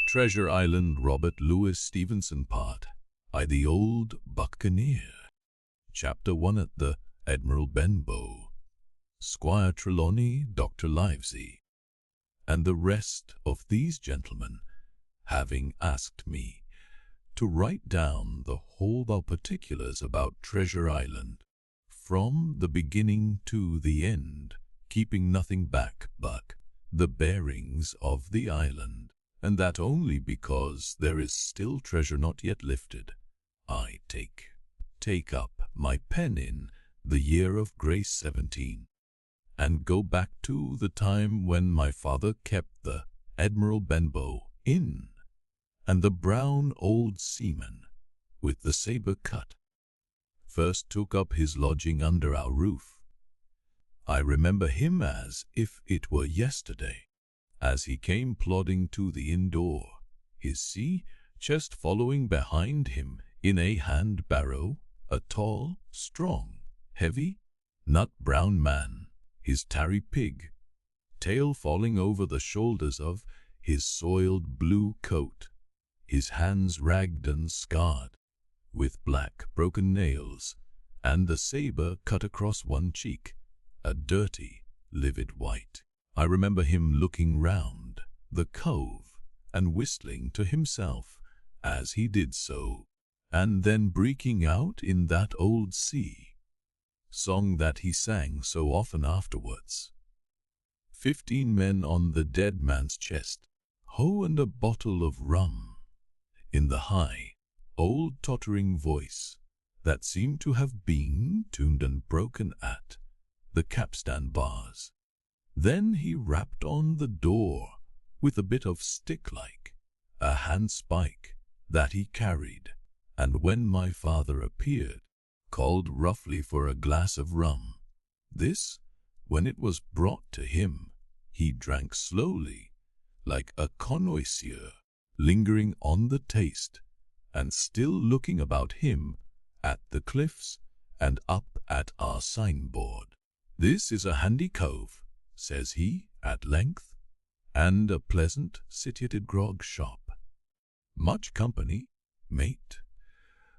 Treasure Island, Robert Louis Stevenson Part I The Old Buccaneer. Chapter 1 At the Admiral Benbow, Squire Trelawney, Dr. Livesey, and the rest of these gentlemen, having asked me to write down the whole particulars about Treasure Island, from the beginning to the end, keeping nothing back but the bearings of the island, and that only because there is still treasure not yet lifted, I take up my pen in the year of grace 17, and go back to the time when my father kept the Admiral Benbow Inn, and the brown old seaman with the sabre cut first took up his lodging under our roof. I remember him as if it were yesterday, as he came plodding to the inn door, his sea chest following behind him in a hand barrow, a tall, strong, heavy, nut-brown man, his tarry pig tail falling over the shoulders of his soiled blue coat, his hands ragged and scarred, with black broken nails, and the sabre cut across one cheek, a dirty, livid white. I remember him looking round the cove and whistling to himself as he did so, and then breaking out in that old sea song that he sang so often afterwards. 15 men on the dead man's chest, ho, and a bottle of rum, in the high, old tottering voice that seemed to have been tuned and broken at the capstan bars. Then he rapped on the door with a bit of stick like a handspike that he carried, and when my father appeared, called roughly for a glass of rum. This, when it was brought to him, he drank slowly, like a connoisseur, lingering on the taste, and still looking about him at the cliffs and up at our signboard. "This is a handy cove," says he at length, "and a pleasant situated grog shop. Much company, mate."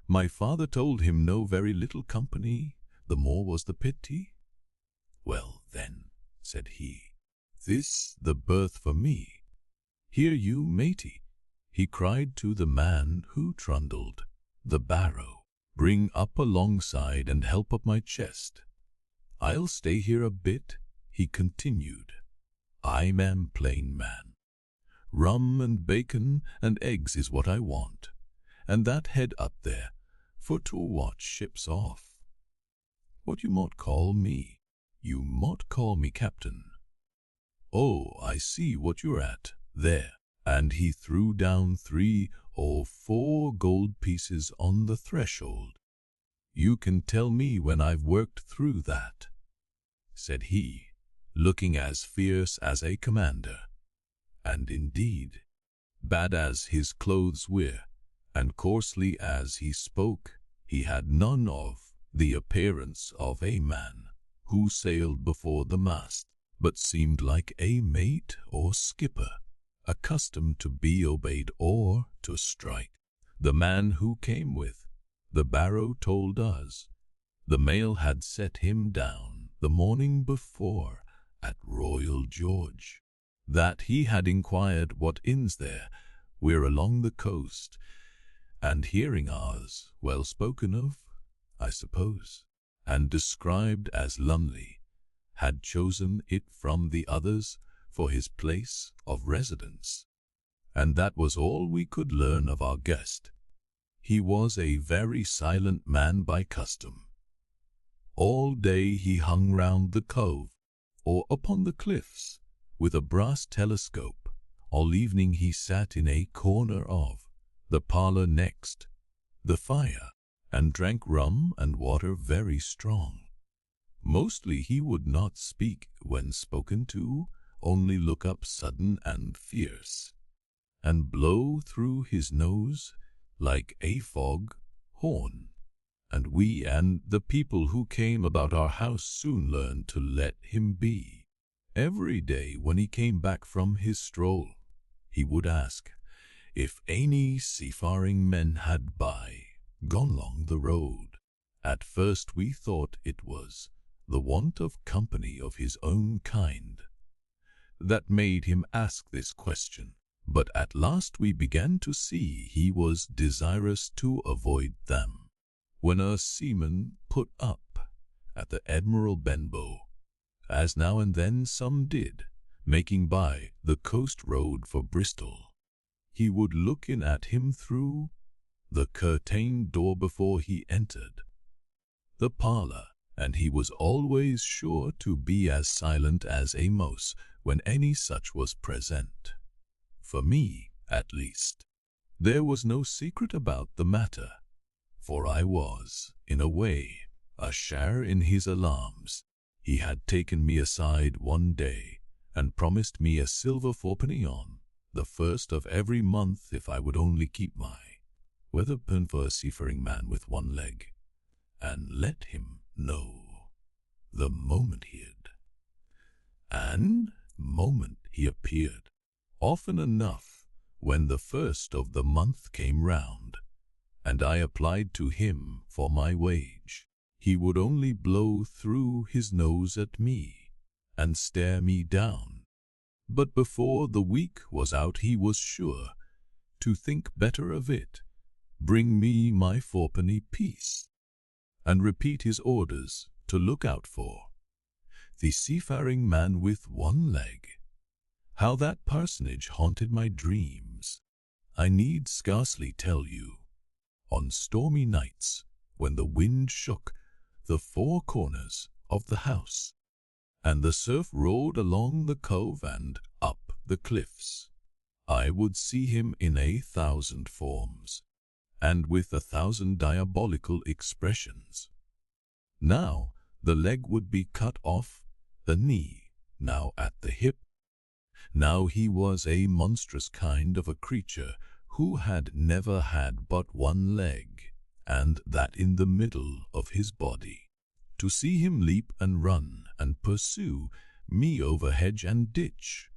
My father told him no very little company, the more was the pity. "Well then," said he, "this the berth for me. Here you, matey," he cried to the man who trundled the barrow, "bring up alongside and help up my chest. I'll stay here a bit," he continued. "I'm a plain man. Rum and bacon and eggs is what I want, and that head up there for to watch ships off. What you mought call me? You mought call me captain. Oh, I see what you're at there." And he threw down 3 or 4 gold pieces on the threshold. "You can tell me when I've worked through that," said he, looking as fierce as a commander. And indeed, bad as his clothes were, and coarsely as he spoke, he had none of the appearance of a man who sailed before the mast, but seemed like a mate or skipper, accustomed to be obeyed or to strike. The man who came with the barrow told us the mail had set him down the morning before at Royal George, that he had inquired what inns there were along the coast, and hearing ours well spoken of, I suppose, and described as Lumley, had chosen it from the others for his place of residence. And that was all we could learn of our guest. He was a very silent man by custom. All day he hung round the cove, or upon the cliffs, with a brass telescope. All evening he sat in a corner of the parlour next the fire, and drank rum and water very strong. Mostly he would not speak when spoken to, only look up sudden and fierce, and blow through his nose like a fog horn. And we and the people who came about our house soon learned to let him be. Every day when he came back from his stroll, he would ask if any seafaring men had gone along the road. At first we thought it was the want of company of his own kind that made him ask this question, but at last we began to see he was desirous to avoid them. When a seaman put up at the Admiral Benbow, as now and then some did, making by the coast road for Bristol, he would look in at him through the curtained door before he entered the parlour, and he was always sure to be as silent as a mouse when any such was present. For me, at least, there was no secret about the matter, for I was, in a way, a share in his alarms. He had taken me aside one day and promised me a silver fourpenny on the first of every month if I would only keep my weatherpen for a seafaring man with one leg, and let him know the moment he appeared. Often enough, when the first of the month came round, and I applied to him for my wage, he would only blow through his nose at me and stare me down. But before the week was out he was sure to think better of it, bring me my fourpenny piece, and repeat his orders to look out for the seafaring man with one leg. How that personage haunted my dreams, I need scarcely tell you. On stormy nights, when the wind shook the four corners of the house, and the surf rolled along the cove and up the cliffs, I would see him in 1,000 forms, and with 1,000 diabolical expressions. Now the leg would be cut off the knee, now at the hip. Now he was a monstrous kind of a creature who had never had but one leg, and that in the middle of his body. To see him leap and run and pursue me over hedge and ditch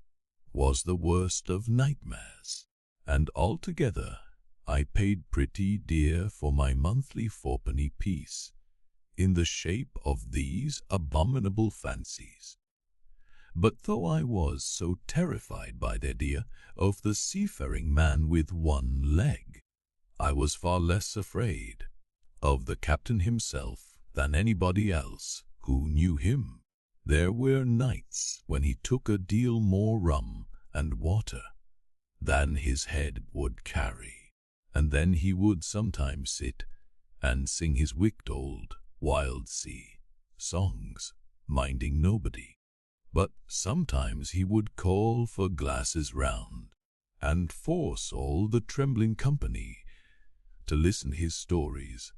was the worst of nightmares, and altogether I paid pretty dear for my monthly fourpenny piece in the shape of these abominable fancies. But though I was so terrified by the idea of the seafaring man with one leg, I was far less afraid of the captain himself than anybody else who knew him. There were nights when he took a deal more rum and water than his head would carry, and then he would sometimes sit and sing his wicked old wild sea songs, minding nobody. But sometimes he would call for glasses round, and force all the trembling company to listen his stories,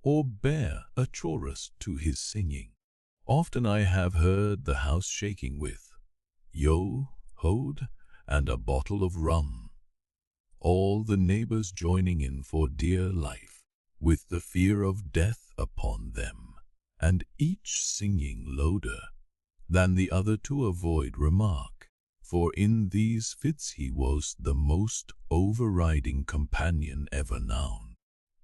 or bear a chorus to his singing. Often I have heard the house shaking with yo-hoed and a bottle of rum, all the neighbors joining in for dear life, with the fear of death upon them, and each singing louder than the other to avoid remark, for in these fits he was the most overriding companion ever known.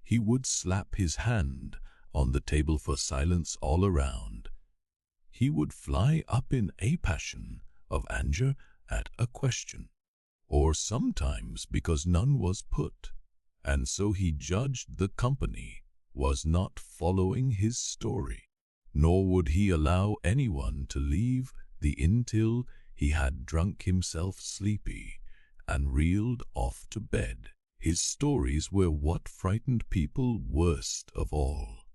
He would slap his hand on the table for silence all around. He would fly up in a passion of anger at a question, or sometimes because none was put, and so he judged the company was not following his story. Nor would he allow anyone to leave the inn till he had drunk himself sleepy and reeled off to bed. His stories were what frightened people worst of all.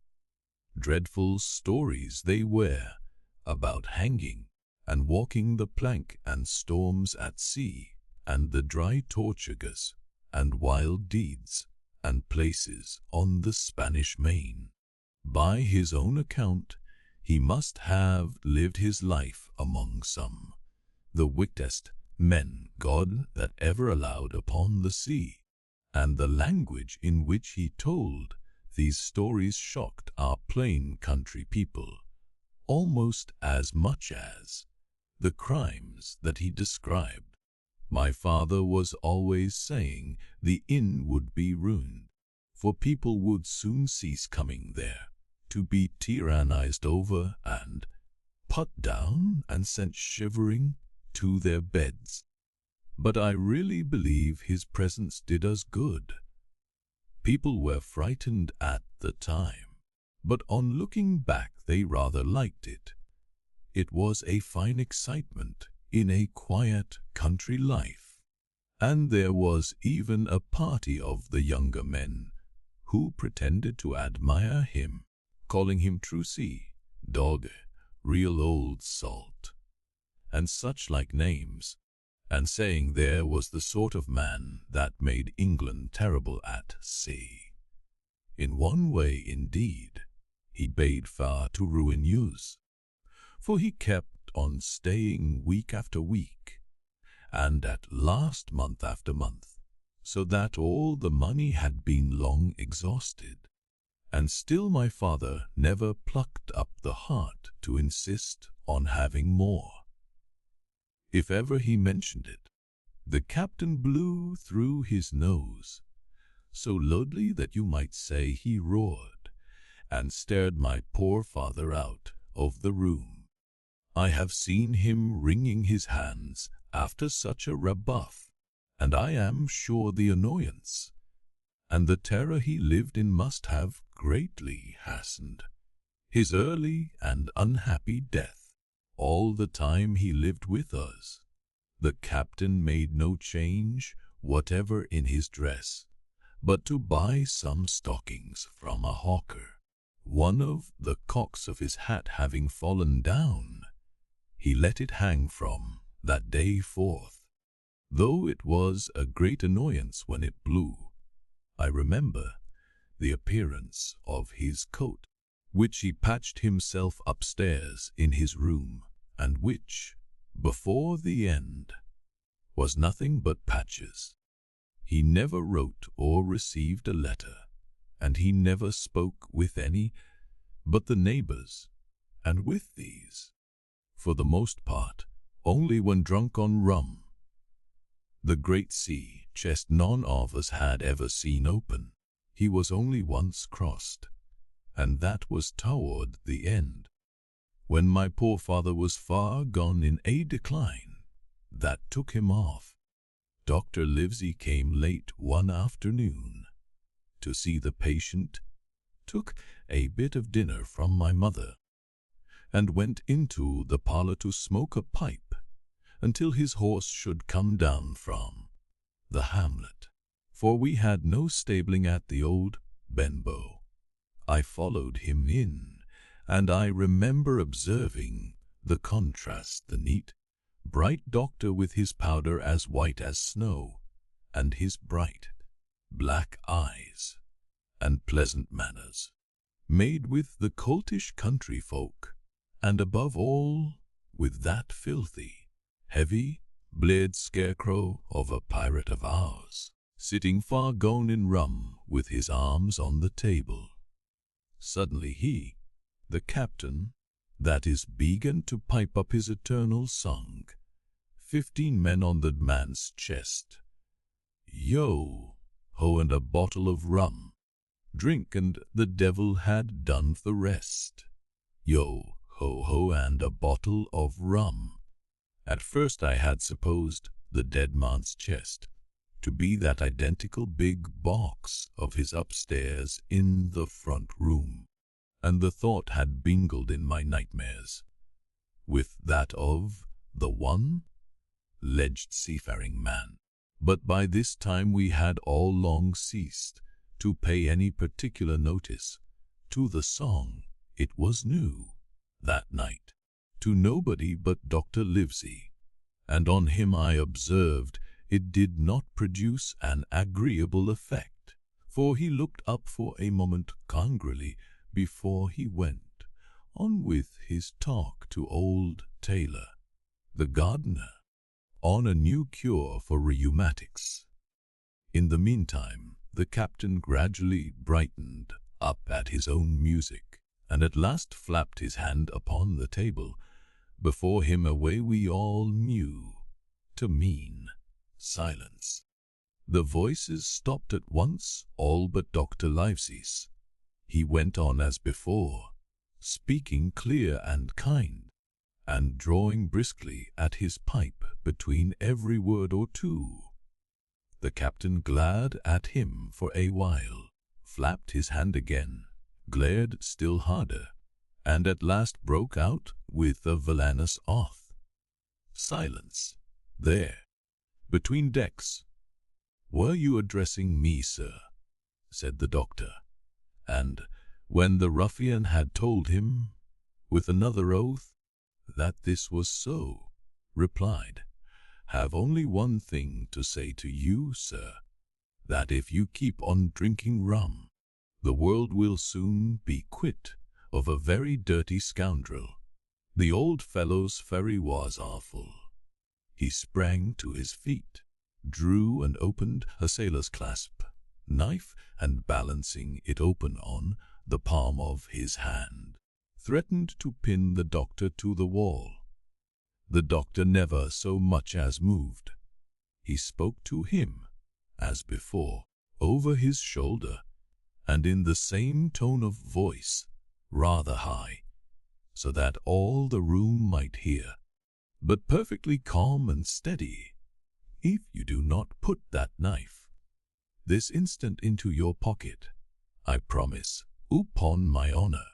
Dreadful stories they were, about hanging and walking the plank and storms at sea, and the dry tortugas and wild deeds and places on the Spanish Main. By his own account, he must have lived his life among the wickedest men God that ever allowed upon the sea, and the language in which he told these stories shocked our plain country people almost as much as the crimes that he described. My father was always saying the inn would be ruined, for people would soon cease coming there, to be tyrannized over and put down and sent shivering to their beds. But I really believe his presence did us good. People were frightened at the time, but on looking back they rather liked it. It was a fine excitement in a quiet country life, and there was even a party of the younger men who pretended to admire him, calling him Trucy, Dog, Real Old Salt, and such like names, and saying there was the sort of man that made England terrible at sea. In one way, indeed, he bade fair to ruin use, for he kept on staying week after week, and at last month after month, so that all the money had been long exhausted, and still my father never plucked up the heart to insist on having more. If ever he mentioned it, the captain blew through his nose, so loudly that you might say he roared, and stared my poor father out of the room. I have seen him wringing his hands after such a rebuff, and I am sure the annoyance and the terror he lived in must have greatly hastened his early and unhappy death. All the time he lived with us, the captain made no change whatever in his dress, but to buy some stockings from a hawker. One of the cocks of his hat having fallen down, he let it hang from that day forth, though it was a great annoyance when it blew. I remember the appearance of his coat, which he patched himself upstairs in his room, and which, before the end, was nothing but patches. He never wrote or received a letter, and he never spoke with any but the neighbors, and with these, for the most part, only when drunk on rum. The great sea chest none of us had ever seen open. He was only once crossed, and that was toward the end, when my poor father was far gone in a decline that took him off. Dr. Livesey came late one afternoon to see the patient, took a bit of dinner from my mother, and went into the parlor to smoke a pipe until his horse should come down from the hamlet, for we had no stabling at the old Benbow. I followed him in, and I remember observing the contrast, the neat, bright doctor with his powder as white as snow, and his bright, black eyes and pleasant manners, made with the coltish country folk, and above all with that filthy, heavy, bleared scarecrow of a pirate of ours, sitting far gone in rum with his arms on the table. Suddenly he, the captain, that is, began to pipe up his eternal song, 15 men on the man's chest. Yo, ho, and a bottle of rum. Drink, and the devil had done the rest. Yo, ho, ho, and a bottle of rum. At first I had supposed the dead man's chest to be that identical big box of his upstairs in the front room, and the thought had bingled in my nightmares with that of the one-legged seafaring man. But by this time we had all long ceased to pay any particular notice to the song. It was new that night to nobody but Dr. Livesey, and on him I observed it did not produce an agreeable effect, for he looked up for a moment angrily before he went on with his talk to old Taylor, the gardener, on a new cure for rheumatics. In the meantime, the captain gradually brightened up at his own music, and at last flapped his hand upon the table before him a way we all knew to mean, Silence. The voices stopped at once, all but Dr. Livesey's. He went on as before, speaking clear and kind, and drawing briskly at his pipe between every word or two. The captain glared at him for a while, flapped his hand again, glared still harder, and at last broke out with a villainous oath. Silence. There, between decks. "Were you addressing me, sir?" said the doctor. And when the ruffian had told him, with another oath, that this was so, replied, "Have only one thing to say to you, sir, that if you keep on drinking rum, the world will soon be quit of a very dirty scoundrel." The old fellow's fury was awful. He sprang to his feet, drew and opened a sailor's clasp knife, and balancing it open on the palm of his hand, threatened to pin the doctor to the wall. The doctor never so much as moved. He spoke to him, as before, over his shoulder, and in the same tone of voice, rather high, so that all the room might hear, but perfectly calm and steady. "If you do not put that knife this instant into your pocket, I promise, upon my honor,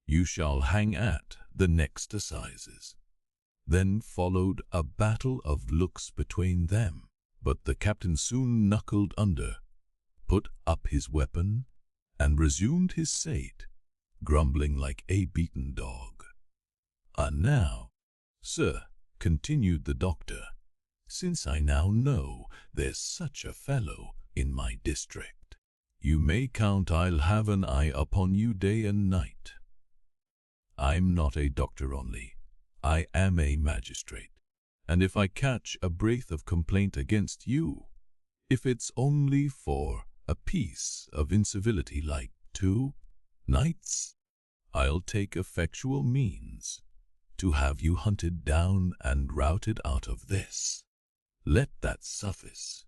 you shall hang at the next assizes." Then followed a battle of looks between them, but the captain soon knuckled under, put up his weapon, and resumed his seat, grumbling like a beaten dog. "And now, sir," continued the doctor, "since I now know there's such a fellow in my district, you may count I'll have an eye upon you day and night. I'm not a doctor only, I am a magistrate, and if I catch a breath of complaint against you, if it's only for a piece of incivility like 2 nights, I'll take effectual means to have you hunted down and routed out of this. Let that suffice."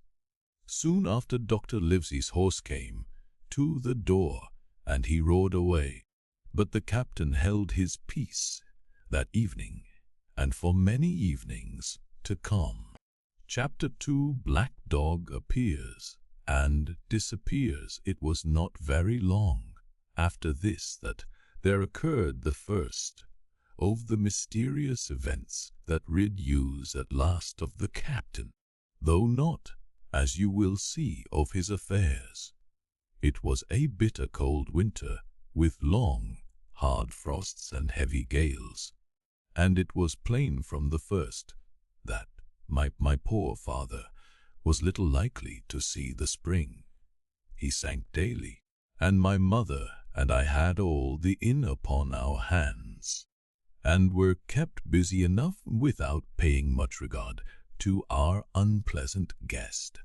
Soon after Dr. Livesey's horse came to the door, and he rode away, but the captain held his peace that evening, and for many evenings to come. Chapter 2. Black Dog appears and disappears. It was not very long after this that there occurred the first of the mysterious events that rid yous at last of the captain, though not, as you will see, of his affairs. It was a bitter cold winter, with long, hard frosts and heavy gales, and it was plain from the first that my poor father was little likely to see the spring. He sank daily, and my mother and I had all the inn upon our hands, and were kept busy enough without paying much regard to our unpleasant guest.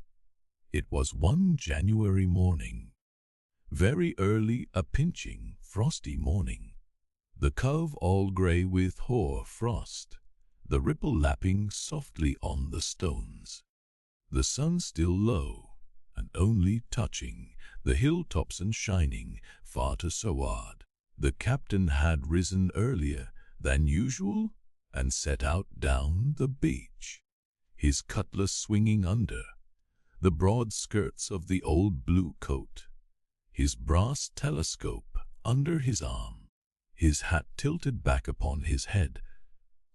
It was one January morning, very early, a pinching, frosty morning, the cove all grey with hoar frost, the ripple lapping softly on the stones, the sun still low, and only touching the hilltops and shining far to southward. The captain had risen earlier than usual and set out down the beach, his cutlass swinging under the broad skirts of the old blue coat, his brass telescope under his arm, his hat tilted back upon his head.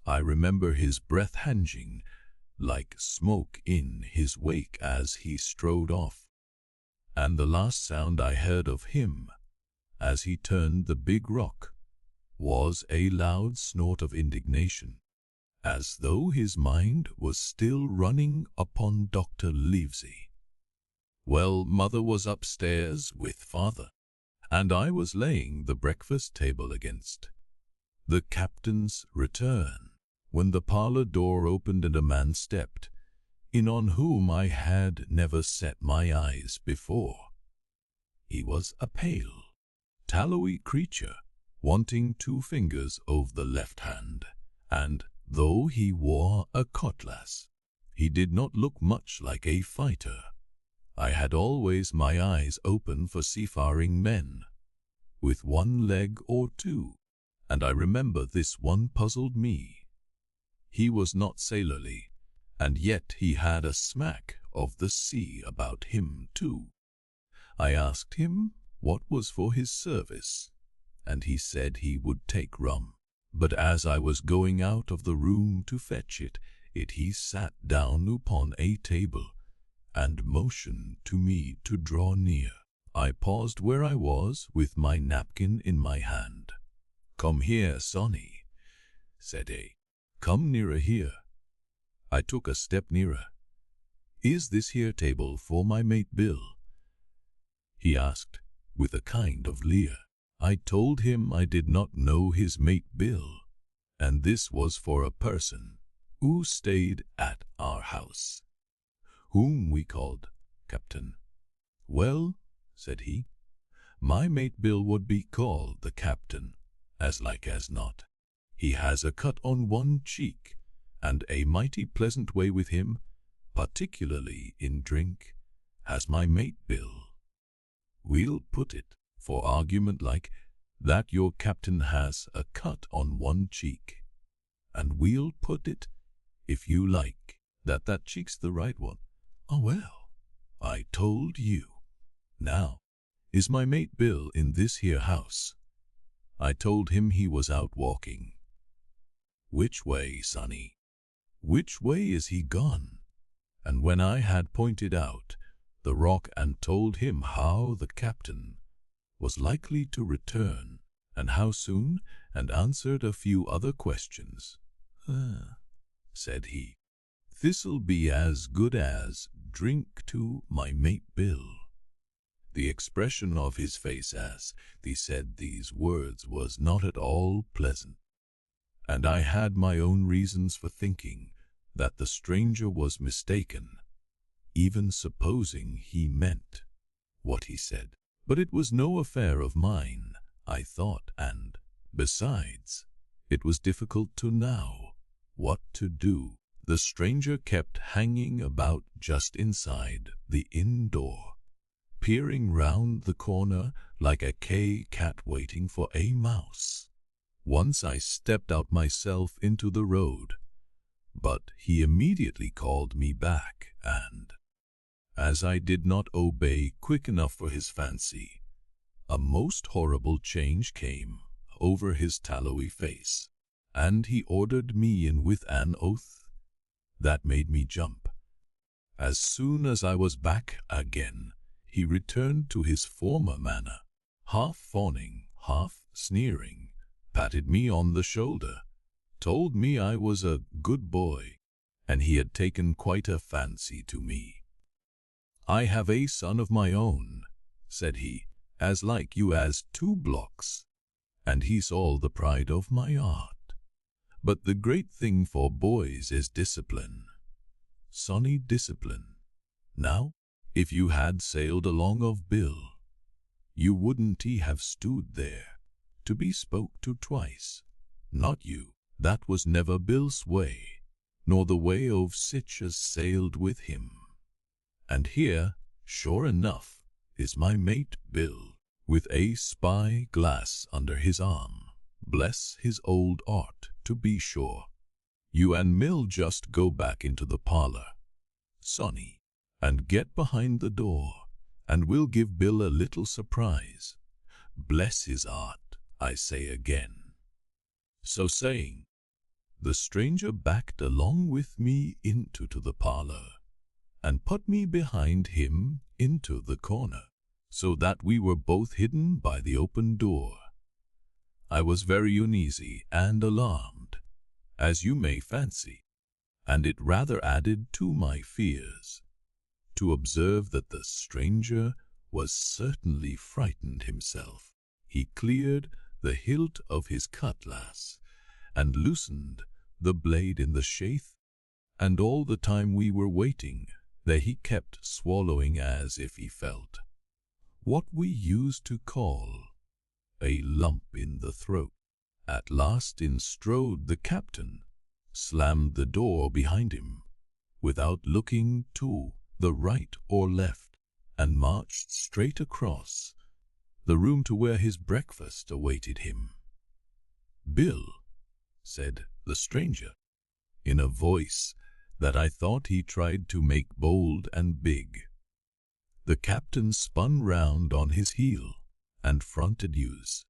I remember his breath hanging like smoke in his wake as he strode off, and the last sound I heard of him as he turned the big rock was a loud snort of indignation, as though his mind was still running upon Dr. Livesey. Well, mother was upstairs with father, and I was laying the breakfast table against the captain's return, when the parlor door opened and a man stepped in on whom I had never set my eyes before. He was a pale, tallowy creature, wanting 2 fingers of the left hand, and though he wore a cutlass He did not look much like a fighter. I had always my eyes open for seafaring men, with one leg or two, and I remember this one puzzled me. He was not sailorly, and yet he had a smack of the sea about him too. I asked him what was for his service, and he said he would take rum. But as I was going out of the room to fetch it, he sat down upon a table and motioned to me to draw near. I paused where I was with my napkin in my hand. "Come here, Sonny," said he. "Come nearer here." I took a step nearer. "Is this here table for my mate Bill?" he asked, with a kind of leer. I told him I did not know his mate Bill, and this was for a person who stayed at our house, whom we called Captain. "Well," said he, "my mate Bill would be called the Captain, as like as not. He has a cut on one cheek, and a mighty pleasant way with him, particularly in drink, has my mate Bill. We'll put it, for argument like, that your captain has a cut on one cheek, and we'll put it, if you like, that that cheek's the right one. Oh well, I told you. Now, is my mate Bill in this here house?" I told him he was out walking. "Which way, Sonny? Which way is he gone?" And when I had pointed out the rock and told him how the captain was likely to return, and how soon, and answered a few other questions, said he, "This'll be as good as drink to my mate Bill." The expression of his face as he said these words was not at all pleasant, and I had my own reasons for thinking that the stranger was mistaken, even supposing he meant what he said. But it was no affair of mine, I thought, and, besides, it was difficult to know what to do. The stranger kept hanging about just inside the inn door, peering round the corner like a cat waiting for a mouse. Once I stepped out myself into the road, but he immediately called me back, and, as I did not obey quick enough for his fancy, a most horrible change came over his tallowy face, and he ordered me in with an oath that made me jump. As soon as I was back again, he returned to his former manner, half fawning, half sneering, patted me on the shoulder, told me I was a good boy, and he had taken quite a fancy to me. "I have a son of my own," said he, "as like you as 2 blocks, and he's all the pride of my heart. But the great thing for boys is discipline. Sonny, discipline. Now, if you had sailed along of Bill, you wouldn't have stood there to be spoke to twice. Not you. That was never Bill's way, nor the way of sich as sailed with him. And here, sure enough, is my mate Bill, with a spy glass under his arm. Bless his old art, to be sure. You and Mill just go back into the parlor, Sonny, and get behind the door, and we'll give Bill a little surprise. Bless his art, I say again." So saying, the stranger backed along with me into the parlor, and put me behind him into the corner, so that we were both hidden by the open door. I was very uneasy and alarmed, as you may fancy, and it rather added to my fears to observe that the stranger was certainly frightened himself. He cleared the hilt of his cutlass and loosened the blade in the sheath, and all the time we were waiting there he kept swallowing as if he felt what we used to call a lump in the throat. At last in strode the captain, slammed the door behind him, without looking to the right or left, and marched straight across the room to where his breakfast awaited him. "Bill," said the stranger, in a voice that I thought he tried to make bold and big. The captain spun round on his heel and fronted us.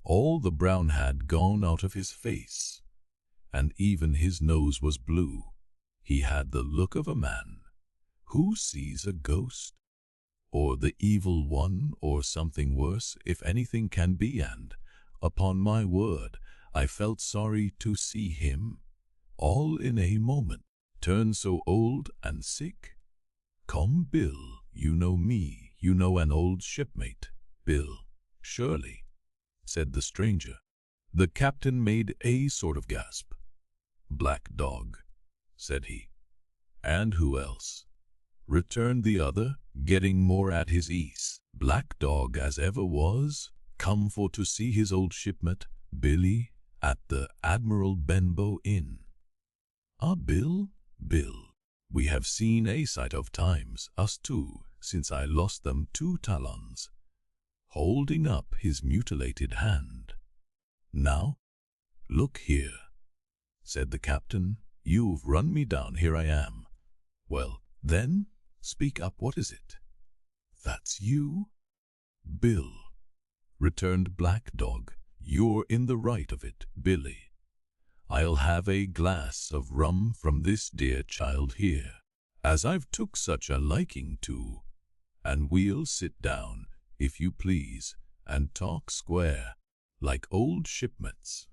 All the brown had gone out of his face, and even his nose was blue. He had the look of a man who sees a ghost, or the evil one, or something worse, if anything can be, and, upon my word, I felt sorry to see him, all in a moment, turn so old and sick. "Come, Bill, you know me, you know an old shipmate, Bill, surely," said the stranger. The captain made a sort of gasp. "Black Dog," said he. "And who else?" returned the other, getting more at his ease. "Black Dog as ever was, come for to see his old shipmate, Billy, at the Admiral Benbow Inn." "Ah, Bill, Bill, we have seen a sight of times, us two, since I lost them 2 talons, holding up his mutilated hand. "Now, look here," said the captain, "you've run me down, here I am. Well, then, speak up, what is it?" "That's you?" "Bill," returned Black Dog, "you're in the right of it, Billy. I'll have a glass of rum from this dear child here, as I've took such a liking to, and we'll sit down, if you please, and talk square, like old shipmates."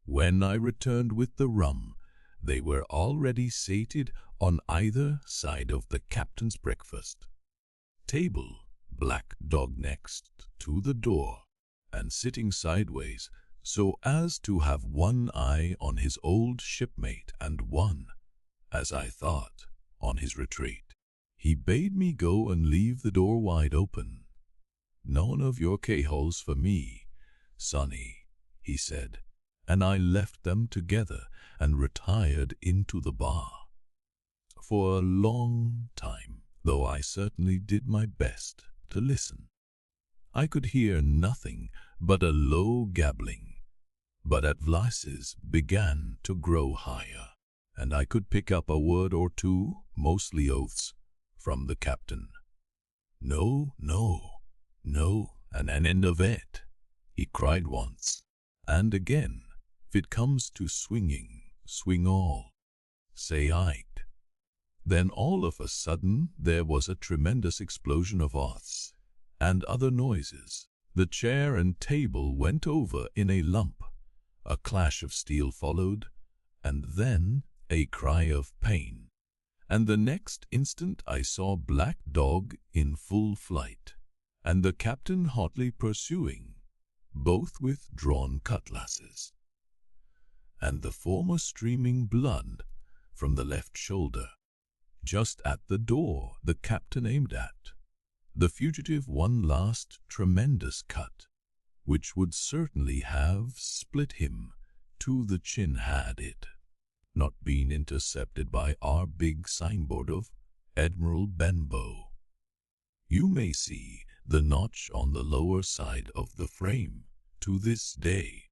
When I returned with the rum, they were already sated on either side of the captain's breakfast table, Black Dog next to the door, and sitting sideways, so as to have one eye on his old shipmate and one, as I thought, on his retreat. He bade me go and leave the door wide open. "None of your K-holes for me, sonny," he said, and I left them together and retired into the bar. For a long time, though I certainly did my best to listen, I could hear nothing but a low gabbling, but at voices began to grow higher, and I could pick up a word or two, mostly oaths, from the captain. "No, no, no, and an end of it," he cried once, and again, "if it comes to swinging, swing all, say I'd." Then all of a sudden there was a tremendous explosion of oaths and other noises. The chair and table went over in a lump. A clash of steel followed, and then a cry of pain. And the next instant I saw Black Dog in full flight, and the captain hotly pursuing, both with drawn cutlasses, and the former streaming blood from the left shoulder. Just at the door the captain aimed at, the fugitive one last tremendous cut, which would certainly have split him to the chin had it not been intercepted by our big signboard of Admiral Benbow. You may see the notch on the lower side of the frame to this day.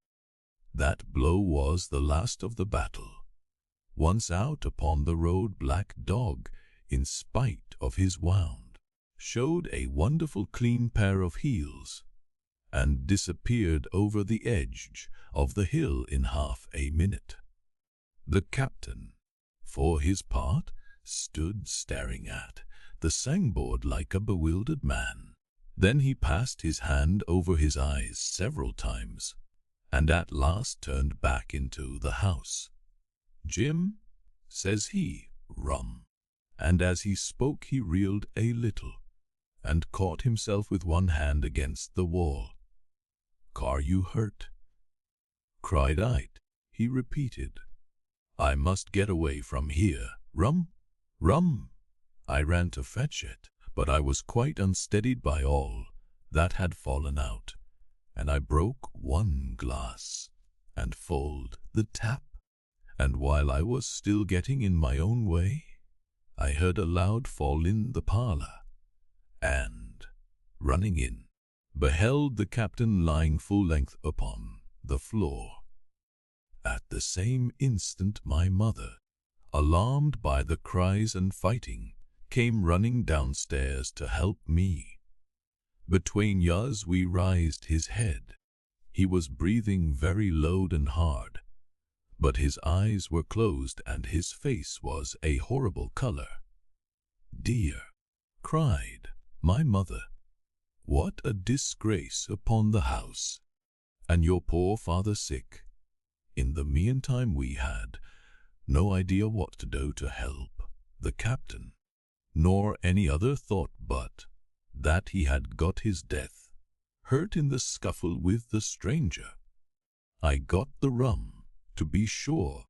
That blow was the last of the battle. Once out upon the road, Black Dog, in spite of his wound, showed a wonderful clean pair of heels, and disappeared over the edge of the hill in half a minute. The captain, for his part, stood staring at the signboard like a bewildered man. Then he passed his hand over his eyes several times, and at last turned back into the house. "Jim," says he, "rum." And as he spoke he reeled a little, and caught himself with one hand against the wall. "Car you hurt?" cried I. He repeated, "I must get away from here. Rum? Rum!" I ran to fetch it, but I was quite unsteadied by all that had fallen out, and I broke one glass and fulled the tap. And while I was still getting in my own way, I heard Aloud fall in the parlor, and, running in, beheld the captain lying full length upon the floor. At the same instant my mother, alarmed by the cries and fighting, came running downstairs to help me. Between us we raised his head. He was breathing very low and hard, but his eyes were closed and his face was a horrible color. "Dear," cried my mother, "what a disgrace upon the house! And your poor father sick." In the meantime we had no idea what to do to help the captain, nor any other thought but that he had got his death, hurt in the scuffle with the stranger. I got the rum, to be sure,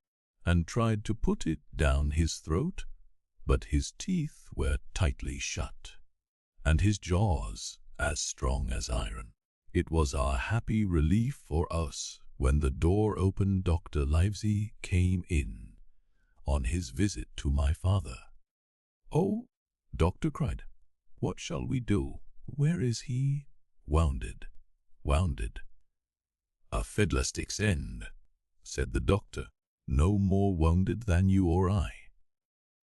and tried to put it down his throat, but his teeth were tightly shut, and his jaws as strong as iron. It was a happy relief for us when the door opened. Dr. Livesey came in on his visit to my father. "Oh," Doctor cried, "what shall we do? Where is he?" "Wounded. A fiddlestick's end," said the doctor. "No more wounded than you or I.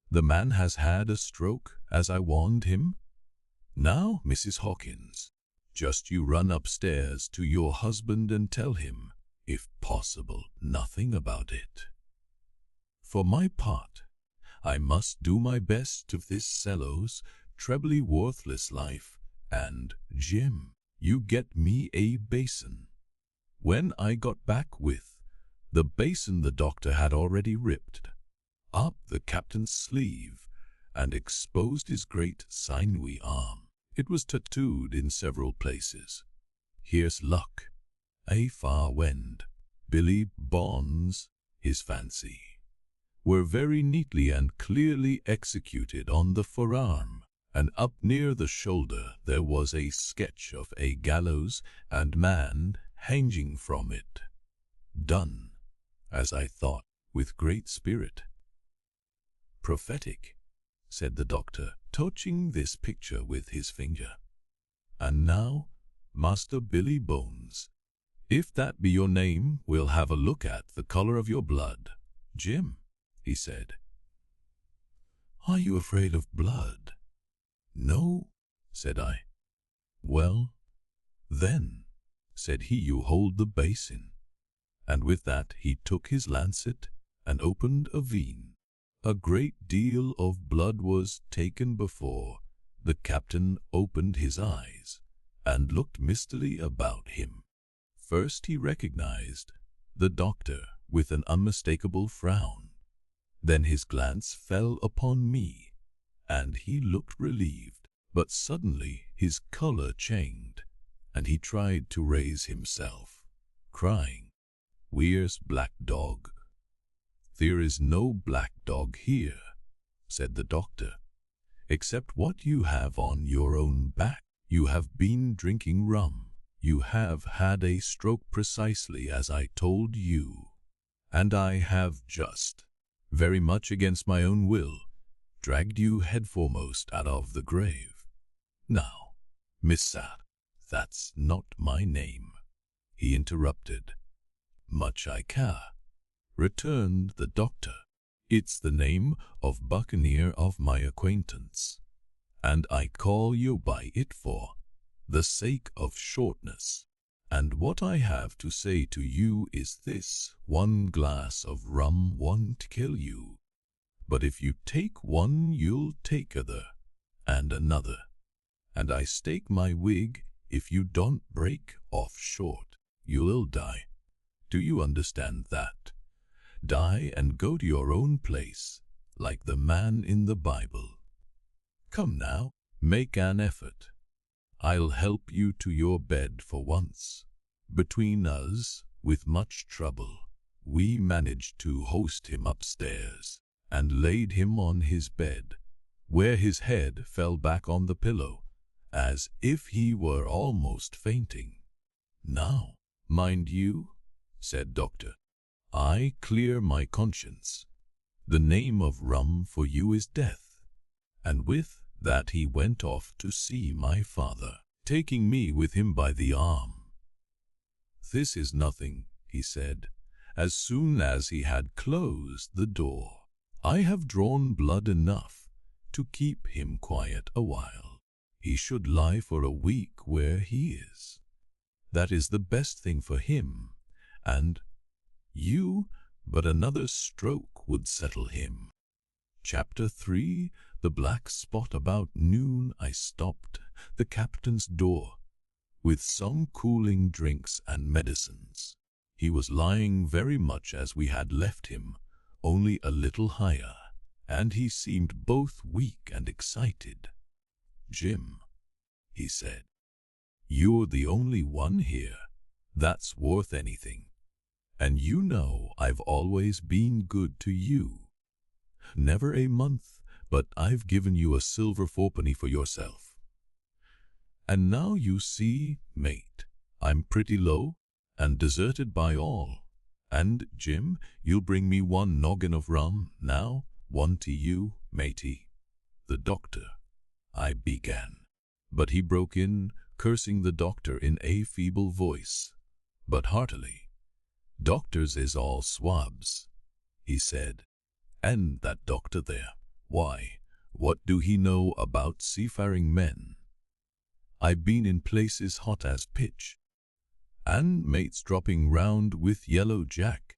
The man has had a stroke, as I warned him. Now, Mrs. Hawkins, just you run upstairs to your husband and tell him, if possible, nothing about it. For my part, I must do my best to this fellow's trebly worthless life, and, Jim, you get me a basin." When I got back with the basin, the doctor had already ripped up the captain's sleeve and exposed his great sinewy arm. It was tattooed in several places. "Here's luck. A far wind." Billy Bonds, his fancy, were very neatly and clearly executed on the forearm, and up near the shoulder there was a sketch of a gallows and man hanging from it, done, as I thought, with great spirit. "Prophetic," said the doctor, touching this picture with his finger. "And now, Master Billy Bones, if that be your name, we'll have a look at the color of your blood." "Jim," he said, "are you afraid of blood?" "No," said I. "Well, then," said he, "you hold the basin." And with that he took his lancet and opened a vein. A great deal of blood was taken before the captain opened his eyes and looked mistily about him. First he recognized the doctor with an unmistakable frown. Then his glance fell upon me, and he looked relieved. But suddenly his color changed, and he tried to raise himself, crying, "Where's black dog?" "There is no black dog here," said the doctor, "except what you have on your own back. You have been drinking rum. You have had a stroke precisely as I told you, and I have just, very much against my own will, dragged you headforemost out of the grave. Now, Miss Sat, that's not my name," he interrupted. "Much I care," returned the doctor. "It's the name of Buccaneer of my acquaintance, and I call you by it for the sake of shortness. And what I have to say to you is this: one glass of rum won't kill you, but if you take one you'll take other, and another, and I stake my wig if you don't break off short, you'll die. Do you understand that? Die and go to your own place, like the man in the Bible. Come now, make an effort. I'll help you to your bed for once." Between us, with much trouble, we managed to hoist him upstairs and laid him on his bed, where his head fell back on the pillow, as if he were almost fainting. "Now, mind you," said Doctor, "I clear my conscience. The name of rum for you is death. And with that he went off to see my father, taking me with him by the arm. "This is nothing," he said, as soon as he had closed the door. "I have drawn blood enough to keep him quiet a while. He should lie for a week where he is. That is the best thing for him, and you, but another stroke would settle him." Chapter 3. The Black Spot. About noon I stopped the captain's door with some cooling drinks and medicines. He was lying very much as we had left him, only a little higher, and he seemed both weak and excited. "Jim," he said, "you're the only one here that's worth anything, and you know I've always been good to you. Never a month but I've given you a silver fourpenny for yourself. And now you see, mate, I'm pretty low and deserted by all. And, Jim, you'll bring me one noggin of rum now, one to you, matey." "The doctor," I began, but he broke in, cursing the doctor in a feeble voice, but heartily. "Doctors is all swabs," he said. "And that doctor there, why, what do he know about seafaring men? I've been in places hot as pitch, and mates dropping round with yellow jack,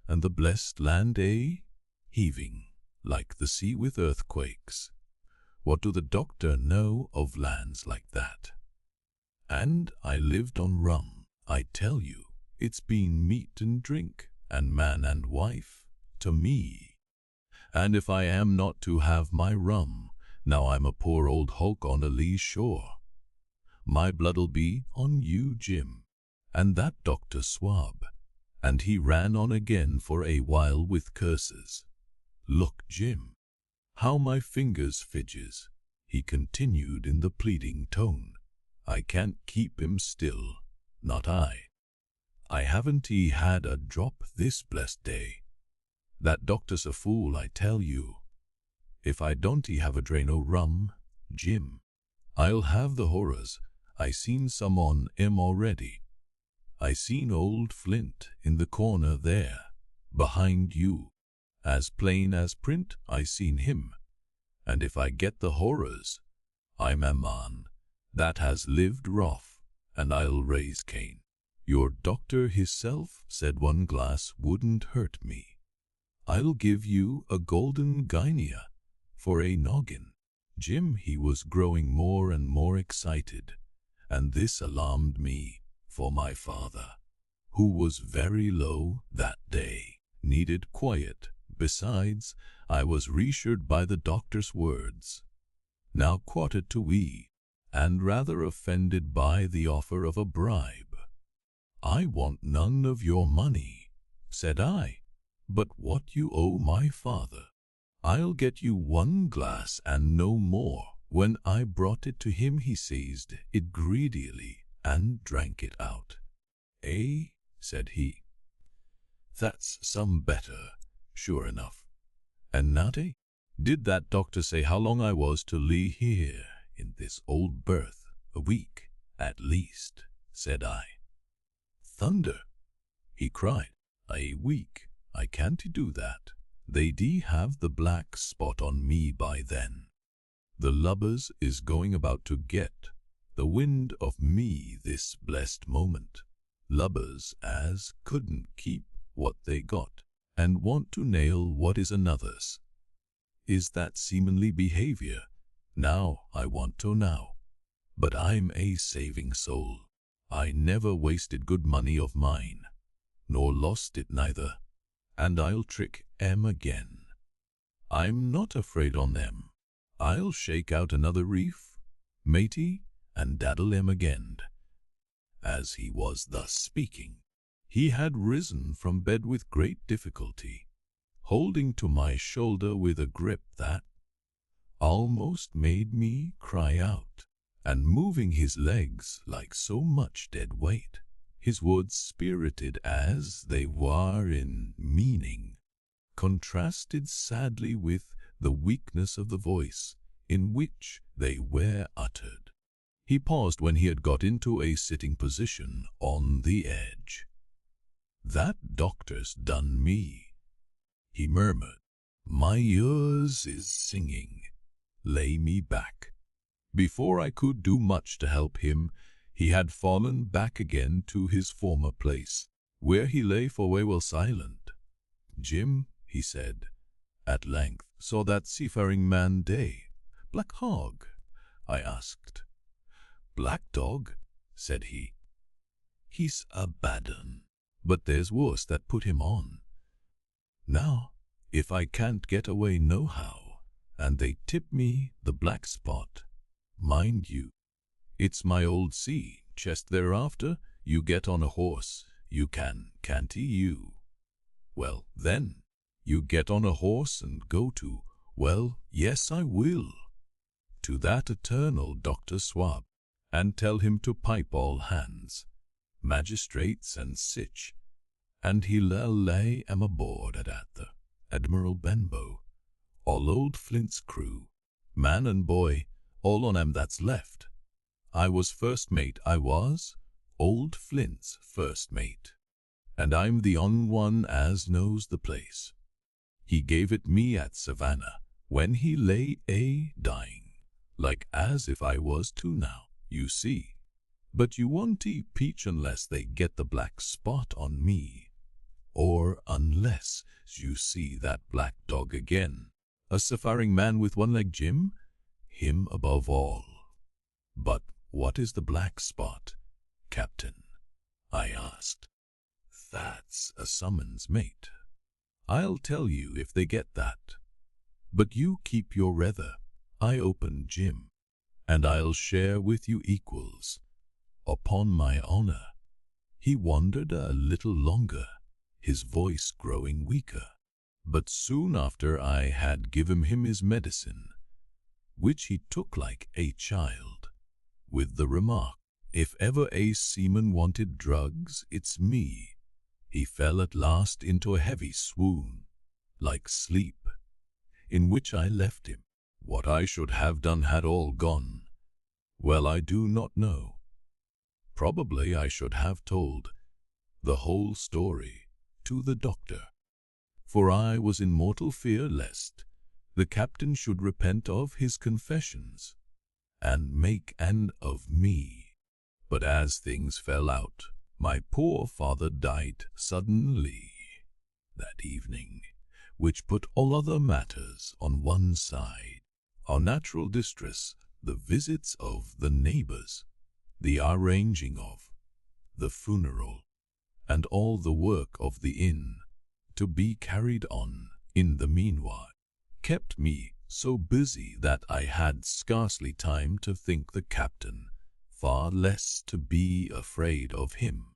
and the blessed land, heaving like the sea with earthquakes. What do the doctor know of lands like that? And I lived on rum. I tell you, it's been meat and drink, and man and wife, to me. And if I am not to have my rum, now I'm a poor old hulk on a lee shore, my blood'll be on you, Jim, and that Dr. Swab." And he ran on again for a while with curses. "Look, Jim, how my fingers fidges," he continued in the pleading tone. "I can't keep him still, not I. I haven't had a drop this blessed day. That doctor's a fool, I tell you. If I don't have a drain o' rum, Jim, I'll have the horrors. I seen some on 'em already. I seen old Flint in the corner there, behind you. As plain as print I seen him. And if I get the horrors, I'm a man that has lived rough, and I'll raise Cain. Your doctor hisself said one glass wouldn't hurt me. I'll give you a golden guinea for a noggin." Jim, he was growing more and more excited, and this alarmed me, for my father, who was very low that day, needed quiet. Besides, I was reassured by the doctor's words, now quoted to we, and rather offended by the offer of a bribe. "I want none of your money," said I, "but what you owe my father. I'll get you one glass and no more." When I brought it to him, he seized it greedily and drank it out. Said he, "that's some better, sure enough. And now, did that doctor say how long I was to lie here in this old berth? "A week, at least," said I. "Thunder!" he cried. "A week? I can't do that. They'd have the black spot on me by then. The lubbers is going about to get the wind of me this blessed moment. Lubbers as couldn't keep what they got, and want to nail what is another's. Is that seamanly behavior? Now I want to know. But I'm a saving soul. I never wasted good money of mine, nor lost it neither, and I'll trick 'em again. I'm not afraid on them. I'll shake out another reef, matey, and daddle 'em again." As he was thus speaking, he had risen from bed with great difficulty, holding to my shoulder with a grip that almost made me cry out, and moving his legs like so much dead weight. His words, spirited as they were in meaning, contrasted sadly with the weakness of the voice in which they were uttered. He paused when he had got into a sitting position on the edge. "That doctor's done me," he murmured. "My ears is singing. Lay me back." Before I could do much to help him, he had fallen back again to his former place, where he lay for a while silent. "Jim," he said, at length, "saw that seafaring man day." "Black Hog?" I asked. "Black Dog," said he. "He's a bad un, but there's worse that put him on. Now, if I can't get away nohow, and they tip me the black spot, mind you, it's my old sea chest thereafter, you get on a horse, you can't you? Well, then, you get on a horse and go to, well, yes I will, to that eternal Dr. Swab, and tell him to pipe all hands, magistrates and sich, and he'll lay 'em aboard at the Admiral Benbow, all old Flint's crew, man and boy, all on 'em that's left. I was first mate, I was, old Flint's first mate, and I'm the on one as knows the place. He gave it me at Savannah, when he lay dying, like as if I was too now, you see. But you won't eat peach unless they get the black spot on me, or unless you see that black dog again. A seafaring man with one leg, Jim? Him above all. But what is the black spot, Captain? I asked. That's a summons, mate. I'll tell you if they get that. But you keep your rether. I open, Jim, and I'll share with you equals. Upon my honor. He wondered a little longer, his voice growing weaker. But soon after I had given him his medicine, which he took like a child, with the remark, "If ever a seaman wanted drugs, it's me," he fell at last into a heavy swoon, like sleep, in which I left him. What I should have done had all gone, well, I do not know. Probably I should have told the whole story to the doctor, for I was in mortal fear lest the captain should repent of his confessions and make an of me. But as things fell out, my poor father died suddenly that evening, which put all other matters on one side. Our natural distress, the visits of the neighbors, the arranging of the funeral, and all the work of the inn to be carried on in the meanwhile, kept me so busy that I had scarcely time to think the captain, far less to be afraid of him.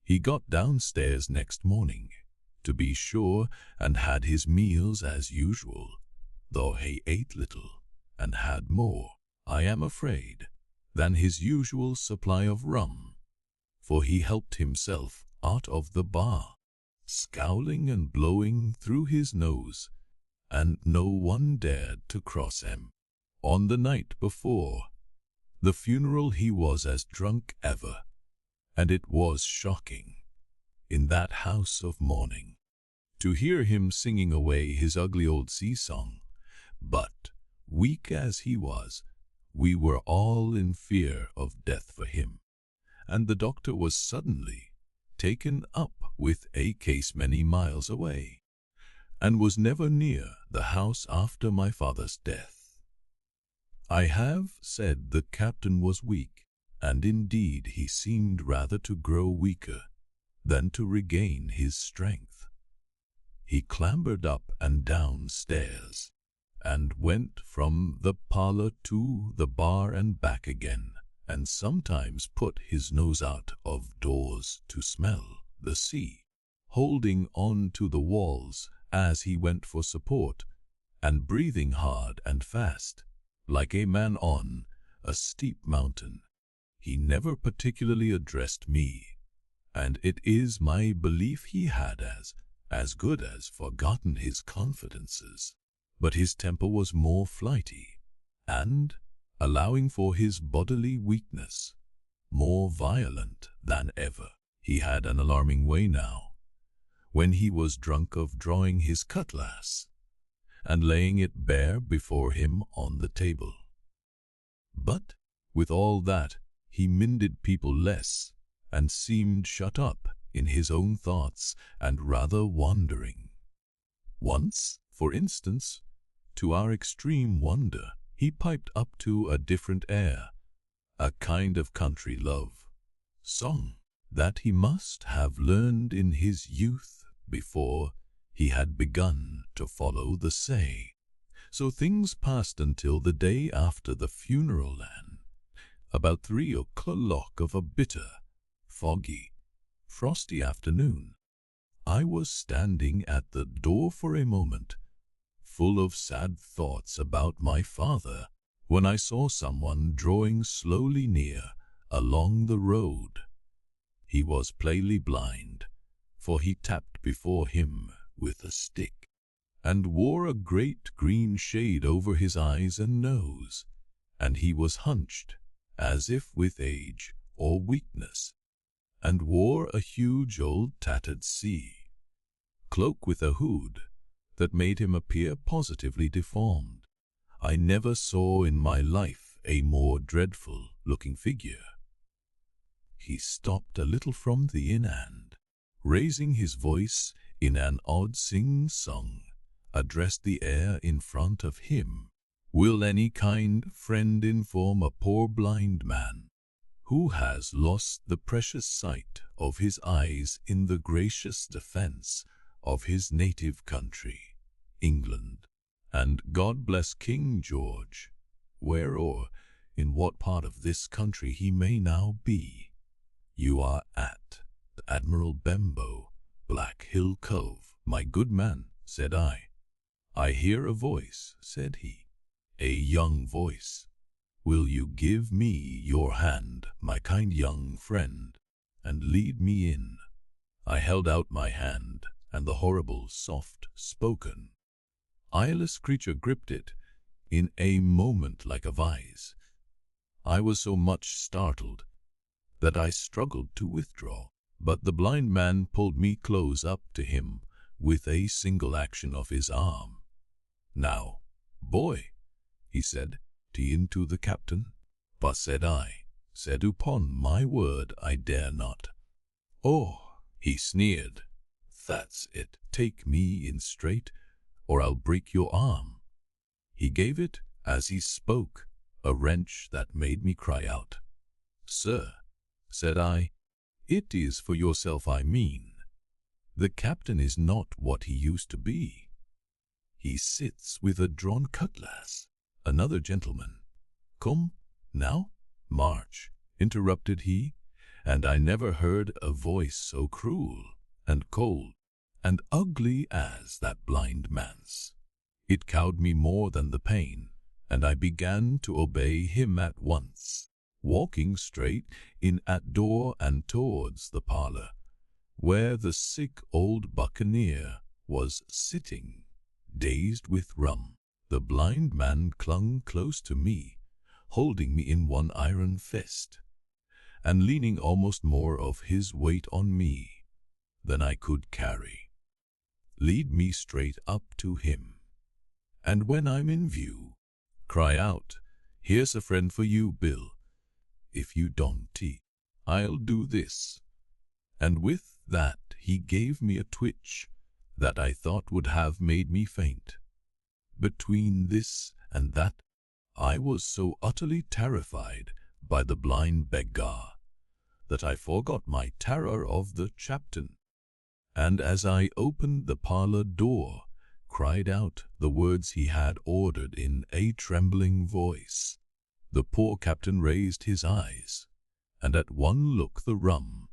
He got downstairs next morning, to be sure, and had his meals as usual, though he ate little, and had more, I am afraid, than his usual supply of rum, for he helped himself out of the bar, scowling and blowing through his nose, and no one dared to cross him. On the night before the funeral he was as drunk ever, and it was shocking, in that house of mourning, to hear him singing away his ugly old sea song. But, weak as he was, we were all in fear of death for him, and the doctor was suddenly taken up with a case many miles away, and was never near the house after my father's death. I have said the captain was weak, and indeed he seemed rather to grow weaker than to regain his strength. He clambered up and down stairs, and went from the parlor to the bar and back again, and sometimes put his nose out of doors to smell the sea, holding on to the walls as he went for support, and breathing hard and fast, like a man on a steep mountain. He never particularly addressed me, and it is my belief he had as good as forgotten his confidences. But his temper was more flighty, and, allowing for his bodily weakness, more violent than ever. He had an alarming way now, when he was drunk, of drawing his cutlass and laying it bare before him on the table. But, with all that, he minded people less, and seemed shut up in his own thoughts and rather wandering. Once, for instance, to our extreme wonder, he piped up to a different air, a kind of country love song that he must have learned in his youth before he had begun to follow the say. So things passed until the day after the funeral, and about 3 o'clock of a bitter, foggy, frosty afternoon, I was standing at the door for a moment, full of sad thoughts about my father, when I saw someone drawing slowly near along the road. He was plainly blind, for he tapped before him with a stick, and wore a great green shade over his eyes and nose, and he was hunched, as if with age or weakness, and wore a huge old tattered sea cloak with a hood that made him appear positively deformed. I never saw in my life a more dreadful-looking figure. He stopped a little from the inn and, raising his voice in an odd sing-song, addressed the air in front of him. Will any kind friend inform a poor blind man, who has lost the precious sight of his eyes in the gracious defence of his native country, England, and God bless King George, where or in what part of this country he may now be? You are at the Admiral Benbow, Black Hill Cove. My good man, said I. I hear a voice, said he, a young voice. Will you give me your hand, my kind young friend, and lead me in? I held out my hand, and the horrible, soft-spoken, eyeless creature gripped it in a moment like a vise. I was so much startled that I struggled to withdraw, but the blind man pulled me close up to him with a single action of his arm. Now, boy, he said, "T'in to the captain." But said I, said upon my word I dare not. Oh, he sneered, that's it, take me in straight, or I'll break your arm. He gave it, as he spoke, a wrench that made me cry out. Sir, said I, it is for yourself I mean. The captain is not what he used to be. He sits with a drawn cutlass. Another gentleman. Come, now, march, interrupted he, and I never heard a voice so cruel and cold and ugly as that blind man's. It cowed me more than the pain, and I began to obey him at once, walking straight in at door and towards the parlor, where the sick old buccaneer was sitting, dazed with rum. The blind man clung close to me, holding me in one iron fist, and leaning almost more of his weight on me than I could carry. Lead me straight up to him, and when I'm in view, cry out, here's a friend for you, Bill. If you don't, I'll do this. And with that he gave me a twitch that I thought would have made me faint. Between this and that, I was so utterly terrified by the blind beggar that I forgot my terror of the Chieftain, and as I opened the parlor door, cried out the words he had ordered in a trembling voice. The poor captain raised his eyes, and at one look the rum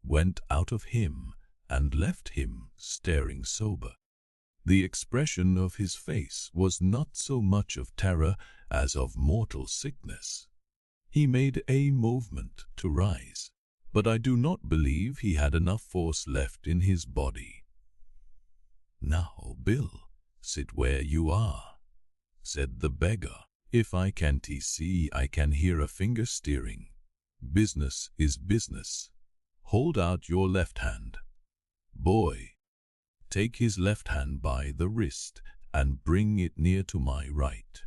went out of him and left him staring sober. The expression of his face was not so much of terror as of mortal sickness. He made a movement to rise, but I do not believe he had enough force left in his body. Now, Bill, sit where you are, said the beggar. If I can't see, I can hear a finger steering. Business is business. Hold out your left hand. Boy, take his left hand by the wrist and bring it near to my right.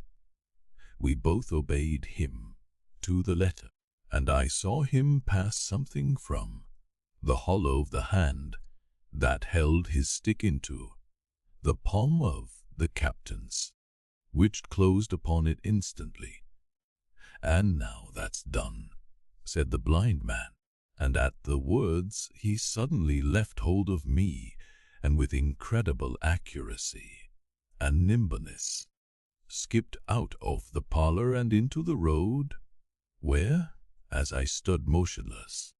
We both obeyed him to the letter, and I saw him pass something from the hollow of the hand that held his stick into the palm of the captain's, which closed upon it instantly. "And now that's done," said the blind man, and at the words he suddenly left hold of me, and with incredible accuracy and nimbleness skipped out of the parlor and into the road, where, as I stood motionless,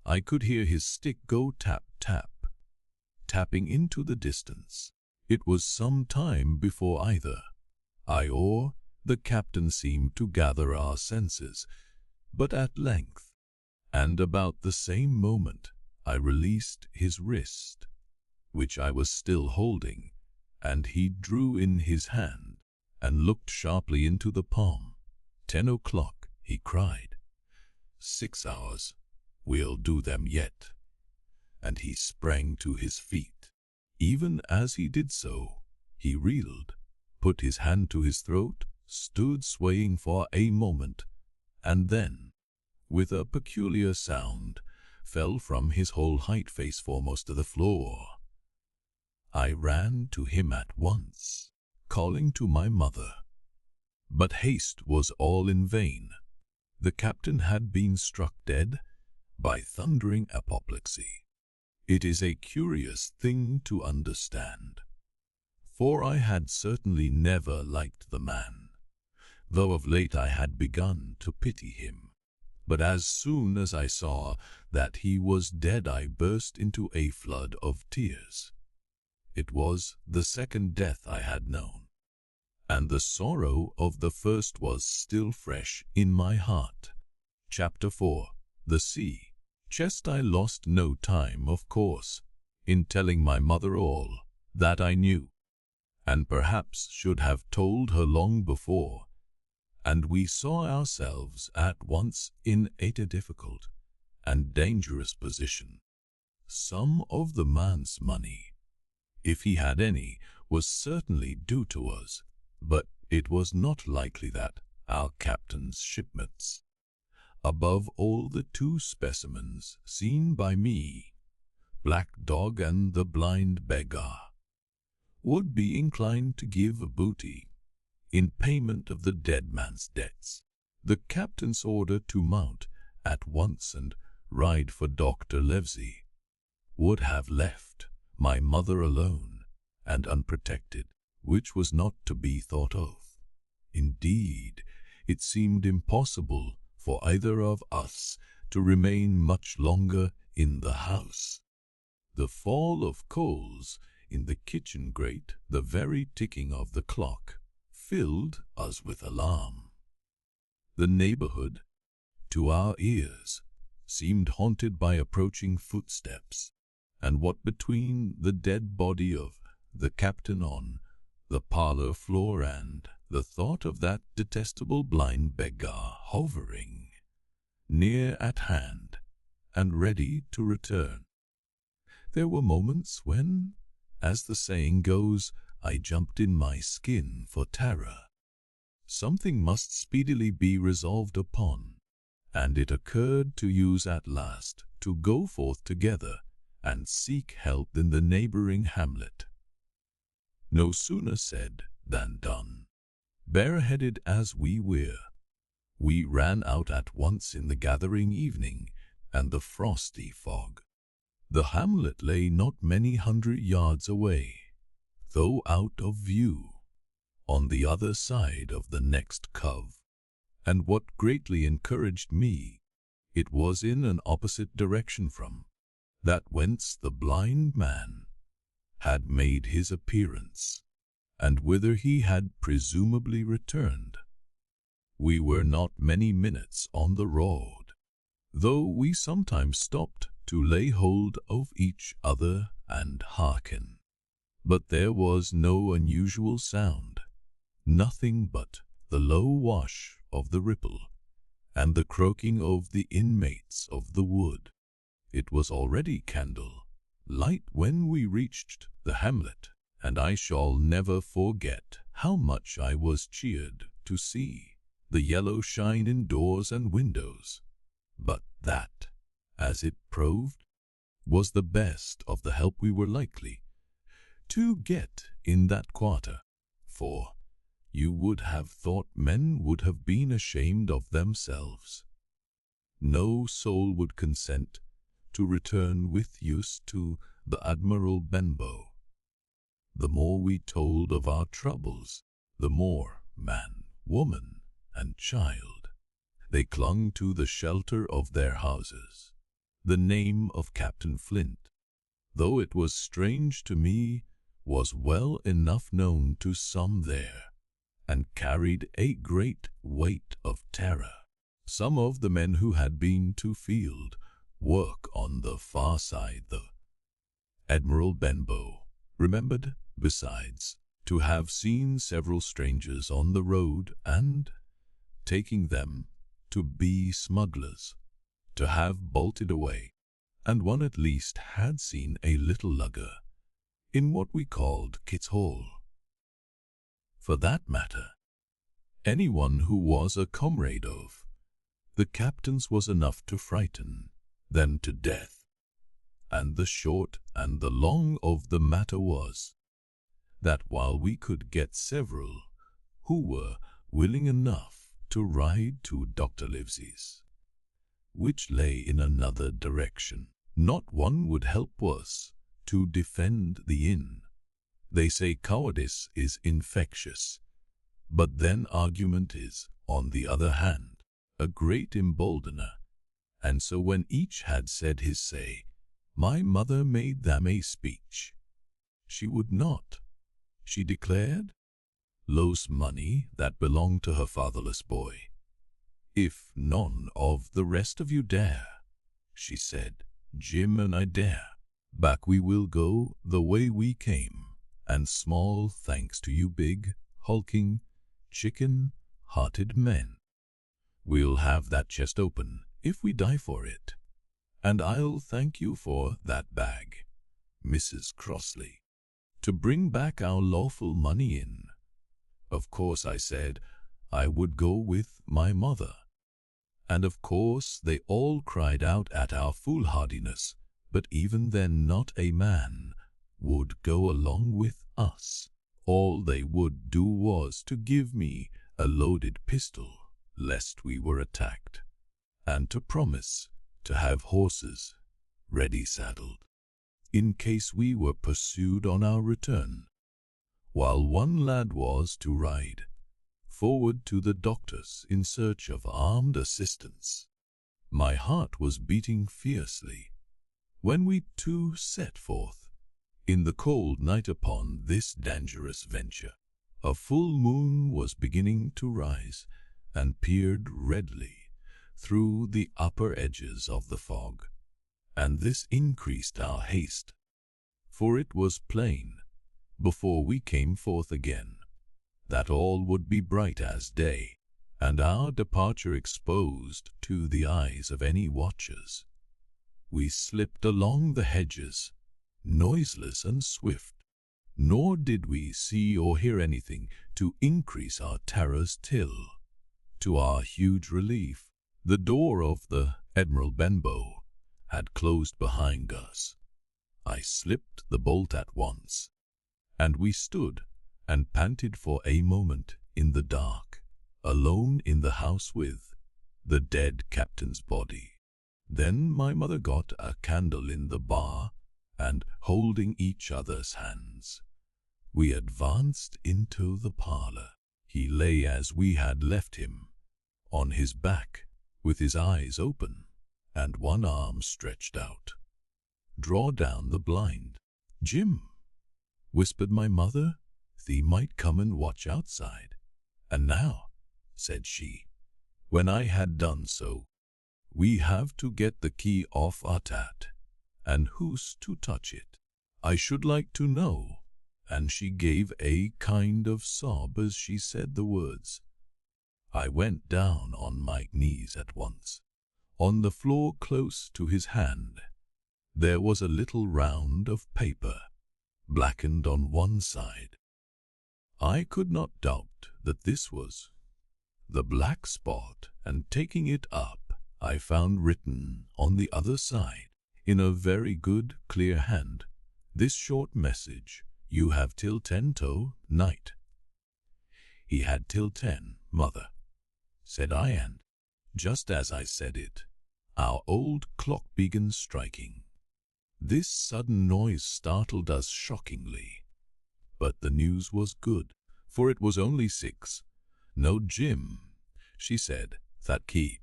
I could hear his stick go tap, tap, tapping into the distance. It was some time before either I or the captain seemed to gather our senses, but at length, and about the same moment, I released his wrist, which I was still holding, and he drew in his hand and looked sharply into the palm. 10 o'clock, he cried. 6 hours. We'll do them yet. And he sprang to his feet. Even as he did so, he reeled, put his hand to his throat, stood swaying for a moment, and then, with a peculiar sound, fell from his whole height face foremost to the floor. I ran to him at once, calling to my mother. But haste was all in vain. The captain had been struck dead by thundering apoplexy. It is a curious thing to understand, for I had certainly never liked the man, though of late I had begun to pity him. But as soon as I saw that he was dead, I burst into a flood of tears. It was the second death I had known, and the sorrow of the first was still fresh in my heart. Chapter 4. The Sea Chest. I lost no time, of course, in telling my mother all that I knew, and perhaps should have told her long before, and we saw ourselves at once in a difficult and dangerous position. Some of the man's money, if he had any, was certainly due to us, but it was not likely that our captain's shipmates, above all the 2 specimens seen by me, Black Dog and the blind beggar, would be inclined to give booty in payment of the dead man's debts. The captain's order to mount at once and ride for Dr. Livesey would have left my mother alone and unprotected, which was not to be thought of. Indeed, it seemed impossible for either of us to remain much longer in the house. The fall of coals in the kitchen grate, the very ticking of the clock, filled us with alarm. The neighborhood, to our ears, seemed haunted by approaching footsteps, and what between the dead body of the captain on the parlor floor and the thought of that detestable blind beggar hovering near at hand and ready to return, there were moments when, as the saying goes, I jumped in my skin for terror. Something must speedily be resolved upon, and it occurred to us at last to go forth together and seek help in the neighboring hamlet. No sooner said than done. Bareheaded as we were, we ran out at once in the gathering evening and the frosty fog. The hamlet lay not many 100 yards away, though out of view, on the other side of the next cove, and what greatly encouraged me, it was in an opposite direction from that whence the blind man had made his appearance, and whither he had presumably returned. We were not many minutes on the road, though we sometimes stopped to lay hold of each other and hearken. But there was no unusual sound, nothing but the low wash of the ripple, and the croaking of the inmates of the wood. It was already candle light when we reached the hamlet, and I shall never forget how much I was cheered to see the yellow shine in doors and windows. But that, as it proved, was the best of the help we were likely to get in that quarter, for you would have thought men would have been ashamed of themselves. No soul would consent to return with use to the Admiral Benbow. The more we told of our troubles, the more man, woman, and child they clung to the shelter of their houses. The name of Captain Flint, though it was strange to me, was well enough known to some there, and carried a great weight of terror. Some of the men who had been to field work on the far side, the Admiral Benbow remembered, besides, to have seen several strangers on the road and, taking them to be smugglers, to have bolted away, and one at least had seen a little lugger in what we called Kit's Hall. For that matter, anyone who was a comrade of the captain's was enough to frighten them to death. And the short and the long of the matter was that while we could get several who were willing enough to ride to Dr. Livesey's, which lay in another direction, not one would help us to defend the inn. They say cowardice is infectious, but then argument is, on the other hand, a great emboldener. And so when each had said his say, my mother made them a speech. She would not, she declared, lose money that belonged to her fatherless boy. If none of the rest of you dare, she said, Jim and I dare. Back we will go the way we came, and small thanks to you big, hulking, chicken-hearted men. We'll have that chest open if we die for it, and I'll thank you for that bag, Mrs. Crossley, to bring back our lawful money in. Of course I said I would go with my mother, and of course they all cried out at our foolhardiness, but even then not a man would go along with us. All they would do was to give me a loaded pistol, lest we were attacked, and to promise to have horses ready saddled, in case we were pursued on our return, while one lad was to ride forward to the doctor's in search of armed assistance. My heart was beating fiercely when we two set forth in the cold night upon this dangerous venture. A full moon was beginning to rise and peered redly through the upper edges of the fog, and this increased our haste, for it was plain, before we came forth again, that all would be bright as day, and our departure exposed to the eyes of any watchers. We slipped along the hedges, noiseless and swift, nor did we see or hear anything to increase our terrors till, to our huge relief, the door of the Admiral Benbow had closed behind us. I slipped the bolt at once, and we stood and panted for a moment in the dark, alone in the house with the dead captain's body. Then my mother got a candle in the bar, and holding each other's hands, we advanced into the parlor. He lay as we had left him, on his back, with his eyes open, and one arm stretched out. Draw down the blind, Jim, whispered my mother. Thee might come and watch outside. And now, said she, when I had done so, we have to get the key off our tat, and who's to touch it? I should like to know. And she gave a kind of sob as she said the words. I went down on my knees at once. On the floor close to his hand, there was a little round of paper, blackened on one side. I could not doubt that this was the black spot, and taking it up, I found written on the other side, in a very good, clear hand, this short message: "You have till 10 to night." "He had till 10, mother," said I, and just as I said it, our old clock began striking. This sudden noise startled us shockingly, but the news was good, for it was only 6. "No, Jim," she said, "that key."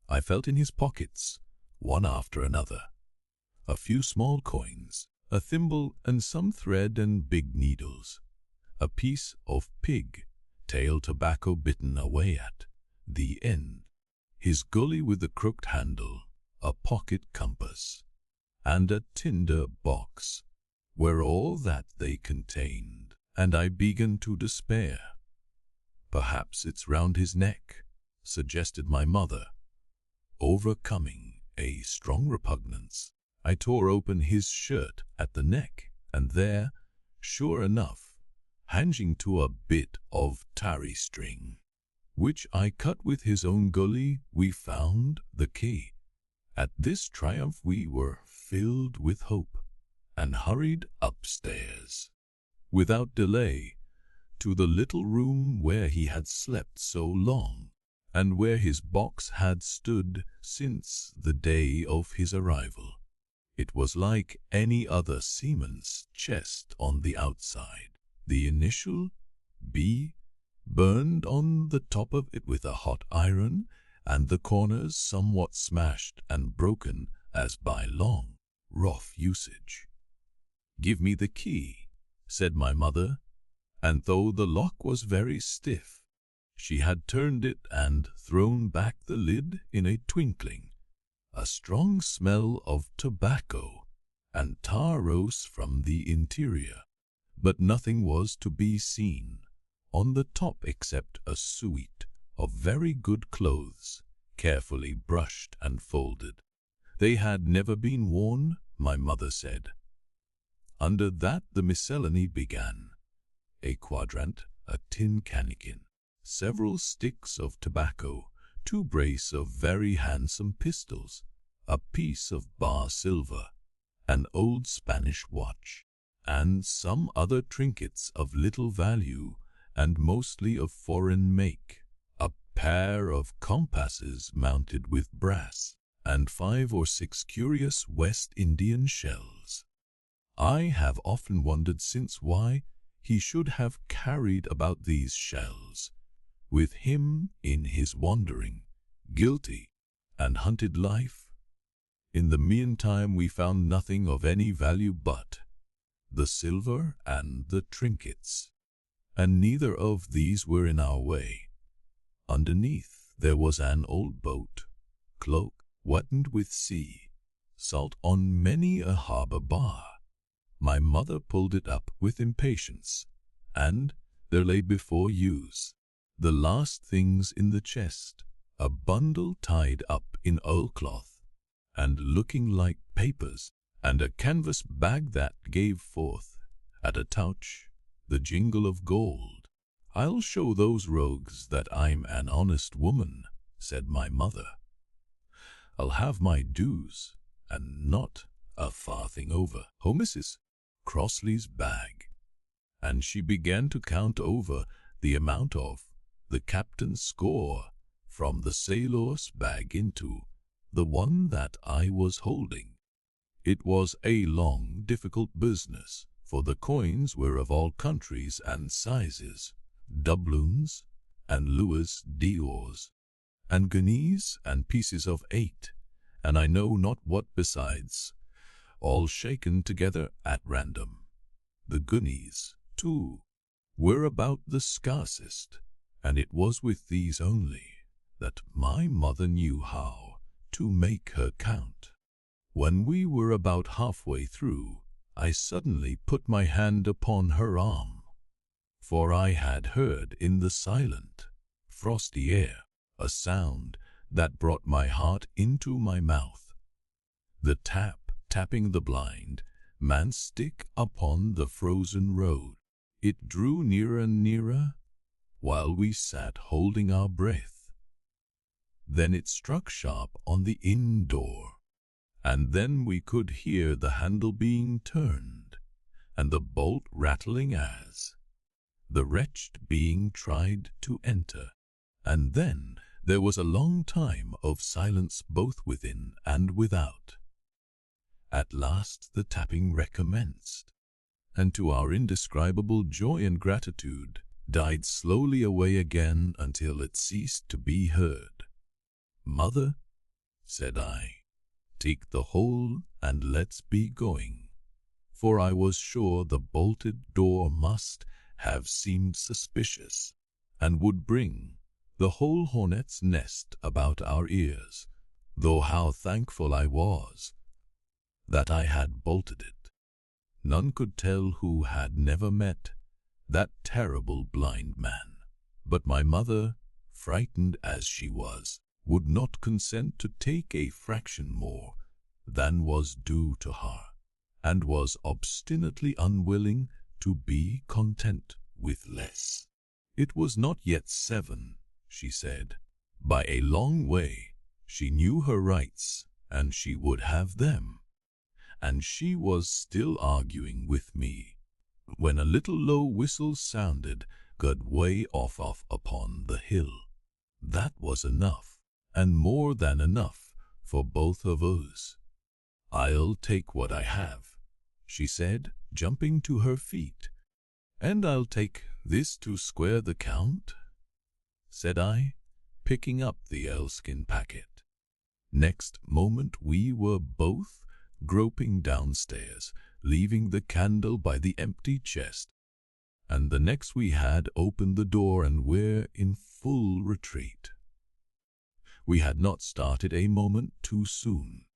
I felt in his pockets, one after another. A few small coins, a thimble and some thread and big needles, a piece of pig tail tobacco bitten away at the end, his gully with the crooked handle, a pocket compass, and a tinder box were all that they contained, and I began to despair. "Perhaps it's round his neck," suggested my mother. Overcoming a strong repugnance, I tore open his shirt at the neck, and there, sure enough, hanging to a bit of tarry string, which I cut with his own gully, we found the key. At this triumph we were filled with hope, and hurried upstairs, without delay, to the little room where he had slept so long, and where his box had stood since the day of his arrival. It was like any other seaman's chest on the outside, the initial B burned on the top of it with a hot iron, and the corners somewhat smashed and broken as by long, rough usage. "Give me the key," said my mother, and though the lock was very stiff, she had turned it and thrown back the lid in a twinkling. A strong smell of tobacco and tar rose from the interior, but nothing was to be seen on the top except a suite of very good clothes, carefully brushed and folded. They had never been worn, my mother said. Under that the miscellany began: a quadrant, a tin cannikin, several sticks of tobacco, 2 brace of very handsome pistols, a piece of bar silver, an old Spanish watch, and some other trinkets of little value and mostly of foreign make, a pair of compasses mounted with brass, and 5 or 6 curious West Indian shells. I have often wondered since why he should have carried about these shells with him in his wandering, guilty, and hunted life. In the meantime we found nothing of any value but the silver and the trinkets, and neither of these were in our way. Underneath there was an old boat, cloak, wetted with sea, salt on many a harbour bar. My mother pulled it up with impatience, and there lay before use the last things in the chest, a bundle tied up in oilcloth, and looking like papers, and a canvas bag that gave forth, at a touch, the jingle of gold. "I'll show those rogues that I'm an honest woman," said my mother. "I'll have my dues, and not a farthing over." "Oh, Mrs. Crossley's bag," and she began to count over the amount of the captain's score from the sailor's bag into the one that I was holding. It was a long, difficult business, for the coins were of all countries and sizes, doubloons and louis d'ors, and guineas and pieces of 8, and I know not what besides, all shaken together at random. The guineas, too, were about the scarcest, and it was with these only that my mother knew how to make her count. When we were about halfway through, I suddenly put my hand upon her arm, for I had heard in the silent, frosty air, a sound that brought my heart into my mouth. The tapping the blind man's stick upon the frozen road. It drew nearer and nearer, while we sat holding our breath. Then it struck sharp on the inn door, and then we could hear the handle being turned, and the bolt rattling as the wretched being tried to enter. And then there was a long time of silence both within and without. At last the tapping recommenced, and to our indescribable joy and gratitude, died slowly away again until it ceased to be heard. "Mother," said I, "take the whole and let's be going," for I was sure the bolted door must have seemed suspicious, and would bring the whole hornet's nest about our ears, though how thankful I was that I had bolted it. None could tell who had never met that terrible blind man, but my mother, frightened as she was, would not consent to take a fraction more than was due to her, and was obstinately unwilling to be content with less. It was not yet 7, she said. By a long way she knew her rights, and she would have them. And she was still arguing with me, when a little low whistle sounded good way off upon the hill. That was enough, and more than enough, for both of us. "I'll take what I have," she said, jumping to her feet. "And I'll take this to square the count," said I, picking up the oilskin packet. Next moment we were both groping downstairs, leaving the candle by the empty chest, and the next we had opened the door and were in full retreat. We had not started a moment too soon.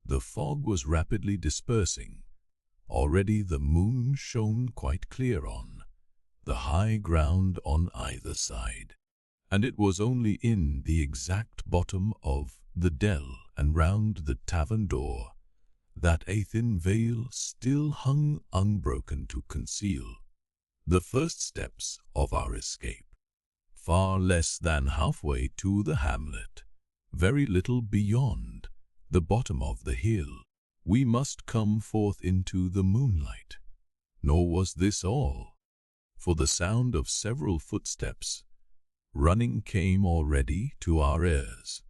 The fog was rapidly dispersing. Already the moon shone quite clear on the high ground on either side, and it was only in the exact bottom of the dell and round the tavern door that a thin veil still hung unbroken to conceal the first steps of our escape. Far less than halfway to the hamlet, very little beyond the bottom of the hill, we must come forth into the moonlight. Nor was this all, for the sound of several footsteps running came already to our ears,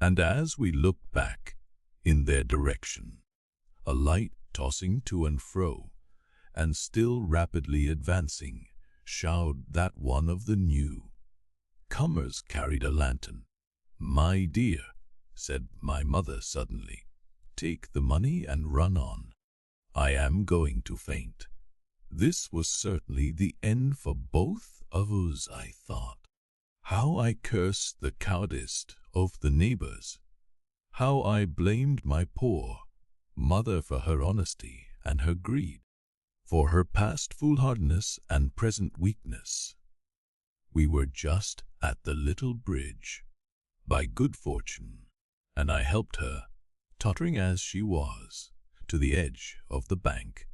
and as we looked back in their direction, a light tossing to and fro, and still rapidly advancing, showed that one of the new comers carried a lantern. "My dear," said my mother suddenly, "take the money and run on. I am going to faint." This was certainly the end for both of us, I thought. How I cursed the cowardice of the neighbors! How I blamed my poor mother for her honesty and her greed, for her past foolhardiness and present weakness. We were just at the little bridge, by good fortune, and I helped her, tottering as she was, to the edge of the bank,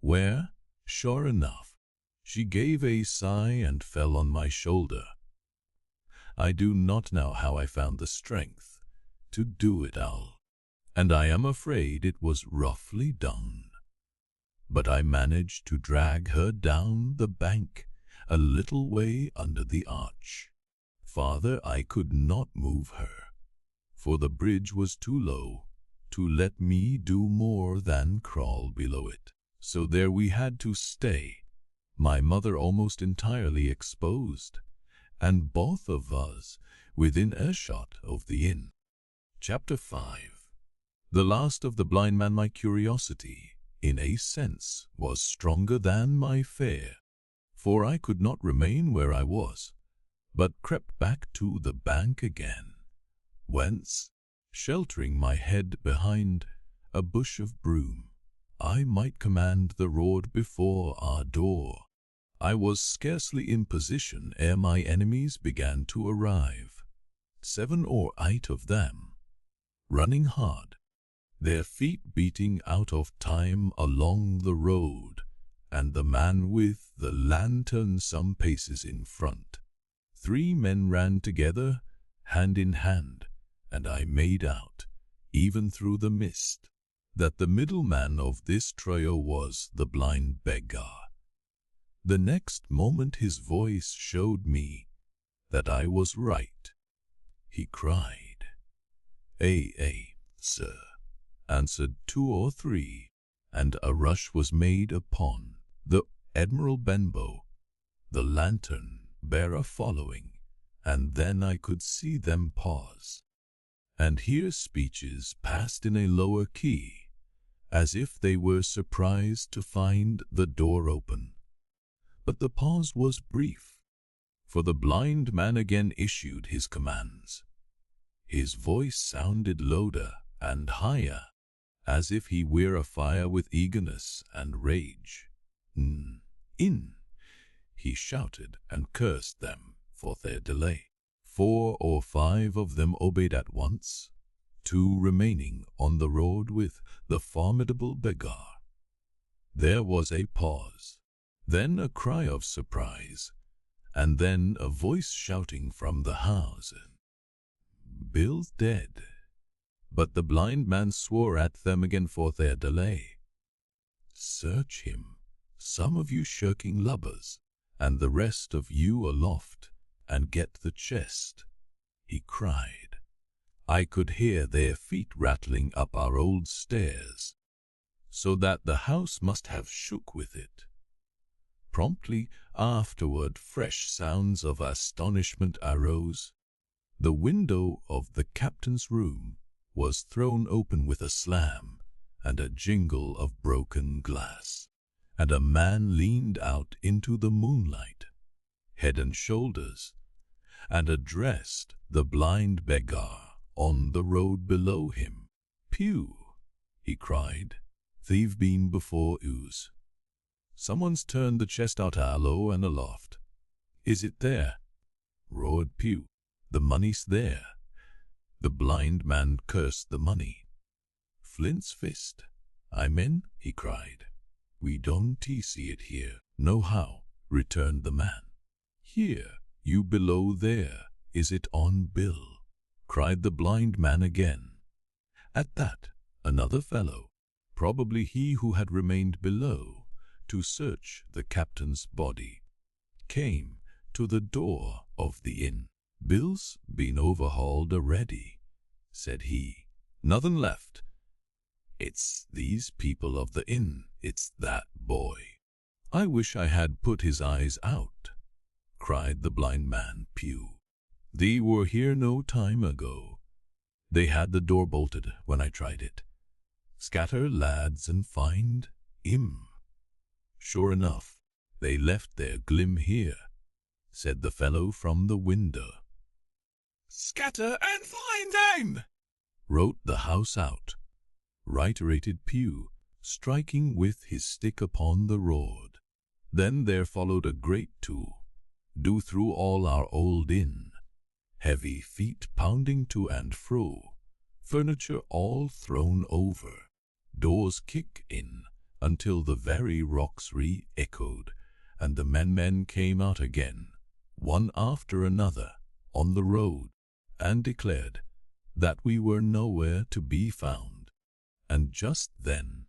where, sure enough, she gave a sigh and fell on my shoulder. I do not know how I found the strength to do it all, and I am afraid it was roughly done. But I managed to drag her down the bank a little way under the arch. Farther I could not move her, for the bridge was too low to let me do more than crawl below it. So there we had to stay, my mother almost entirely exposed, and both of us within earshot of the inn. Chapter 5. The last of the blind man. My curiosity, in a sense, was stronger than my fear, for I could not remain where I was, but crept back to the bank again, whence, sheltering my head behind a bush of broom, I might command the road before our door. I was scarcely in position ere my enemies began to arrive. 7 or 8 of them, running hard, their feet beating out of time along the road, and the man with the lantern some paces in front. 3 men ran together, hand in hand, and I made out, even through the mist, that the middleman of this trio was the blind beggar. The next moment his voice showed me that I was right. He cried, sir," answered 2 or 3, and a rush was made upon the Admiral Benbow, the lantern-bearer following, and then I could see them pause, and hear speeches passed in a lower key, as if they were surprised to find the door open. But the pause was brief, for the blind man again issued his commands. His voice sounded louder and higher, as if he were afire with eagerness and rage. In, he shouted and cursed them for their delay. 4 or 5 of them obeyed at once, 2 remaining on the road with the formidable beggar. There was a pause, then a cry of surprise, and then a voice shouting from the house, "Bill's dead." But the blind man swore at them again for their delay. "Search him, some of you shirking lubbers, and the rest of you aloft, and get the chest," he cried. I could hear their feet rattling up our old stairs, so that the house must have shook with it. Promptly afterward fresh sounds of astonishment arose. The window of the captain's room was thrown open with a slam and a jingle of broken glass, and a man leaned out into the moonlight, head and shoulders, and addressed the blind beggar on the road below him. "Pew," he cried, "they've been before ooze. Someone's turned the chest out alow and aloft." "Is it there?" roared Pew. "The money's there." The blind man cursed the money. "Flint's fist, I'm in," he cried. "We don't see it here." "No how," returned the man. "Here, you below there, is it on Bill?" cried the blind man again. At that, another fellow, probably he who had remained below to search the captain's body, came to the door of the inn. "Bill's been overhauled already," said he. "Nothing left. It's these people of the inn, it's that boy." "I wish I had put his eyes out," cried the blind man Pew. "They were here no time ago. They had the door bolted when I tried it. Scatter, lads, and find him." "Sure enough, they left their glim here," said the fellow from the window. "Scatter and find them," wrote the house out, reiterated Pew, striking with his stick upon the road. Then there followed a great do through all our old inn, heavy feet pounding to and fro, furniture all thrown over, doors kick in until the very rocks re-echoed, and the men came out again, one after another, on the road, and declared that we were nowhere to be found. And just then,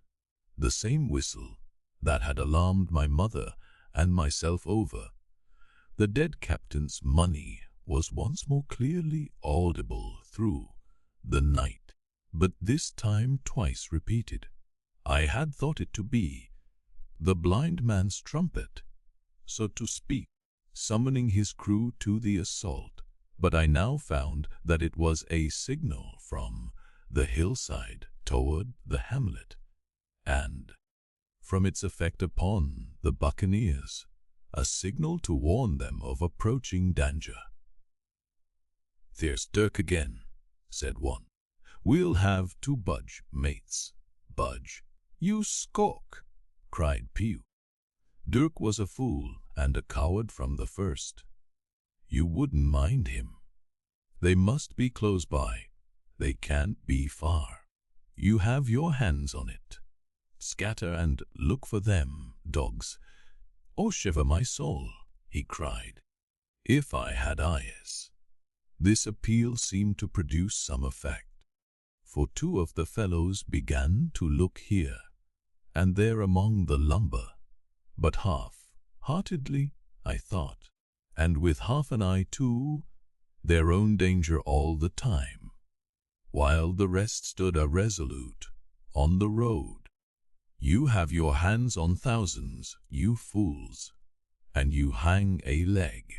the same whistle that had alarmed my mother and myself over the dead captain's money was once more clearly audible through the night, but this time twice repeated. I had thought it to be the blind man's trumpet, so to speak, summoning his crew to the assault, but I now found that it was a signal from the hillside toward the hamlet, and, from its effect upon the buccaneers, a signal to warn them of approaching danger. "There's Dirk again," said one. "We'll have to budge, mates." "Budge, you skulk," cried Pew. Dirk was a fool and a coward from the first. You wouldn't mind him. They must be close by. They can't be far. You have your hands on it. Scatter and look for them, dogs. Oh, shiver my soul, he cried. If I had eyes. This appeal seemed to produce some effect, for two of the fellows began to look here and there among the lumber, but half-heartedly, I thought, and with half an eye to their own danger all the time, while the rest stood irresolute on the road. You have your hands on thousands, you fools, and you hang a leg.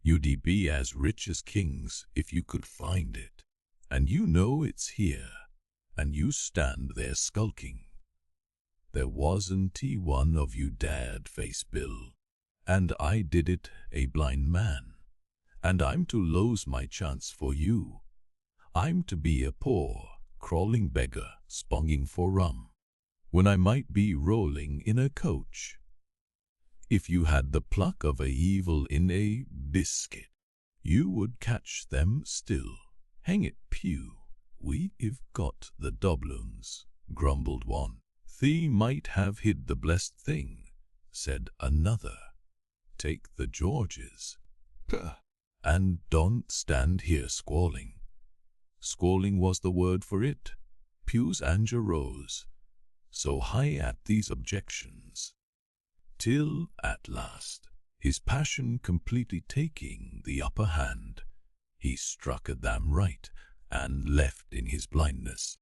You'd be as rich as kings if you could find it, and you know it's here, and you stand there skulking. There wasn't one of you dared face Bill, and I did it, a blind man, and I'm to lose my chance for you. I'm to be a poor, crawling beggar sponging for rum, when I might be rolling in a coach. If you had the pluck of a evil in a biscuit, you would catch them still. Hang it, Pew, we've got the doubloons, grumbled one. Thee might have hid the blessed thing, said another. Take the Georges. Puh. And don't stand here squalling. Squalling was the word for it. Pew's anger rose so high at these objections, till at last, his passion completely taking the upper hand, he struck at them right and left in his blindness,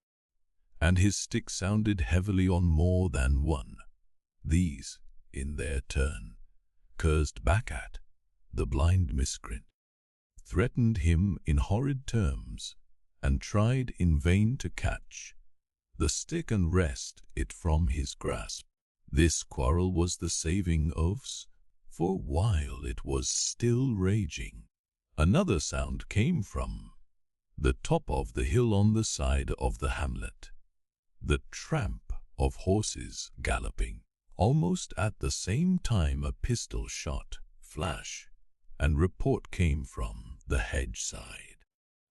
and his stick sounded heavily on more than one. These, in their turn, cursed back at the blind miscreant, threatened him in horrid terms, and tried in vain to catch the stick and wrest it from his grasp. This quarrel was the saving of's, for while it was still raging, another sound came from the top of the hill on the side of the hamlet, the tramp of horses galloping. Almost at the same time a pistol shot, flash, and report came from the hedge side,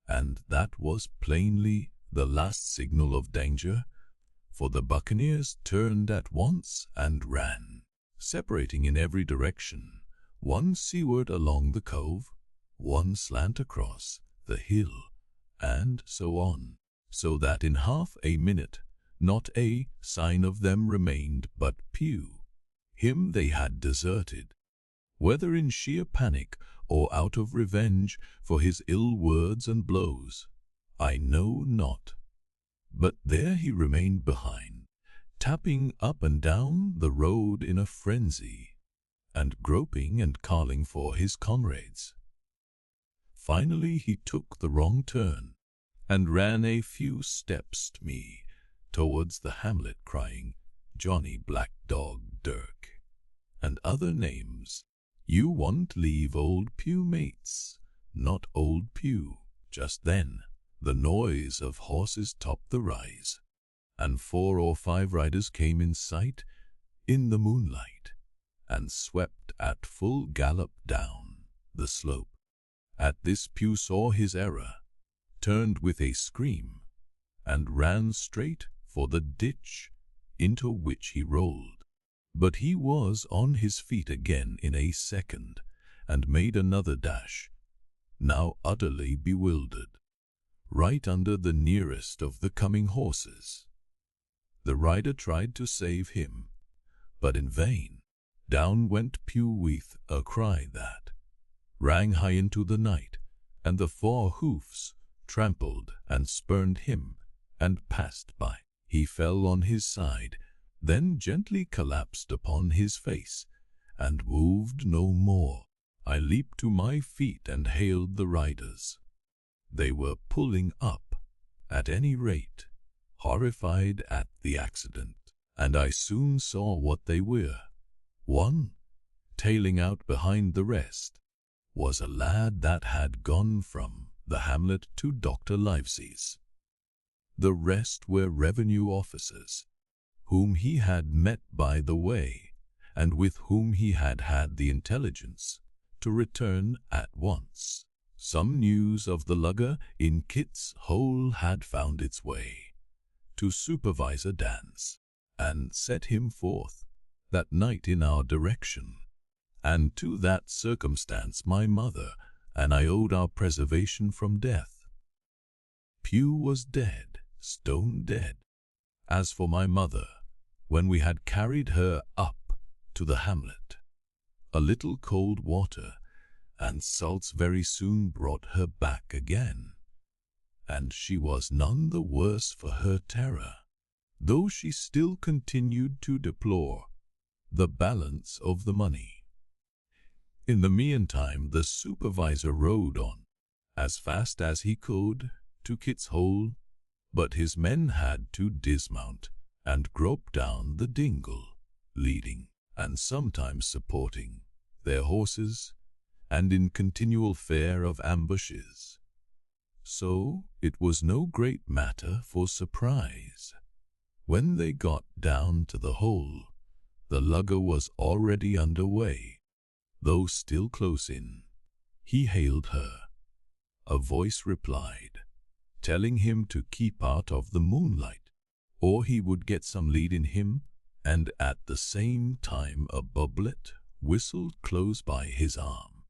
and that was plainly the last signal of danger, for the buccaneers turned at once and ran, separating in every direction, one seaward along the cove, one slant across the hill, and so on, so that in half a minute not a sign of them remained but Pew. Him they had deserted, whether in sheer panic or out of revenge for his ill words and blows, I know not. But there he remained behind, tapping up and down the road in a frenzy, and groping and calling for his comrades. Finally he took the wrong turn, and ran a few steps to me, towards the hamlet, crying, "Johnny Black Dog Dirk," and other names. "You won't leave old Pew, mates, not old Pew." Just then the noise of horses topped the rise, and 4 or 5 riders came in sight in the moonlight, and swept at full gallop down the slope. At this Pew saw his error, turned with a scream, and ran straight for the ditch, into which he rolled. But he was on his feet again in a second, and made another dash, now utterly bewildered, right under the nearest of the coming horses. The rider tried to save him, but in vain. Down went Pew with a cry that rang high into the night, and the 4 hoofs trampled and spurned him and passed by. He fell on his side, then gently collapsed upon his face, and moved no more. I leaped to my feet and hailed the riders. They were pulling up, at any rate, horrified at the accident, and I soon saw what they were. One, tailing out behind the rest, was a lad that had gone from the hamlet to Dr. Livesey's. The rest were revenue officers, whom he had met by the way, and with whom he had had the intelligence to return at once. Some news of the lugger in Kit's Hole had found its way to Supervisor Dance, and set him forth that night in our direction, and to that circumstance my mother and I owed our preservation from death. Pugh was dead, stone dead. As for my mother, when we had carried her up to the hamlet, a little cold water and salts very soon brought her back again, and she was none the worse for her terror, though she still continued to deplore the balance of the money. In the meantime, the supervisor rode on as fast as he could to Kit's Hole, but his men had to dismount and grope down the dingle, leading and sometimes supporting their horses, and in continual fear of ambushes. So it was no great matter for surprise. When they got down to the hole, the lugger was already under way, though still close in. He hailed her. A voice replied, telling him to keep out of the moonlight, or he would get some lead in him, and at the same time a bubblet whistled close by his arm.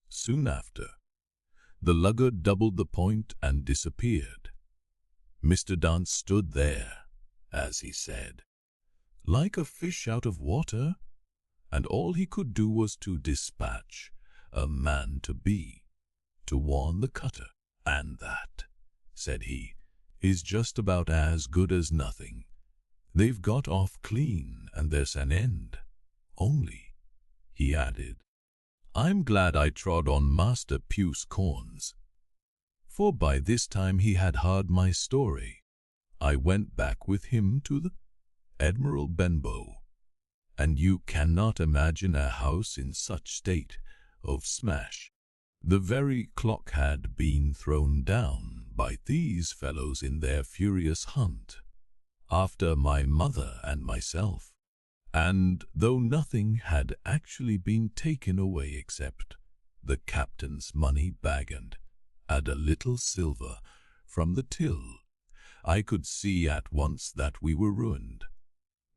Soon after, the lugger doubled the point and disappeared. Mr. Dance stood there, as he said, like a fish out of water, and all he could do was to dispatch a man to warn the cutter, and that, said he, is just about as good as nothing. They've got off clean, and there's an end. Only, he added, I'm glad I trod on Master Pugh's corns, for by this time he had heard my story. I went back with him to the Admiral Benbow, and you cannot imagine a house in such state of smash. The very clock had been thrown down by these fellows in their furious hunt after my mother and myself, and though nothing had actually been taken away except the captain's money bag and a little silver from the till, I could see at once that we were ruined.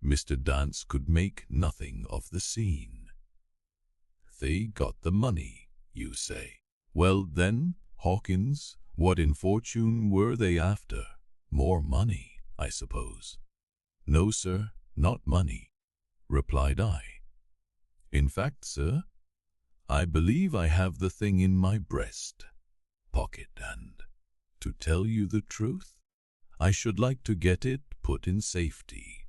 Mr. Dance could make nothing of the scene. They got the money, you say. Well then, Hawkins, what in fortune were they after? More money, I suppose. No, sir, not money, replied I. In fact, sir, I believe I have the thing in my breast pocket, and, to tell you the truth, I should like to get it put in safety.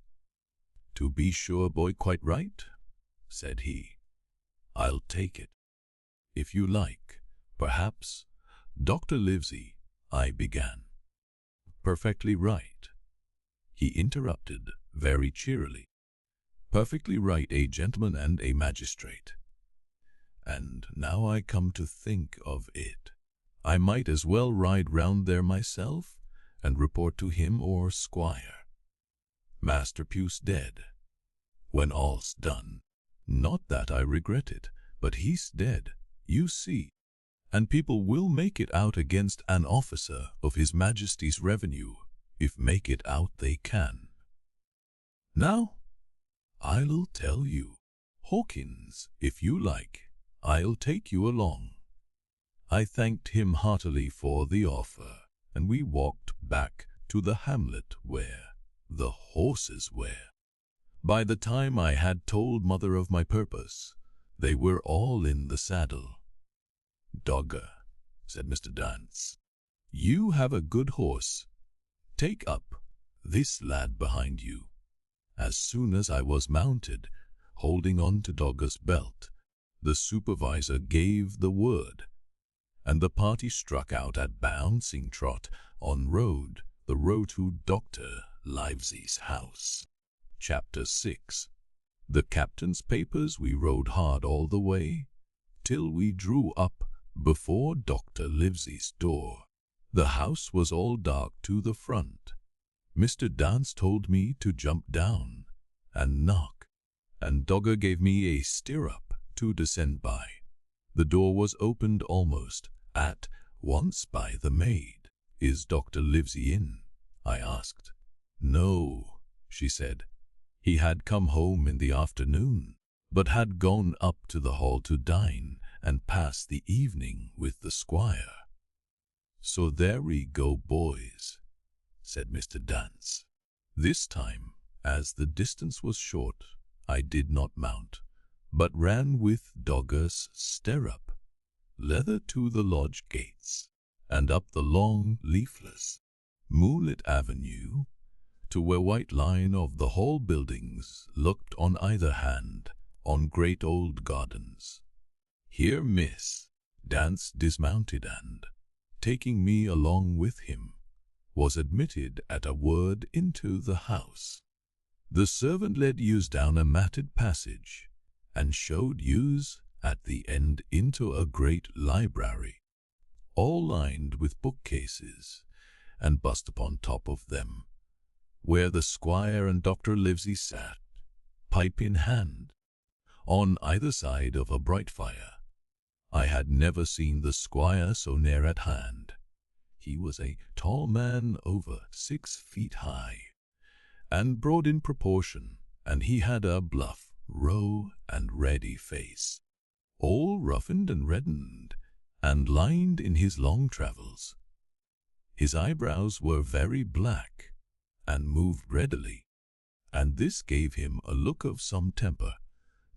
To be sure, boy, quite right, said he. I'll take it, if you like. Perhaps, Dr. Livesey, I began. Perfectly right, he interrupted very cheerily. Perfectly right, a gentleman and a magistrate. And now I come to think of it, I might as well ride round there myself and report to him or Squire. Master Pugh's dead, when all's done. Not that I regret it, but he's dead, you see, and people will make it out against an officer of His Majesty's revenue, if make it out they can. Now, I'll tell you, Hawkins, if you like, I'll take you along. I thanked him heartily for the offer, and we walked back to the hamlet where the horses were. By the time I had told Mother of my purpose, they were all in the saddle. Dogger, said Mr. Dance, you have a good horse. Take up this lad behind you. As soon as I was mounted, holding on to Dogger's belt, the supervisor gave the word, and the party struck out at bouncing trot on the road to Dr. Livesey's house. Chapter 6. The captain's papers. We rode hard all the way, till we drew up before Dr. Livesey's door. The house was all dark to the front. Mr. Dance told me to jump down and knock, and Dogger gave me a stirrup to descend by. The door was opened almost at once by the maid. "Is Dr. Livesey in?" I asked. "No," she said. "He had come home in the afternoon, but had gone up to the hall to dine and pass the evening with the squire." "So there we go, boys," said Mr. Dance. This time, as the distance was short, I did not mount, but ran with Dogger's stirrup, leather to the lodge gates, and up the long, leafless, moonlit avenue to where white line of the hall buildings looked on either hand on great old gardens. Here Miss Dance dismounted and, taking me along with him, was admitted at a word into the house. The servant led Hughes down a matted passage and showed Hughes at the end into a great library, all lined with bookcases, and busts upon top of them, where the squire and Dr. Livesey sat, pipe in hand, on either side of a bright fire. I had never seen the squire so near at hand. He was a tall man over 6 feet high, and broad in proportion, and he had a bluff, row, and ready face, all roughened and reddened, and lined in his long travels. His eyebrows were very black, and moved readily, and this gave him a look of some temper,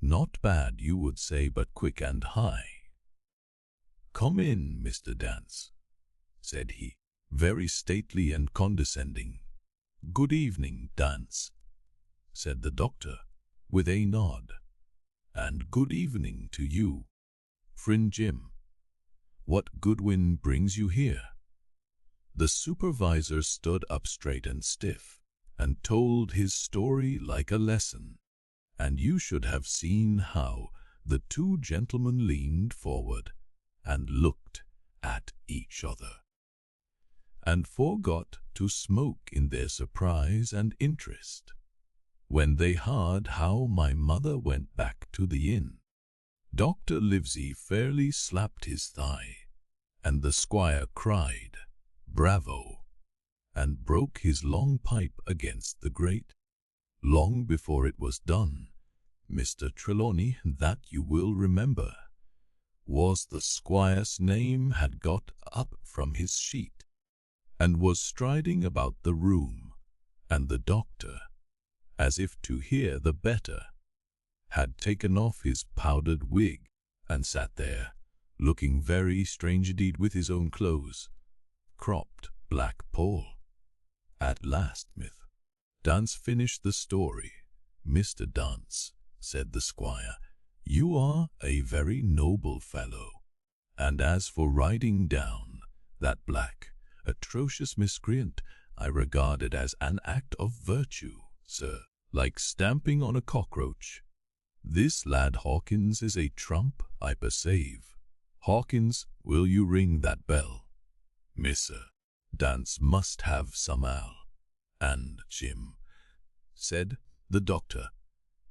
not bad, you would say, but quick and high. "Come in, Mr. Dance," said he, very stately and condescending. "Good evening, Dance," said the doctor, with a nod. "And good evening to you, friend Jim. What good wind brings you here?" The supervisor stood up straight and stiff, and told his story like a lesson, and you should have seen how the two gentlemen leaned forward and looked at each other, and forgot to smoke in their surprise and interest, when they heard how my mother went back to the inn. Dr. Livesey fairly slapped his thigh, and the squire cried, "Bravo!" and broke his long pipe against the grate. Long before it was done, Mr. Trelawney, that you will remember, was the squire's name, had got up from his sheet, and was striding about the room, and the doctor, as if to hear the better, had taken off his powdered wig, and sat there, looking very strange indeed with his own clothes, cropped black poll. At last, Mr. Dance finished the story. "Mr. Dance," said the squire, "you are a very noble fellow, and as for riding down that black, atrocious miscreant, I regard it as an act of virtue, sir, like stamping on a cockroach. This lad Hawkins is a trump, I perceive. Hawkins, will you ring that bell? Mr. Dance must have some ale." "And, Jim," said the doctor,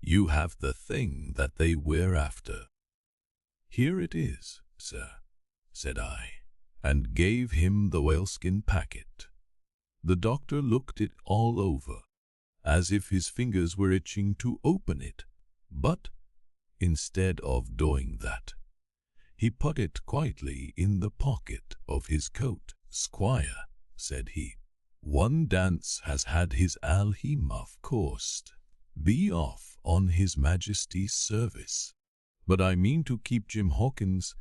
"you have the thing that they were after." "Here it is, sir," said I, and gave him the whaleskin packet. The doctor looked it all over, as if his fingers were itching to open it, but, instead of doing that, he put it quietly in the pocket of his coat. "Squire," said he, "one Dance has had his ale he muff coursed be off on his Majesty's service, but I mean to keep Jim Hawkins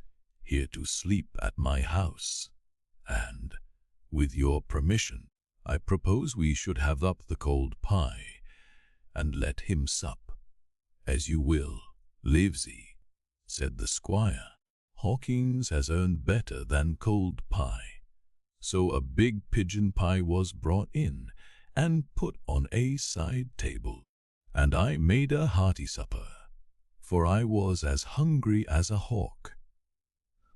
here to sleep at my house, and, with your permission, I propose we should have up the cold pie, and let him sup, as you will." "Livesey," said the squire, "Hawkins has earned better than cold pie." So a big pigeon pie was brought in and put on a side table, and I made a hearty supper, for I was as hungry as a hawk,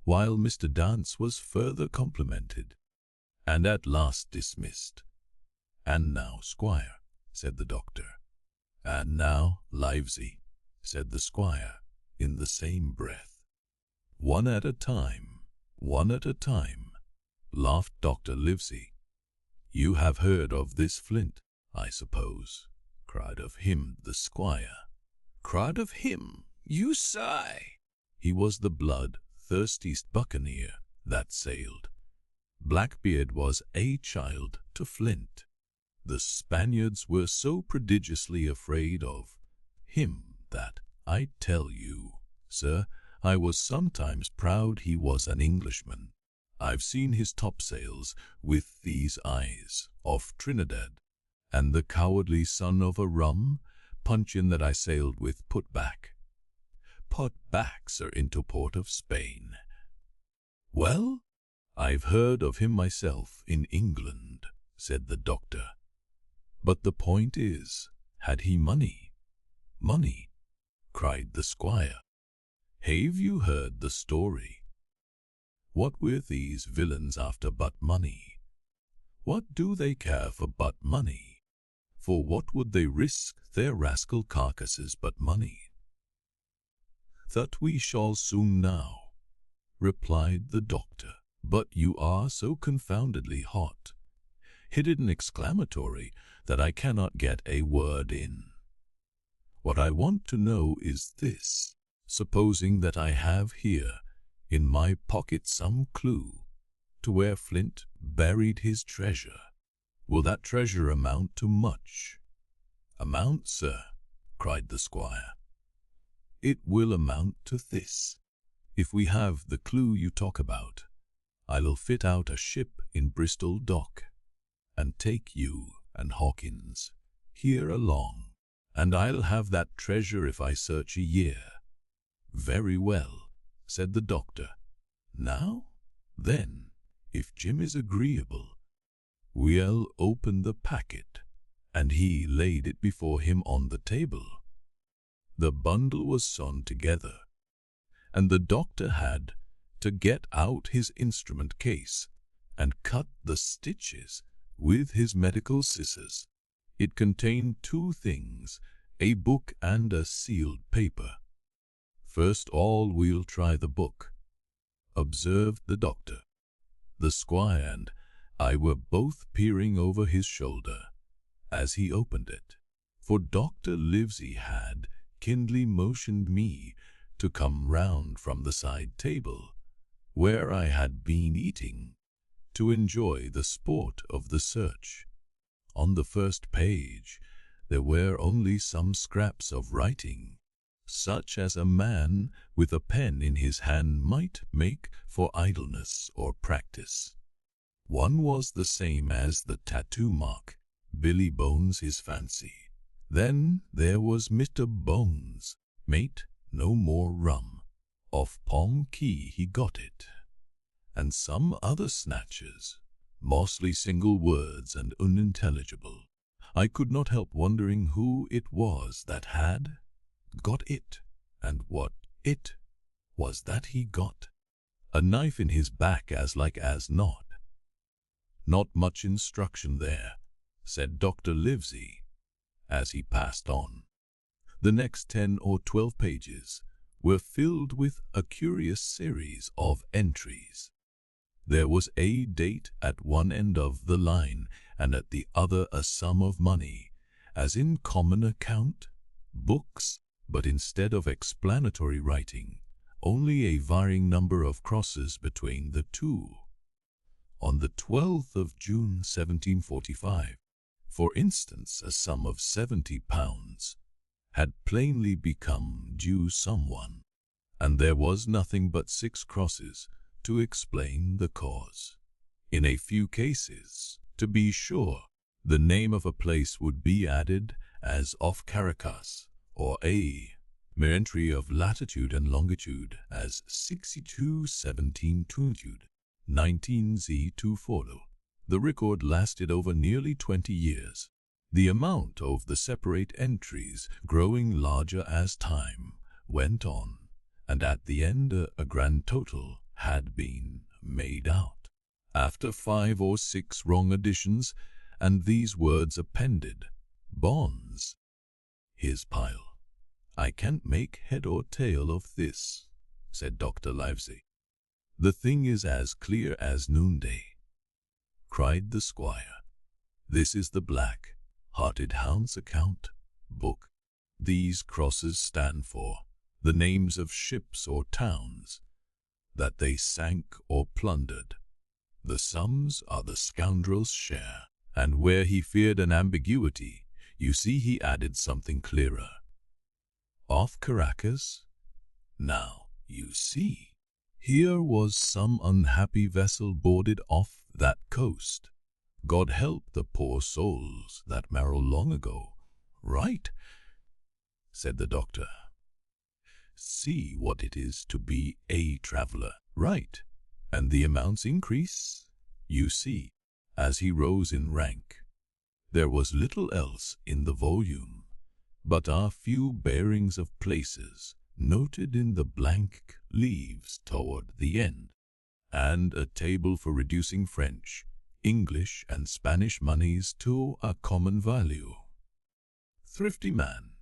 while Mr. Dance was further complimented, and at last dismissed. "And now, squire," said the doctor, "and now, Livesey, said the squire in the same breath. One at a time, laughed Dr. Livesey. You have heard of this Flint, I suppose, cried of him the squire. Cried of him, you sigh. He was the blood-thirstiest buccaneer that sailed. Blackbeard was a child to Flint. The Spaniards were so prodigiously afraid of him that, I tell you, sir, I was sometimes proud he was an Englishman. I've seen his topsails with these eyes off Trinidad, and the cowardly son of a rum puncheon that I sailed with put back, sir, into port of Spain. Well, I've heard of him myself in England, said the doctor. But the point is, had he money? Money, cried the squire. Have you heard the story? What were these villains after but money? What do they care for but money? For what would they risk their rascal carcasses but money? That we shall soon know, replied the doctor. But you are so confoundedly hot, hidden exclamatory, that I cannot get a word in. What I want to know is this. Supposing that I have here in my pocket some clue to where Flint buried his treasure, will that treasure amount to much? Amount, sir, cried the squire. It will amount to this. If we have the clue you talk about, I'll fit out a ship in Bristol dock, and take you and Hawkins here along, and I'll have that treasure if I search a year. Very well, said the doctor. Now, then, if Jim is agreeable, we'll open the packet, and he laid it before him on the table. The bundle was sewn together, and the doctor had to get out his instrument case and cut the stitches with his medical scissors. It contained two things, a book and a sealed paper. First all we'll try the book, observed the doctor. The squire and I were both peering over his shoulder as he opened it, for Dr. Livesey had kindly motioned me to come round from the side table, where I had been eating, to enjoy the sport of the search. On the first page there were only some scraps of writing, such as a man with a pen in his hand might make for idleness or practice. One was the same as the tattoo mark, Billy Bones his fancy. Then there was Mr. Bones, mate, no more rum. Off Palm Key he got it. And some other snatches, mostly single words and unintelligible. I could not help wondering who it was that had got it, and what it was that he got. A knife in his back as like as not. Not much instruction there, said Dr. Livesey, as he passed on. The next 10 or 12 pages were filled with a curious series of entries. There was a date at one end of the line, and at the other a sum of money, as in common account books, but instead of explanatory writing, only a varying number of crosses between the two. On the 12th of June 1745, for instance, a sum of £70 had plainly become due someone, and there was nothing but 6 crosses to explain the cause. In a few cases, to be sure, the name of a place would be added as off Caracas, or a mere entry of latitude and longitude as 62-17 19Z to follow. The record lasted over nearly 20 years, the amount of the separate entries growing larger as time went on, and at the end a grand total had been made out. After 5 or 6 wrong additions, and these words appended, Bonds, his pile, "I can't make head or tail of this," said Dr. Livesey. "The thing is as clear as noonday," cried the squire. "This is the Black-Hearted Hound's account book. These crosses stand for the names of ships or towns that they sank or plundered. The sums are the scoundrel's share, and where he feared an ambiguity, you see he added something clearer. Off Caracas? Now, you see, here was some unhappy vessel boarded off that coast. God help the poor souls that marrow long ago. Right, said the doctor. See what it is to be a traveler. Right, and the amounts increase, you see, as he rose in rank. There was little else in the volume but a few bearings of places noted in the blank leaves toward the end, and a table for reducing French, English, and Spanish moneys to a common value. Thrifty man,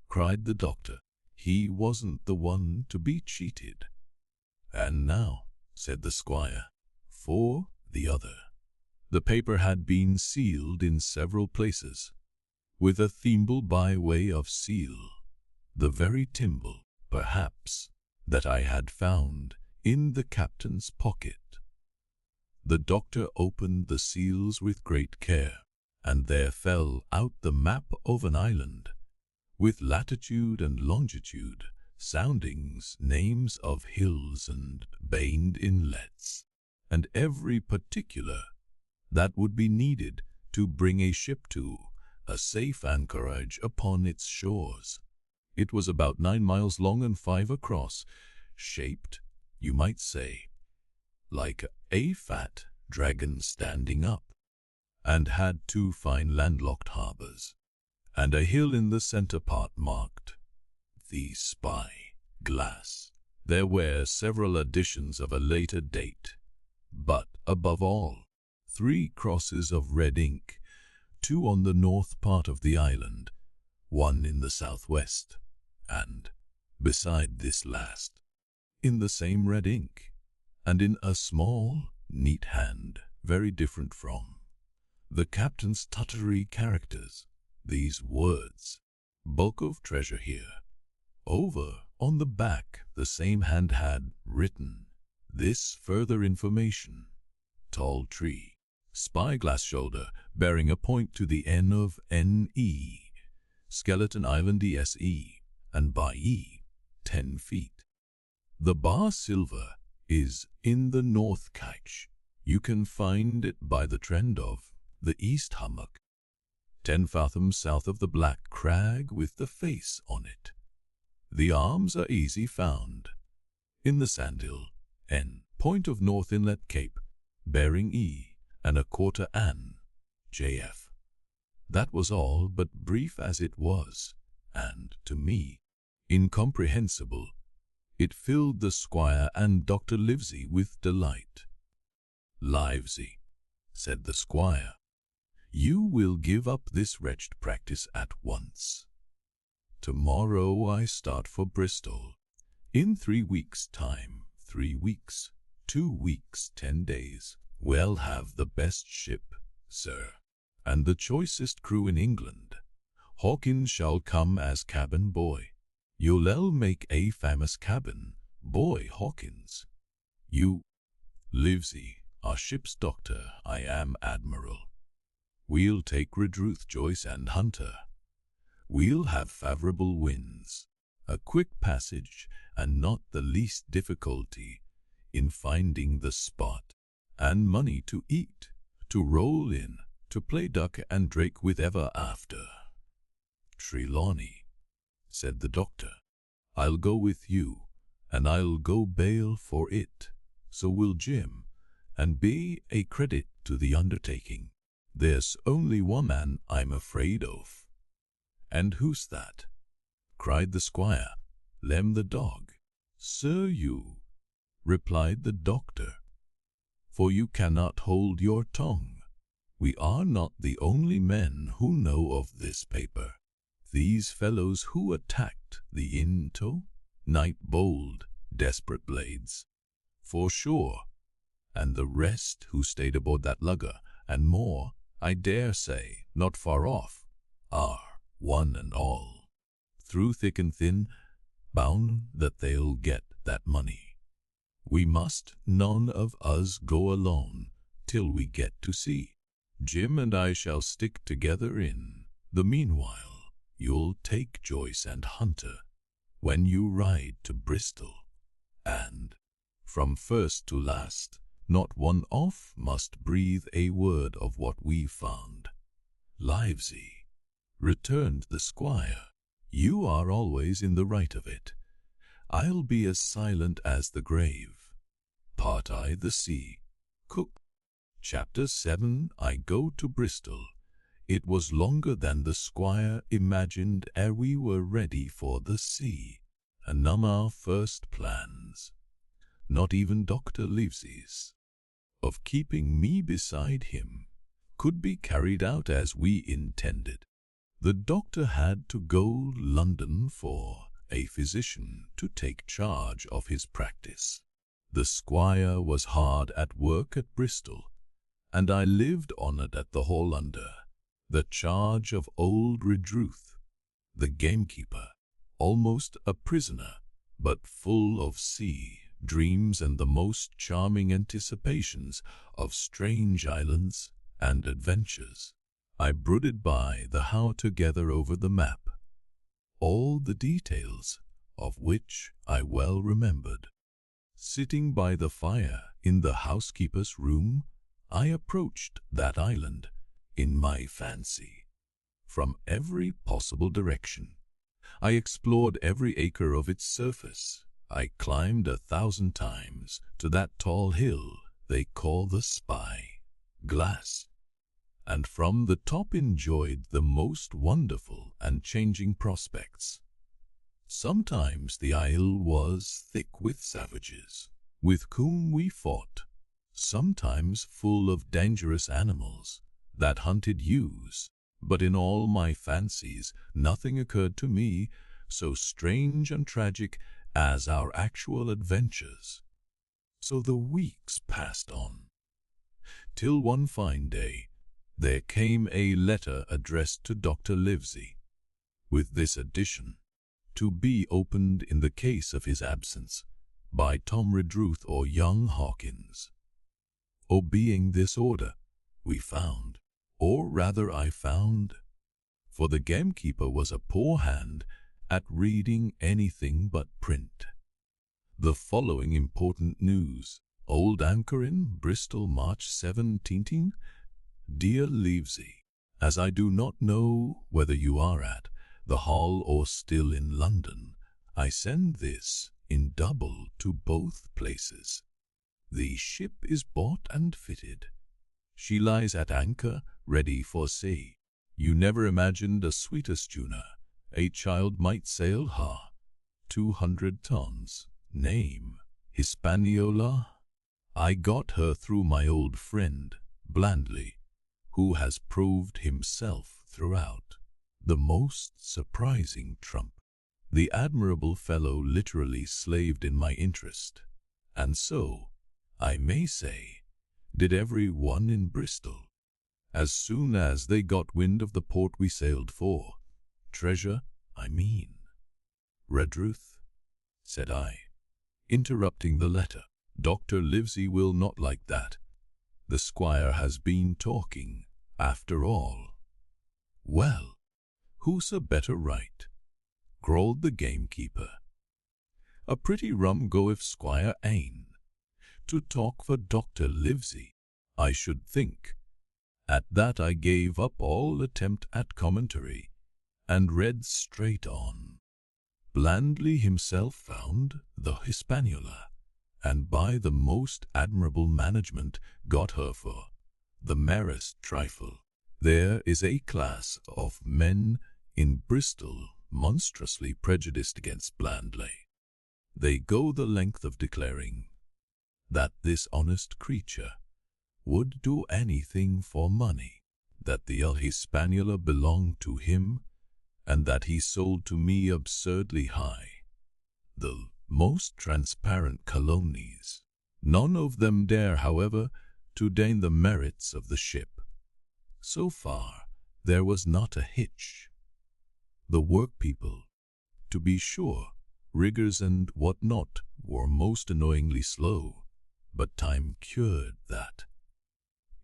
cried the doctor. He wasn't the one to be cheated. And now, said the squire, for the other. The paper had been sealed in several places, with a thimble by way of seal, the very thimble, perhaps, that I had found in the captain's pocket. The doctor opened the seals with great care, and there fell out the map of an island, with latitude and longitude, soundings, names of hills and bayed inlets, and every particular that would be needed to bring a ship to a safe anchorage upon its shores. It was about 9 miles long and 5 across, shaped, you might say, like a fat dragon standing up, and had 2 fine landlocked harbors, and a hill in the center part marked the Spy Glass. There were several additions of a later date, but above all, 3 crosses of red ink, 2 on the north part of the island, 1 in the southwest, and, beside this last, in the same red ink, and in a small, neat hand, very different from the captain's tuttery characters, these words, "Bulk of treasure here." Over on the back the same hand had written this further information: "Tall tree, spyglass shoulder, bearing a point to the N of N-E, Skeleton Island E-S-E, and by E, 10 feet. The bar silver is in the north catch. You can find it by the trend of the east hummock, 10 fathoms south of the black crag with the face on it. The arms are easy found in the sandhill N, point of North Inlet Cape, bearing E, and a quarter An, J.F. That was all, but brief as it was, and, to me, incomprehensible, it filled the squire and Dr. Livesey with delight. "Livesey," said the squire, "you will give up this wretched practice at once. Tomorrow I start for Bristol. In 3 weeks' time, 3 weeks, 2 weeks, 10 days, we'll have the best ship, sir, and the choicest crew in England. Hawkins shall come as cabin boy. You'll make a famous cabin boy, Hawkins. You, Livesey, are ship's doctor, I am admiral. We'll take Redruth, Joyce, and Hunter. We'll have favorable winds, a quick passage, and not the least difficulty in finding the spot, and money to eat, to roll in, to play duck and drake with ever after." "Trelawney," said the doctor, "I'll go with you, and I'll go bail for it. So will Jim, and be a credit to the undertaking. There's only one man I'm afraid of." "And who's that?" cried the squire. "Lem the dog." "Sir, you," replied the doctor, "for you cannot hold your tongue. We are not the only men who know of this paper. these fellows who attacked the inn-tow, night bold, desperate blades, for sure, and the rest who stayed aboard that lugger, and more, I dare say, not far off, are, one and all, through thick and thin, bound that they'll get that money. We must none of us go alone till we get to sea. Jim and I shall stick together in the meanwhile. You'll take Joyce and Hunter when you ride to Bristol, and, from first to last, not one off must breathe a word of what we found. Livesey, returned the squire, you are always in the right of it. I'll be as silent as the grave. Part I the sea. Cook. Chapter 7. I go to Bristol. It was longer than the squire imagined ere we were ready for the sea, and none our first plans, not even Dr. Livesey's, of keeping me beside him, could be carried out as we intended. The doctor had to go London for a physician to take charge of his practice. The squire was hard at work at Bristol, and I lived honoured at the Hall under the charge of old Redruth, the gamekeeper, almost a prisoner, but full of sea dreams and the most charming anticipations of strange islands and adventures. I brooded by the how together over the map, all the details of which I well remembered. Sitting by the fire in the housekeeper's room, I approached that island in my fancy from every possible direction. I explored every acre of its surface. I climbed 1,000 times to that tall hill they call the Spy Glass, and from the top enjoyed the most wonderful and changing prospects. Sometimes the isle was thick with savages, with whom we fought, sometimes full of dangerous animals that hunted ewes, but in all my fancies nothing occurred to me so strange and tragic as our actual adventures. So the weeks passed on, till one fine day there came a letter addressed to Dr. Livesey, with this addition: to be opened in the case of his absence by Tom Redruth or young Hawkins. Obeying this order, we found, or rather I found, for the gamekeeper was a poor hand at reading anything but print, the following important news. Old Anchor in Bristol, March 17. Dear Livesey, as I do not know whether you are at the Hall or still in London, I send this in double to both places. The ship is bought and fitted. She lies at anchor, ready for sea. You never imagined a sweeter schooner. A child might sail her. 200 tons. Name, Hispaniola. I got her through my old friend, Blandley, who has proved himself throughout the most surprising trump. The admirable fellow literally slaved in my interest, and so, I may say, did every one in Bristol. As soon as they got wind of the port we sailed for, treasure, I mean. Redruth, said I, interrupting the letter, Dr. Livesey will not like that. The squire has been talking, after all. Well, who's a better right? Growled the gamekeeper. A pretty rum go if Squire ain't to talk for Dr. Livesey, I should think. At that I gave up all attempt at commentary, and read straight on. Blandley himself found the Hispaniola, and by the most admirable management got her for the merest trifle. There is a class of men in Bristol monstrously prejudiced against Blandley. They go the length of declaring that this honest creature would do anything for money, that the Hispaniola belonged to him, and that he sold to me absurdly high. The most transparent calumnies. None of them dare, however, to deign the merits of the ship. So far, there was not a hitch. The workpeople, to be sure, riggers and what not, were most annoyingly slow, but time cured that.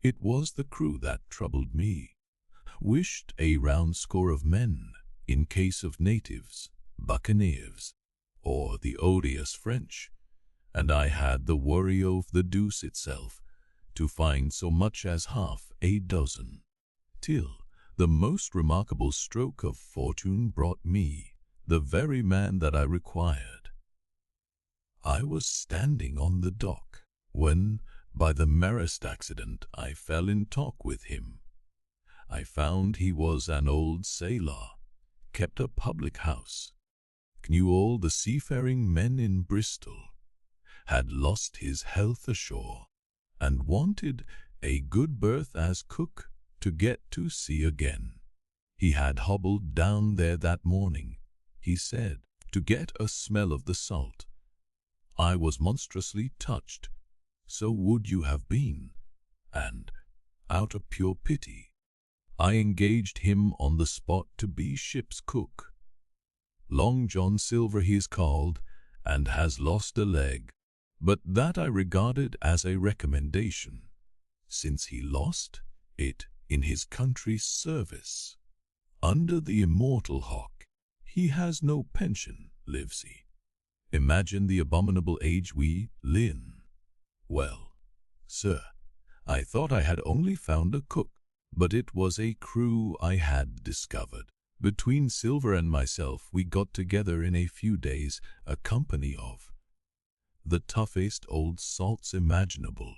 It was the crew that troubled me. Wished a round score of men, in case of natives, buccaneers, or the odious French, and I had the worry of the deuce itself, to find so much as half a dozen, till the most remarkable stroke of fortune brought me the very man that I required. I was standing on the dock, when, by the merest accident, I fell in talk with him. I found he was an old sailor, kept a public house, knew all the seafaring men in Bristol, had lost his health ashore, and wanted a good berth as cook to get to sea again. He had hobbled down there that morning, he said, to get a smell of the salt. I was monstrously touched. So would you have been, and, out of pure pity, I engaged him on the spot to be ship's cook. Long John Silver he is called, and has lost a leg, but that I regarded as a recommendation, since he lost it in his country's service. Under the immortal hawk, he has no pension, lives he. Imagine the abominable age we live in. Well, sir, I thought I had only found a cook, but it was a crew I had discovered. Between Silver and myself we got together in a few days a company of the toughest old salts imaginable.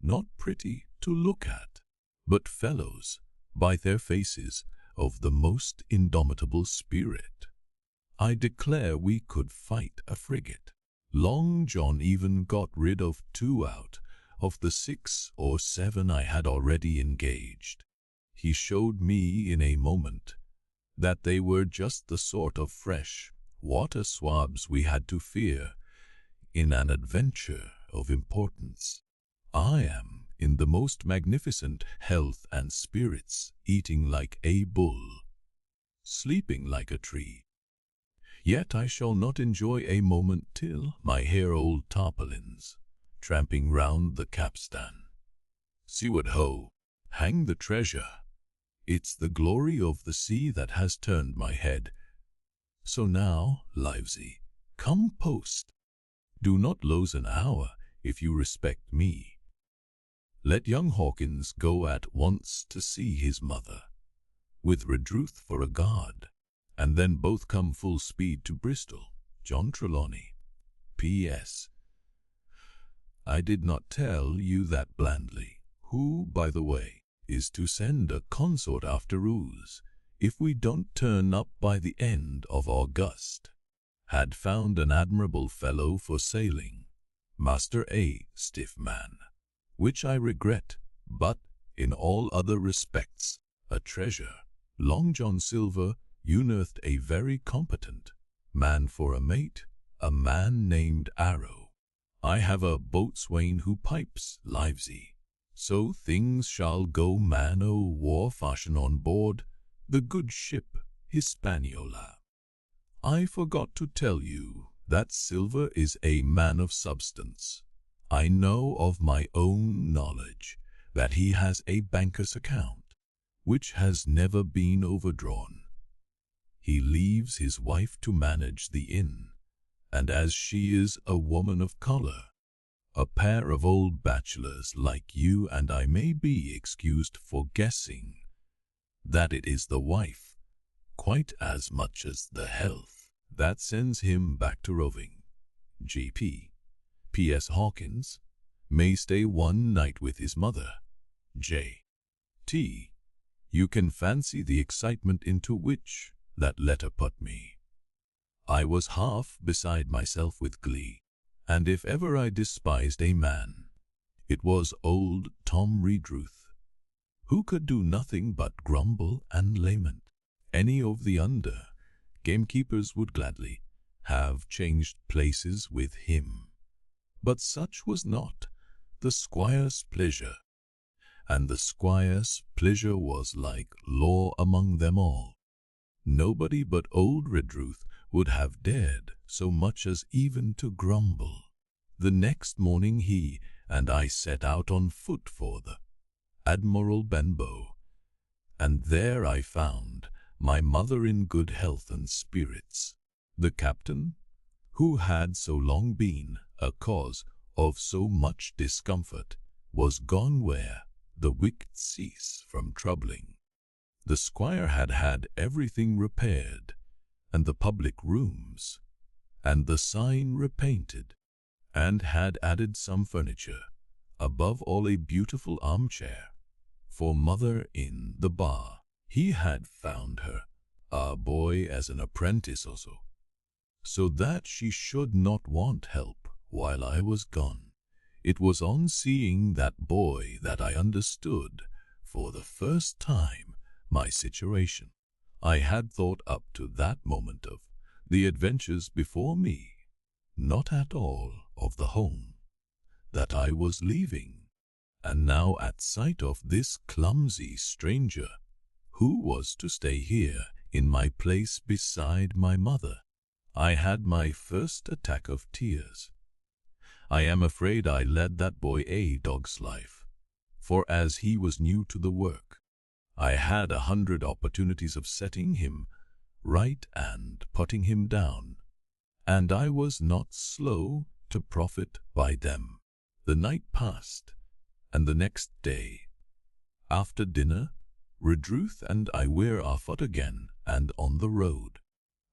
Not pretty to look at, but fellows, by their faces, of the most indomitable spirit. I declare we could fight a frigate. Long John even got rid of 2 out of the 6 or 7 I had already engaged. He showed me in a moment that they were just the sort of fresh water swabs we had to fear in an adventure of importance. I am in the most magnificent health and spirits, eating like a bull, sleeping like a tree. Yet I shall not enjoy a moment till my hair old tarpaulins, tramping round the capstan. Seaward ho, hang the treasure. It's the glory of the sea that has turned my head. So now, Livesey, come post. Do not lose an hour if you respect me. Let young Hawkins go at once to see his mother, with Redruth for a guard, and then both come full speed to Bristol. John Trelawney. P.S. I did not tell you that Blandly, who, by the way, is to send a consort after Ruse, if we don't turn up by the end of August, had found an admirable fellow for sailing, Master A. stiff man, which I regret, but in all other respects a treasure. Long John Silver unearthed a very competent man for a mate, a man named Arrow. I have a boatswain who pipes Livesey. So things shall go man-o'-war fashion on board the good ship Hispaniola. I forgot to tell you that Silver is a man of substance. I know of my own knowledge that he has a banker's account, which has never been overdrawn. He leaves his wife to manage the inn, and as she is a woman of color, a pair of old bachelors like you and I may be excused for guessing that it is the wife, quite as much as the health, that sends him back to roving. G.P. P.S. Hawkins may stay one night with his mother. J.T. You can fancy the excitement into which that letter put me. I was half beside myself with glee, and if ever I despised a man, it was old Tom Redruth, who could do nothing but grumble and lament. any of the under gamekeepers would gladly have changed places with him. But such was not the squire's pleasure, and the squire's pleasure was like law among them all. Nobody but old Redruth would have dared so much as even to grumble. The next morning he and I set out on foot for the Admiral Benbow, and there I found my mother in good health and spirits. The captain, who had so long been a cause of so much discomfort, was gone where the wicked cease from troubling. The squire had had everything repaired, and the public rooms, and the sign repainted, and had added some furniture, above all a beautiful armchair for mother in the bar. He had found her a boy as an apprentice also, so that she should not want help while I was gone. It was on seeing that boy that I understood for the first time my situation. I had thought up to that moment of the adventures before me, not at all of the home that I was leaving, and now at sight of this clumsy stranger who was to stay here in my place beside my mother, I had my first attack of tears. I am afraid I led that boy a dog's life, for as he was new to the work, I had 100 opportunities of setting him right and putting him down, and I was not slow to profit by them. The night passed, and the next day, after dinner, Redruth and I were afoot again and on the road.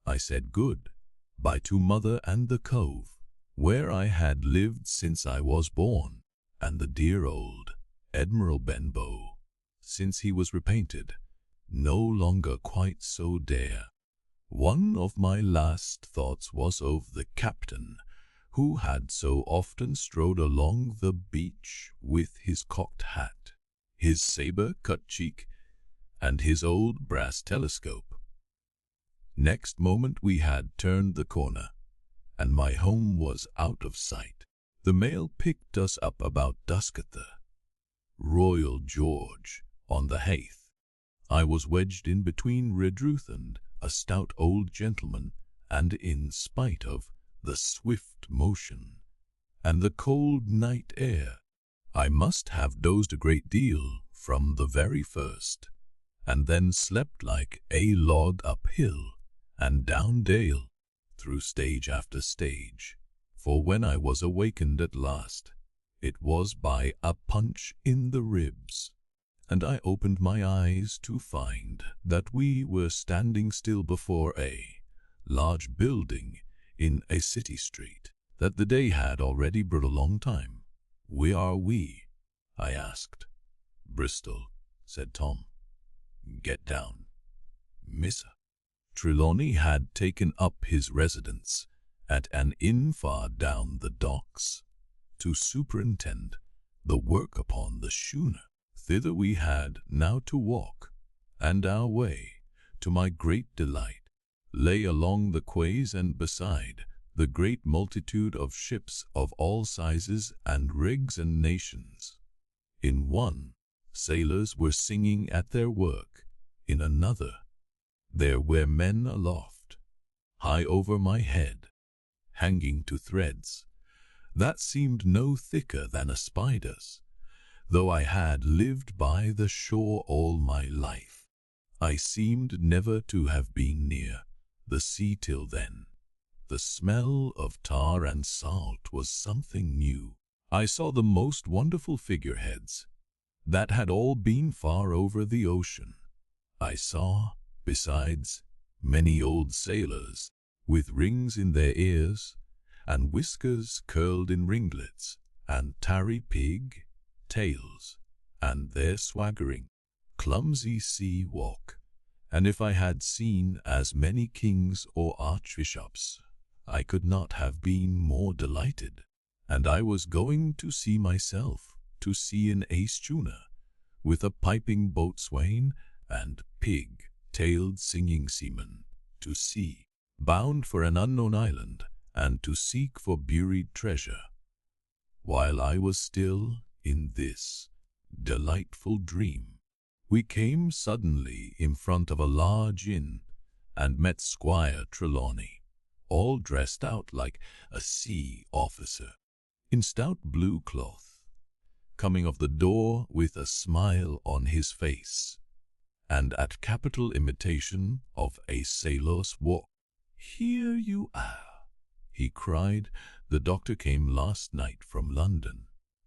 I said good bye to mother and the cove, where I had lived since I was born, and the dear old Admiral Benbow, since he was repainted, no longer quite so dear. One of my last thoughts was of the captain, who had so often strode along the beach with his cocked hat, his saber-cut cheek, and his old brass telescope. Next moment we had turned the corner, and my home was out of sight. The mail picked us up about dusk at the Royal George on the Heath. I was wedged in between Redruth and a stout old gentleman, and in spite of the swift motion and the cold night air, I must have dozed a great deal from the very first, and then slept like a log up hill and down dale, through stage after stage, for when I was awakened at last, it was by a punch in the ribs, and I opened my eyes to find that we were standing still before a large building in a city street, that the day had already brought a long time. "Where are we?" I asked. "Bristol," said Tom. "Get down, Missa." Trelawney had taken up his residence at an inn far down the docks to superintend the work upon the schooner. Thither we had now to walk, and our way, to my great delight, lay along the quays and beside the great multitude of ships of all sizes and rigs and nations. In one, sailors were singing at their work. In another, there were men aloft, high over my head, hanging to threads that seemed no thicker than a spider's. Though I had lived by the shore all my life, I seemed never to have been near the sea till then. The smell of tar and salt was something new. I saw the most wonderful figureheads that had all been far over the ocean. I saw, besides, many old sailors with rings in their ears, and whiskers curled in ringlets, and tarry pig tails, and their swaggering, clumsy sea walk. And if I had seen as many kings or archbishops, I could not have been more delighted. And I was going to see myself, to sea in a schooner, with a piping boatswain and pig black-tailed singing seaman, to sea, bound for an unknown island, and to seek for buried treasure. While I was still in this delightful dream, we came suddenly in front of a large inn, and met Squire Trelawney, all dressed out like a sea officer, in stout blue cloth, coming of the door with a smile on his face, and at capital imitation of a sailor's walk. "Here you are," he cried. "The doctor came last night from London.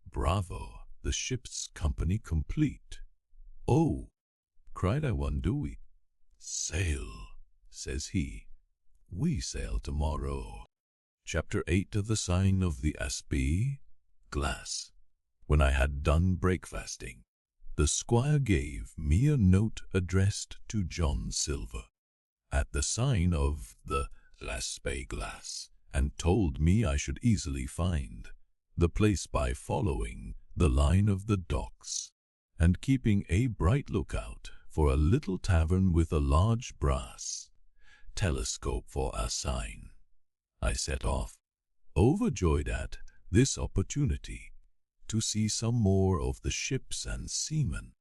Bravo, the ship's company complete." "Oh," cried I, "when do we sail?" says he. "We sail tomorrow." Chapter 8 of the Sign of the Asby Glass. When I had done breakfasting, the squire gave me a note addressed to John Silver, at the sign of the Asby Glass, and told me I should easily find the place by following the line of the docks, and keeping a bright lookout for a little tavern with a large brass telescope for a sign. I set off, overjoyed at this opportunity to see some more of the ships and seamen,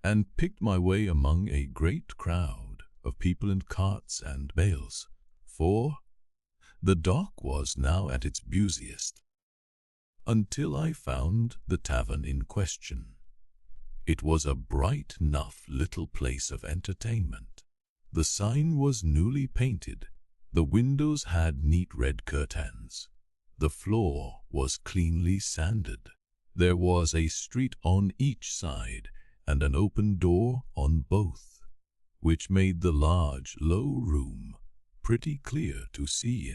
and picked my way among a great crowd of people in carts and bales, for the dock was now at its busiest, until I found the tavern in question. It was a bright enough little place of entertainment. The sign was newly painted, the windows had neat red curtains, the floor was cleanly sanded. There was a street on each side and an open door on both, which made the large, low room pretty clear to see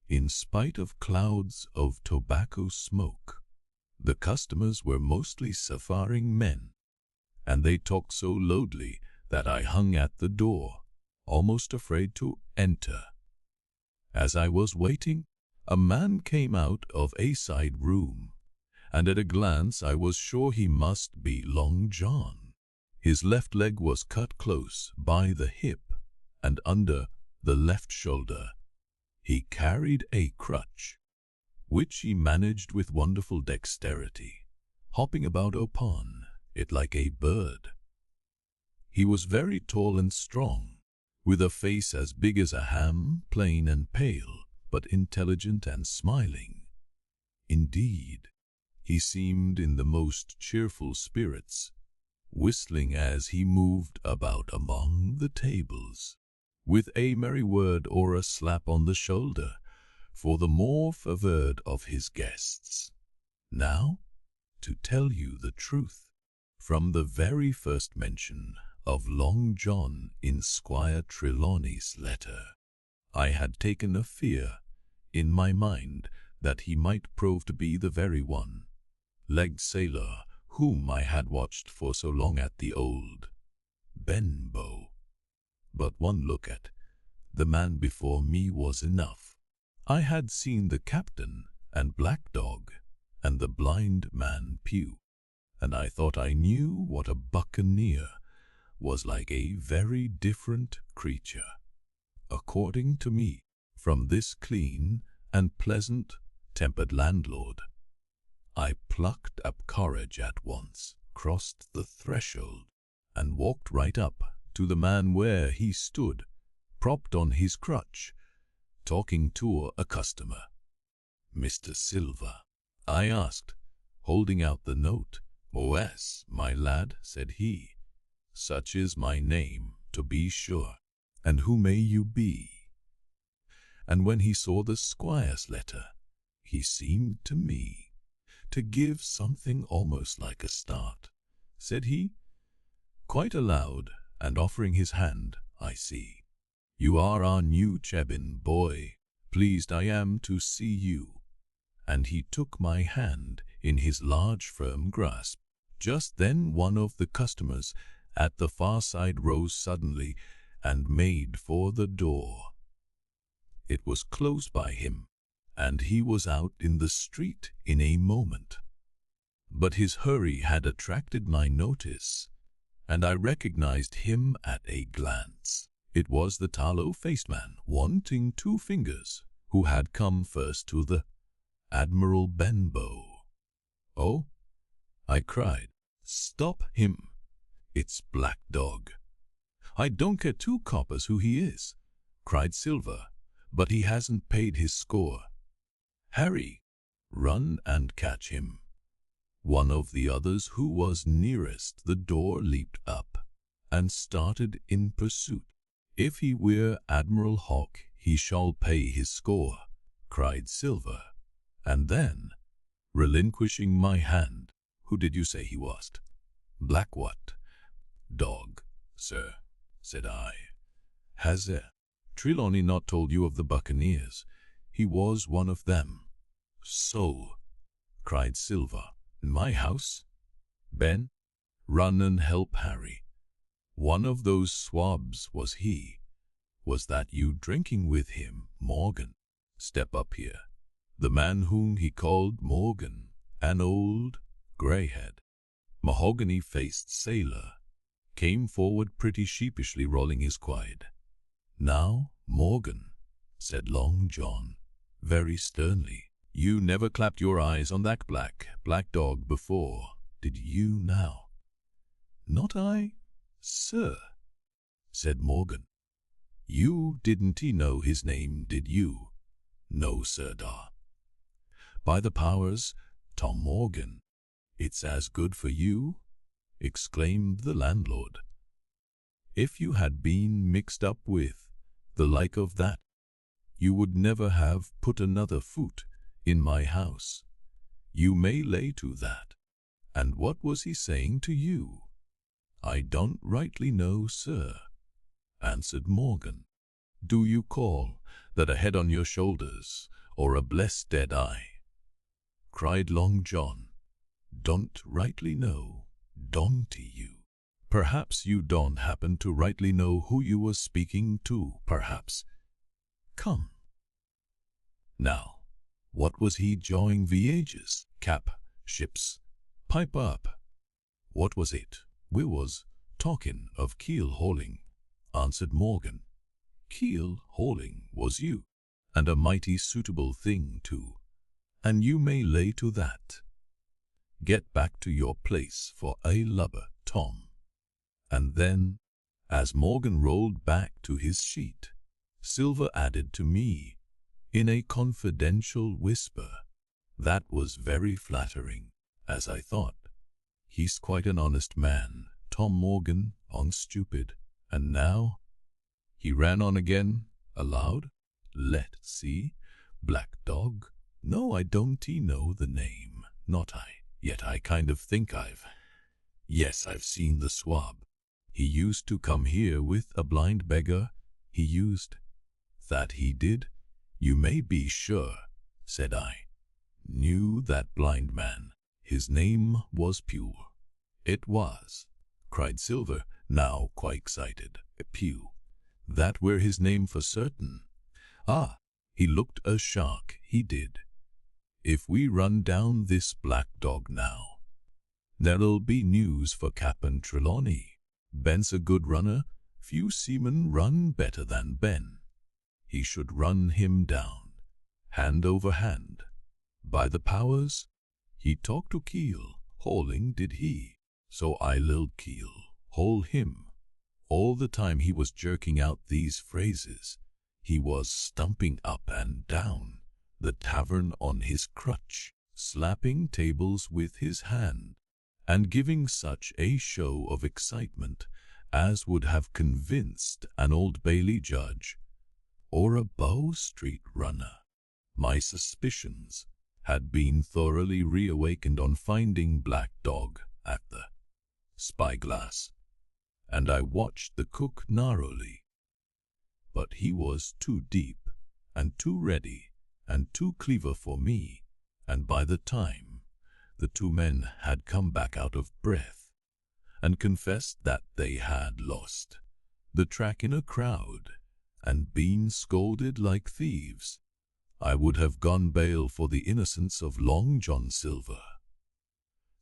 in spite of clouds of tobacco smoke. The customers were mostly seafaring men, and they talked so loudly that I hung at the door, almost afraid to enter. As I was waiting, a man came out of a side room, and at a glance I was sure he must be Long John. His left leg was cut close by the hip, and under the left shoulder he carried a crutch, which he managed with wonderful dexterity, hopping about upon it like a bird. He was very tall and strong, with a face as big as a ham, plain and pale, but intelligent and smiling. Indeed, he seemed in the most cheerful spirits, whistling as he moved about among the tables, with a merry word or a slap on the shoulder for the more favored of his guests. Now, to tell you the truth, from the very first mention of Long John in Squire Trelawney's letter, I had taken a fear in my mind that he might prove to be the very one-legged sailor whom I had watched for so long at the Old Benbow. But one look at the man before me was enough. I had seen the captain and Black Dog and the blind man Pew, and I thought I knew what a buccaneer was like, a very different creature, according to me, from this clean and pleasant-tempered landlord. I plucked up courage at once, crossed the threshold, and walked right up to the man where he stood, propped on his crutch, talking to a customer. "Mr. Silver?" I asked, holding out the note. "Oh, yes, my lad," said he. "Such is my name, to be sure. And who may you be?" And when he saw the squire's letter, he seemed to me to give something almost like a start. Said he, quite aloud, and offering his hand, "I see. You are our new Chebin boy. Pleased I am to see you." And he took my hand in his large firm grasp. Just then one of the customers at the far side rose suddenly and made for the door. It was close by him, and he was out in the street in a moment. But his hurry had attracted my notice, and I recognized him at a glance. It was the tallow-faced man, wanting 2 fingers, who had come first to the Admiral Benbow. "Oh," I cried, "stop him. It's Black Dog." "I don't care 2 coppers who he is," cried Silver, "but he hasn't paid his score. Harry, run and catch him." One of the others who was nearest the door leaped up and started in pursuit. "If he were Admiral Hawke, he shall pay his score," cried Silver, and then, relinquishing my hand, "Who did you say he was?" "Black what?" "Dog, sir," said I. "Has Trelawney not told you of the Buccaneers? He was one of them." "So," cried Silver. "In my house? Ben, run and help Harry. One of those swabs was he. Was that you drinking with him, Morgan? Step up here." The man whom he called Morgan, an old, grey-haired, mahogany-faced sailor, came forward pretty sheepishly, rolling his quid. "Now, Morgan," said Long John, very sternly, "you never clapped your eyes on that black dog before, did you now?" "Not I, sir," said Morgan. "You didn't know his name, did you?" "No, sir, da." "By the powers, Tom Morgan, it's as good for you," exclaimed the landlord. "If you had been mixed up with the like of that, you would never have put another foot in my house. You may lay to that. And what was he saying to you?" "I don't rightly know, sir," answered Morgan. "Do you call that a head on your shoulders, or a blessed dead eye?" cried Long John. "Don't rightly know, don't you? Perhaps you don't happen to rightly know who you were speaking to, perhaps. Come. Now, what was he jawing Voyages, ships, pipe up? What was it?" "We was talking of keel hauling," answered Morgan. "Keel hauling was you, and a mighty suitable thing too, and you may lay to that. Get back to your place for a lubber, Tom." And then, as Morgan rolled back to his sheet, Silver added to me, in a confidential whisper, "That was very flattering, as I thought. He's quite an honest man, Tom Morgan, on stupid. And now," he ran on again, aloud, "let's see, Black Dog. No, I don't know the name, not I. Yet I kind of think yes, I've seen the swab. He used to come here with a blind beggar. He used. That he did, you may be sure," said I. "Knew that blind man. His name was Pugh." "It was," cried Silver, now quite excited. "Pugh. That were his name for certain. Ah, he looked a shark, he did. If we run down this Black Dog now, there'll be news for Captain Trelawney. Ben's a good runner. Few seamen run better than Ben. He should run him down, hand over hand. By the powers, he talked to keel hauling, did he? So I'll keel haul him." All the time he was jerking out these phrases, he was stumping up and down the tavern on his crutch, slapping tables with his hand, and giving such a show of excitement as would have convinced an Old Bailey judge or a Bow Street runner. My suspicions had been thoroughly reawakened on finding Black Dog at the spyglass, and I watched the cook narrowly. But he was too deep, and too ready, and too clever for me, and by the time the 2 men had come back out of breath, and confessed that they had lost the track in a crowd, and been scolded like thieves, I would have gone bail for the innocence of Long John Silver.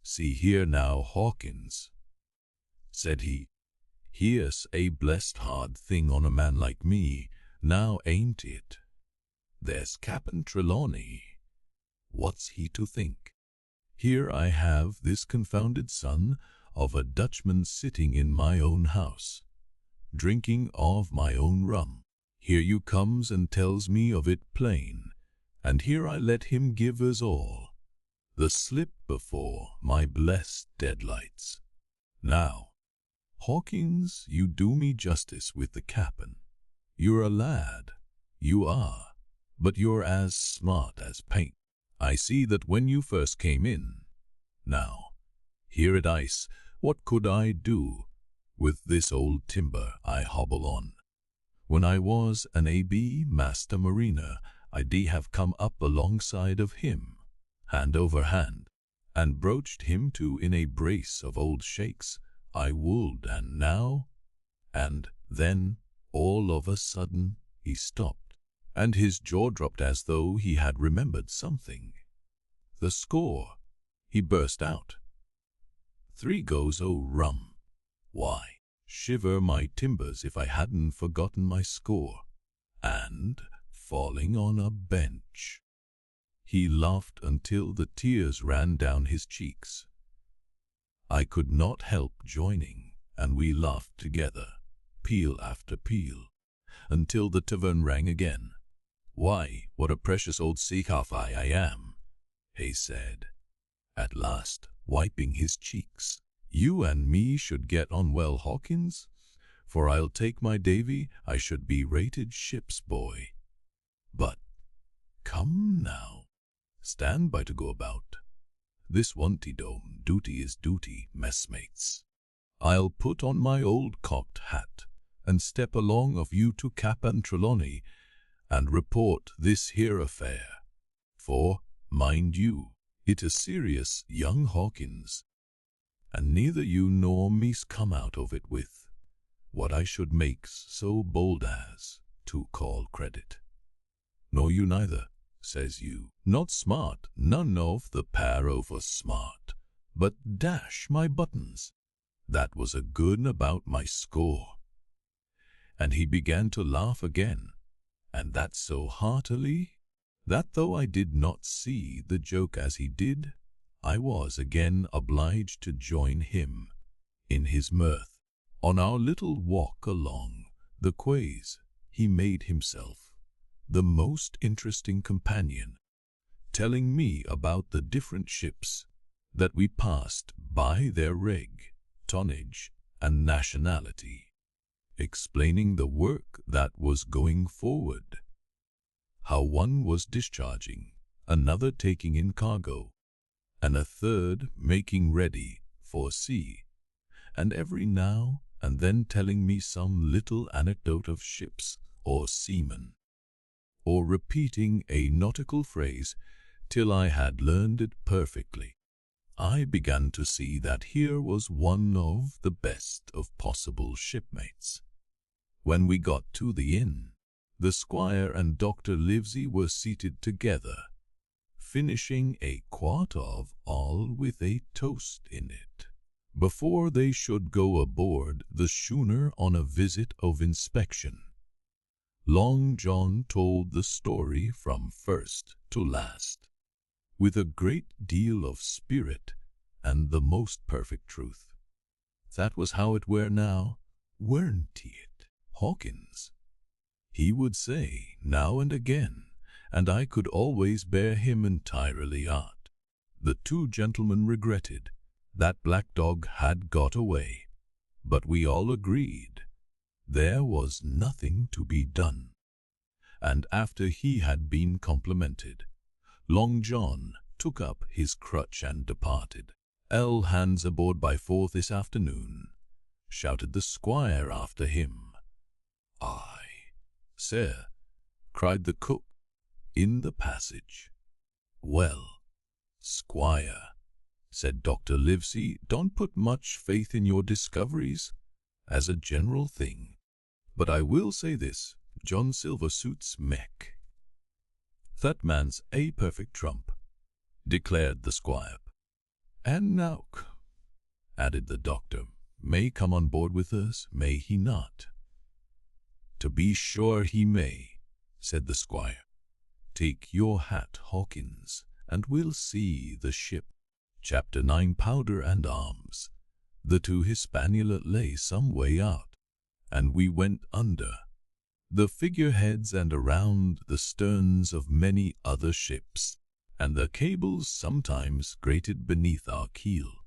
"See here now, Hawkins," said he. "Here's a blessed hard thing on a man like me, now ain't it? There's Cap'n Trelawney. What's he to think? Here I have this confounded son of a Dutchman sitting in my own house, drinking of my own rum. Here you comes and tells me of it plain, and here I let him give us all the slip before my blessed deadlights. Now, Hawkins, you do me justice with the cap'n. You're a lad, you are, but you're as smart as paint. I see that when you first came in. Now, here at ice, what could I do with this old timber I hobble on? When I was an A.B. master mariner, I dee have come up alongside of him, hand over hand, and broached him to in a brace of old shakes, I would, and now, and then, all of a sudden, he stopped, and his jaw dropped as though he had remembered something. The score, he burst out. 3 goes o' rum. Why, shiver my timbers if I hadn't forgotten my score. And, falling on a bench, he laughed until the tears ran down his cheeks. I could not help joining, and we laughed together, peal after peal, until the tavern rang again. "Why, what a precious old sea-calf I am," he said, at last, wiping his cheeks. "You and me should get on well, Hawkins, for I'll take my davy I should be rated ship's boy. But, come now, stand by to go about. This wanty-dome duty is duty, messmates. I'll put on my old cocked hat and step along of you to Cap'n Trelawney and report this here affair. For, mind you, it is serious, young Hawkins, and neither you nor me's come out of it with what I should make so bold as to call credit. Nor you neither, says you. Not smart, none of the pair of us smart, but dash my buttons, that was a good 'un about my score." And he began to laugh again, and that so heartily, that though I did not see the joke as he did, I was again obliged to join him in his mirth. On our little walk along the quays, he made himself the most interesting companion, telling me about the different ships that we passed by, their rig, tonnage, and nationality, explaining the work that was going forward, how one was discharging, another taking in cargo, and a third making ready for sea, and every now and then telling me some little anecdote of ships or seamen, or repeating a nautical phrase till I had learned it perfectly. I began to see that here was one of the best of possible shipmates. When we got to the inn, the squire and Dr. Livesey were seated together, finishing a quart of all with a toast in it, before they should go aboard the schooner on a visit of inspection. Long John told the story from first to last, with a great deal of spirit and the most perfect truth. That was how it were now, weren't it, Hawkins? He would say now and again, and I could always bear him entirely out. The 2 gentlemen regretted that Black Dog had got away, but we all agreed there was nothing to be done. And after he had been complimented, Long John took up his crutch and departed. "All hands aboard by 4 this afternoon," shouted the squire after him. "Aye, sir," cried the cook in the passage. "Well, squire," said Dr. Livesey, "don't put much faith in your discoveries as a general thing, but I will say this, John Silver suits Mech." "That man's a perfect trump," declared the squire. "And now," added the doctor, may come on board with us, may he not?" "To be sure he may," said the squire. "Take your hat, Hawkins, and we'll see the ship." Chapter 9. Powder and Arms. The two Hispaniola lay some way out, and we went under the figureheads and around the sterns of many other ships, and the cables sometimes grated beneath our keel,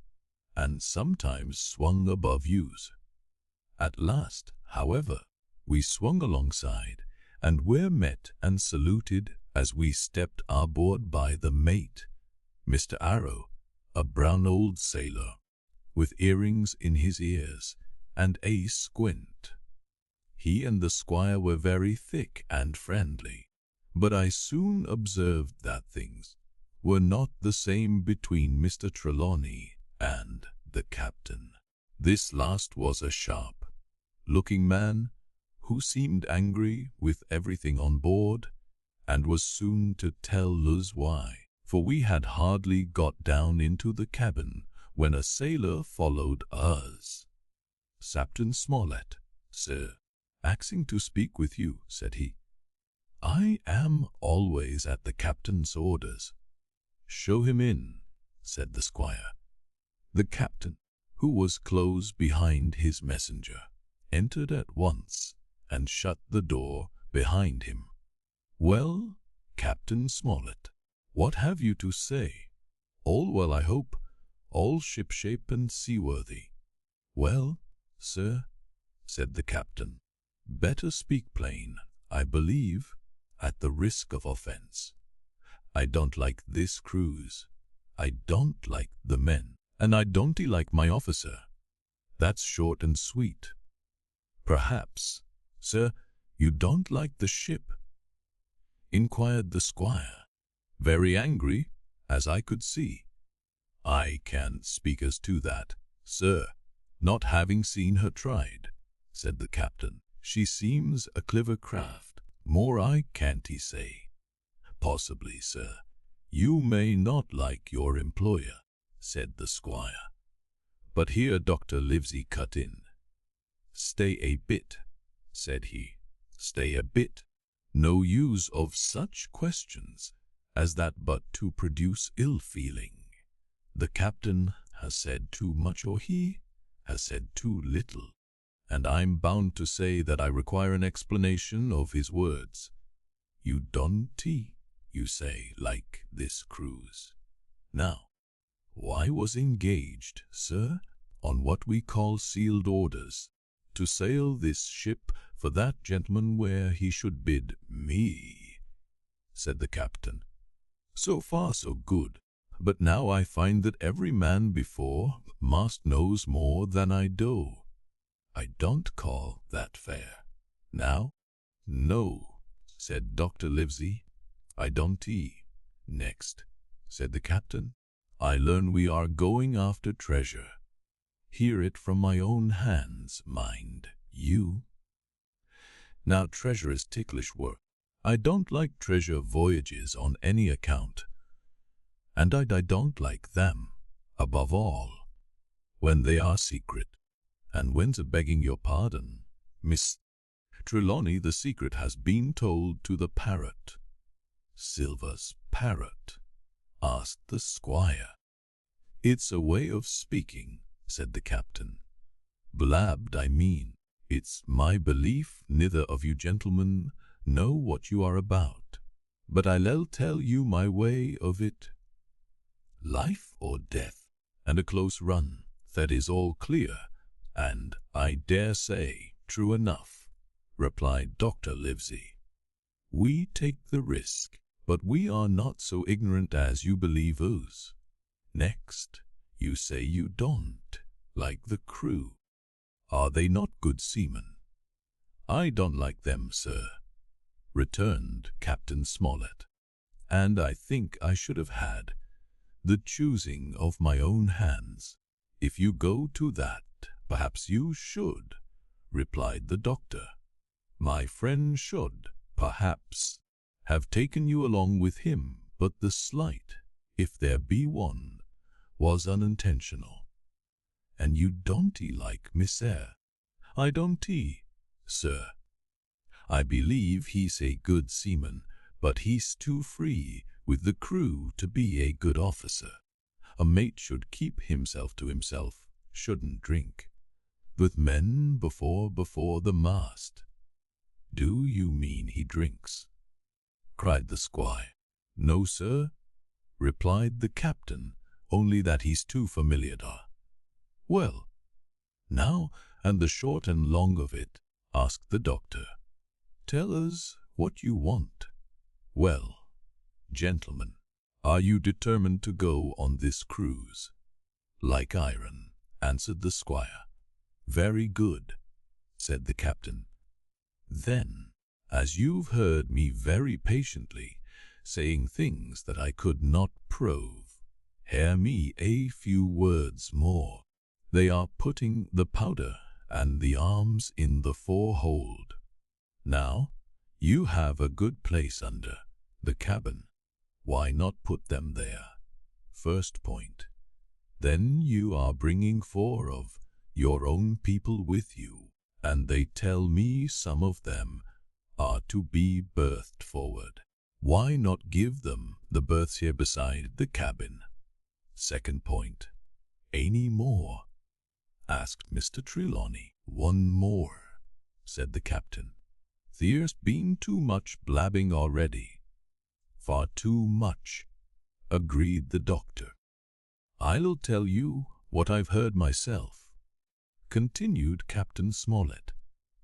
and sometimes swung above views. At last, however, we swung alongside, and were met and saluted as we stepped aboard by the mate, Mr. Arrow, a brown old sailor, with earrings in his ears and a squint. He and the squire were very thick and friendly, but I soon observed that things were not the same between Mr. Trelawney and the captain. This last was a sharp-looking man who seemed angry with everything on board, and was soon to tell us why, for we had hardly got down into the cabin when a sailor followed us. "Captain Smollett, sir, asking to speak with you," said he. "I am always at the captain's orders." "Show him in," said the squire. The captain, who was close behind his messenger, entered at once and shut the door behind him. "Well, Captain Smollett, what have you to say? All well, I hope, all shipshape and seaworthy?" "Well, sir," said the captain, "better speak plain, I believe, at the risk of offense. I don't like this cruise. I don't like the men, and I don't like my officer. That's short and sweet. Perhaps, sir, you don't like the ship?" inquired the squire, very angry, as I could see. "I can't speak as to that, sir, not having seen her tried," said the captain. "She seems a clever craft, more I can't say." "Possibly, sir, you may not like your employer," said the squire. But here Dr. Livesey cut in. "Stay a bit," said he. "Stay a bit. No use of such questions as that but to produce ill feeling. The captain has said too much, or he has said too little, and I'm bound to say that I require an explanation of his words. You don't, you say, like this cruise. Now, why was engaged, sir, on what we call sealed orders, to sail this ship for that gentleman where he should bid me," said the captain. "So far so good, but now I find that every man before mast knows more than I do. I don't call that fair. Now?" "No," said Dr. Livesey, "I don't. Next," said the captain, "I learn we are going after treasure. Hear it from my own hands, mind you. Now treasure is ticklish work. I don't like treasure voyages on any account, and I don't like them, above all, when they are secret. And when's a begging your pardon, Miss Trelawney, the secret has been told to the parrot." "Silver's parrot?" asked the squire. "It's a way of speaking," said the captain. "Blabbed, I mean. It's my belief neither of you gentlemen know what you are about, but I'll tell you my way of it. Life or death, and a close run, that is all clear, and I dare say true enough," replied Dr. Livesey. "We take the risk, but we are not so ignorant as you believe us. Next, you say you don't like the crew. Are they not good seamen?" "I don't like them, sir," returned Captain Smollett, "and I think I should have had the choosing of my own hands." "If you go to that, perhaps you should," replied the doctor. "My friend should, perhaps, have taken you along with him, but the slight, if there be one, was unintentional, and you don'ty like Misser. I don'ty, sir. I believe he's a good seaman, but he's too free with the crew to be a good officer. A mate should keep himself to himself, shouldn't drink with men before the mast." "Do you mean he drinks?" cried the squire. "No, sir," replied the captain, "only that he's too familiar da." "Well, now, and the short and long of it," asked the doctor. "Tell us what you want." "Well, gentlemen, are you determined to go on this cruise?" "Like iron," answered the squire. "Very good," said the captain. "Then, as you've heard me very patiently, saying things that I could not prove, hear me a few words more. They are putting the powder and the arms in the forehold. Now, you have a good place under the cabin. Why not put them there? First point. Then you are bringing 4 of your own people with you, and they tell me some of them are to be berthed forward. Why not give them the berths here beside the cabin? Second point. Any more?" asked Mr. Trelawney. "One more," said the captain. "There's been too much blabbing already." "Far too much," agreed the doctor. "I'll tell you what I've heard myself," continued Captain Smollett,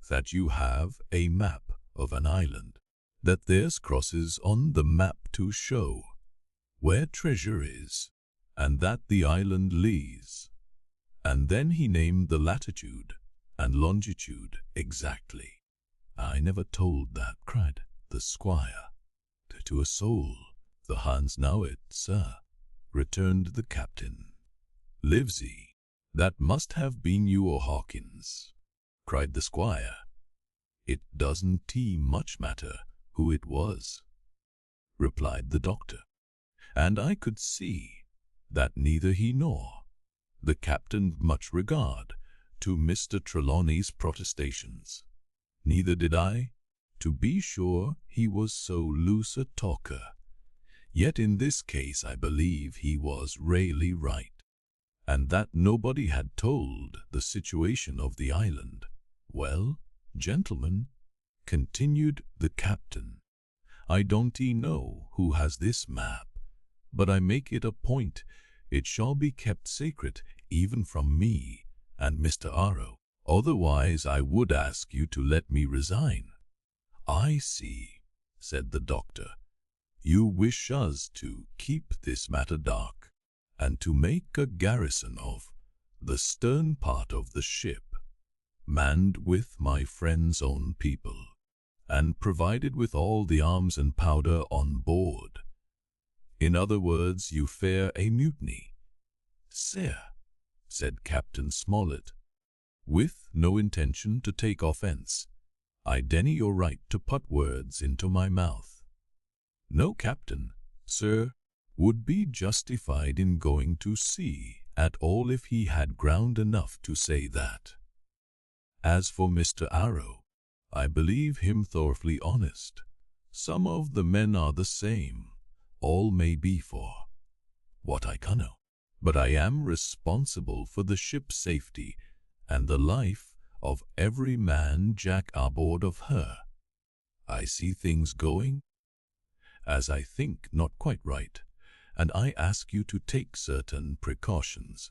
"that you have a map of an island, that there's crosses on the map to show where treasure is, and that the island lies." And then he named the latitude and longitude exactly. "I never told that," cried the squire. "To a soul. The hands know it, sir," returned the captain. "Livesey, that must have been you or Hawkins," cried the squire. "It doesn't much matter who it was," replied the doctor. And I could see that neither he nor the captain much regard to Mr. Trelawney's protestations. Neither did I, to be sure he was so loose a talker. Yet in this case I believe he was really right, and that nobody had told the situation of the island. "Well, gentlemen," continued the captain, "I don't know who has this map, but I make it a point it shall be kept sacred even from me and Mr. Arrow. Otherwise I would ask you to let me resign." "I see," said the doctor. "You wish us to keep this matter dark, and to make a garrison of the stern part of the ship, manned with my friend's own people, and provided with all the arms and powder on board. In other words, you fear a mutiny." "Sir," said Captain Smollett, with no intention to take offence, "I deny your right to put words into my mouth. No captain, sir, would be justified in going to sea at all if he had ground enough to say that. As for Mr. Arrow, I believe him thoroughly honest. Some of the men are the same. All may be for what I canno, but I am responsible for the ship's safety and the life of every man jack aboard of her. I see things going, as I think, not quite right, and I ask you to take certain precautions,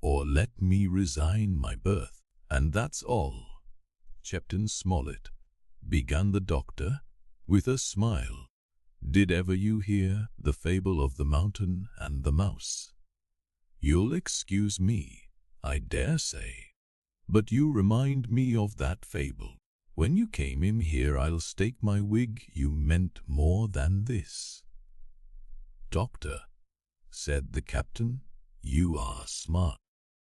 or let me resign my berth, and that's all." "Chieftain Smollett," began the doctor, with a smile, "did ever you hear the fable of the mountain and the mouse? You'll excuse me, I dare say, but you remind me of that fable. When you came in here, I'll stake my wig you meant more than this." "Doctor," said the captain, "you are smart.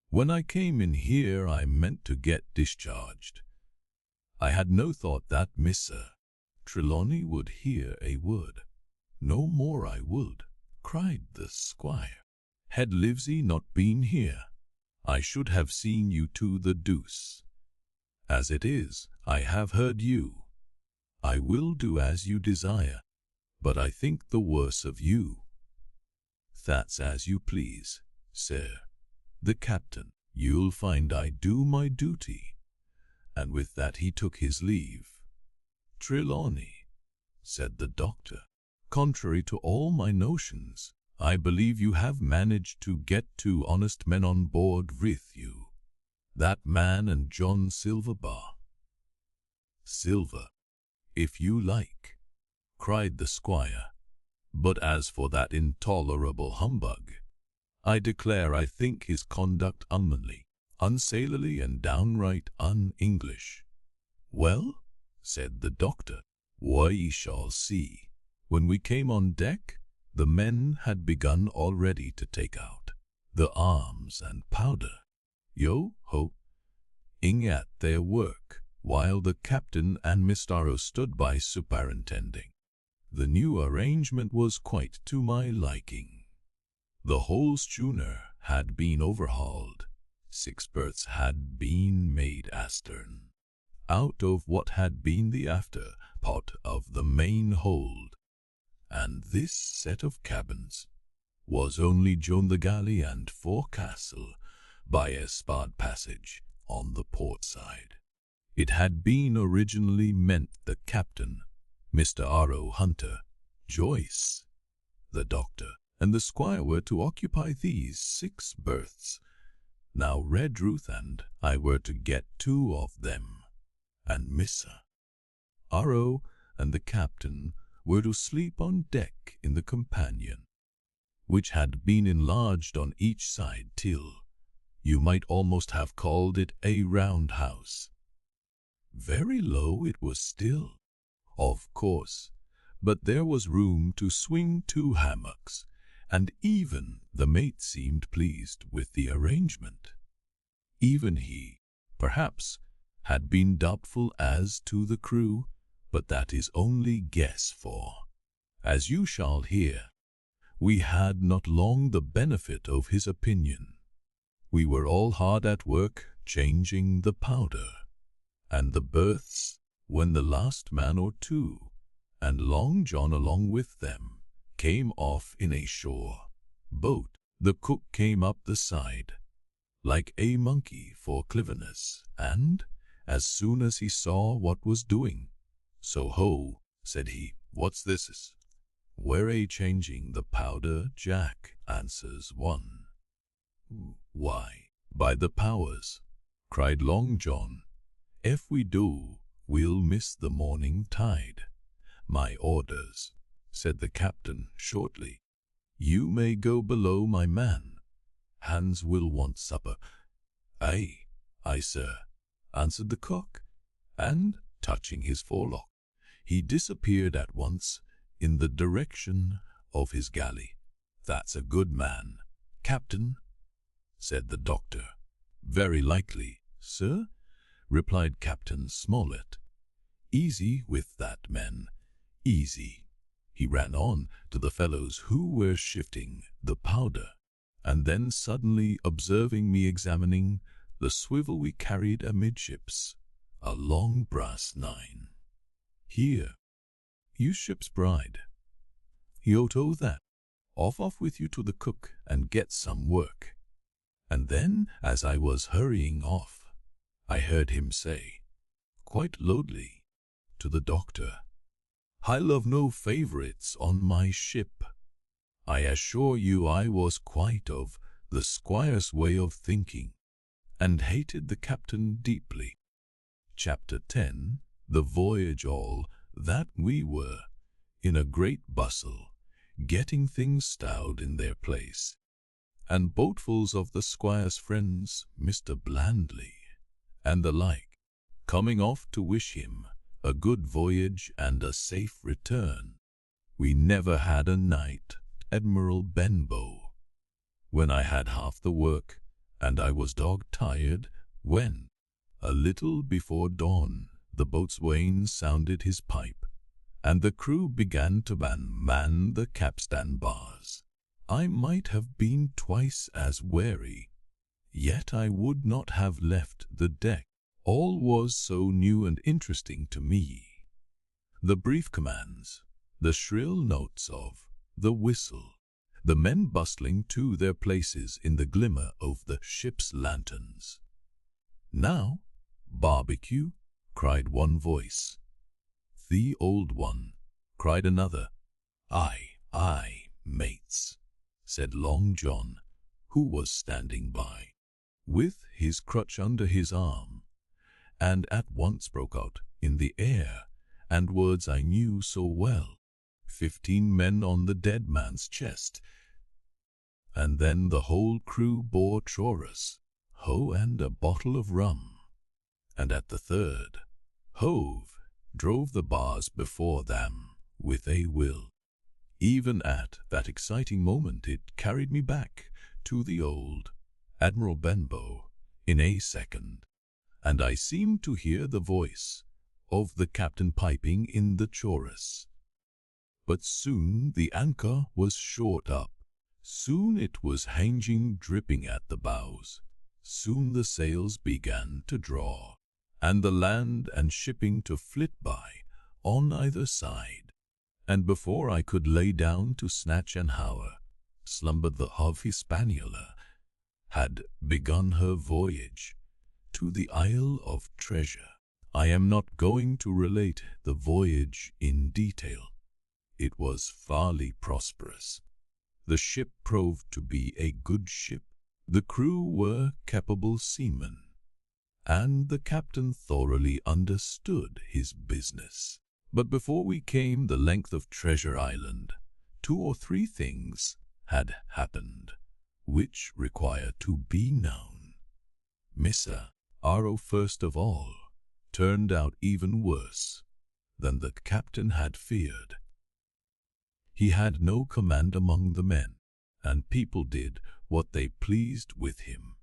When I came in here, I meant to get discharged. I had no thought that Mr. Trelawney would hear a word." "No more I would," cried the squire, "had Livesey not been here. I should have seen you to the deuce. As it is, I have heard you. I will do as you desire, but I think the worse of you. That's as you please, sir. The captain, you'll find I do my duty. And with that he took his leave. Trelawney, said the doctor, contrary to all my notions, I believe you have managed to get 2 honest men on board with you. That man and John Silverbar. Silver, if you like, cried the squire, but as for that intolerable humbug, I declare I think his conduct unmanly, unsailorly, and downright un-English. Well, said the doctor, we shall see. When we came on deck, the men had begun already to take out the arms and powder, ing at their work, while the captain and Mr. Arrow stood by superintending. The new arrangement was quite to my liking. The whole schooner had been overhauled. 6 berths had been made astern, out of what had been the after part of the main hold, and this set of cabins was only joined the galley and forecastle by a spar passage on the port side. It had been originally meant the captain, Mr. R.O. Hunter, Joyce, the doctor, and the squire were to occupy these 6 berths. Now Redruth and I were to get 2 of them, and Mr. R.O. and the captain were to sleep on deck in the companion, which had been enlarged on each side till you might almost have called it a roundhouse. Very low it was still, of course, but there was room to swing 2 hammocks, and even the mate seemed pleased with the arrangement. Even he, perhaps, had been doubtful as to the crew, but that is only guess, for, as you shall hear, we had not long the benefit of his opinion. We were all hard at work changing the powder and the berths when the last man or 2, and Long John along with them, came off in a shore boat. The cook came up the side like a monkey for cleverness, and as soon as he saw what was doing, "So ho," said he, "what's this?" "We're a-changing the powder, Jack," answers one. "Why, by the powers," cried Long John, "if we do, we'll miss the morning tide." "My orders," said the captain shortly. "You may go below, my man. Hans will want supper." "Aye, aye, sir," answered the cook, and, touching his forelock, he disappeared at once in the direction of his galley. "That's a good man, Captain," said the doctor. "Very likely, sir," replied Captain Smollett. "Easy with that, men, easy." He ran on to the fellows who were shifting the powder, and then suddenly observing me examining the swivel we carried amidships, a long brass 9. "Here, you ship's bride, you owe that. Off with you to the cook and get some work." And then, as I was hurrying off, I heard him say, quite loudly, to the doctor, "I love no favourites on my ship." I assure you I was quite of the squire's way of thinking, and hated the captain deeply. Chapter 10. The Voyage. All that we were in a great bustle, getting things stowed in their place, and boatfuls of the squire's friends, Mr. Blandley, and the like, coming off to wish him a good voyage and a safe return. We never had a night, Admiral Benbow, when I had half the work, and I was dog-tired, when, a little before dawn, the boatswain sounded his pipe, and the crew began to man the capstan bars. I might have been twice as wary, Yet I would not have left the deck. All was so new and interesting to me. The brief commands, the shrill notes of the whistle, the men bustling to their places in the glimmer of the ship's lanterns. "Now, barbecue," cried one voice. "The old one," cried another. Aye, mates," said Long John, who was standing by, with his crutch under his arm, and at once broke out in the air and words I knew so well. 15 men on the dead man's chest, and then the whole crew bore treacherous, ho, and a bottle of rum, and at the third hove drove the bars before them with a will. Even at that exciting moment it carried me back to the old Admiral Benbow in a second, and I seemed to hear the voice of the captain piping in the chorus. But soon the anchor was short up, soon it was hanging dripping at the bows, soon the sails began to draw, and the land and shipping to flit by on either side, and before I could lay down to snatch an hour, slumber the Hispaniola had begun her voyage to the Isle of Treasure. I am not going to relate the voyage in detail. It was fairly prosperous. The ship proved to be a good ship. The crew were capable seamen, and the captain thoroughly understood his business. But before we came the length of Treasure Island, 2 or 3 things had happened which require to be known. Mr. Arrow, first of all, turned out even worse than the captain had feared. He had no command among the men, and people did what they pleased with him.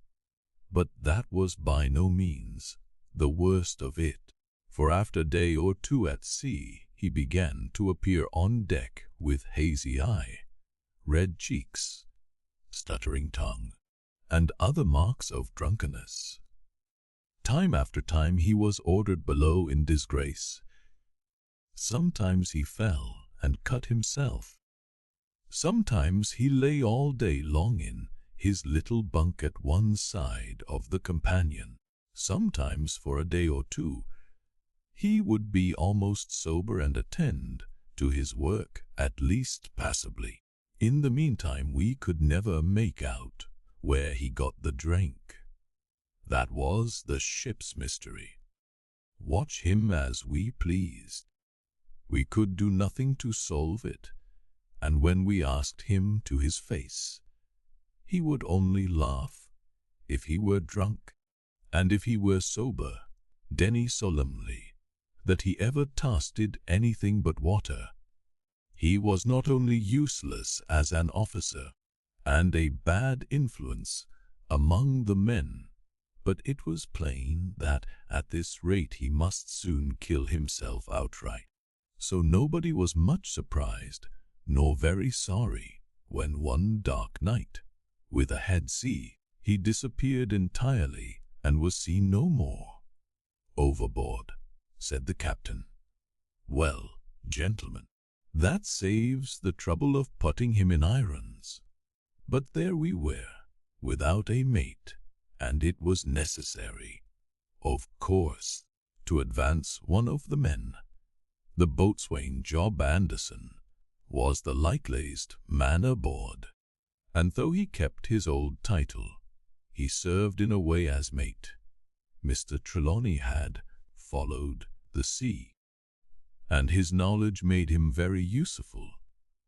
But that was by no means the worst of it, for after a day or 2 at sea, he began to appear on deck with hazy eye, red cheeks, stuttering tongue, and other marks of drunkenness. Time after time he was ordered below in disgrace. Sometimes he fell and cut himself. Sometimes he lay all day long in his little bunk at one side of the companion. Sometimes for a day or 2 he would be almost sober and attend to his work at least passably. In the meantime we could never make out where he got the drink. That was the ship's mystery. Watch him as we pleased, we could do nothing to solve it, and when we asked him to his face, he would only laugh if he were drunk, and if he were sober, deny solemnly that he ever tasted anything but water. He was not only useless as an officer and a bad influence among the men, but it was plain that at this rate he must soon kill himself outright. So nobody was much surprised nor very sorry when one dark night, with a head sea, he disappeared entirely and was seen no more. "Overboard," said the captain. "Well, gentlemen, that saves the trouble of putting him in irons." But there we were, without a mate, and it was necessary, of course, to advance one of the men. The boatswain, Job Anderson, was the likeliest man aboard, and though he kept his old title, he served in a way as mate. Mr. Trelawney had followed the sea, and his knowledge made him very useful,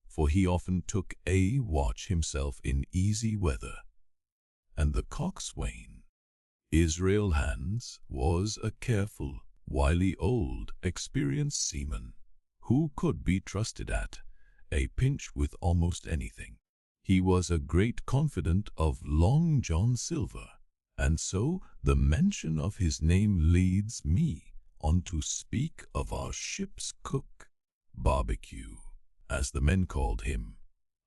for he often took a watch himself in easy weather, and the coxswain, Israel Hands, was a careful, wily old, experienced seaman who could be trusted at a pinch with almost anything. He was a great confidant of Long John Silver, and so the mention of his name leads me on to speak of our ship's cook, Barbecue, as the men called him.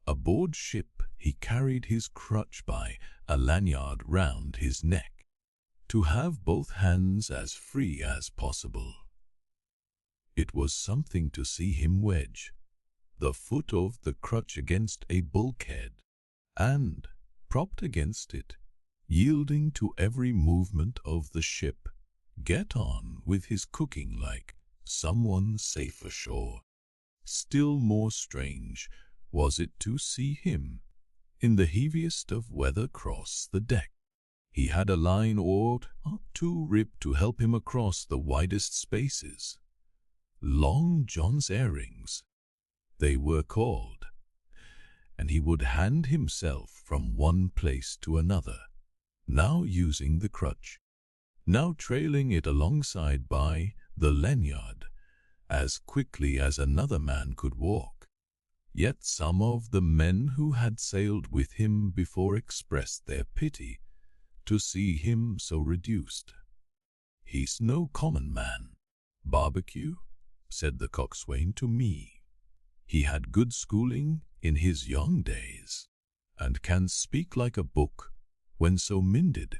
Aboard ship he carried his crutch by a lanyard round his neck, to have both hands as free as possible. It was something to see him wedge the foot of the crutch against a bulkhead, and, propped against it, yielding to every movement of the ship, get on with his cooking like someone safe ashore. Still more strange was it to see him, in the heaviest of weather, cross the deck. He had a line or two ripped to help him across the widest spaces. Long John's airings, they were called, and he would hand himself from one place to another, now using the crutch, now trailing it alongside by the lanyard, as quickly as another man could walk. Yet some of the men who had sailed with him before expressed their pity to see him so reduced. "He's no common man, Barbecue," said the coxswain to me. "He had good schooling in his young days, and can speak like a book when so minded,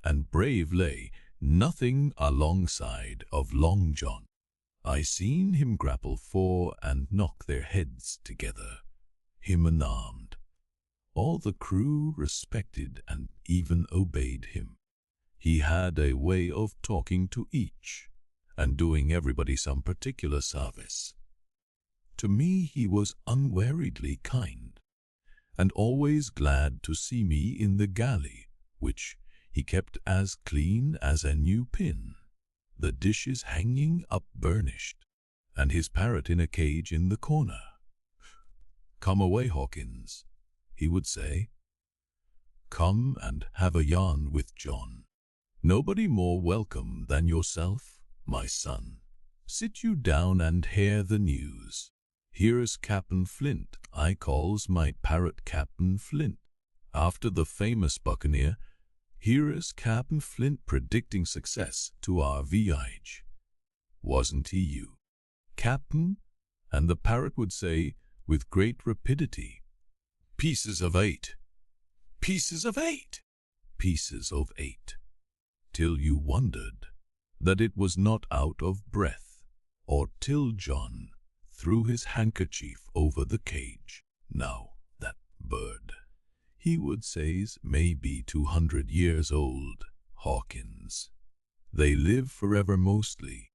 and brave lay nothing alongside of Long John. I seen him grapple for and knock their heads together, him unarmed. All the crew respected and even obeyed him. He had a way of talking to each, and doing everybody some particular service. To me he was unweariedly kind, and always glad to see me in the galley, which he kept as clean as a new pin, the dishes hanging up burnished, and his parrot in a cage in the corner. 'Come away, Hawkins,' he would say. 'Come and have a yarn with John. Nobody more welcome than yourself, my son. Sit you down and hear the news. Here's Captain Flint. I calls my parrot Captain Flint, after the famous Buccaneer. Here is Captain Flint predicting success to our voyage. Wasn't he you, Captain?' And the parrot would say with great rapidity, 'Pieces of 8, pieces of 8, pieces of 8, till you wondered that it was not out of breath, or till John threw his handkerchief over the cage. Now that bird, he would say's, may be 200 years old, Hawkins. They live forever mostly,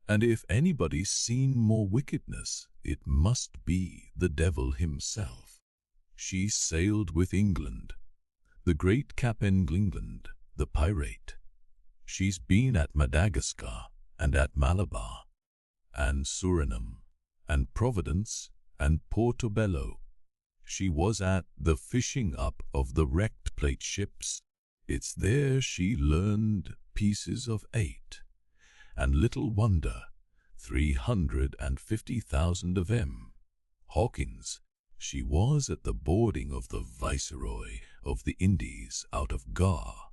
and if anybody's seen more wickedness, it must be the devil himself. She sailed with England, the great Captain England, the pirate. She's been at Madagascar, and at Malabar, and Suriname, and Providence, and Portobello. She was at the fishing up of the wrecked plate ships. It's there she learned pieces of 8, and little wonder, 350,000 of 'em. Hawkins, she was at the boarding of the Viceroy of the Indies out of Gar.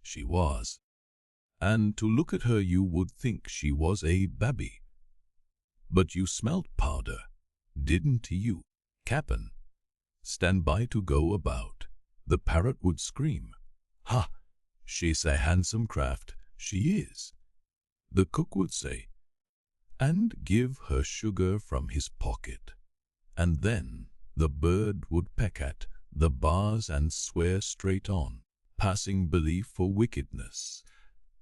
She was, and to look at her you would think she was a babby. But you smelt powder, didn't you, Cap'n? Stand by to go about. The parrot would scream, 'Ha! She's a handsome craft, she is,' the cook would say, and give her sugar from his pocket. And then the bird would peck at the bars and swear straight on, passing belief for wickedness.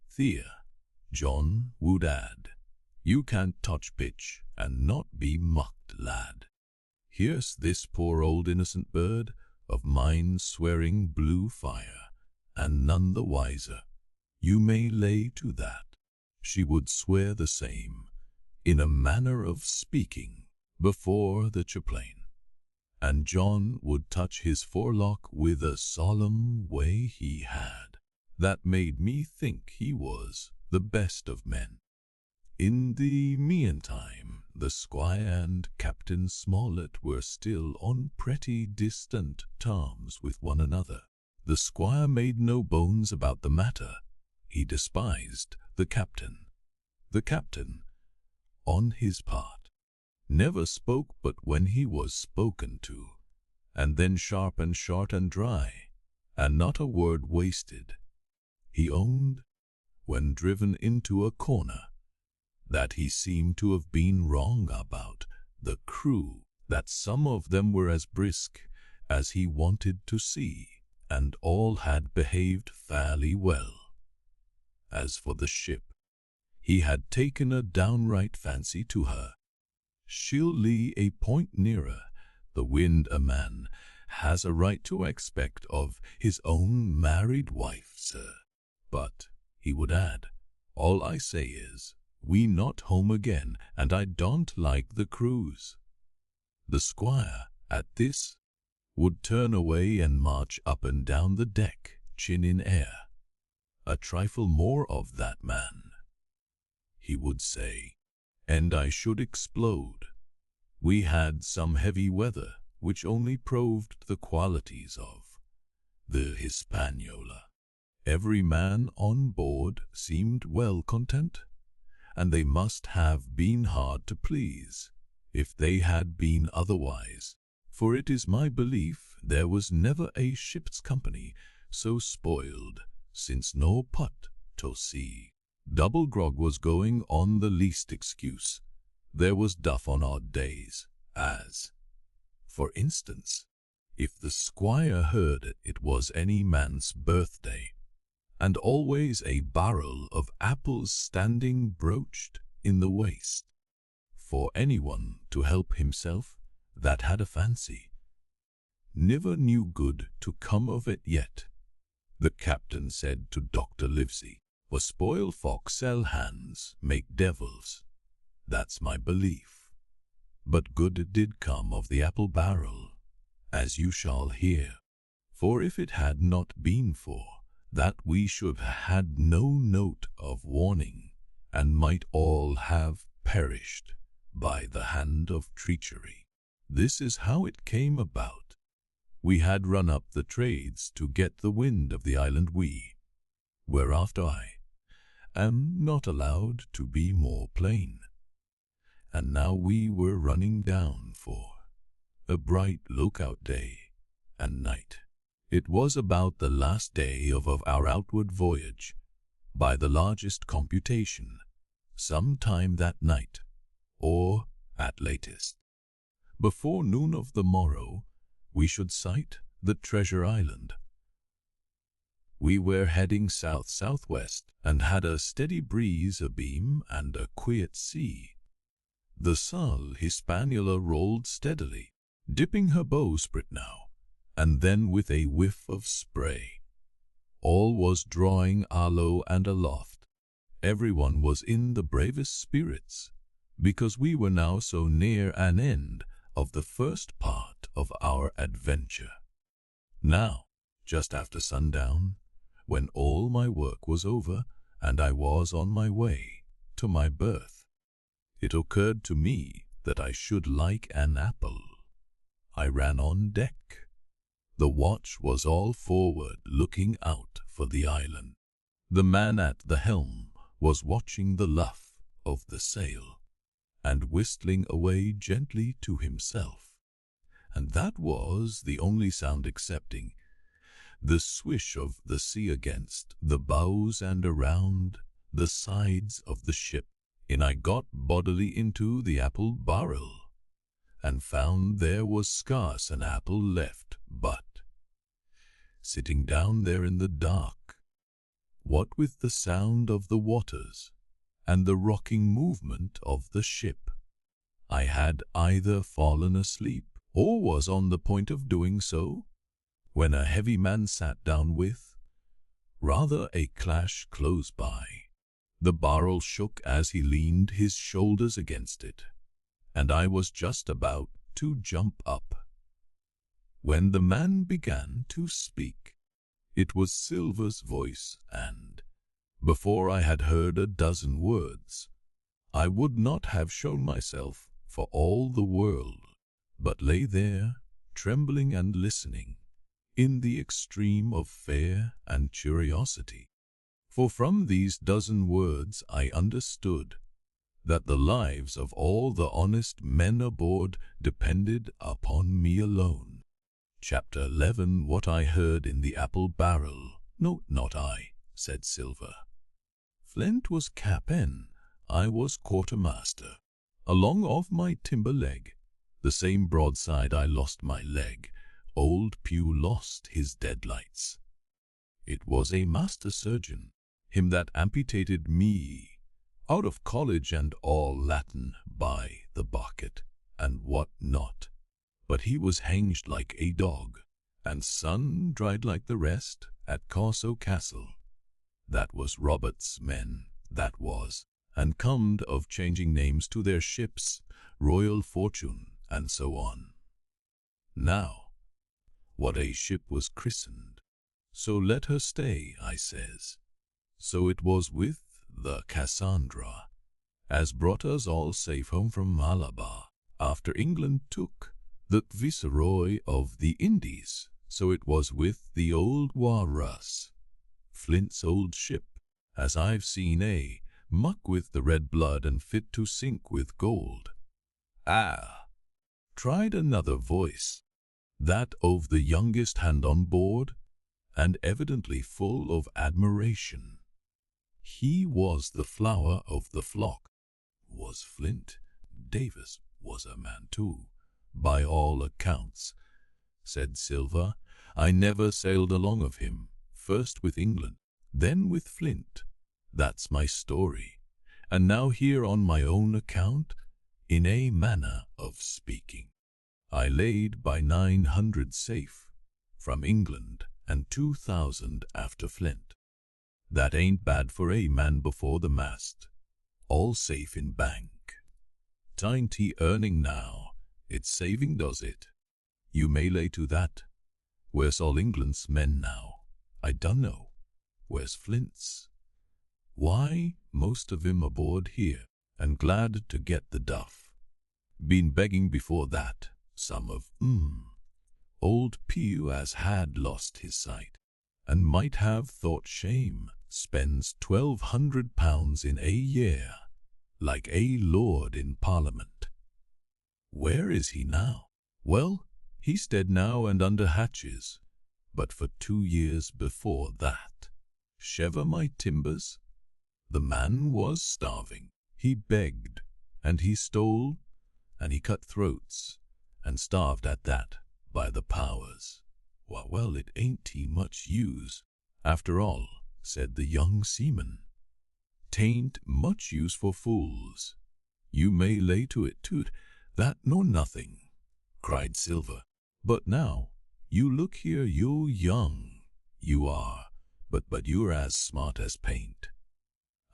Thea, John would add, 'You can't touch pitch and not be mucked, lad. Here's this poor old innocent bird of mine swearing blue fire, and none the wiser. You may lay to that.' She would swear the same, in a manner of speaking, before the chaplain, and John would touch his forelock with a solemn way he had, that made me think he was the best of men. In the meantime, the squire and Captain Smollett were still on pretty distant terms with one another. The squire made no bones about the matter. He despised the captain. The captain, on his part, never spoke but when he was spoken to, and then sharp and short and dry, and not a word wasted. He owned, when driven into a corner, that he seemed to have been wrong about the crew, that some of them were as brisk as he wanted to see, and all had behaved fairly well. As for the ship, he had taken a downright fancy to her. She'll lee a point nearer the wind a man has a right to expect of his own married wife, sir. But, he would add, all I say is, we not home again, and I don't like the cruise. The squire, at this, would turn away and march up and down the deck, chin in air. A trifle more of that, man, he would say, and I should explode. We had some heavy weather, which only proved the qualities of the Hispaniola. Every man on board seemed well content, and they must have been hard to please, if they had been otherwise, for it is my belief there was never a ship's company so spoiled since no put to sea. Double grog was going on the least excuse. There was duff on odd days, as, for instance, if the squire heard it was any man's birthday, and always a barrel of apples standing broached in the waist, for anyone to help himself that had a fancy. Never knew good to come of it yet, the captain said to Dr. Livesey, for spoil forecastle hands make devils. That's my belief. But good did come of the apple barrel, as you shall hear. For if it had not been for that, we should have had no note of warning, and might all have perished by the hand of treachery. This is how it came about. We had run up the trades to get the wind of the island whereafter I am not allowed to be more plain. And now we were running down for a bright lookout day and night. It was about the last day of our outward voyage, by the largest computation, some time that night, or, at latest, before noon of the morrow, we should sight the treasure island. We were heading south-southwest, and had a steady breeze abeam and a quiet sea. The Sal Hispaniola rolled steadily, dipping her bowsprit now and then with a whiff of spray. All was drawing alow and aloft. Everyone was in the bravest spirits, because we were now so near an end of the first part of our adventure. Now, just after sundown, when all my work was over and I was on my way to my berth, it occurred to me that I should like an apple. I ran on deck. The watch was all forward, looking out for the island. The man at the helm was watching the luff of the sail, and whistling away gently to himself, and that was the only sound excepting the swish of the sea against the bows and around the sides of the ship. And I got bodily into the apple barrel, and found there was scarce an apple left, but, sitting down there in the dark, what with the sound of the waters and the rocking movement of the ship, I had either fallen asleep or was on the point of doing so, when a heavy man sat down with rather a clash close by. The barrel shook as he leaned his shoulders against it, and I was just about to jump up, when the man began to speak. It was Silver's voice, and, before I had heard a dozen words, I would not have shown myself for all the world, but lay there, trembling and listening, in the extreme of fear and curiosity. For from these dozen words I understood that the lives of all the honest men aboard depended upon me alone. Chapter 11. What I Heard in the Apple Barrel. No, not I, said Silver. Flint was cap'n, I was quartermaster. Along of my timber leg, the same broadside I lost my leg, old Pew lost his deadlights. It was a master surgeon, him that amputated me, out of college and all Latin by the bucket, and what not. But he was hanged like a dog, and sun dried like the rest at Corso Castle. That was Robert's men, that was, and comed of changing names to their ships, Royal Fortune, and so on. Now, what a ship was christened, so let her stay, I says. So it was with the Cassandra, as brought us all safe home from Malabar, after England took the Viceroy of the Indies. So it was with the old Walrus, Flint's old ship, as I've seen a muck with the red blood and fit to sink with gold. Ah! Tried another voice, that of the youngest hand on board, and evidently full of admiration. He was the flower of the flock, was Flint. Davis was a man too, by all accounts, said Silver. I never sailed along of him, first with England, then with Flint. That's my story, and now here on my own account, in a manner of speaking. I laid by 900 safe from England and 2,000 after Flint. That ain't bad for a man before the mast, all safe in bank. Tinty earning now, it's saving does it. You may lay to that. Where's all England's men now? I dunno. Where's Flint's? Why, most of 'em aboard here, and glad to get the duff. Been begging before that, some of 'em. Old Pew as had lost his sight, and might have thought shame, spends £1,200 in a year, like a lord in Parliament. Where is he now? Well, he's dead now and under hatches, but for 2 years before that. Shiver my timbers, the man was starving. He begged, and he stole, and he cut throats, and starved at that, by the powers. Well, it ain't he much use, after all, said the young seaman. 'Tain't much use for fools. You may lay to it, toot, that nor nothing, cried Silver. But now, you look here, you're young, you are, but you're as smart as paint.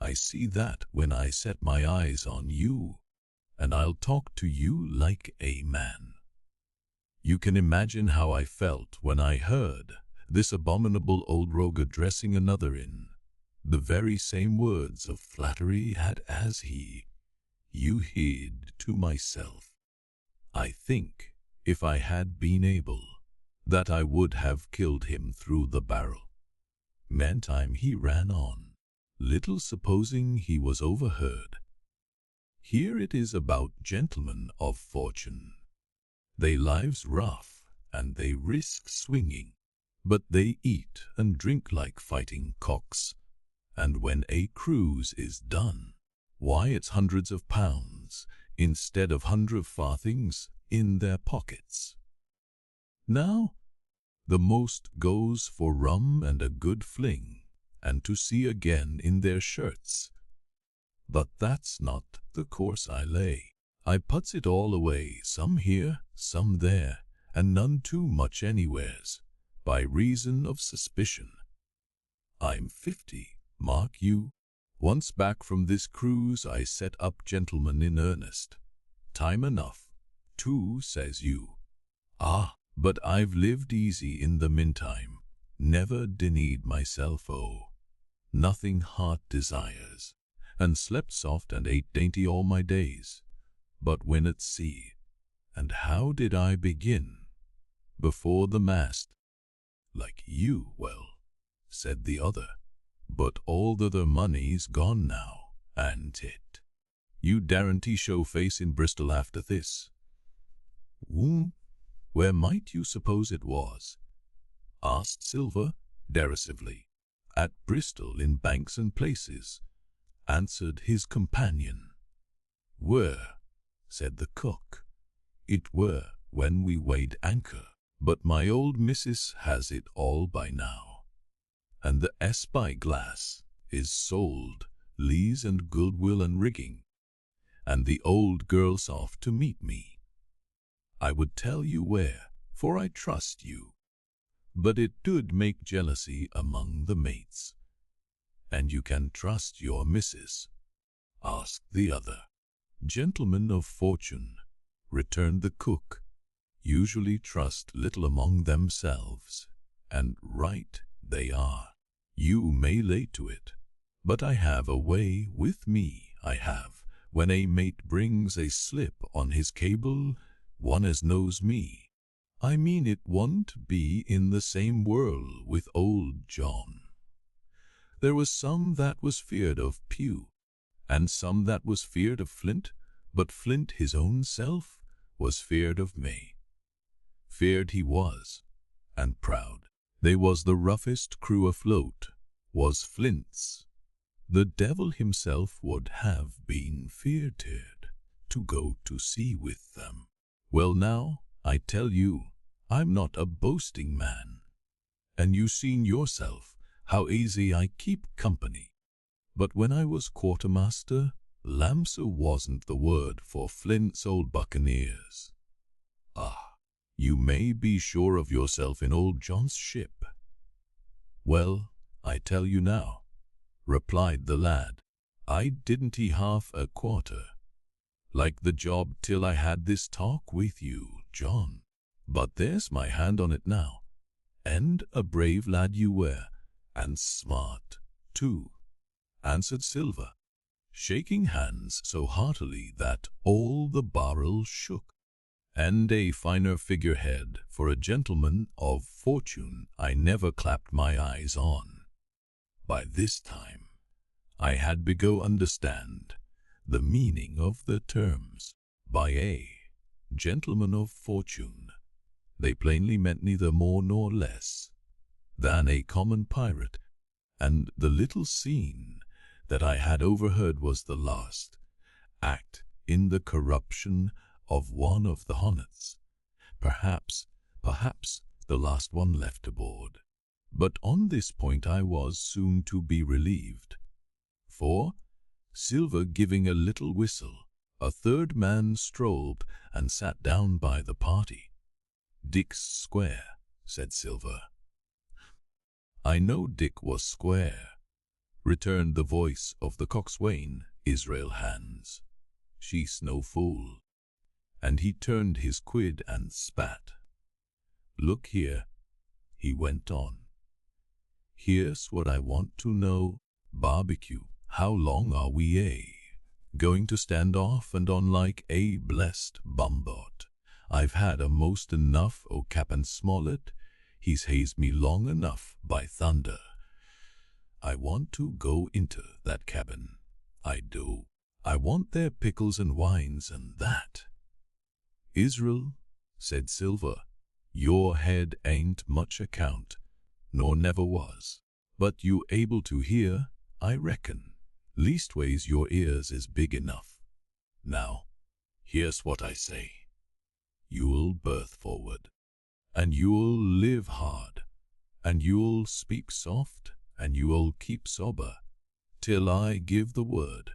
I see that when I set my eyes on you, and I'll talk to you like a man. You can imagine how I felt when I heard this abominable old rogue addressing another in the very same words of flattery had as he. You hid to myself. I think, if I had been able, that I would have killed him through the barrel. Meantime he ran on, little supposing he was overheard. Here it is about gentlemen of fortune. They lives rough, and they risk swinging, but they eat and drink like fighting cocks, and when a cruise is done, why it's hundreds of pounds, instead of 100 farthings, in their pockets. Now, the most goes for rum and a good fling, and to sea again in their shirts. But that's not the course I lay. I puts it all away, some here, some there, and none too much anywheres, by reason of suspicion. I'm 50, mark you. Once back from this cruise I set up gentlemen in earnest. Time enough, too, says you. Ah, but I've lived easy in the meantime, never denied myself, nothing heart desires, and slept soft and ate dainty all my days. But when at sea, and how did I begin? Before the mast. Like you, well, said the other, but all the money's gone now, and it. You daren't show face in Bristol after this. Where might you suppose it was? Asked Silver derisively. At Bristol in banks and places, answered his companion. Were, said the cook, it were when we weighed anchor, but my old missus has it all by now, and the spy-glass is sold, lees and goodwill and rigging, and the old girl's off to meet me. I would tell you where, for I trust you, but it dould make jealousy among the mates. And you can trust your missus? Asked the other. Gentlemen of fortune, returned the cook, usually trust little among themselves, and right they are. You may lay to it, but I have a way with me, I have, when a mate brings a slip on his cable, one as knows me. I mean it won't be in the same whirl with old John. There was some that was feared of Pew, and some that was feared of Flint, but Flint his own self was feared of me. Feared he was, and proud. They was the roughest crew afloat, was Flint's. The devil himself would have been feared to go to sea with them. Well now, I tell you, I'm not a boasting man, and you seen yourself how easy I keep company. But when I was quartermaster, lamser wasn't the word for Flint's Old Buccaneers. Ah, you may be sure of yourself in old John's ship. Well, I tell you now, replied the lad, I didn't half a quarter like the job till I had this talk with you, John. But there's my hand on it now, and a brave lad you were, and smart, too, answered Silver, shaking hands so heartily that all the barrel shook. And a finer figurehead for a gentleman of fortune I never clapped my eyes on. By this time, I had begun to understand the meaning of the terms. By a gentleman of fortune, they plainly meant neither more nor less than a common pirate, and the little scene that I had overheard was the last act in the corruption of one of the Honnets, perhaps the last one left aboard. But on this point I was soon to be relieved, for, Silver giving a little whistle, a third man strolled and sat down by the party. Dick's square, said Silver. I know Dick was square, returned the voice of the coxswain, Israel Hands. She's no fool. And he turned his quid and spat. Look here, he went on. Here's what I want to know, barbecue. How long are we going to stand off and on like a blessed bumbot? I've had a most enough o' Cap'n Smollett. He's hazed me long enough, by thunder. I want to go into that cabin. I do. I want their pickles and wines and that. Israel, said Silver, your head ain't much account, nor never was. But you able to hear, I reckon. Leastways your ears is big enough. Now, here's what I say. You'll berth forward, and you'll live hard, and you'll speak soft, and you'll keep sober, till I give the word,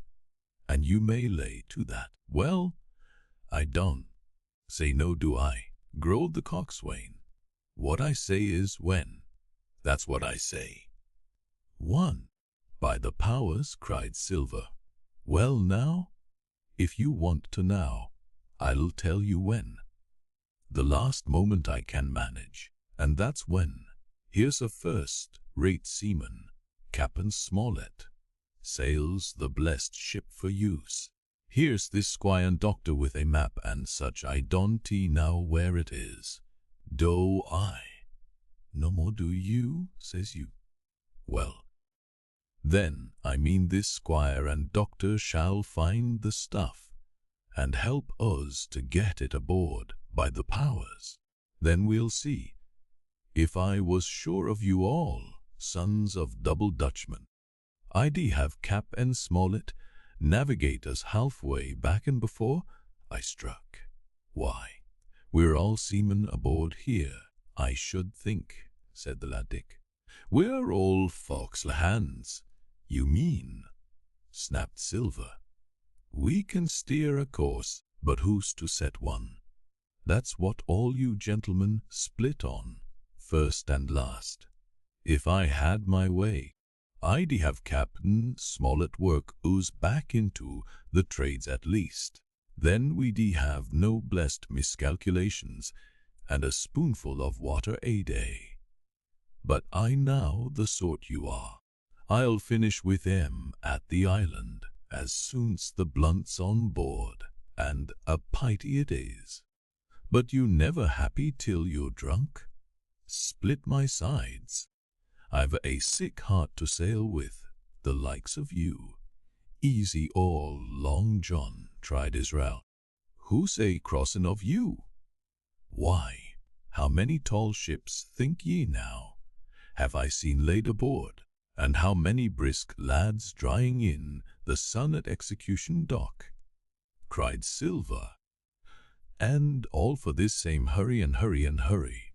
and you may lay to that. Well, I don't say no, do I? Growled the coxswain. What I say is when. That's what I say. One. By the powers, cried Silver. Well now, if you want to now, I'll tell you when. The last moment I can manage, and that's when. Here's a first-rate seaman, Cap'n Smollett, sails the blessed ship for use. Here's this squire and doctor with a map and such. I don't know where it is. Do I? No more do you, says you. Well, then, I mean this squire and doctor shall find the stuff, and help us to get it aboard, by the powers. Then we'll see. If I was sure of you all, sons of double Dutchmen, I'd have Cap and Smollett navigate us halfway back and before I struck. Why, we're all seamen aboard here, I should think, said the lad Dick. We're all forecastle hands. You mean, snapped Silver. We can steer a course, but who's to set one? That's what all you gentlemen split on, first and last. If I had my way, I'd have Captain Smollett work us back into the trades at least. Then we'd have no blessed miscalculations and a spoonful of water a day. But I know the sort you are. I'll finish with 'em at the island as soon's the blunt's on board, and a pity it is. But you never happy till you're drunk? Split my sides. I've a sick heart to sail with, the likes of you. Easy all, Long John, tried Israel. Who's a crossin' of you? Why, how many tall ships, think ye now, have I seen laid aboard, and how many brisk lads drying in the sun at Execution Dock? Cried Silver. And all for this same hurry and hurry and hurry.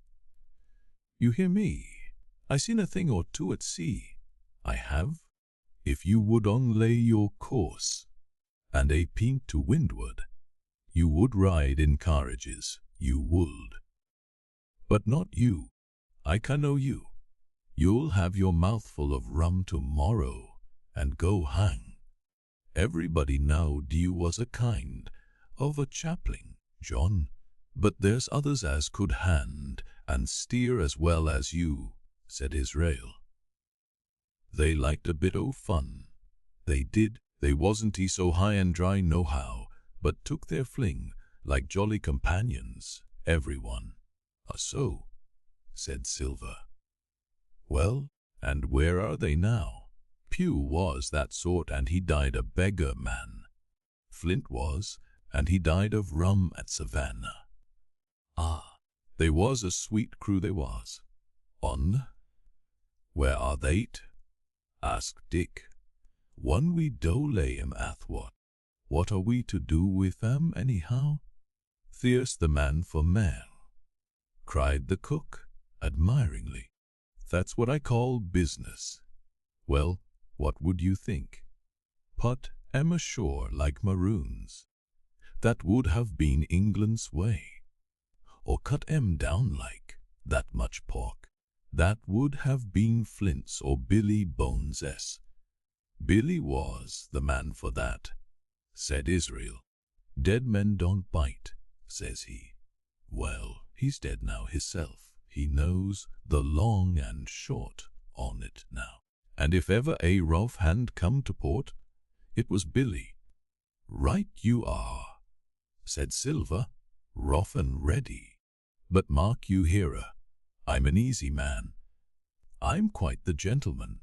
You hear me? I seen a thing or two at sea. I have. If you would onlay your course, and a pint to windward, you would ride in carriages, you would. But not you. I can know you. You'll have your mouthful of rum tomorrow, and go hang. Everybody knowed you was a kind of a chaplain, John, but there's others as could hand and steer as well as you, said Israel. They liked a bit o' fun. They did. They wasn't so high and dry nohow, but took their fling like jolly companions, everyone. So, said Silver. Well, and where are they now? Pew was that sort, and he died a beggar man. Flint was, and he died of rum at Savannah. Ah, they was a sweet crew they was. Where are they? Asked Dick. One we do lay 'em athwart. What are we to do with 'em anyhow? There's the man for mail, cried the cook admiringly. That's what I call business. Well, what would you think? Put 'em ashore like maroons. That would have been England's way. Or cut 'em down like that much pork. That would have been Flint's or Billy Bones's. Billy was the man for that, said Israel. Dead men don't bite, says he. Well, he's dead now hisself. He knows the long and short on it now. And if ever a rough hand come to port, it was Billy. Right you are, said Silver, rough and ready. But mark you here, I'm an easy man. I'm quite the gentleman,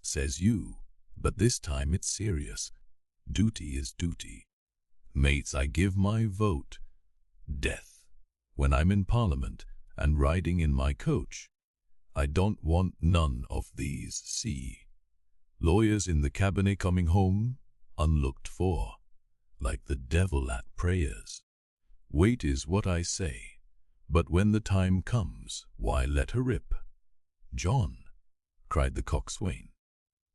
says you, but this time it's serious. Duty is duty. Mates, I give my vote. Death. When I'm in Parliament and riding in my coach, I don't want none of these lawyers in the cabinet coming home unlooked for, like the devil at prayers. Wait is what I say, but when the time comes, why let her rip. John, cried the coxswain,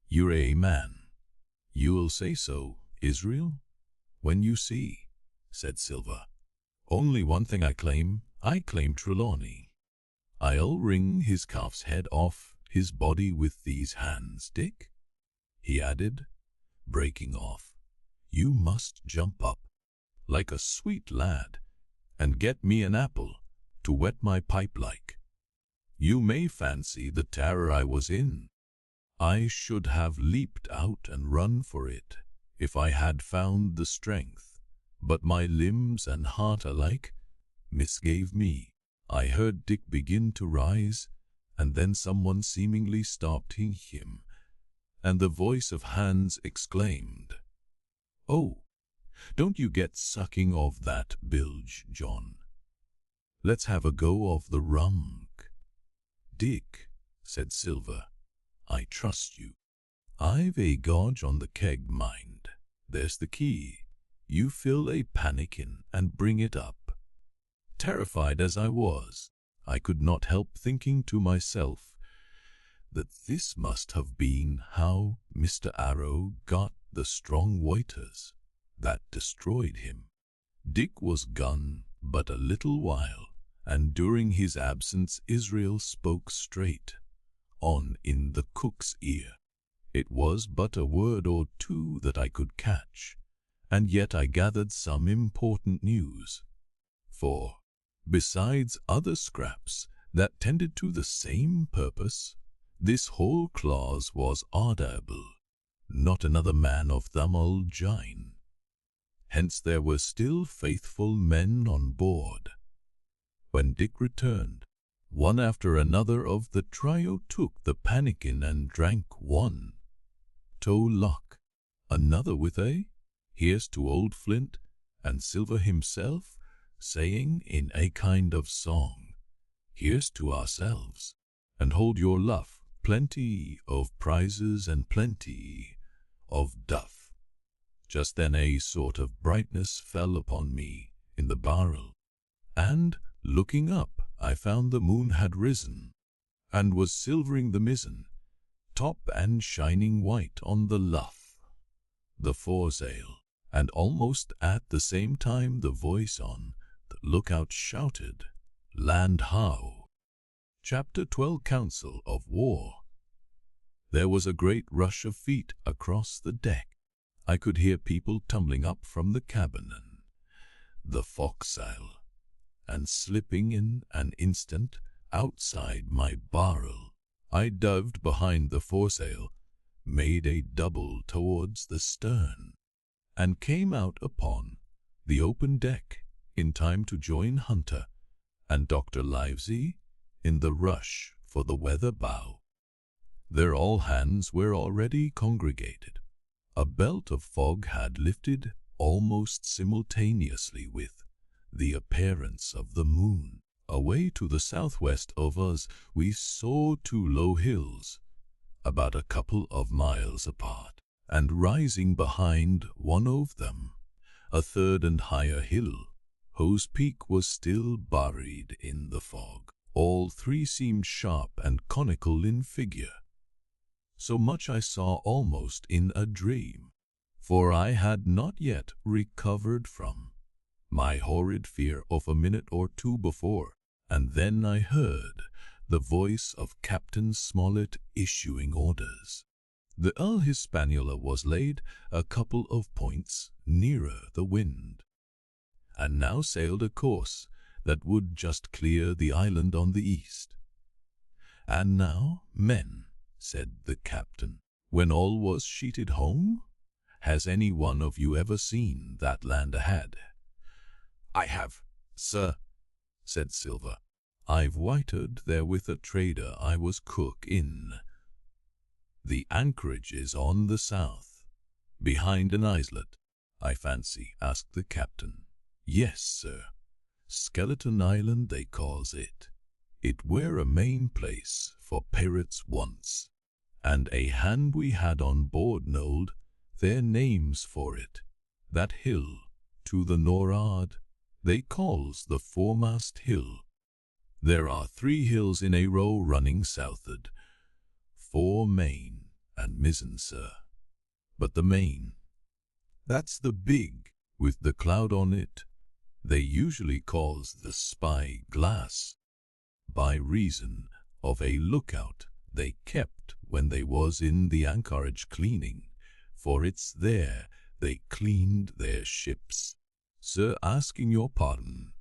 you're a man. You'll say so, Israel? When you see, said Silver. Only one thing I claim Trelawney. I'll wring his calf's head off his body with these hands, Dick, he added, breaking off. You must jump up, like a sweet lad, and get me an apple to wet my pipe like. You may fancy the terror I was in. I should have leaped out and run for it if I had found the strength, but my limbs and heart alike misgave me. I heard Dick begin to rise, and then someone seemingly stopped him, and the voice of Hans exclaimed, "Oh, don't you get sucking of that bilge, John. Let's have a go of the rum." "Dick," said Silver, "I trust you. I've a gauge on the keg, mind. There's the key. You fill a pannikin and bring it up." Terrified as I was, I could not help thinking to myself that this must have been how Mr. Arrow got the strong waters that destroyed him. Dick was gone but a little while, and during his absence Israel spoke straight on in the cook's ear. It was but a word or two that I could catch, and yet I gathered some important news. For, besides other scraps that tended to the same purpose, this whole clause was audible, not another man of Thamulgine. Hence there were still faithful men on board. When Dick returned, one after another of the trio took the pannikin and drank one. "Toe luck," another with a "Here's to old Flint," and Silver himself saying in a kind of song, "Here's to ourselves, and hold your luff, plenty of prizes and plenty of duff." Just then a sort of brightness fell upon me in the barrel, and, looking up, I found the moon had risen, and was silvering the mizzen top and shining white on the luff, the foresail, and almost at the same time the voice on the lookout shouted, "Land how!" Chapter 12 Council of War. There was a great rush of feet across the deck. I could hear people tumbling up from the cabin and the forecastle, and slipping in an instant outside my barrel. I dived behind the foresail, made a double towards the stern, and came out upon the open deck in time to join Hunter and Dr. Livesey in the rush for the weather bow. There all hands were already congregated. A belt of fog had lifted almost simultaneously with the appearance of the moon. Away to the southwest of us we saw two low hills, about a couple of miles apart, and rising behind one of them, a third and higher hill, whose peak was still buried in the fog. All three seemed sharp and conical in figure. So much I saw almost in a dream, for I had not yet recovered from my horrid fear of a minute or two before, and then I heard the voice of Captain Smollett issuing orders. The El Hispaniola was laid a couple of points nearer the wind, and now sailed a course that would just clear the island on the east. "And now, men," said the captain, when all was sheeted home, "has any one of you ever seen that land ahead?" "I have, sir," said Silver. "I've whited there with a trader I was cook in. The anchorage is on the south, behind an islet, I fancy?" asked the captain. "Yes, sir. Skeleton Island they calls it. It were a main place for pirates once, and a hand we had on board knowed their names for it. That hill to the nor'ard they calls the foremast hill. There are 3 hills in a row running southward, 4 main and mizzen, sir. But the main, that's the big with the cloud on it, they usually calls the spy glass, by reason of a lookout they kept when they was in the anchorage cleaning, for it's there they cleaned their ships. Sir, asking your pardon,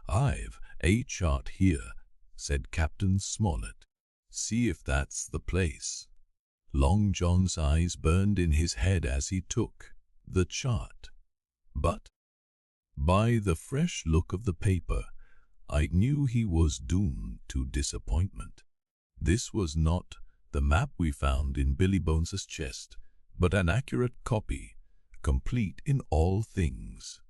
I've a chart here," said Captain Smollett. "See if that's the place." Long John's eyes burned in his head as he took the chart, but by the fresh look of the paper, I knew he was doomed to disappointment. This was not the map we found in Billy Bones's chest, but an accurate copy, complete in all things,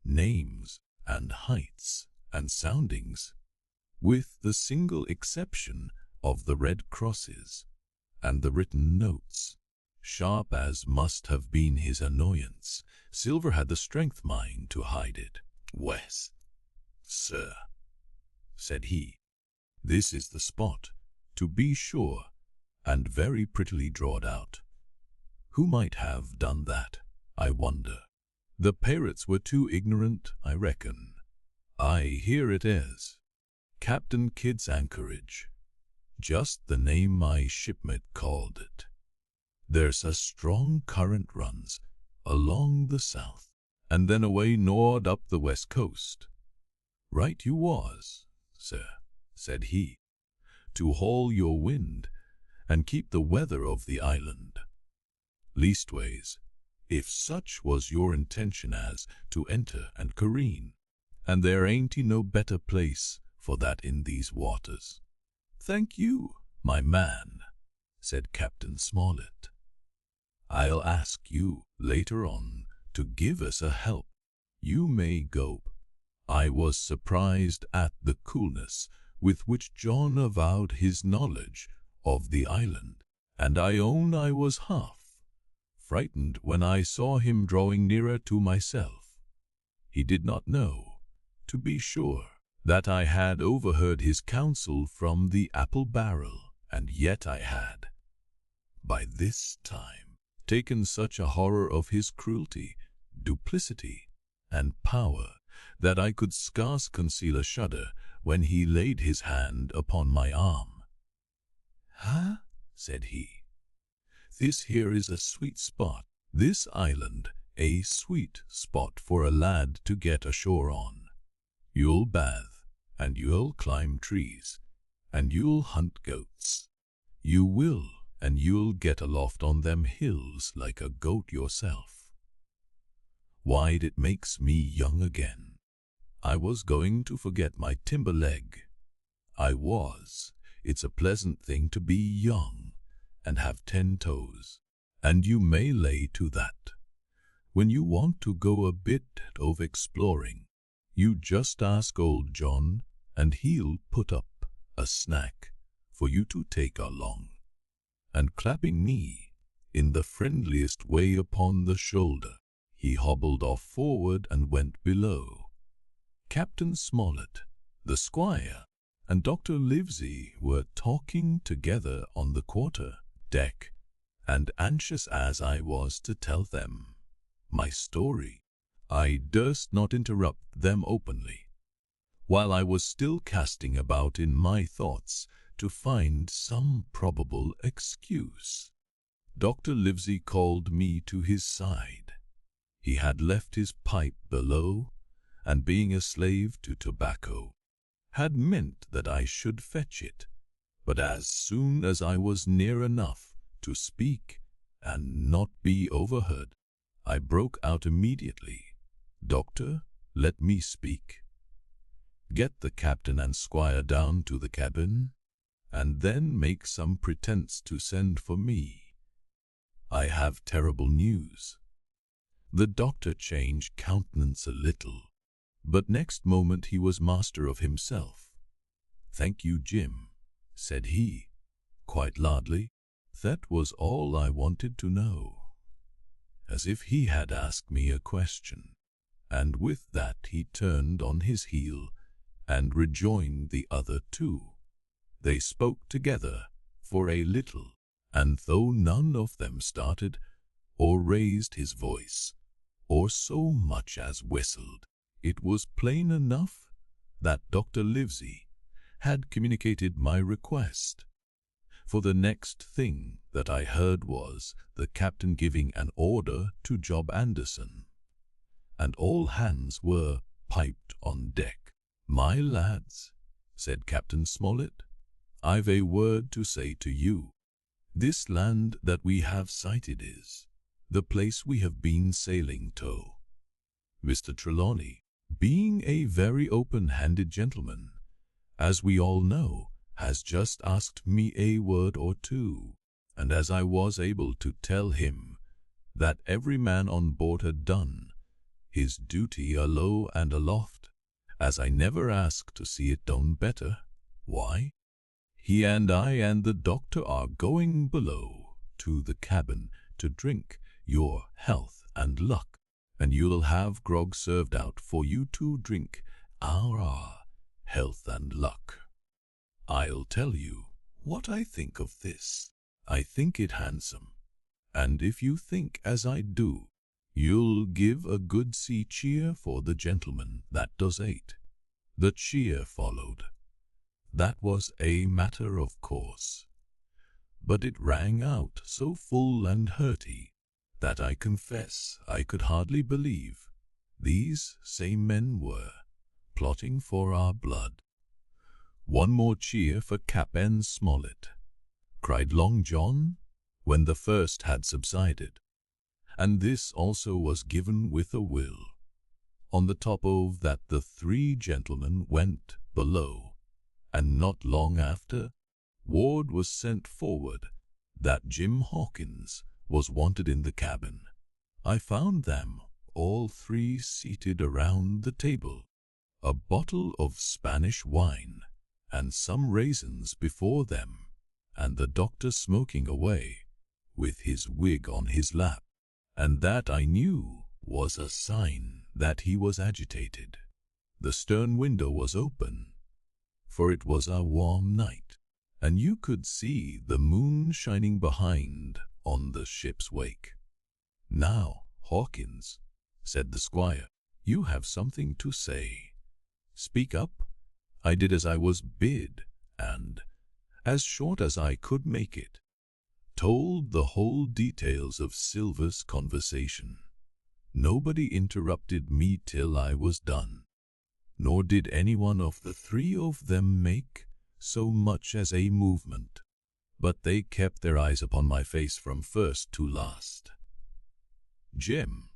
names and heights and soundings, with the single exception of the red crosses and the written notes. Sharp as must have been his annoyance, Silver had the strength mind to hide it. "Wes, sir," said he, "this is the spot, to be sure, and very prettily drawed out. Who might have done that, I wonder? The pirates were too ignorant, I reckon. Aye, here it is. Captain Kidd's anchorage. Just the name my shipmate called it. There's a strong current runs along the south, and then away north up the west coast. Right you was, sir," said he, "to haul your wind and keep the weather of the island. Leastways, if such was your intention as to enter and careen, and there ain't no better place for that in these waters." "Thank you, my man," said Captain Smollett. "I'll ask you later on to give us a help. You may go." I was surprised at the coolness with which John avowed his knowledge of the island, and I own I was half frightened when I saw him drawing nearer to myself. He did not know, to be sure, that I had overheard his counsel from the apple barrel, and yet I had, by this time, taken such a horror of his cruelty, duplicity, and power that I could scarce conceal a shudder when he laid his hand upon my arm. "Huh?" said he. "This here is a sweet spot, this island, a sweet spot for a lad to get ashore on. You'll bathe, and you'll climb trees, and you'll hunt goats. You will, and you'll get aloft on them hills like a goat yourself. Why, it makes me young again. I was going to forget my timber leg. I was. It's a pleasant thing to be young and have 10 toes, and you may lay to that. When you want to go a bit of exploring, you just ask old John, and he'll put up a snack for you to take along." And clapping me in the friendliest way upon the shoulder, he hobbled off forward and went below. Captain Smollett, the squire, and Dr. Livesey were talking together on the quarter deck, and anxious as I was to tell them my story, I durst not interrupt them openly, while I was still casting about in my thoughts to find some probable excuse. Dr. Livesey called me to his side. He had left his pipe below, and being a slave to tobacco, had meant that I should fetch it, but as soon as I was near enough to speak and not be overheard, I broke out immediately. "Doctor, let me speak. Get the captain and squire down to the cabin, and then make some pretense to send for me. I have terrible news." The doctor changed countenance a little, but next moment he was master of himself. "Thank you, Jim," said he, quite loudly. That was all I wanted to know, as if he had asked me a question, and with that he turned on his heel and rejoined the other two. They spoke together for a little, and though none of them started or raised his voice, or so much as whistled, it was plain enough that Dr. Livesey had communicated my request. For the next thing that I heard was the captain giving an order to Job Anderson, and all hands were piped on deck. "My lads," said Captain Smollett, "I've a word to say to you. This land that we have sighted is the place we have been sailing to. Mr. Trelawney, being a very open-handed gentleman, as we all know, has just asked me a word or two, and as I was able to tell him that every man on board had done his duty alow and aloft, as I never ask to see it done better, Why? He and I and the doctor are going below to the cabin to drink your health and luck, and you'll have grog served out for you to drink our health and luck. I'll tell you what I think of this. I think it handsome, and if you think as I do, you'll give a good sea cheer for the gentleman that does eight. The cheer followed. That was a matter of course, but it rang out so full and hearty that I confess I could hardly believe these same men were plotting for our blood. One more cheer for Cap'n Smollett, cried Long John, when the first had subsided, and this also was given with a will. On the top of that the three gentlemen went below, and not long after, word was sent forward that Jim Hawkins was wanted in the cabin. I found them all three seated around the table, a bottle of Spanish wine and some raisins before them, and the doctor smoking away with his wig on his lap, and that I knew was a sign that he was agitated. The stern window was open, for it was a warm night, and you could see the moon shining behind on the ship's wake. "Now, Hawkins," said the squire, "you have something to say. Speak up." I did as I was bid, and, as short as I could make it, told the whole details of Silver's conversation. Nobody interrupted me till I was done, nor did any one of the three of them make so much as a movement, but they kept their eyes upon my face from first to last. "Jim,"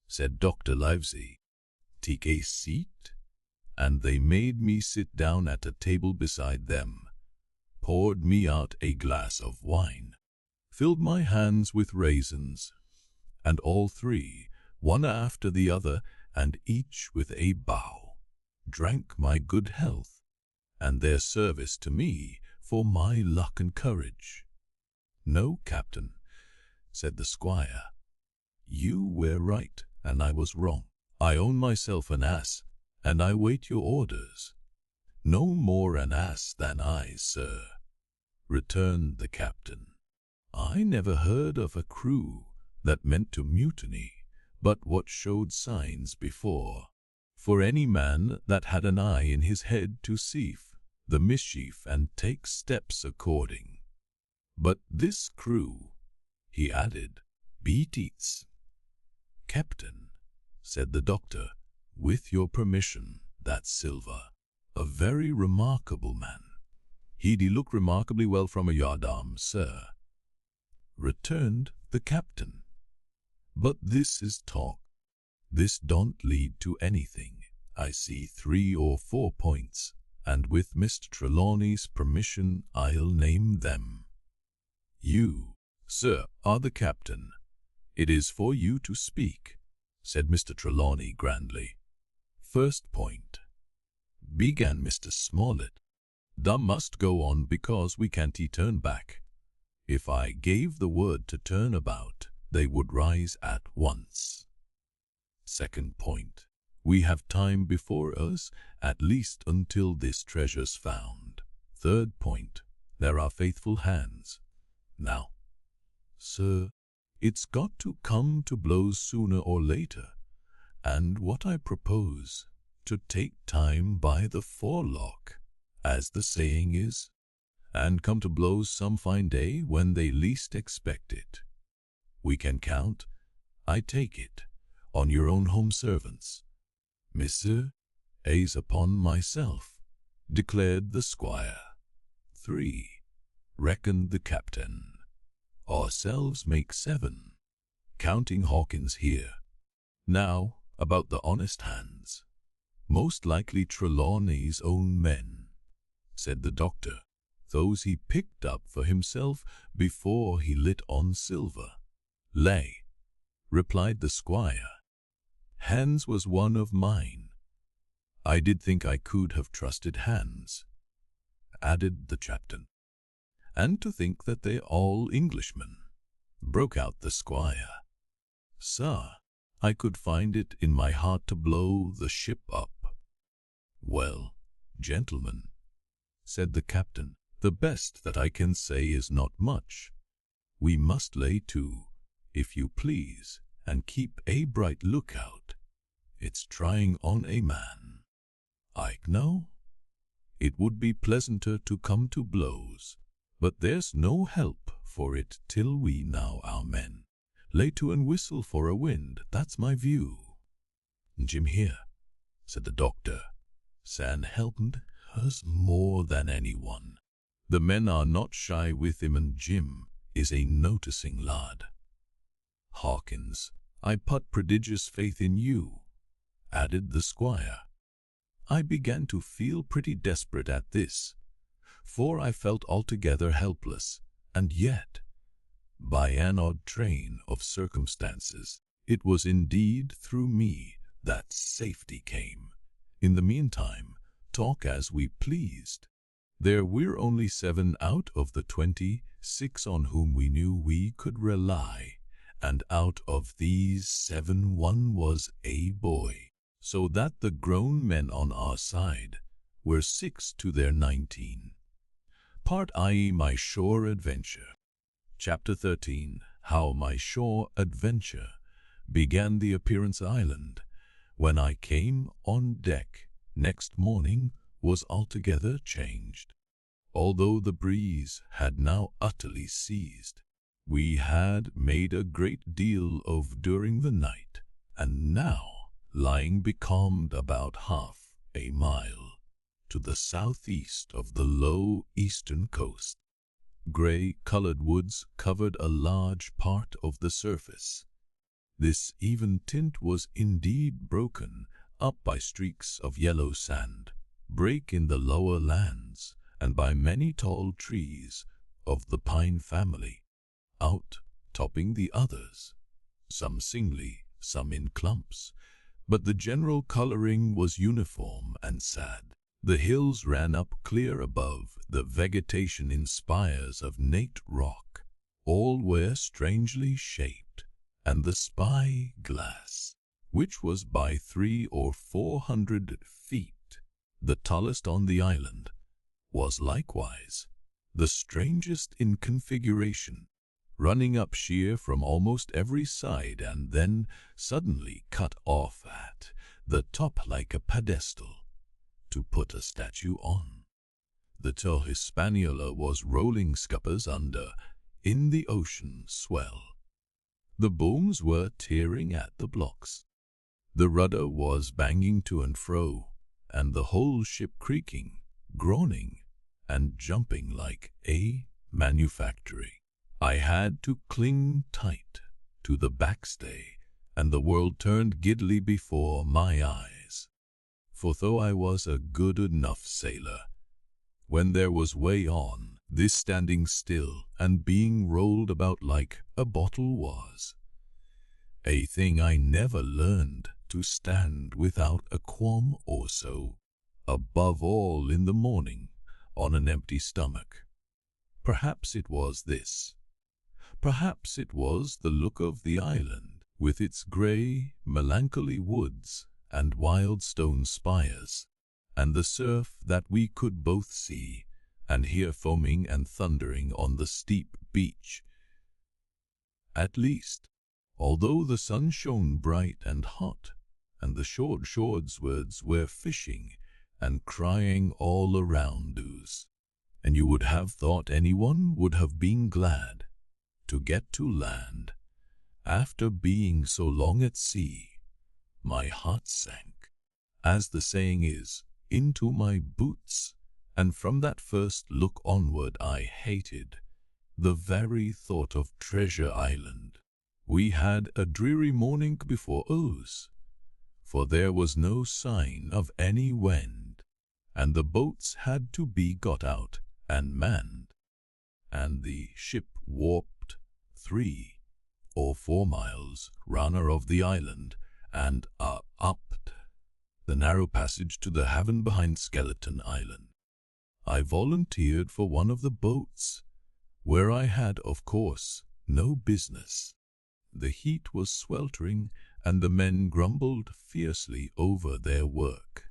said Dr. Livesey, "take a seat," and they made me sit down at a table beside them, poured me out a glass of wine, filled my hands with raisins, and all three, one after the other, and each with a bow, drank my good health, and their service to me for my luck and courage. "No, Captain," said the squire, "you were right, and I was wrong. I own myself an ass, and I wait your orders." "No more an ass than I, sir," returned the captain. "I never heard of a crew that meant to mutiny, but what showed signs before, for any man that had an eye in his head to see the mischief and take steps according. But this crew," he added, "beat eats." "Captain," said the doctor, "with your permission, that's Silver, a very remarkable man." "He'd look remarkably well from a yardarm, sir," returned the captain. "But this is talk. This don't lead to anything. I see 3 or 4 points, and with Mr. Trelawney's permission I'll name them." "You, sir, are the captain. It is for you to speak," said Mr. Trelawney grandly. "First point," began Mr. Smollett. "Thou must go on because we can't turn back. If I gave the word to turn about, they would rise at once. Second point, we have time before us, at least until this treasure's found. Third point, there are faithful hands. Now, sir, it's got to come to blows sooner or later, and what I propose, to take time by the forelock, as the saying is, and come to blows some fine day when they least expect it. We can count, I take it, on your own home servants." "Mr. A's upon myself," declared the squire. 3, reckoned the captain. "Ourselves make 7, counting Hawkins here. Now, about the honest hands. Most likely Trelawney's own men," said the doctor. "Those he picked up for himself before he lit on Silver." "Lay," replied the squire. "Hans was one of mine. I did think I could have trusted Hans. added the Chieftain. "And to think that they're all Englishmen," broke out the squire. "Sir, I could find it in my heart to blow the ship up." "Well, gentlemen," said the captain, "the best that I can say is not much. We must lay to, if you please, and keep a bright lookout. It's trying on a man. I know it would be pleasanter to come to blows, but there's no help for it till we know our men. Lay to and whistle for a wind, that's my view." "Jim here," said the doctor. "San helped us more than anyone. The men are not shy with him, and Jim is a noticing lad. Hawkins, I put prodigious faith in you," added the squire. I began to feel pretty desperate at this, for I felt altogether helpless, and yet, by an odd train of circumstances, it was indeed through me that safety came. In the meantime, talk as we pleased. There were only 7 out of the 26 on whom we knew we could rely, and out of these 7 one was a boy, so that the grown men on our side were 6 to their 19. Part I. My Shore Adventure. Chapter 13. How my shore adventure began. The appearance island, when I came on deck next morning, was altogether changed. Although the breeze had now utterly ceased, we had made a great deal of during the night, and now, lying becalmed about half a mile to the southeast of the low eastern coast, gray-colored woods covered a large part of the surface. This even tint was indeed broken up by streaks of yellow sand, break in the lower lands, and by many tall trees of the pine family, out-topping the others, some singly, some in clumps, but the general coloring was uniform and sad. The hills ran up clear above the vegetation in spires of naked rock. All were strangely shaped, and the spy-glass, which was by 300 or 400 feet, the tallest on the island, was likewise the strangest in configuration, running up sheer from almost every side and then suddenly cut off at the top like a pedestal to put a statue on. The tall Hispaniola was rolling scuppers under in the ocean swell. The booms were tearing at the blocks. The rudder was banging to and fro, and the whole ship creaking, groaning, and jumping like a manufactory. I had to cling tight to the backstay, and the world turned giddily before my eyes. For though I was a good enough sailor, when there was way on, this standing still and being rolled about like a bottle was a thing I never learned to stand without a qualm or so, above all in the morning, on an empty stomach. Perhaps it was this. Perhaps it was the look of the island, with its grey, melancholy woods and wild stone spires, and the surf that we could both see and hear foaming and thundering on the steep beach. At least, although the sun shone bright and hot, and the shoreswards were fishing and crying all around us, and you would have thought anyone would have been glad to get to land after being so long at sea, my heart sank, as the saying is, into my boots, and from that first look onward I hated the very thought of Treasure Island. We had a dreary morning before us, for there was no sign of any wind, and the boats had to be got out and manned, and the ship warped 3 or 4 miles round of the island and up the narrow passage to the haven behind Skeleton Island. I volunteered for one of the boats, where I had, of course, no business. The heat was sweltering, and the men grumbled fiercely over their work.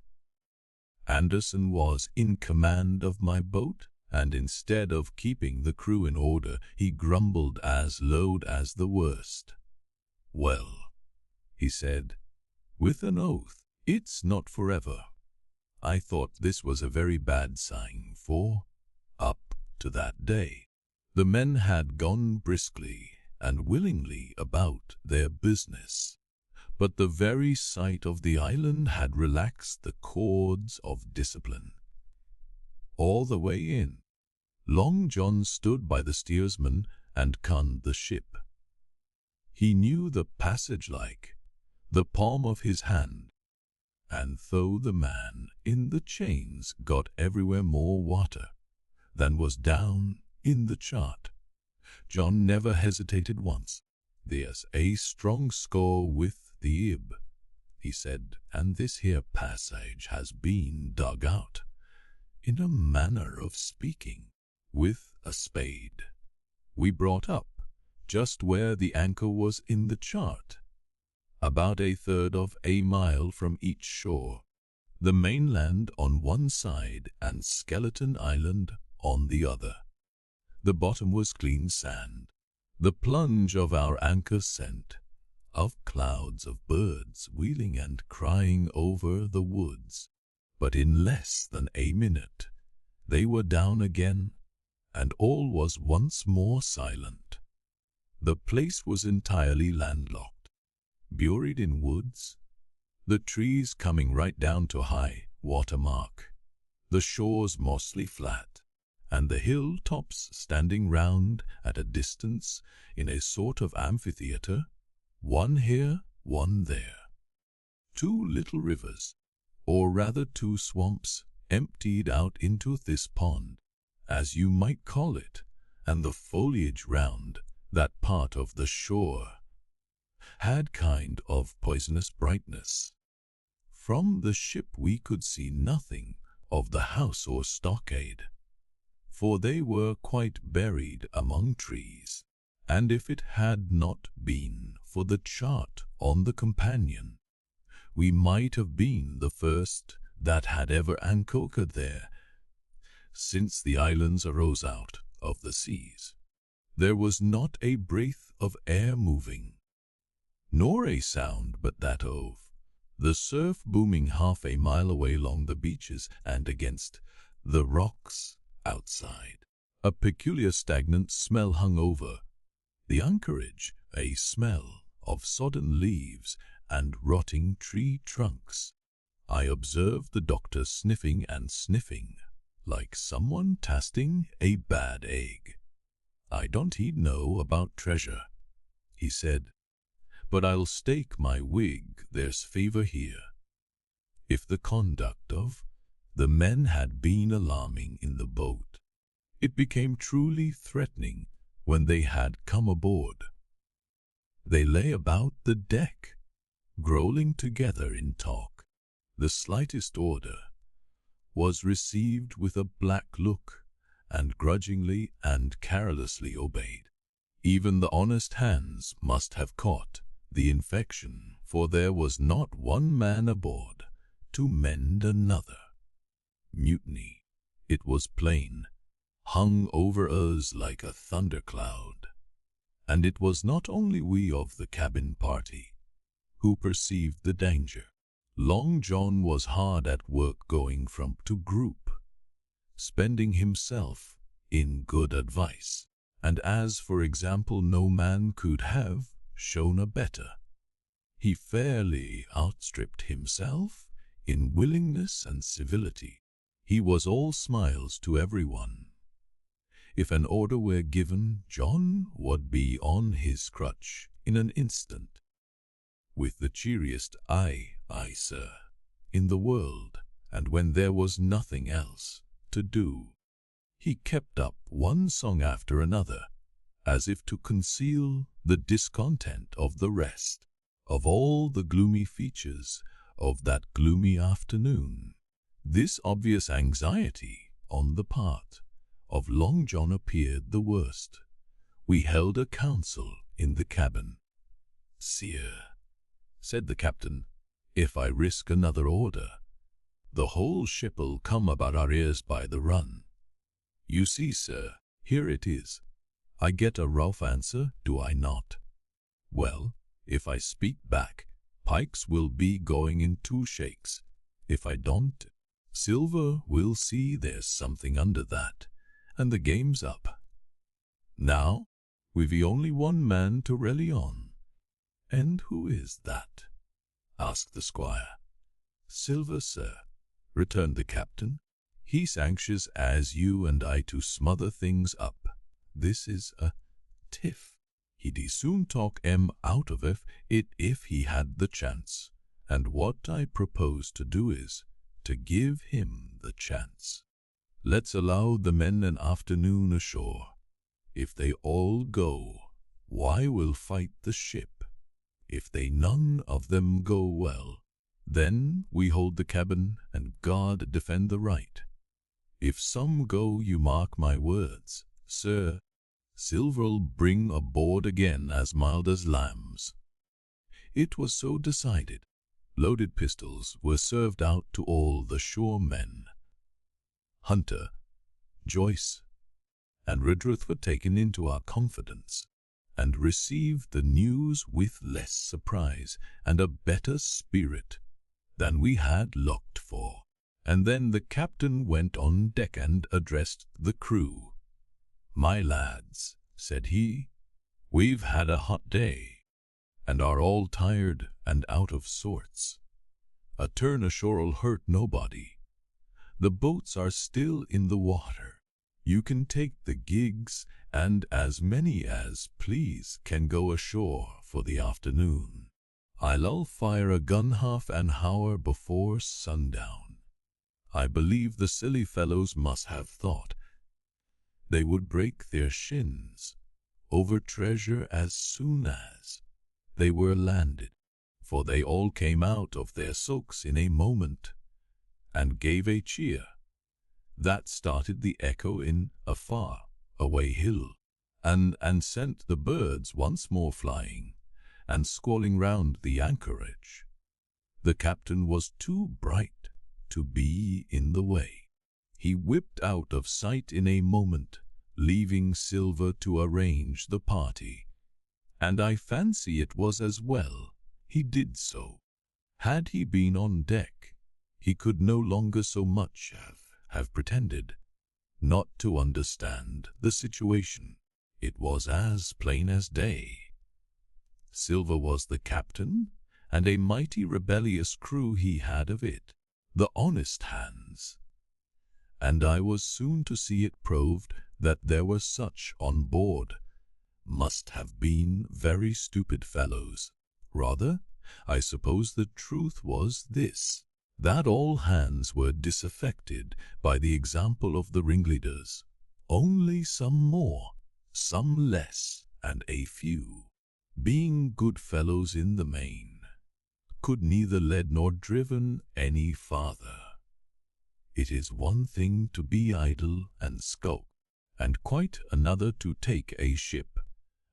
Anderson was in command of my boat, and instead of keeping the crew in order, he grumbled as loud as the worst. "Well," he said, with an oath, "it's not forever." I thought this was a very bad sign, for, up to that day, the men had gone briskly and willingly about their business. But the very sight of the island had relaxed the cords of discipline. All the way in, Long John stood by the steersman and conned the ship. He knew the passage like the palm of his hand, and though the man in the chains got everywhere more water than was down in the chart, John never hesitated once. "There's a strong score with the Ebb," he said, "and this here passage has been dug out, in a manner of speaking, with a spade. We brought up just where the anchor was in the chart, about 1/3 of a mile from each shore, the mainland on one side and Skeleton Island on the other. The bottom was clean sand. The plunge of our anchor scent of clouds of birds wheeling and crying over the woods, but in less than a minute they were down again, and all was once more silent. The place was entirely landlocked, buried in woods, the trees coming right down to high water mark, the shores mostly flat, and the hilltops standing round at a distance in a sort of amphitheatre, one here, one there. 2 little rivers, or rather 2 swamps, emptied out into this pond, as you might call it, and the foliage round that part of the shore had kind of poisonous brightness. From the ship we could see nothing of the house or stockade, for they were quite buried among trees, and if it had not been for the chart on the companion, we might have been the first that had ever anchored there since the islands arose out of the seas. There was not a breath of air moving, nor a sound but that of the surf booming half a mile away along the beaches and against the rocks outside. A peculiar stagnant smell hung over the anchorage, a smell of sodden leaves and rotting tree trunks. I observed the doctor sniffing and sniffing, like someone tasting a bad egg. "I don't know about treasure," he said, "but I'll stake my wig there's fever here." If the conduct of the men had been alarming in the boat, it became truly threatening when they had come aboard. They lay about the deck, growling together in talk. The slightest order was received with a black look, and grudgingly and carelessly obeyed. Even the honest hands must have caught the infection, for there was not one man aboard to mend another. Mutiny, it was plain, hung over us like a thundercloud, and it was not only we of the cabin party who perceived the danger. Long John was hard at work going from to group, spending himself in good advice, and as for example no man could have shown a better. He fairly outstripped himself in willingness and civility. He was all smiles to everyone. If an order were given, John would be on his crutch in an instant, with the cheeriest "Aye, aye, sir," in the world, and when there was nothing else to do, he kept up one song after another, as if to conceal the discontent of the rest. Of all the gloomy features of that gloomy afternoon, this obvious anxiety on the part of Long John appeared the worst. We held a council in the cabin. "Sire," said the captain, "if I risk another order, the whole ship'll come about our ears by the run. You see, sir, here it is. I get a rough answer, do I not? Well, if I speak back, Pikes will be going in 2 shakes. If I don't, Silver will see there's something under that, and the game's up. Now, we've only one man to rally on." "And who is that?" asked the squire. "Silver, sir," returned the captain. "He's anxious as you and I to smother things up. This is a tiff. He'd soon talk out of it if he had the chance, and what I propose to do is to give him the chance. Let's allow the men an afternoon ashore. If they all go, why, we'll fight the ship. If they none of them go, well, then we hold the cabin and God defend the right. If some go, you mark my words, sir, Silver'll bring aboard again as mild as lambs." It was so decided. Loaded pistols were served out to all the shore men. Hunter, Joyce, and Redruth were taken into our confidence, and received the news with less surprise and a better spirit than we had looked for. And then the captain went on deck and addressed the crew. "My lads," said he, "we've had a hot day, and are all tired and out of sorts. A turn ashore'll hurt nobody. The boats are still in the water. You can take the gigs, and as many as please can go ashore for the afternoon. I'll fire a gun half an hour before sundown. I believe the silly fellows must have thought they would break their shins over treasure as soon as they were landed, for they all came out of their sulks in a moment and gave a cheer that started the echo in a far-away hill, and sent the birds once more flying and squalling round the anchorage. The captain was too bright to be in the way. He whipped out of sight in a moment, leaving Silver to arrange the party, and I fancy it was as well he did so. Had he been on deck, he could no longer so much have pretended not to understand the situation. It was as plain as day. Silver was the captain, and a mighty rebellious crew he had of it, the honest hands. And I was soon to see it proved that there were such on board must have been very stupid fellows. Rather, I suppose the truth was this, that all hands were disaffected by the example of the ringleaders, only some more, some less, and a few, being good fellows in the main, could neither led nor driven any farther. It is one thing to be idle and skulk, and quite another to take a ship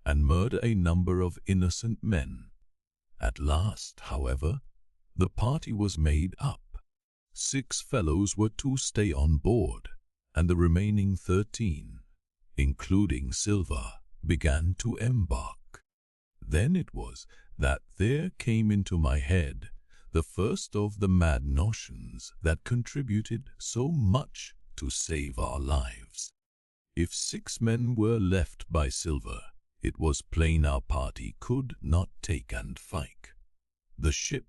and murder a number of innocent men. At last, however, the party was made up. 6 fellows were to stay on board, and the remaining 13, including Silver, began to embark. Then it was that there came into my head the first of the mad notions that contributed so much to save our lives. If 6 men were left by Silver, it was plain our party could not take and fight the ship,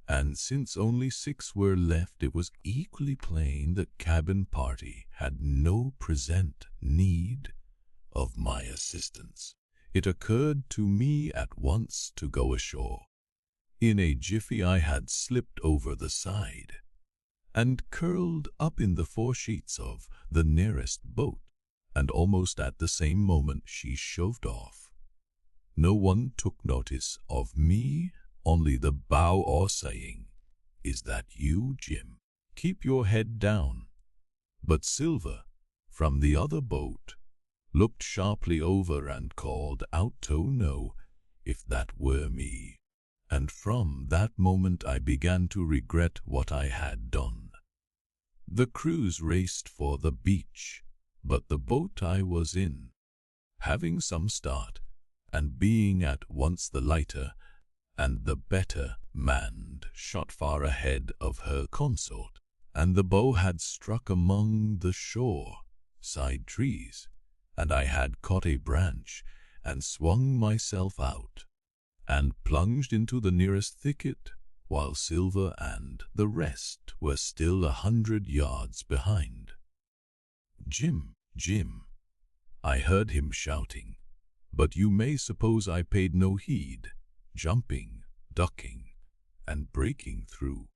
and since only 6 were left, it was equally plain the cabin party had no present need of my assistance. It occurred to me at once to go ashore. In a jiffy I had slipped over the side and curled up in the foresheets of the nearest boat, and almost at the same moment she shoved off. No one took notice of me, only the bow oar saying, "Is that you, Jim? Keep your head down." But Silver, from the other boat, looked sharply over and called out to know if that were me. And from that moment I began to regret what I had done. The crews raced for the beach, but the boat I was in, having some start, and being at once the lighter and the better manned, shot far ahead of her consort, and the bow had struck among the shore side trees, and I had caught a branch and swung myself out, and plunged into the nearest thicket, while Silver and the rest were still 100 yards behind. "Jim, Jim," I heard him shouting, but you may suppose I paid no heed, jumping, ducking, and breaking through.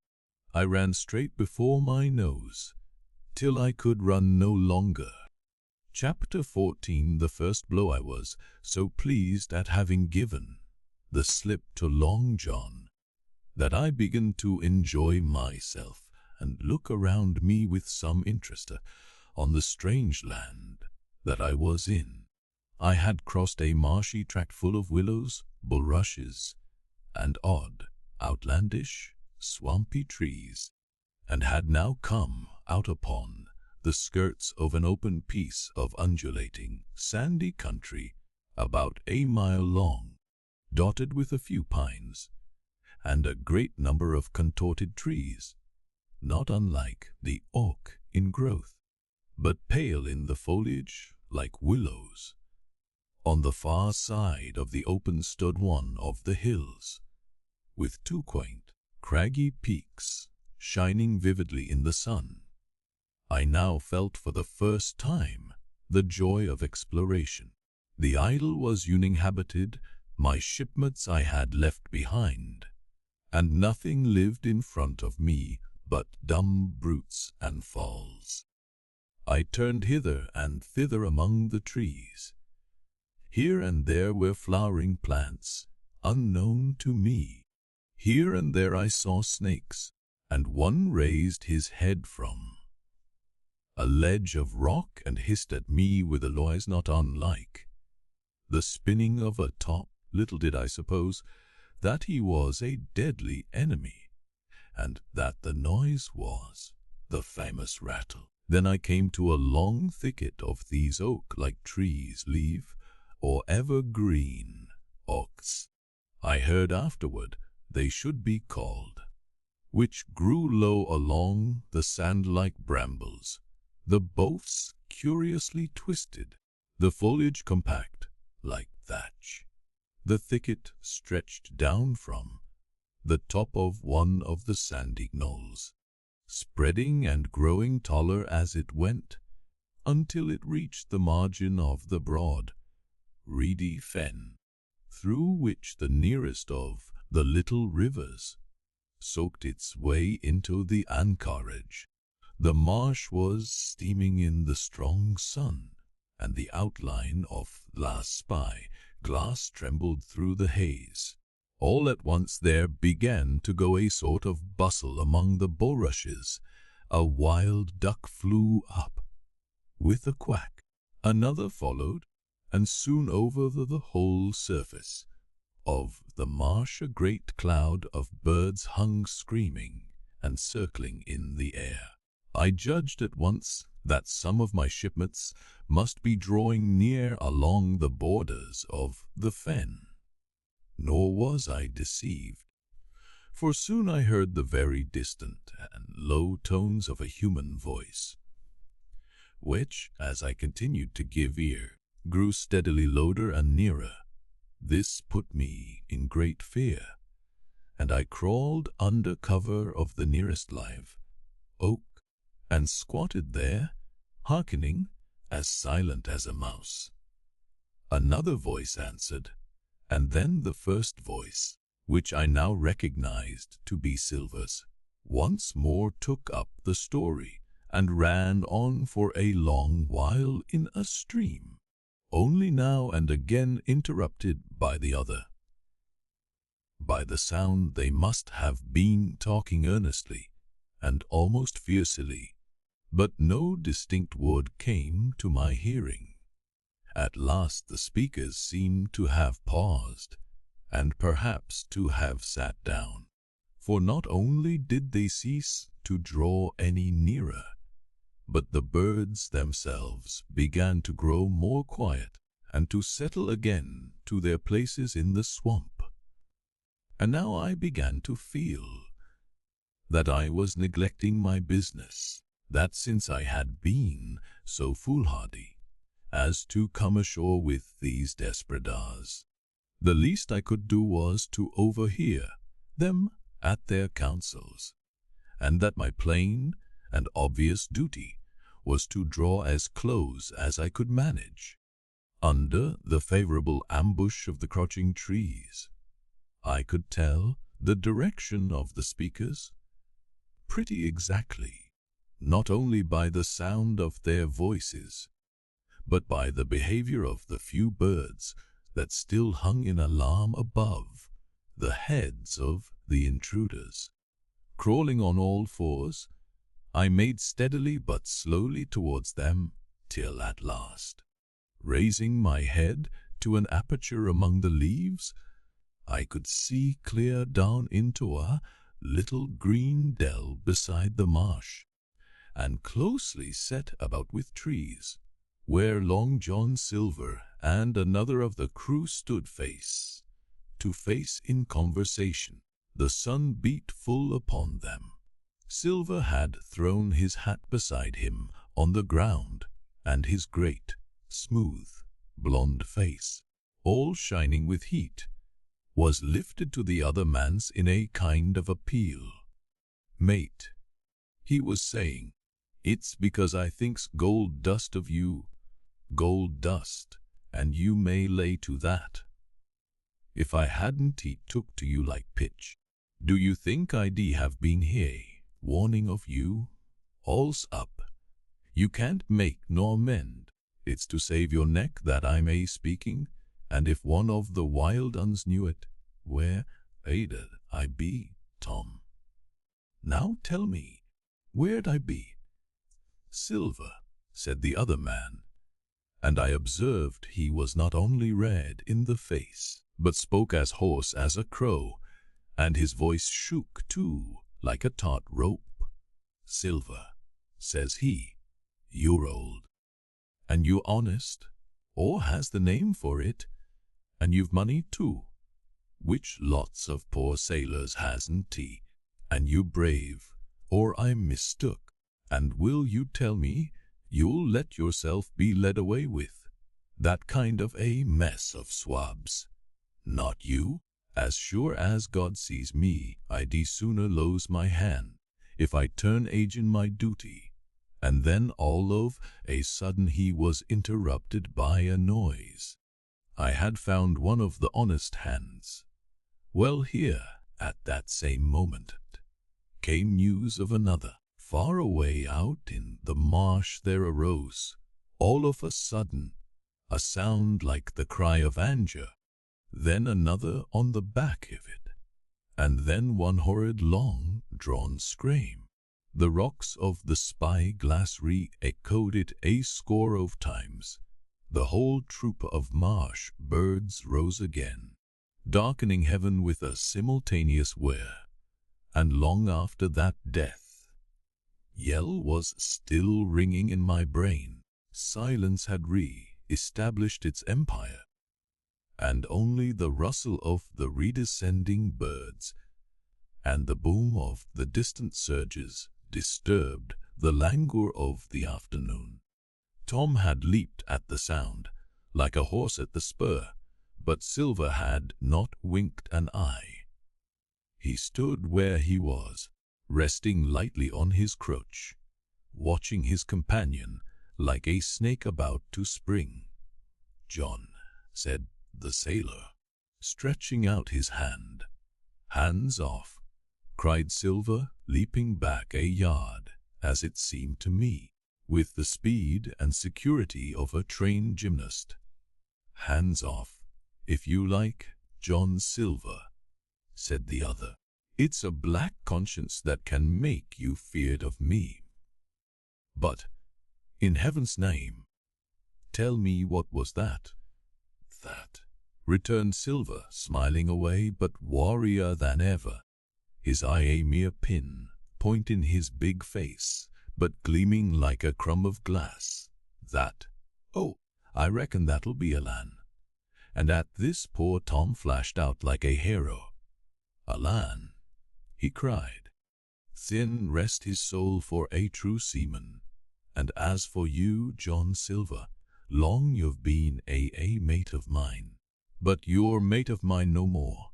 I ran straight before my nose, till I could run no longer. Chapter 14. The first blow. I was so pleased at having given the slip to Long John that I began to enjoy myself and look around me with some interest on the strange land that I was in. I had crossed a marshy tract full of willows, bulrushes, and odd, outlandish, swampy trees, and had now come out upon the skirts of an open piece of undulating, sandy country about a mile long, dotted with a few pines, and a great number of contorted trees, not unlike the oak in growth, but pale in the foliage like willows. On the far side of the open stood one of the hills, with two quaint, craggy peaks shining vividly in the sun. I now felt for the first time the joy of exploration. The isle was uninhabited, my shipmates I had left behind, and nothing lived in front of me but dumb brutes and falls. I turned hither and thither among the trees. Here and there were flowering plants, unknown to me. Here and there I saw snakes, and one raised his head from a ledge of rock and hissed at me with a noise not unlike the spinning of a top. Little did I suppose that he was a deadly enemy, and that the noise was the famous rattle. Then I came to a long thicket of these oak-like trees, leaf or evergreen oaks, I heard afterward they should be called, which grew low along the sand-like brambles, the boughs curiously twisted, the foliage compact like thatch. The thicket stretched down from the top of one of the sandy knolls, spreading and growing taller as it went, until it reached the margin of the broad, reedy fen, through which the nearest of the little rivers soaked its way into the anchorage. The marsh was steaming in the strong sun, and the outline of the spy glass trembled through the haze. All at once there began to go a sort of bustle among the bulrushes. A wild duck flew up with a quack. Another followed, and soon over the whole surface of the marsh a great cloud of birds hung screaming and circling in the air. I judged at once that some of my shipmates must be drawing near along the borders of the fen. Nor was I deceived, for soon I heard the very distant and low tones of a human voice, which, as I continued to give ear, grew steadily louder and nearer. This put me in great fear, and I crawled under cover of the nearest live oak, and squatted there, hearkening, as silent as a mouse. Another voice answered, and then the first voice, which I now recognized to be Silver's, once more took up the story, and ran on for a long while in a stream, only now and again interrupted by the other. By the sound they must have been talking earnestly, and almost fiercely, but no distinct word came to my hearing. At last the speakers seemed to have paused, and perhaps to have sat down, for not only did they cease to draw any nearer, but the birds themselves began to grow more quiet and to settle again to their places in the swamp. And now I began to feel that I was neglecting my business, that since I had been so foolhardy as to come ashore with these desperadoes, the least I could do was to overhear them at their councils, and that my plain and obvious duty was to draw as close as I could manage, under the favorable ambush of the crouching trees. I could tell the direction of the speakers pretty exactly, not only by the sound of their voices, but by the behavior of the few birds that still hung in alarm above the heads of the intruders. Crawling on all fours, I made steadily but slowly towards them, till at last, raising my head to an aperture among the leaves, I could see clear down into a little green dell beside the marsh, and closely set about with trees, where Long John Silver and another of the crew stood face to face in conversation. The sun beat full upon them. Silver had thrown his hat beside him on the ground, and his great, smooth, blond face, all shining with heat, was lifted to the other man's in a kind of appeal. "Mate," he was saying, "it's because I thinks gold dust of you, gold dust, and you may lay to that. If I hadn't he took to you like pitch, do you think I'd have been here, warning of you? All's up. You can't make nor mend. It's to save your neck that I'm speaking, and if one of the wild uns knew it, where 'd I be, Tom? Now tell me, where'd I be?" "Silver," said the other man, and I observed he was not only red in the face, but spoke as hoarse as a crow, and his voice shook too, like a taut rope. "Silver," says he, "you're old, and you're honest, or has the name for it, and you've money too, which lots of poor sailors hasn't he, and you're brave, or I'm mistook, and will you tell me you'll let yourself be led away with that kind of a mess of swabs? Not you. As sure as God sees me, I'd sooner lose my hand if I turn agin my duty." And then all of a sudden he was interrupted by a noise. I had found one of the honest hands. Well, here, at that same moment, came news of another. Far away out in the marsh there arose, all of a sudden, a sound like the cry of anger, then another on the back of it, and then one horrid long-drawn scream. The rocks of the spy-glass re-echoed it a score of times. The whole troop of marsh birds rose again, darkening heaven with a simultaneous whir, and long after that death yell was still ringing in my brain. Silence had re-established its empire, and only the rustle of the redescending birds and the boom of the distant surges disturbed the languor of the afternoon. Tom had leaped at the sound, like a horse at the spur, but Silver had not winked an eye. He stood where he was, resting lightly on his crutch, watching his companion like a snake about to spring. "John," said the sailor, stretching out his hand. "Hands off," cried Silver, leaping back a yard, as it seemed to me, with the speed and security of a trained gymnast. "Hands off, if you like, John Silver," said the other. "It's a black conscience that can make you feared of me. But, in heaven's name, tell me what was that? That, returned Silver, smiling away, but warier than ever, his eye a mere pin, point in his big face, but gleaming like a crumb of glass. That, oh, I reckon that'll be Alan. And at this poor Tom flashed out like a hero. Alan, he cried, thin rest his soul for a true seaman. And as for you, John Silver, long you've been a mate of mine. But you're mate of mine no more.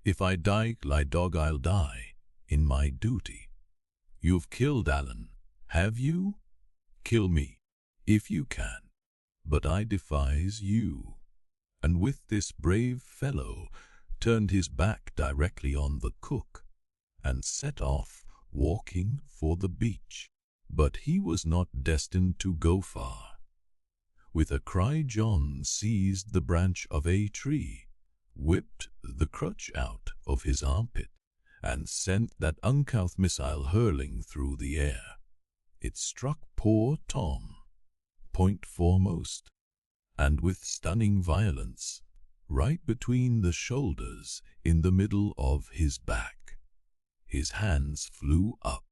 If I die like dog, I'll die in my duty. You've killed Alan, have you? Kill me, if you can, but I defies you. And with this brave fellow turned his back directly on the cook, and set off walking for the beach. But he was not destined to go far. With a cry, John seized the branch of a tree, whipped the crutch out of his armpit, and sent that uncouth missile hurling through the air. It struck poor Tom, point foremost, and with stunning violence, right between the shoulders in the middle of his back. His hands flew up.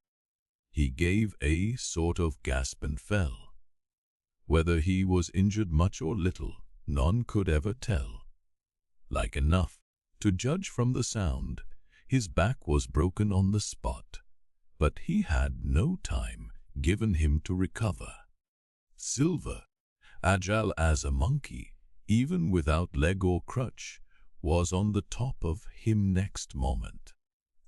He gave a sort of gasp and fell. Whether he was injured much or little, none could ever tell. Like enough, to judge from the sound, his back was broken on the spot, but he had no time given him to recover. Silver, agile as a monkey, even without leg or crutch, was on the top of him next moment,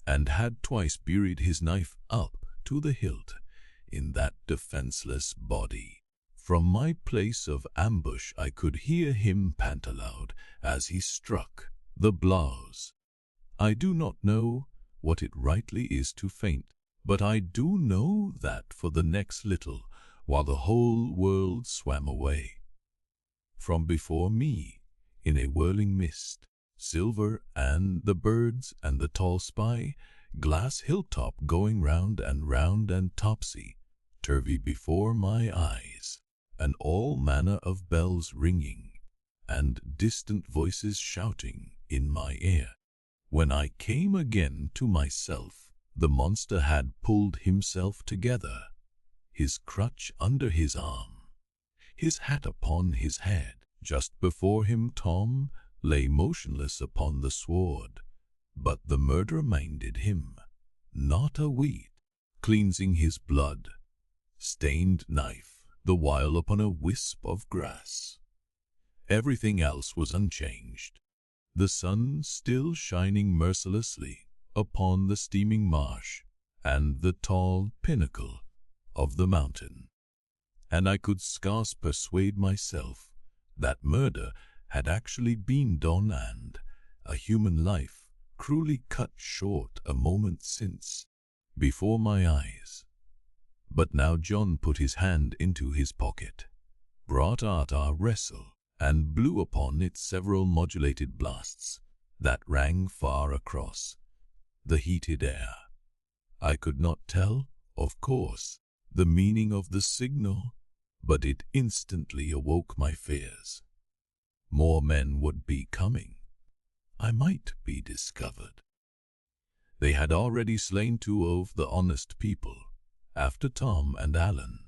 and had twice buried his knife up to the hilt in that defenseless body. From my place of ambush I could hear him pant aloud as he struck the blows. I do not know what it rightly is to faint, but I do know that for the next little, while the whole world swam away from before me in a whirling mist, Silver and the birds and the tall spy glass hilltop going round and topsy-turvy before my eyes, and all manner of bells ringing, and distant voices shouting in my ear. When I came again to myself, the monster had pulled himself together, his crutch under his arm, his hat upon his head. Just before him Tom lay motionless upon the sward, but the murderer minded him not a whit, cleansing his blood-stained knife the while upon a wisp of grass. Everything else was unchanged, the sun still shining mercilessly upon the steaming marsh and the tall pinnacle of the mountain, and I could scarce persuade myself that murder had actually been done and a human life cruelly cut short a moment since before my eyes. But now John put his hand into his pocket, brought out our wrestle, and blew upon it several modulated blasts that rang far across the heated air. I could not tell, of course, the meaning of the signal, but it instantly awoke my fears. More men would be coming. I might be discovered. They had already slain 2 of the honest people. After Tom and Alan,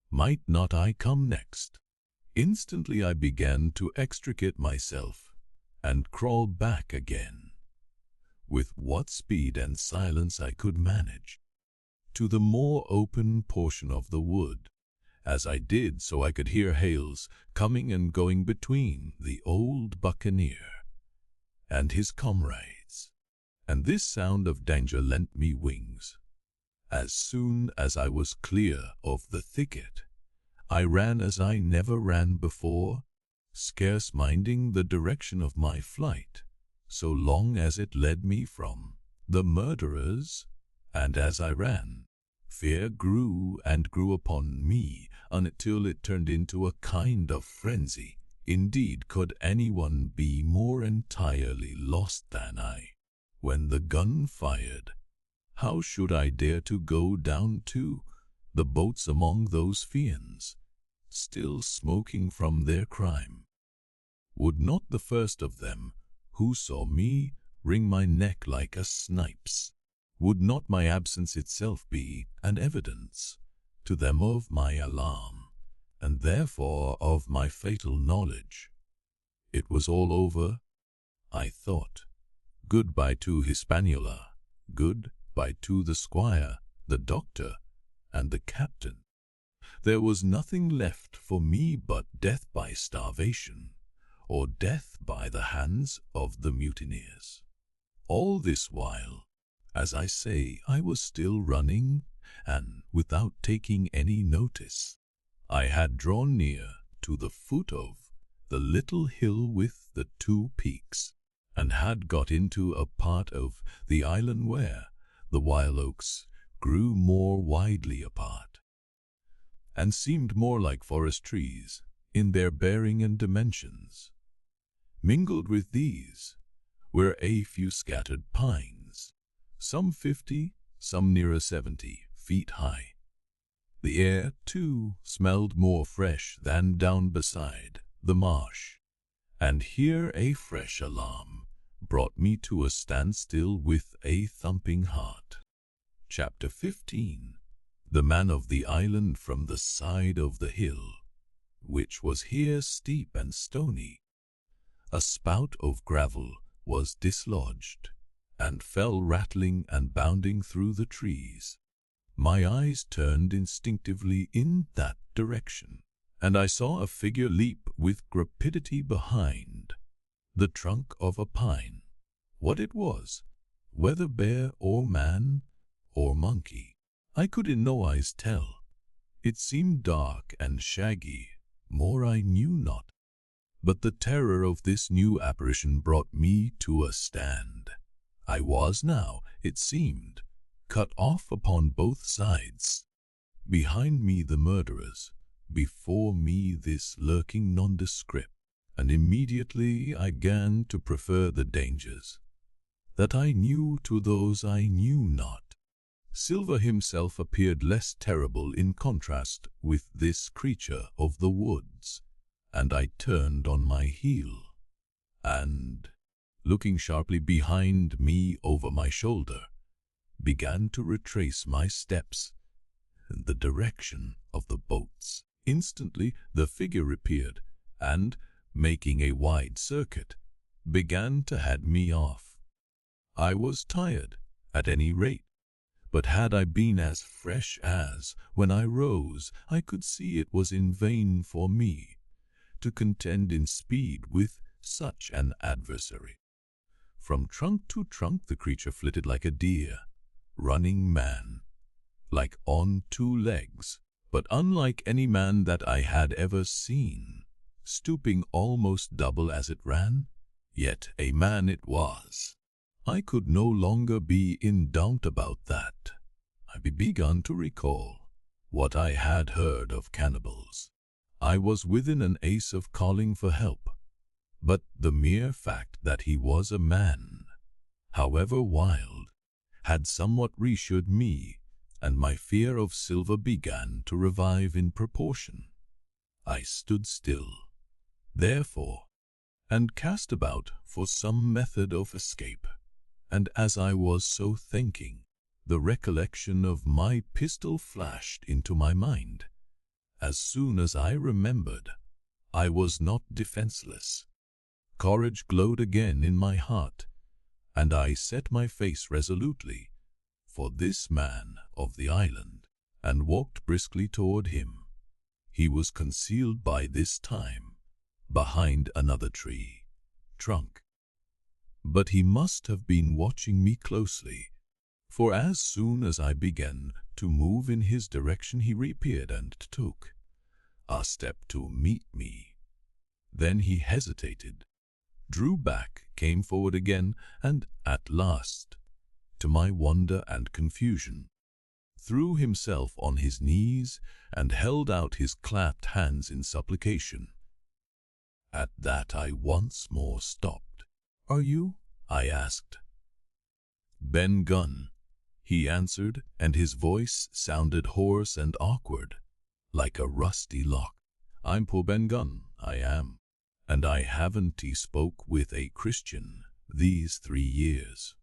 might not I come next? Instantly I began to extricate myself and crawl back again, with what speed and silence I could manage, to the more open portion of the wood. As I did so I could hear hails coming and going between the Old Buccaneer and his comrades, and this sound of danger lent me wings. As soon as I was clear of the thicket, I ran as I never ran before, scarce minding the direction of my flight, so long as it led me from the murderers, and as I ran, fear grew and grew upon me until it turned into a kind of frenzy. Indeed, could anyone be more entirely lost than I? When the gun fired, how should I dare to go down to the boats among those fiends, still smoking from their crime. Would not the first of them, who saw me, wring my neck like a snipe's? Would not my absence itself be an evidence to them of my alarm, and therefore of my fatal knowledge? It was all over, I thought. Goodbye to Hispaniola, goodbye to the squire, the doctor, and the captain. There was nothing left for me but death by starvation, or death by the hands of the mutineers. All this while, as I say, I was still running, and without taking any notice. I had drawn near to the foot of the little hill with the 2 peaks, and had got into a part of the island where the wild oaks grew more widely apart, and seemed more like forest trees in their bearing and dimensions. Mingled with these were a few scattered pines, some 50, some nearer 70 feet high. The air, too, smelled more fresh than down beside the marsh, and here a fresh alarm brought me to a standstill with a thumping heart. Chapter 15. The man of the island from the side of the hill, which was here steep and stony. A spout of gravel was dislodged, and fell rattling and bounding through the trees. My eyes turned instinctively in that direction, and I saw a figure leap with rapidity behind the trunk of a pine. What it was, whether bear or man or monkey, I could in no wise tell. It seemed dark and shaggy, more I knew not. But the terror of this new apparition brought me to a stand. I was now, it seemed, cut off upon both sides. Behind me the murderers, before me this lurking nondescript, and immediately I began to prefer the dangers that I knew to those I knew not. Silver himself appeared less terrible in contrast with this creature of the woods, and I turned on my heel, and, looking sharply behind me over my shoulder, began to retrace my steps in the direction of the boats. Instantly the figure appeared, and, making a wide circuit, began to head me off. I was tired, at any rate, but had I been as fresh as when I rose, I could see it was in vain for me to contend in speed with such an adversary. From trunk to trunk the creature flitted like a deer, running man, like on 2 legs, but unlike any man that I had ever seen, stooping almost double as it ran, yet a man it was. I could no longer be in doubt about that. I begun to recall what I had heard of cannibals. I was within an ace of calling for help, but the mere fact that he was a man, however wild, had somewhat reassured me, and my fear of Silver began to revive in proportion. I stood still, therefore, and cast about for some method of escape, and as I was so thinking, the recollection of my pistol flashed into my mind. As soon as I remembered, I was not defenseless. Courage glowed again in my heart, and I set my face resolutely for this man of the island, and walked briskly toward him. He was concealed by this time behind another tree trunk, but he must have been watching me closely, for as soon as I began to move in his direction he reappeared and took a step to meet me. Then he hesitated, drew back, came forward again, and at last, to my wonder and confusion, threw himself on his knees and held out his clasped hands in supplication. At that I once more stopped. "Are you?" I asked. "Ben Gunn," he answered, and his voice sounded hoarse and awkward, like a rusty lock. I'm poor Ben Gunn, I am, and I haven't spoke with a Christian these 3 years.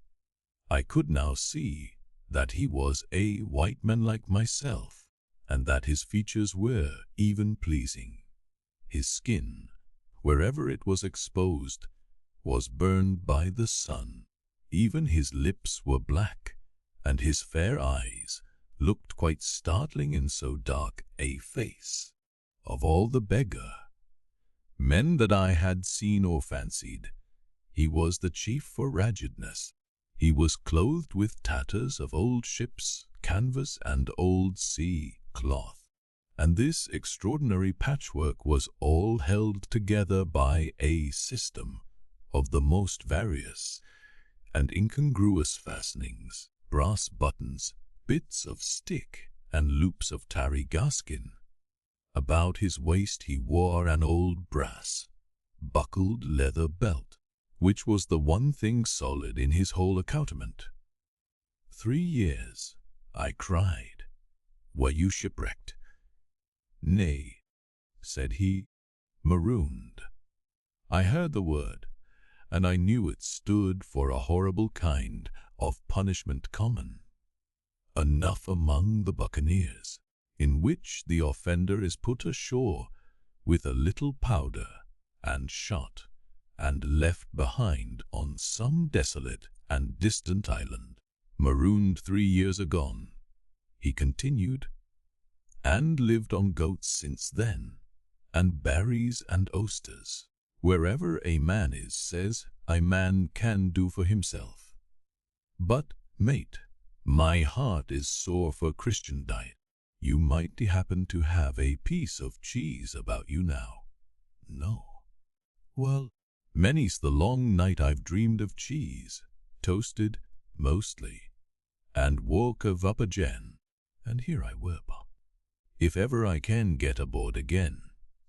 I could now see that he was a white man like myself, and that his features were even pleasing. His skin, wherever it was exposed, was burned by the sun. Even his lips were black, and his fair eyes looked quite startling in so dark a face. Of all the beggar men that I had seen or fancied, he was the chief for raggedness. He was clothed with tatters of old ships, canvas, and old sea cloth, and this extraordinary patchwork was all held together by a system of the most various and incongruous fastenings, brass buttons, bits of stick, and loops of tarry gaskin. About his waist he wore an old brass, buckled leather belt, which was the one thing solid in his whole accoutrement. 3 years, I cried. Were you shipwrecked? Nay, said he, marooned. I heard the word, and I knew it stood for a horrible kind of punishment common enough among the buccaneers, in which the offender is put ashore with a little powder and shot, and left behind on some desolate and distant island. Marooned 3 years agone, he continued, and lived on goats since then, and berries and oysters. Wherever a man is, says, a man can do for himself. But, mate, my heart is sore for Christian diet. You might happen to have a piece of cheese about you now. No. Well, many's the long night I've dreamed of cheese, toasted, mostly, and woke of up again, and here I were. If ever I can get aboard again,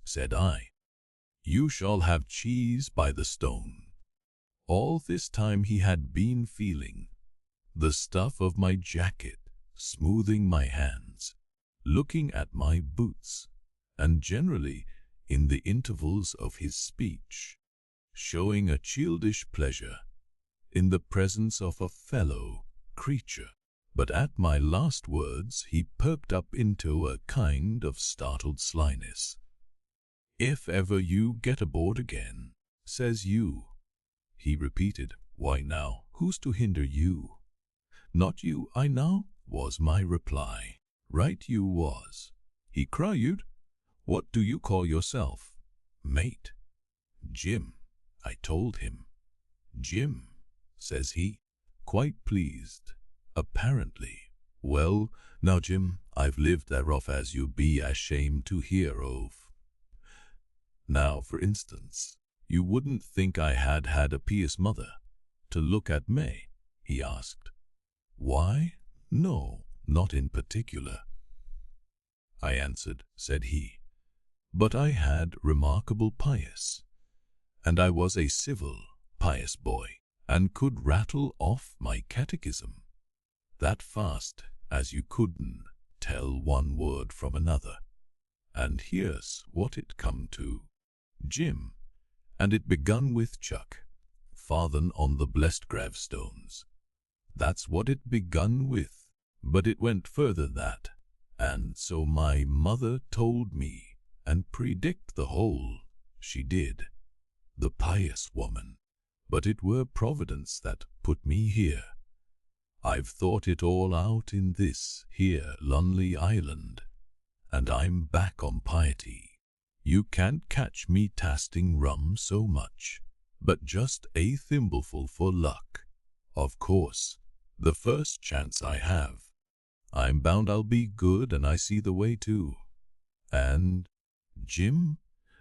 said I, you shall have cheese by the stone. All this time he had been feeling the stuff of my jacket, smoothing my hands, looking at my boots, and generally, in the intervals of his speech, showing a childish pleasure in the presence of a fellow creature. But at my last words he perked up into a kind of startled slyness. If ever you get aboard again, says you, he repeated. Why now, who's to hinder you? Not you, I know, was my reply. Right you was. He cried, what do you call yourself? Mate. Jim, I told him. Jim, says he, quite pleased, apparently. Well, now Jim, I've lived thereof as you be ashamed to hear of. Now, for instance, you wouldn't think I had had a pious mother to look at me, he asked. Why, no, not in particular, I answered, said he, but I had remarkable pious, and I was a civil, pious boy, and could rattle off my catechism that fast as you couldn't tell one word from another. And here's what it come to, Jim, and it begun with Chuck, fathen on the blessed gravestones. That's what it begun with, but it went further that, and so my mother told me, and predict the whole, she did, the pious woman, but it were Providence that put me here. I've thought it all out in this here lonely island, and I'm back on piety. You can't catch me tasting rum so much, but just a thimbleful for luck. Of course, the first chance I have, I'm bound I'll be good, and I see the way too. And Jim,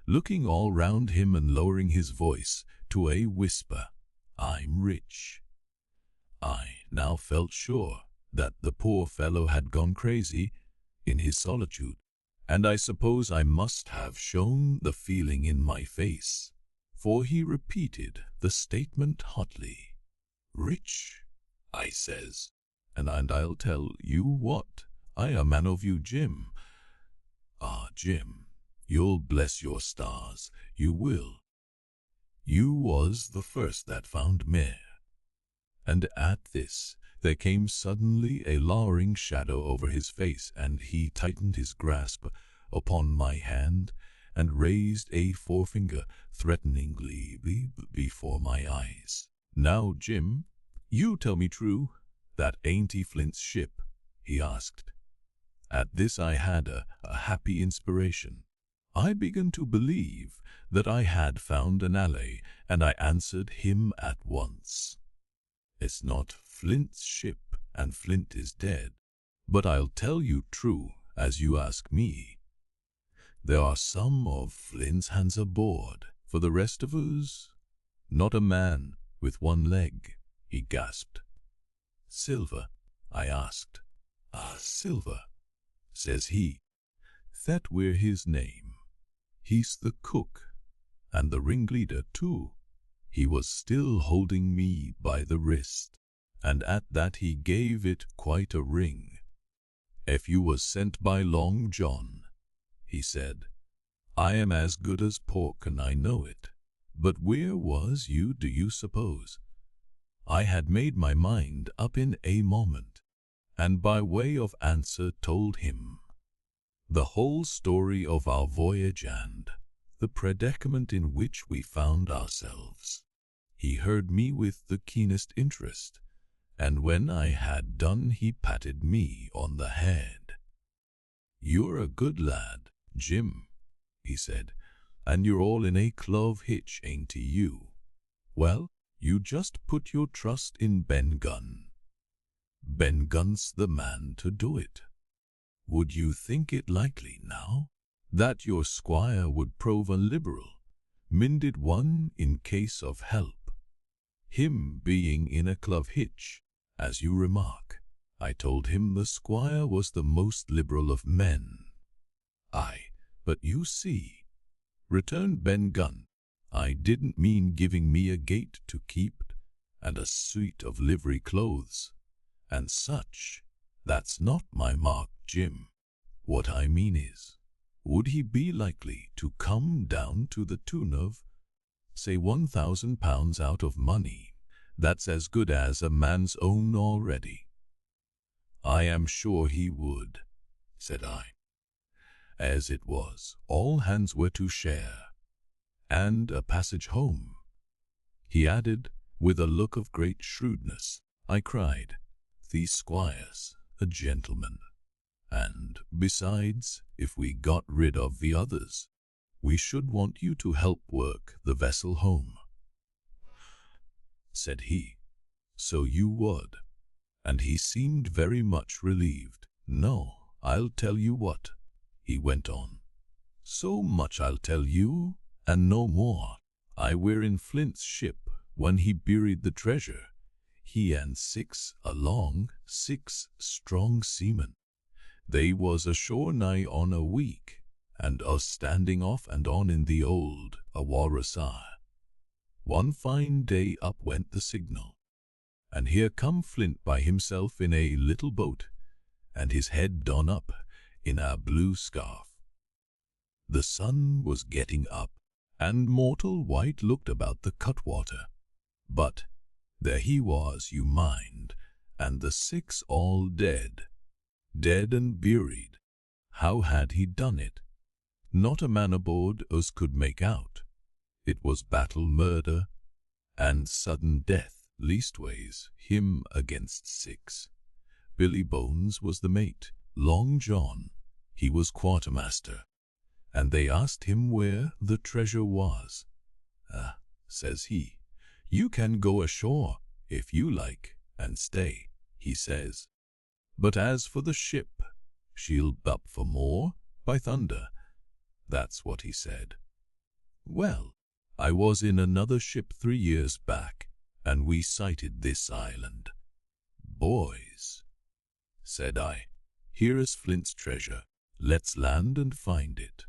looking all round him and lowering his voice to a whisper, I'm rich. I now felt sure that the poor fellow had gone crazy in his solitude, and I suppose I must have shown the feeling in my face, for he repeated the statement hotly. Rich, I says, and I'll tell you what, I a man of you, Jim. Ah, Jim, you'll bless your stars, you will. You was the first that found me. And at this, there came suddenly a lowering shadow over his face, and he tightened his grasp upon my hand, and raised a forefinger threateningly before my eyes. Now, Jim, you tell me true, that ain't Flint's ship? He asked. At this I had a happy inspiration. I began to believe that I had found an ally, and I answered him at once. It's not Flint's ship, and Flint is dead. But I'll tell you true, as you ask me. There are some of Flint's hands aboard. For the rest of us, not a man with one leg, he gasped. Silver? I asked. Ah, Silver, says he. That were his name. He's the cook, and the ringleader too. He was still holding me by the wrist, and at that he gave it quite a ring. If you was sent by Long John, he said, I am as good as pork and I know it. But where was you, do you suppose? I had made my mind up in a moment, and by way of answer told him the whole story of our voyage and the predicament in which we found ourselves. He heard me with the keenest interest, and when I had done he patted me on the head. You're a good lad, Jim, he said, and you're all in a clove hitch, ain't you? Well, you just put your trust in Ben Gunn. Ben Gunn's the man to do it. Would you think it likely, now, that your squire would prove a liberal, minded one in case of help? Him being in a clove hitch, as you remark. I told him the squire was the most liberal of men. Aye, but you see, returned Ben Gunn, I didn't mean giving me a gate to keep, and a suit of livery clothes, and such. That's not my mark, Jim. What I mean is, would he be likely to come down to the tune of, say, £1,000 out of money that's as good as a man's own already? I am sure he would, said I. As it was, all hands were to share, and a passage home. He added, with a look of great shrewdness. I cried, the squire's a gentleman, and besides, if we got rid of the others, we should want you to help work the vessel home. Said he, so you would, and he seemed very much relieved. No, I'll tell you what, he went on. So much I'll tell you, and no more. I were in Flint's ship when he buried the treasure, he and 6 strong seamen. They was ashore nigh on a week, and us standing off and on in the old Walrusar. One fine day up went the signal, and here come Flint by himself in a little boat, and his head done up in a blue scarf. The sun was getting up, and mortal white looked about the cutwater. But there he was, you mind, and the 6 all dead. Dead and buried. How had he done it? Not a man aboard us could make out. It was battle murder, and sudden death, leastways, him against 6. Billy Bones was the mate, Long John, he was quartermaster, and they asked him where the treasure was. Says he, you can go ashore, if you like, and stay, he says. But as for the ship, she'll up for more, by thunder. That's what he said. Well, I was in another ship 3 years back, and we sighted this island. Boys, said I, here is Flint's treasure. Let's land and find it.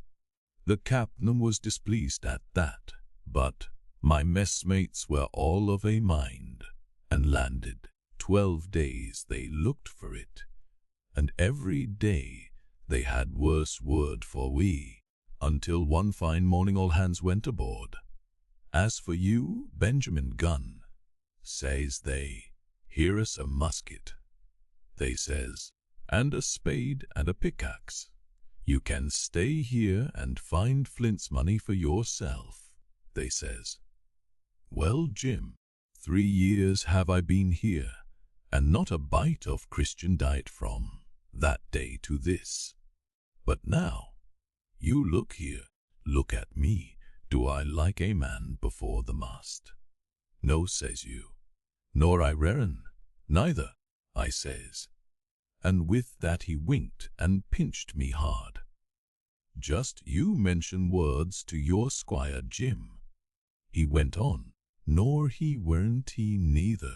The captain was displeased at that, but my messmates were all of a mind, and landed. 12 days they looked for it, and every day they had worse word for we, until one fine morning all hands went aboard. As for you, Benjamin Gunn, says they, here is a musket, they says, and a spade and a pickaxe. You can stay here and find Flint's money for yourself, they says. Well, Jim, 3 years have I been here, and not a bite of Christian diet from that day to this. But now, you look here, look at me, do I like a man before the mast? No, says you. Nor I reckon, neither, I says. And with that he winked and pinched me hard. Just you mention words to your squire Jim, he went on, nor he weren't he neither.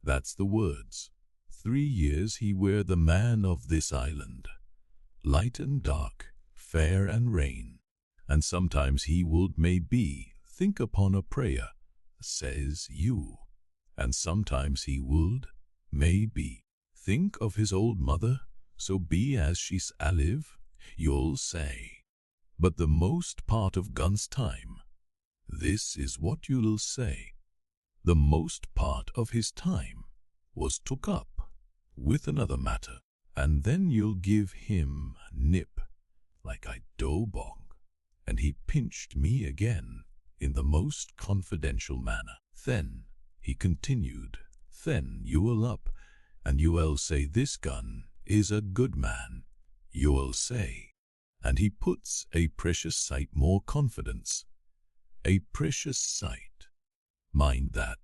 That's the words. 3 years he were the man of this island, light and dark, fair and rain, and sometimes he would maybe think upon a prayer, says you, and sometimes he would, maybe, think of his old mother, so be as she's alive, you'll say. But the most part of Gun's time, this is what you'll say, the most part of his time was took up with another matter, and then you'll give him nip like a dough-bong. And he pinched me again in the most confidential manner. Then, he continued, then you'll up, and you'll say this Gun is a good man, you'll say. And he puts a precious sight more confidence. A precious sight. Mind that,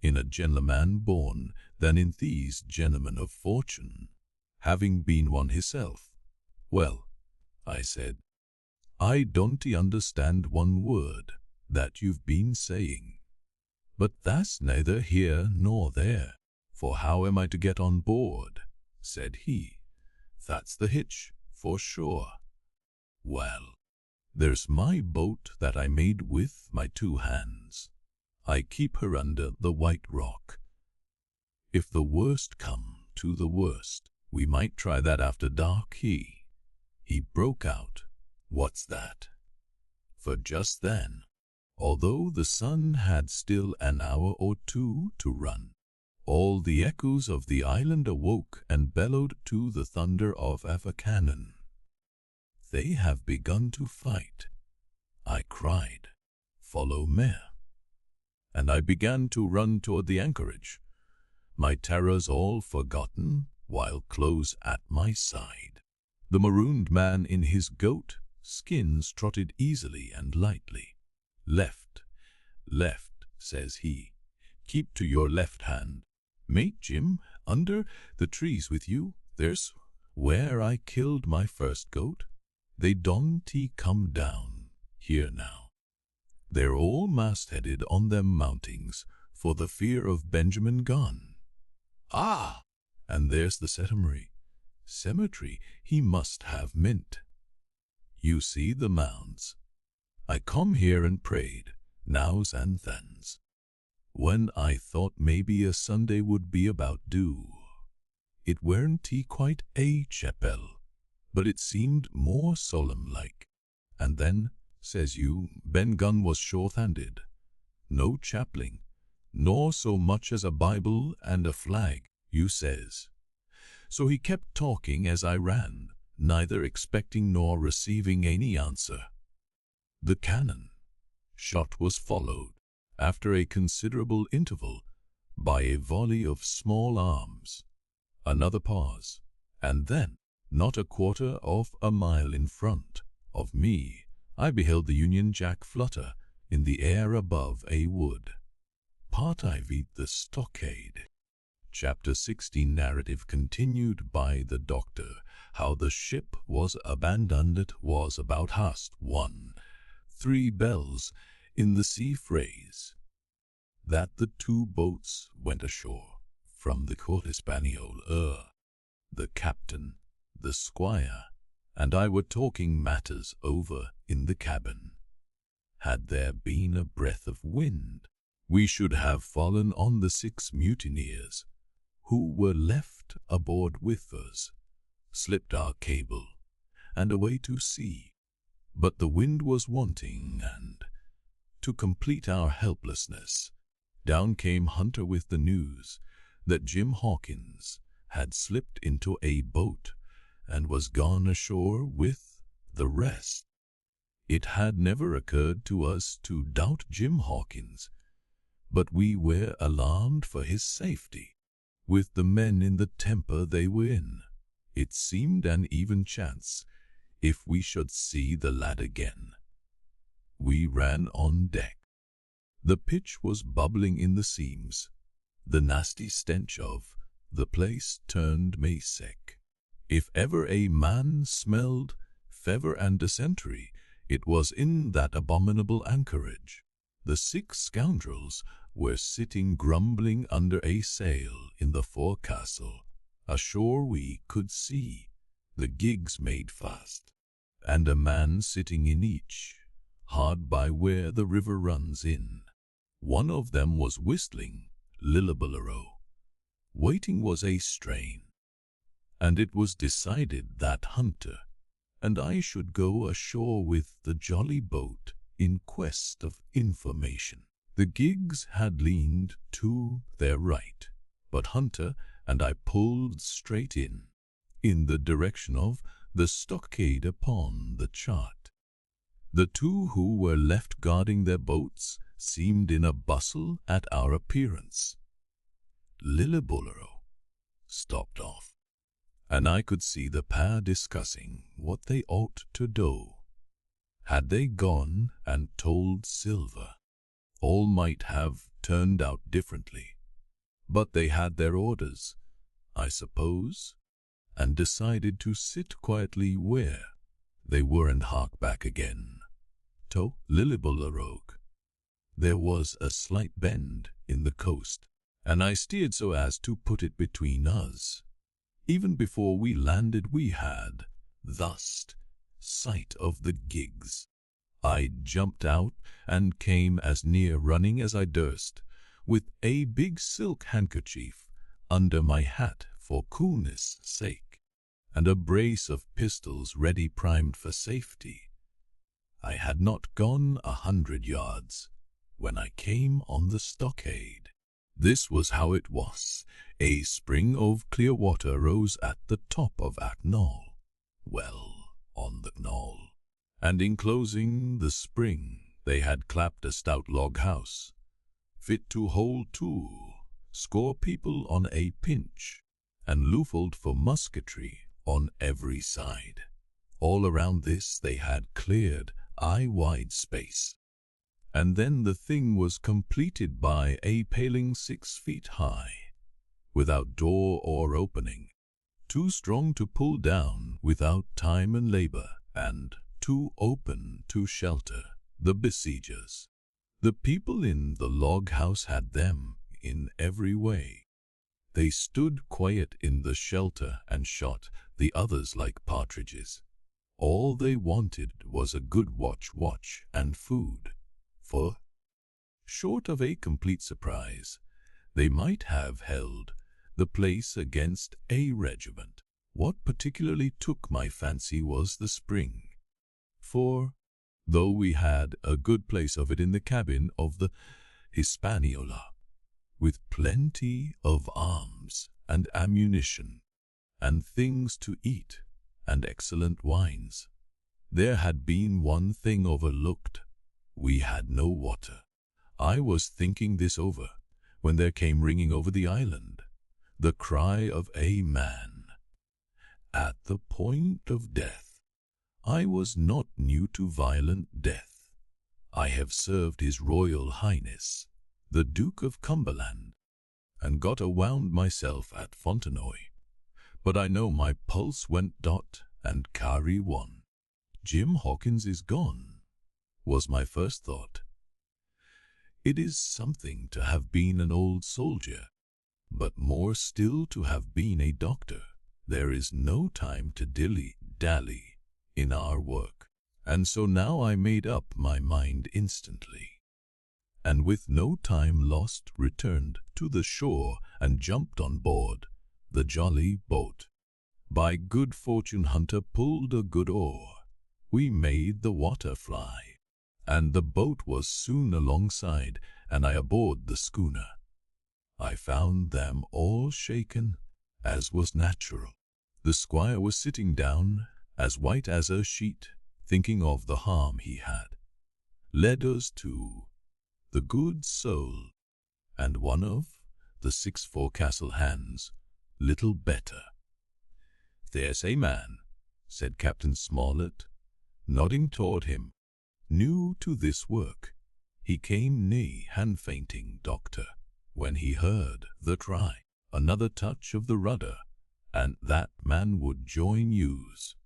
in a gentleman born than in these gentlemen of fortune, having been one himself. Well, I said, I don't understand one word that you've been saying. But that's neither here nor there, for how am I to get on board? Said he. That's the hitch, for sure. Well, there's my boat that I made with my 2 hands. I keep her under the white rock. If the worst come to the worst, we might try that after dark. He broke out, what's that? For just then, although the sun had still an hour or 2 to run, all the echoes of the island awoke and bellowed to the thunder of a cannon. They have begun to fight, I cried. Follow me. And I began to run toward the anchorage, my terrors all forgotten, while close at my side the marooned man in his goat skins trotted easily and lightly. Left, left, says he. Keep to your left hand. Mate Jim, under the trees with you, there's where I killed my first goat. They don't come down here now. They're all mastheaded on them mountings for the fear of Benjamin Gunn. Ah, and there's the cemetery. Cemetery he must have meant. You see the mounds. I come here and prayed, nows and thens, when I thought maybe a Sunday would be about due. It weren't quite a chapel, but it seemed more solemn-like. And then, says you, Ben Gunn was short-handed. No chapling, nor so much as a Bible and a flag, you says. So he kept talking as I ran, neither expecting nor receiving any answer. The cannon shot was followed, after a considerable interval, by a volley of small arms. Another pause, and then, not a quarter of a mile in front of me, I beheld the Union Jack flutter in the air above a wood. Part IV, the Stockade. Chapter 16, narrative continued by the Doctor. How the ship was abandoned. It was about *1, 3 bells in the sea phrase, that the 2 boats went ashore from the Court Espanol. The captain, the squire, and I were talking matters over in the cabin. Had there been a breath of wind, we should have fallen on the 6 mutineers, who were left aboard with us, slipped our cable, and away to sea. But the wind was wanting, and, to complete our helplessness, down came Hunter with the news that Jim Hawkins had slipped into a boat and was gone ashore with the rest. It had never occurred to us to doubt Jim Hawkins, but we were alarmed for his safety. With the men in the temper they were in, it seemed an even chance if we should see the lad again. We ran on deck. The pitch was bubbling in the seams. The nasty stench of the place turned me sick. If ever a man smelled fever and dysentery, it was in that abominable anchorage. The 6 scoundrels were sitting grumbling under a sail in the forecastle. Ashore we could see the gigs made fast, and a man sitting in each, hard by where the river runs in. One of them was whistling Lillibullero. Waiting was a strain, and it was decided that Hunter and I should go ashore with the jolly boat in quest of information. The gigs had leaned to their right, but Hunter and I pulled straight in the direction of the stockade upon the chart. The 2 who were left guarding their boats seemed in a bustle at our appearance. Lillibullero stopped off, and I could see the pair discussing what they ought to do. Had they gone and told Silver, all might have turned out differently, but they had their orders, I suppose, and decided to sit quietly where they were and hark back again to Lillibullero. There was a slight bend in the coast, and I steered so as to put it between us. Even before we landed we had, thus, sight of the gigs. I jumped out and came as near running as I durst, with a big silk handkerchief under my hat for coolness' sake, and a brace of pistols ready primed for safety. I had not gone 100 yards when I came on the stockade. This was how it was. A spring of clear water rose at the top of that knoll, well on the knoll, and enclosing the spring they had clapped a stout log house, fit to hold 20 people on a pinch, and loopholed for musketry on every side. All around this they had cleared eye-wide space, and then the thing was completed by a paling 6 feet high, without door or opening, too strong to pull down without time and labor, and too open to shelter the besiegers. The people in the log house had them in every way. They stood quiet in the shelter and shot the others like partridges. All they wanted was a good watch and food, for, short of a complete surprise, they might have held the place against a regiment. What particularly took my fancy was the spring, for, though we had a good place of it in the cabin of the Hispaniola, with plenty of arms and ammunition, and things to eat, and excellent wines, there had been one thing overlooked. We had no water. I was thinking this over when there came ringing over the island the cry of a man at the point of death. I was not new to violent death. I have served His Royal Highness, the Duke of Cumberland, and got awound myself at Fontenoy, but I know my pulse went dot and carry one. Jim Hawkins is gone, was my first thought. It is something to have been an old soldier, but more still to have been a doctor. There is no time to dilly-dally in our work, and so now I made up my mind instantly, and with no time lost returned to the shore and jumped on board the jolly boat. By good fortune Hunter pulled a good oar. We made the water fly, and the boat was soon alongside, and I aboard the schooner. I found them all shaken, as was natural. The squire was sitting down, as white as a sheet, thinking of the harm he had led us to, the good soul, and one of the 6 forecastle hands little better. "There's a man," said Captain Smollett, nodding toward him, "new to this work. He came nigh hand-fainting, Doctor, when he heard the cry. Another touch of the rudder, and that man would join yous."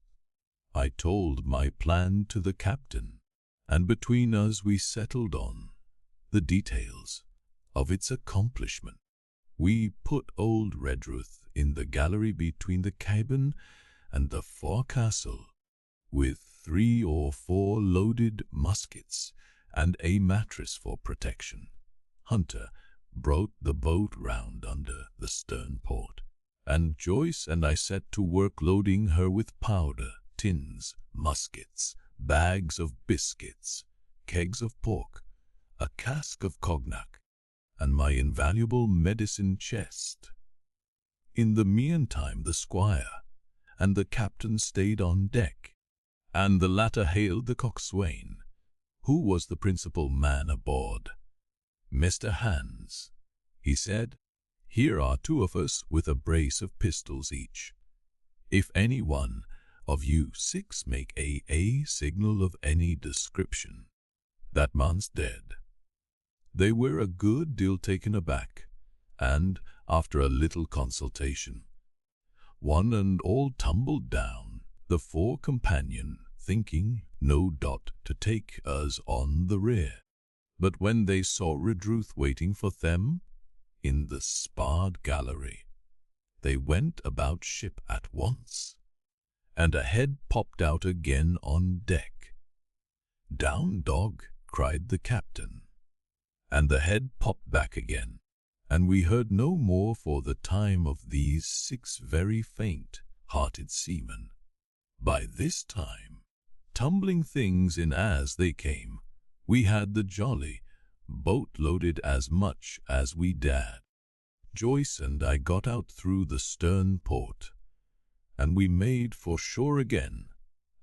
I told my plan to the captain, and between us we settled on the details of its accomplishment. We put old Redruth in the gallery between the cabin and the forecastle, with 3 or 4 loaded muskets and a mattress for protection. Hunter brought the boat round under the stern port, and Joyce and I set to work loading her with powder, tins, muskets, bags of biscuits, kegs of pork, a cask of cognac, and my invaluable medicine chest. In the meantime the squire and the captain stayed on deck, and the latter hailed the coxswain, who was the principal man aboard. "Mr. Hans," he said, "here are 2 of us with a brace of pistols each. If any one of you 6 make a signal of any description, that man's dead." They were a good deal taken aback, and, after a little consultation, one and all tumbled down, the 4 companion thinking no doubt to take us on the rear. But when they saw Redruth waiting for them in the sparred gallery, they went about ship at once, and a head popped out again on deck. "Down, dog!" cried the captain, and the head popped back again, and we heard no more for the time of these 6 very faint-hearted seamen. By this time, tumbling things in as they came, we had the jolly boat loaded as much as we dared. Joyce and I got out through the stern port, and we made for shore again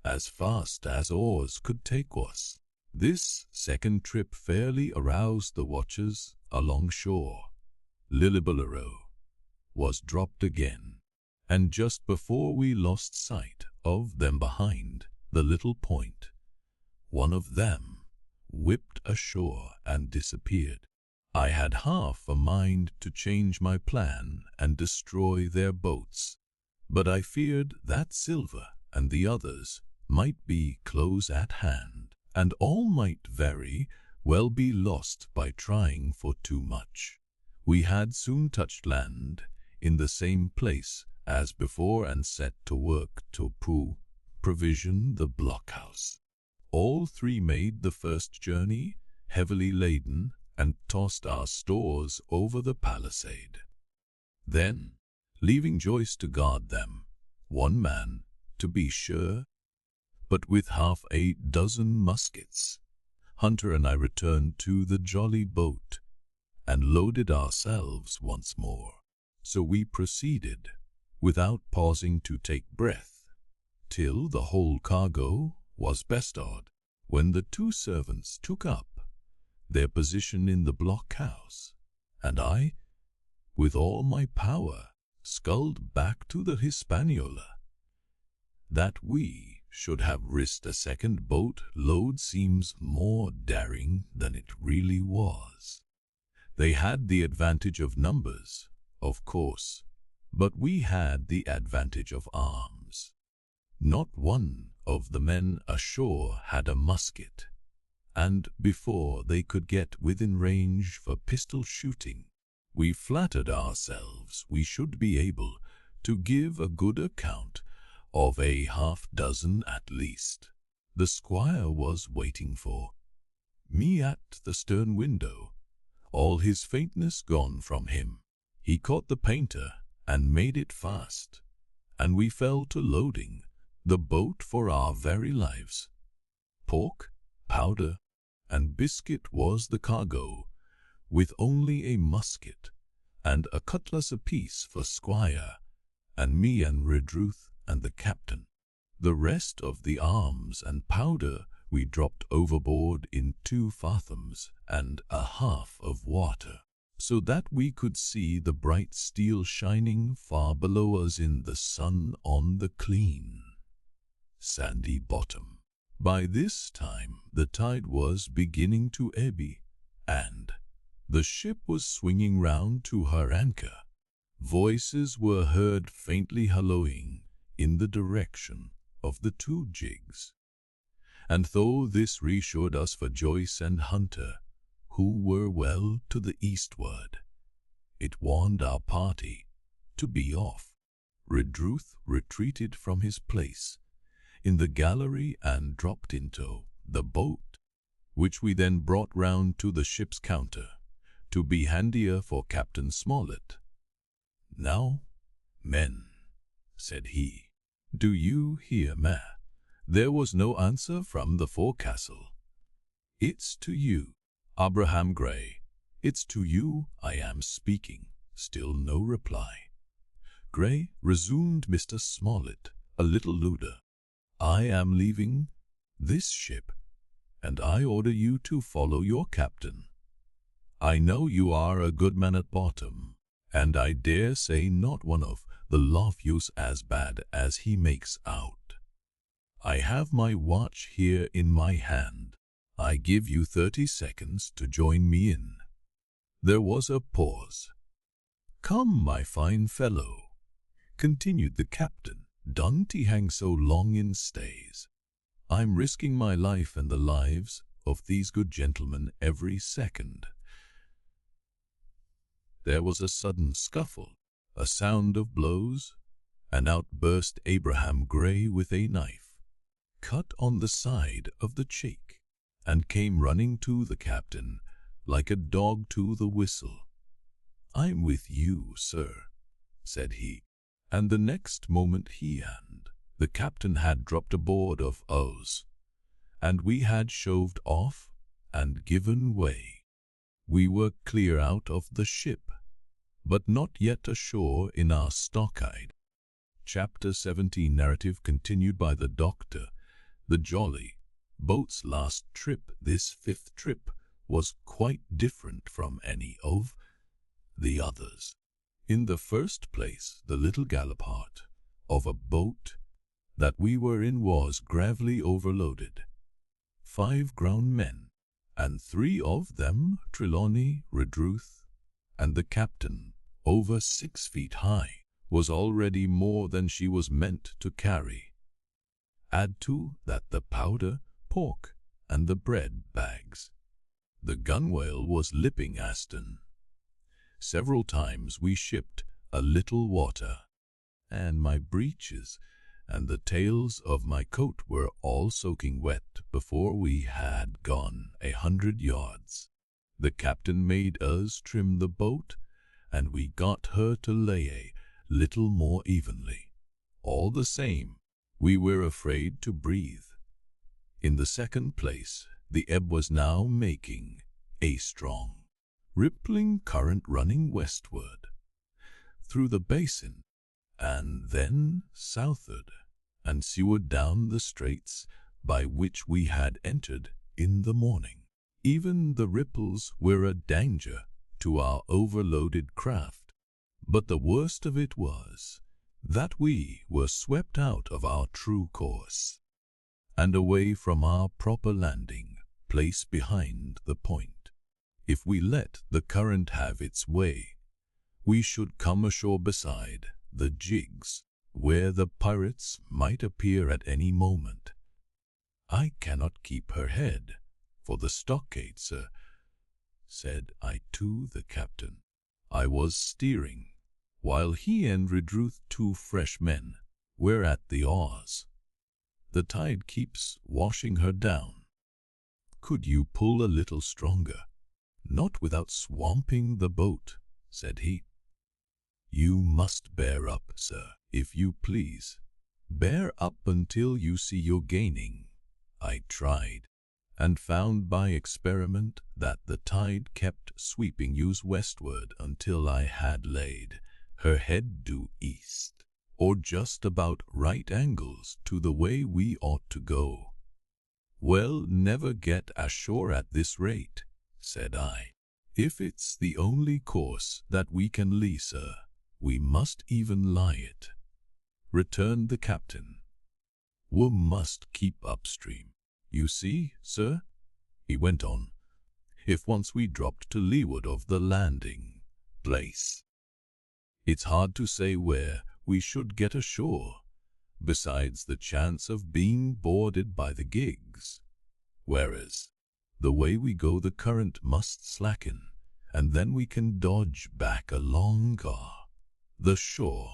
as fast as oars could take us. This second trip fairly aroused the watchers along shore. Lillibullero was dropped again, and just before we lost sight of them behind the little point, one of them whipped ashore and disappeared. I had half a mind to change my plan and destroy their boats, but I feared that Silver and the others might be close at hand, and all might very well be lost by trying for too much. We had soon touched land in the same place as before and set to work to provision the blockhouse. All 3 made the first journey, heavily laden, and tossed our stores over the palisade. Then, leaving Joyce to guard them, 1 man, to be sure, but with half a dozen muskets, Hunter and I returned to the jolly boat and loaded ourselves once more. So we proceeded, without pausing to take breath, till the whole cargo was bestowed, when the 2 servants took up their position in the blockhouse, and I, with all my power, sculled back to the Hispaniola. That we should have risked a second boat load seems more daring than it really was. They had the advantage of numbers, of course, but we had the advantage of arms. Not one of the men ashore had a musket, and before they could get within range for pistol shooting, we flattered ourselves we should be able to give a good account of a half dozen at least. The squire was waiting for me at the stern window, all his faintness gone from him. He caught the painter and made it fast, and we fell to loading the boat for our very lives. Pork, powder, and biscuit was the cargo, with only a musket and a cutlass apiece for Squire and me and Redruth and the captain. The rest of the arms and powder we dropped overboard in 2 fathoms and a half of water, so that we could see the bright steel shining far below us in the sun on the clean, sandy bottom. By this time the tide was beginning to ebb, and the ship was swinging round to her anchor. Voices were heard faintly hallooing in the direction of the 2 jigs, and though this reassured us for Joyce and Hunter, who were well to the eastward, it warned our party to be off. Redruth retreated from his place in the gallery and dropped into the boat, which we then brought round to the ship's counter to be handier for Captain Smollett. "Now, men," said he, "do you hear me?" There was no answer from the forecastle. "It's to you, Abraham Gray. It's to you I am speaking." Still no reply. "Gray," resumed Mr. Smollett, a little louder, "I am leaving this ship, and I order you to follow your captain. I know you are a good man at bottom, and I dare say not one of the love-use as bad as he makes out. I have my watch here in my hand. I give you 30 seconds to join me in." There was a pause. "Come, my fine fellow," continued the captain, "don't he hang so long in stays. I'm risking my life and the lives of these good gentlemen every second." There was a sudden scuffle, a sound of blows, and out burst Abraham Gray with a knife, cut on the side of the cheek, and came running to the captain like a dog to the whistle. "I'm with you, sir," said he, and the next moment he and the captain had dropped aboard of us, and we had shoved off and given way. We were clear out of the ship, but not yet ashore in our Stockade. Chapter 17. Narrative continued by the Doctor. The jolly boat's last trip, this 5th trip, was quite different from any of the others. In the first place, the little gallipot of a boat that we were in was gravely overloaded. 5 grown men, and 3 of them, Trelawney, Redruth, and the captain, over 6 feet high, was already more than she was meant to carry. Add to that the powder, pork, and the bread bags. The gunwale was lipping Aston. Several times we shipped a little water, and my breeches and the tails of my coat were all soaking wet before we had gone 100 yards. The captain made us trim the boat, and we got her to lay a little more evenly. All the same, we were afraid to breathe. In the second place, the ebb was now making a strong, rippling current running westward through the basin, and then southward and seaward down the straits by which we had entered in the morning. Even the ripples were a danger to our overloaded craft, but the worst of it was that we were swept out of our true course and away from our proper landing place behind the point. If we let the current have its way, we should come ashore beside the jigs, where the pirates might appear at any moment. "I cannot keep her head for the Stockade, sir," said I to the captain. I was steering, while he and Redruth, 2 fresh men, were at the oars. "The tide keeps washing her down." Could you pull a little stronger? Not without swamping the boat, said he. You must bear up, sir, if you please. Bear up until you see you're gaining. I tried, and found by experiment that the tide kept sweeping you westward until I had laid her head due east, or just about right angles to the way we ought to go. Well, never get ashore at this rate, said I. If it's the only course that we can lee, sir, we must even lie it, returned the captain. We must keep upstream. You see, sir, he went on, if once we dropped to leeward of the landing place, it's hard to say where we should get ashore, besides the chance of being boarded by the gigs. Whereas, the way we go the current must slacken, and then we can dodge back along the shore.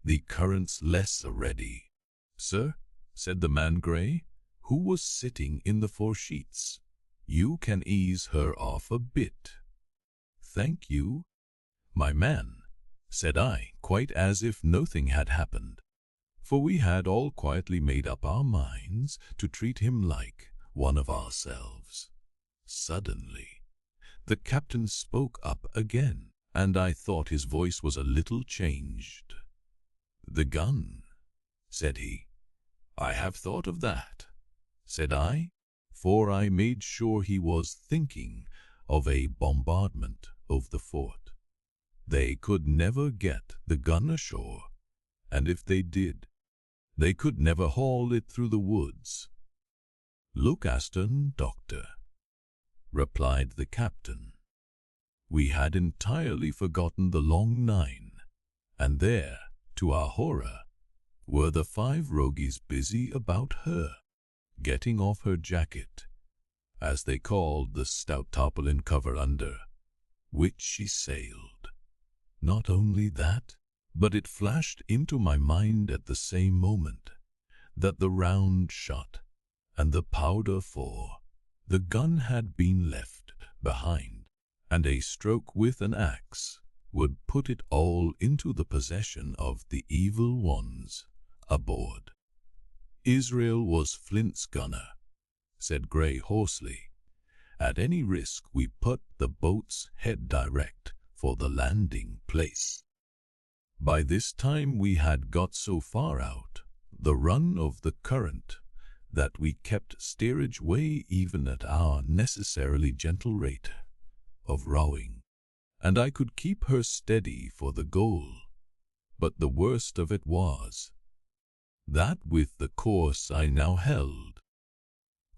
The current's less ready. Sir, said the man Grey, who was sitting in the foresheets, you can ease her off a bit. Thank you, my man, said I, quite as if nothing had happened, for we had all quietly made up our minds to treat him like one of ourselves. Suddenly, the captain spoke up again, and I thought his voice was a little changed. The gun, said he. I have thought of that, said I, for I made sure he was thinking of a bombardment of the fort. They could never get the gun ashore, and if they did, they could never haul it through the woods. Look astern, doctor, replied the captain. We had entirely forgotten the long nine, and there, to our horror, were the 5 rogues busy about her, getting off her jacket, as they called the stout tarpaulin cover under which she sailed. Not only that, but it flashed into my mind at the same moment that the round shot and the powder for the gun had been left behind, and a stroke with an axe would put it all into the possession of the evil ones aboard. Israel was Flint's gunner, said Grey hoarsely. At any risk we put the boat's head direct for the landing place. By this time we had got so far out the run of the current that we kept steerage way even at our necessarily gentle rate of rowing, and I could keep her steady for the goal. But the worst of it was that with the course I now held,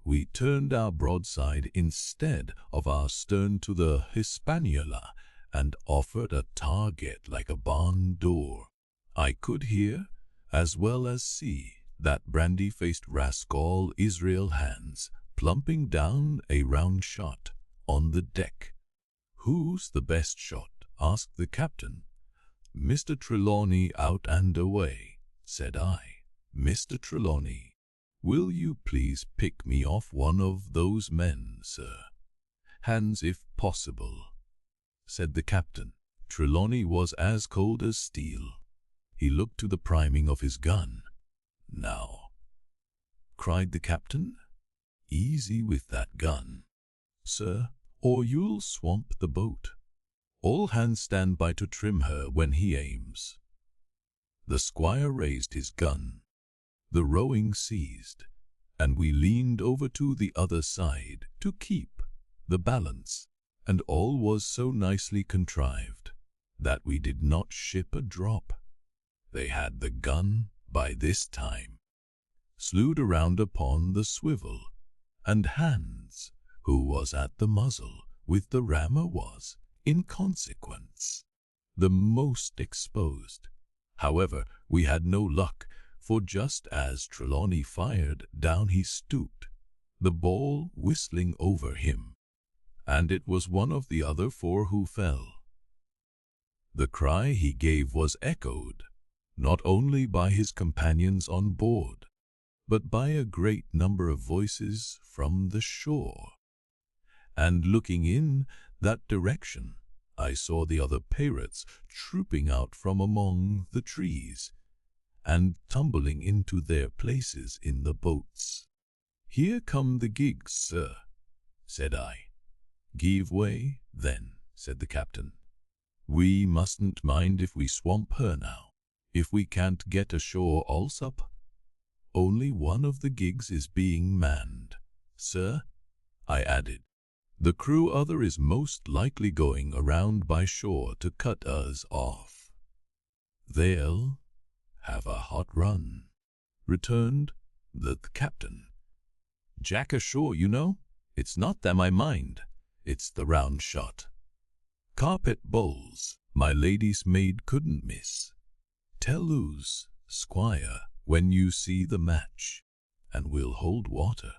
we turned our broadside instead of our stern to the Hispaniola and offered a target like a barn door. I could hear, as well as see, that brandy-faced rascal Israel Hands plumping down a round shot on the deck. Who's the best shot? Asked the captain. Mr. Trelawney out and away, said I. Mr. Trelawney, will you please pick me off one of those men, sir? Hands, if possible, said the captain. Trelawney was as cold as steel. He looked to the priming of his gun. Now, cried the captain, easy with that gun, sir, or you'll swamp the boat. All hands stand by to trim her when he aims. The squire raised his gun. The rowing ceased, and we leaned over to the other side to keep the balance, and all was so nicely contrived that we did not ship a drop. They had the gun by this time slewed around upon the swivel, and Hands, who was at the muzzle with the rammer, was, in consequence, the most exposed. However, we had no luck, for just as Trelawney fired down he stooped, the ball whistling over him, and it was one of the other 4 who fell. The cry he gave was echoed, not only by his companions on board, but by a great number of voices from the shore. And looking in that direction, I saw the other pirates trooping out from among the trees, and tumbling into their places in the boats. "Here come the gigs, sir," said I. "Give way, then," said the captain. "We mustn't mind if we swamp her now. If we can't get ashore Allsup, only one of the gigs is being manned, sir," I added. "The crew other is most likely going around by shore to cut us off." "They'll have a hot run," returned the captain. "Jack ashore, you know. It's not them I mind. It's the round shot. Carpet bowls my lady's maid couldn't miss. Tell us, squire, when you see the match, and we'll hold water."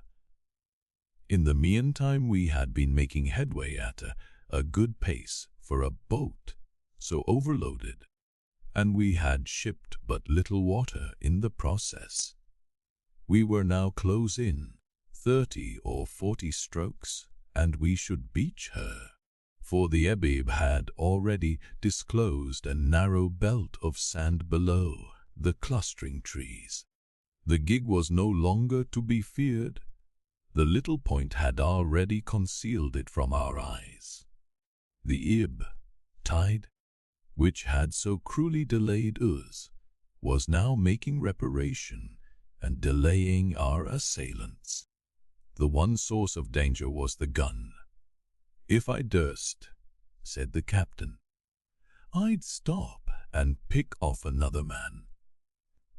In the meantime we had been making headway at a good pace for a boat so overloaded, and we had shipped but little water in the process. We were now close in, 30 or 40 strokes, and we should beach her, for the ebb had already disclosed a narrow belt of sand below the clustering trees. The gig was no longer to be feared. The little point had already concealed it from our eyes. The Ebb-Tide, which had so cruelly delayed us, was now making reparation and delaying our assailants. The one source of danger was the gun. "If I durst," said the captain, "I'd stop and pick off another man."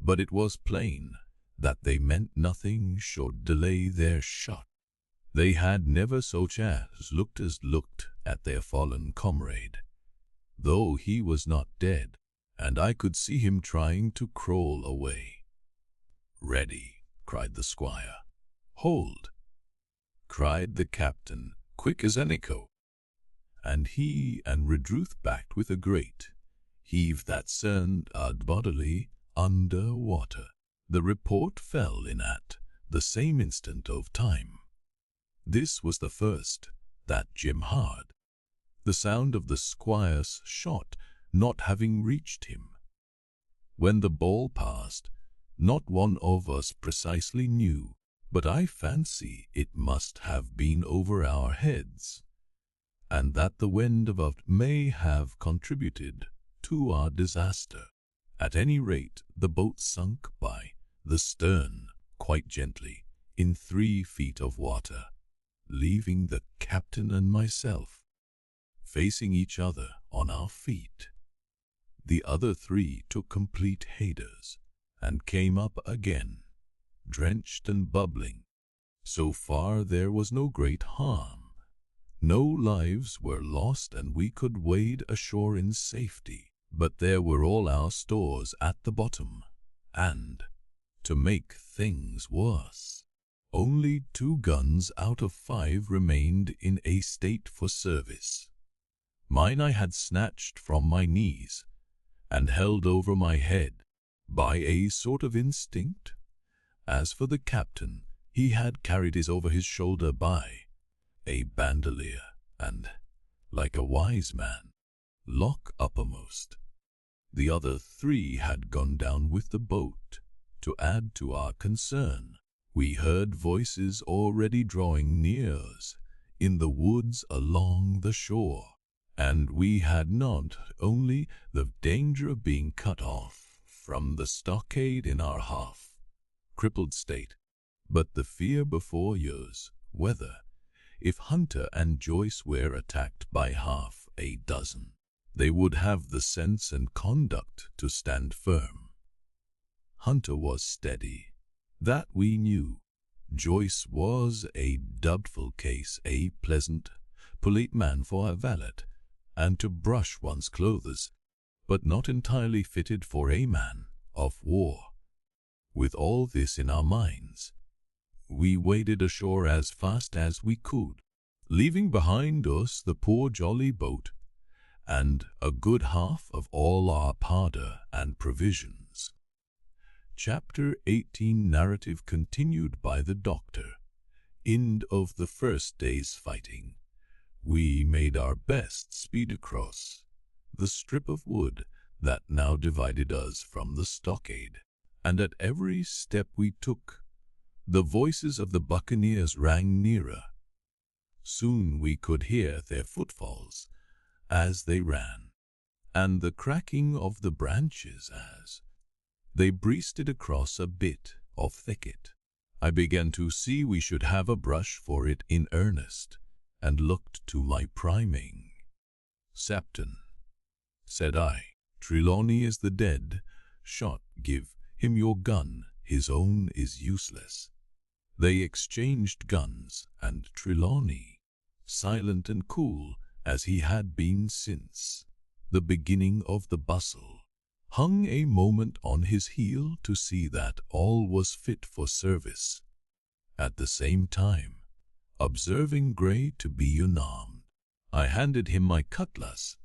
But it was plain that they meant nothing should delay their shot. They had never so much as looked at their fallen comrade, though he was not dead, and I could see him trying to crawl away. "Ready," cried the squire. "Hold," cried the captain, quick as an echo. And he and Redruth backed with a great heave that sent us bodily under water. The report fell in at the same instant of time. This was the first that Jim heard, the sound of the squire's shot not having reached him. When the ball passed, not one of us precisely knew, but I fancy it must have been over our heads, and that the wind above may have contributed to our disaster. At any rate, the boat sunk by the stern quite gently in 3 feet of water, leaving the captain and myself facing each other on our feet. The other 3 took complete headers and came up again, drenched and bubbling. So far there was no great harm. No lives were lost, and we could wade ashore in safety. But there were all our stores at the bottom, and, to make things worse, only 2 guns out of 5 remained in a state for service. Mine I had snatched from my knees and held over my head by a sort of instinct. As for the captain, he had carried his over his shoulder by a bandolier and, like a wise man, lock uppermost. The other 3 had gone down with the boat. To add to our concern, we heard voices already drawing near us in the woods along the shore, and we had not only the danger of being cut off from the stockade in our half-crippled state, but the fear before us whether, if Hunter and Joyce were attacked by half a dozen, they would have the sense and conduct to stand firm. Hunter was steady, that we knew. Joyce was a doubtful case, a pleasant, polite man for a valet, and to brush one's clothes, but not entirely fitted for a man of war. With all this in our minds, we waded ashore as fast as we could, leaving behind us the poor jolly boat and a good half of all our powder and provisions. Chapter 18 Narrative continued by the Doctor. End of the first day's fighting. We made our best speed across the strip of wood that now divided us from the stockade, and at every step we took, the voices of the buccaneers rang nearer. Soon we could hear their footfalls as they ran, and the cracking of the branches as they breasted across a bit of thicket. I began to see we should have a brush for it in earnest, and looked to my priming. "Captain," said I, "Trelawney is the dead shot. Give him your gun. His own is useless." They exchanged guns, and Trelawney, silent and cool as he had been since the beginning of the bustle, hung a moment on his heel to see that all was fit for service, at the same time observing Gray to be unarmed. I handed him my cutlass.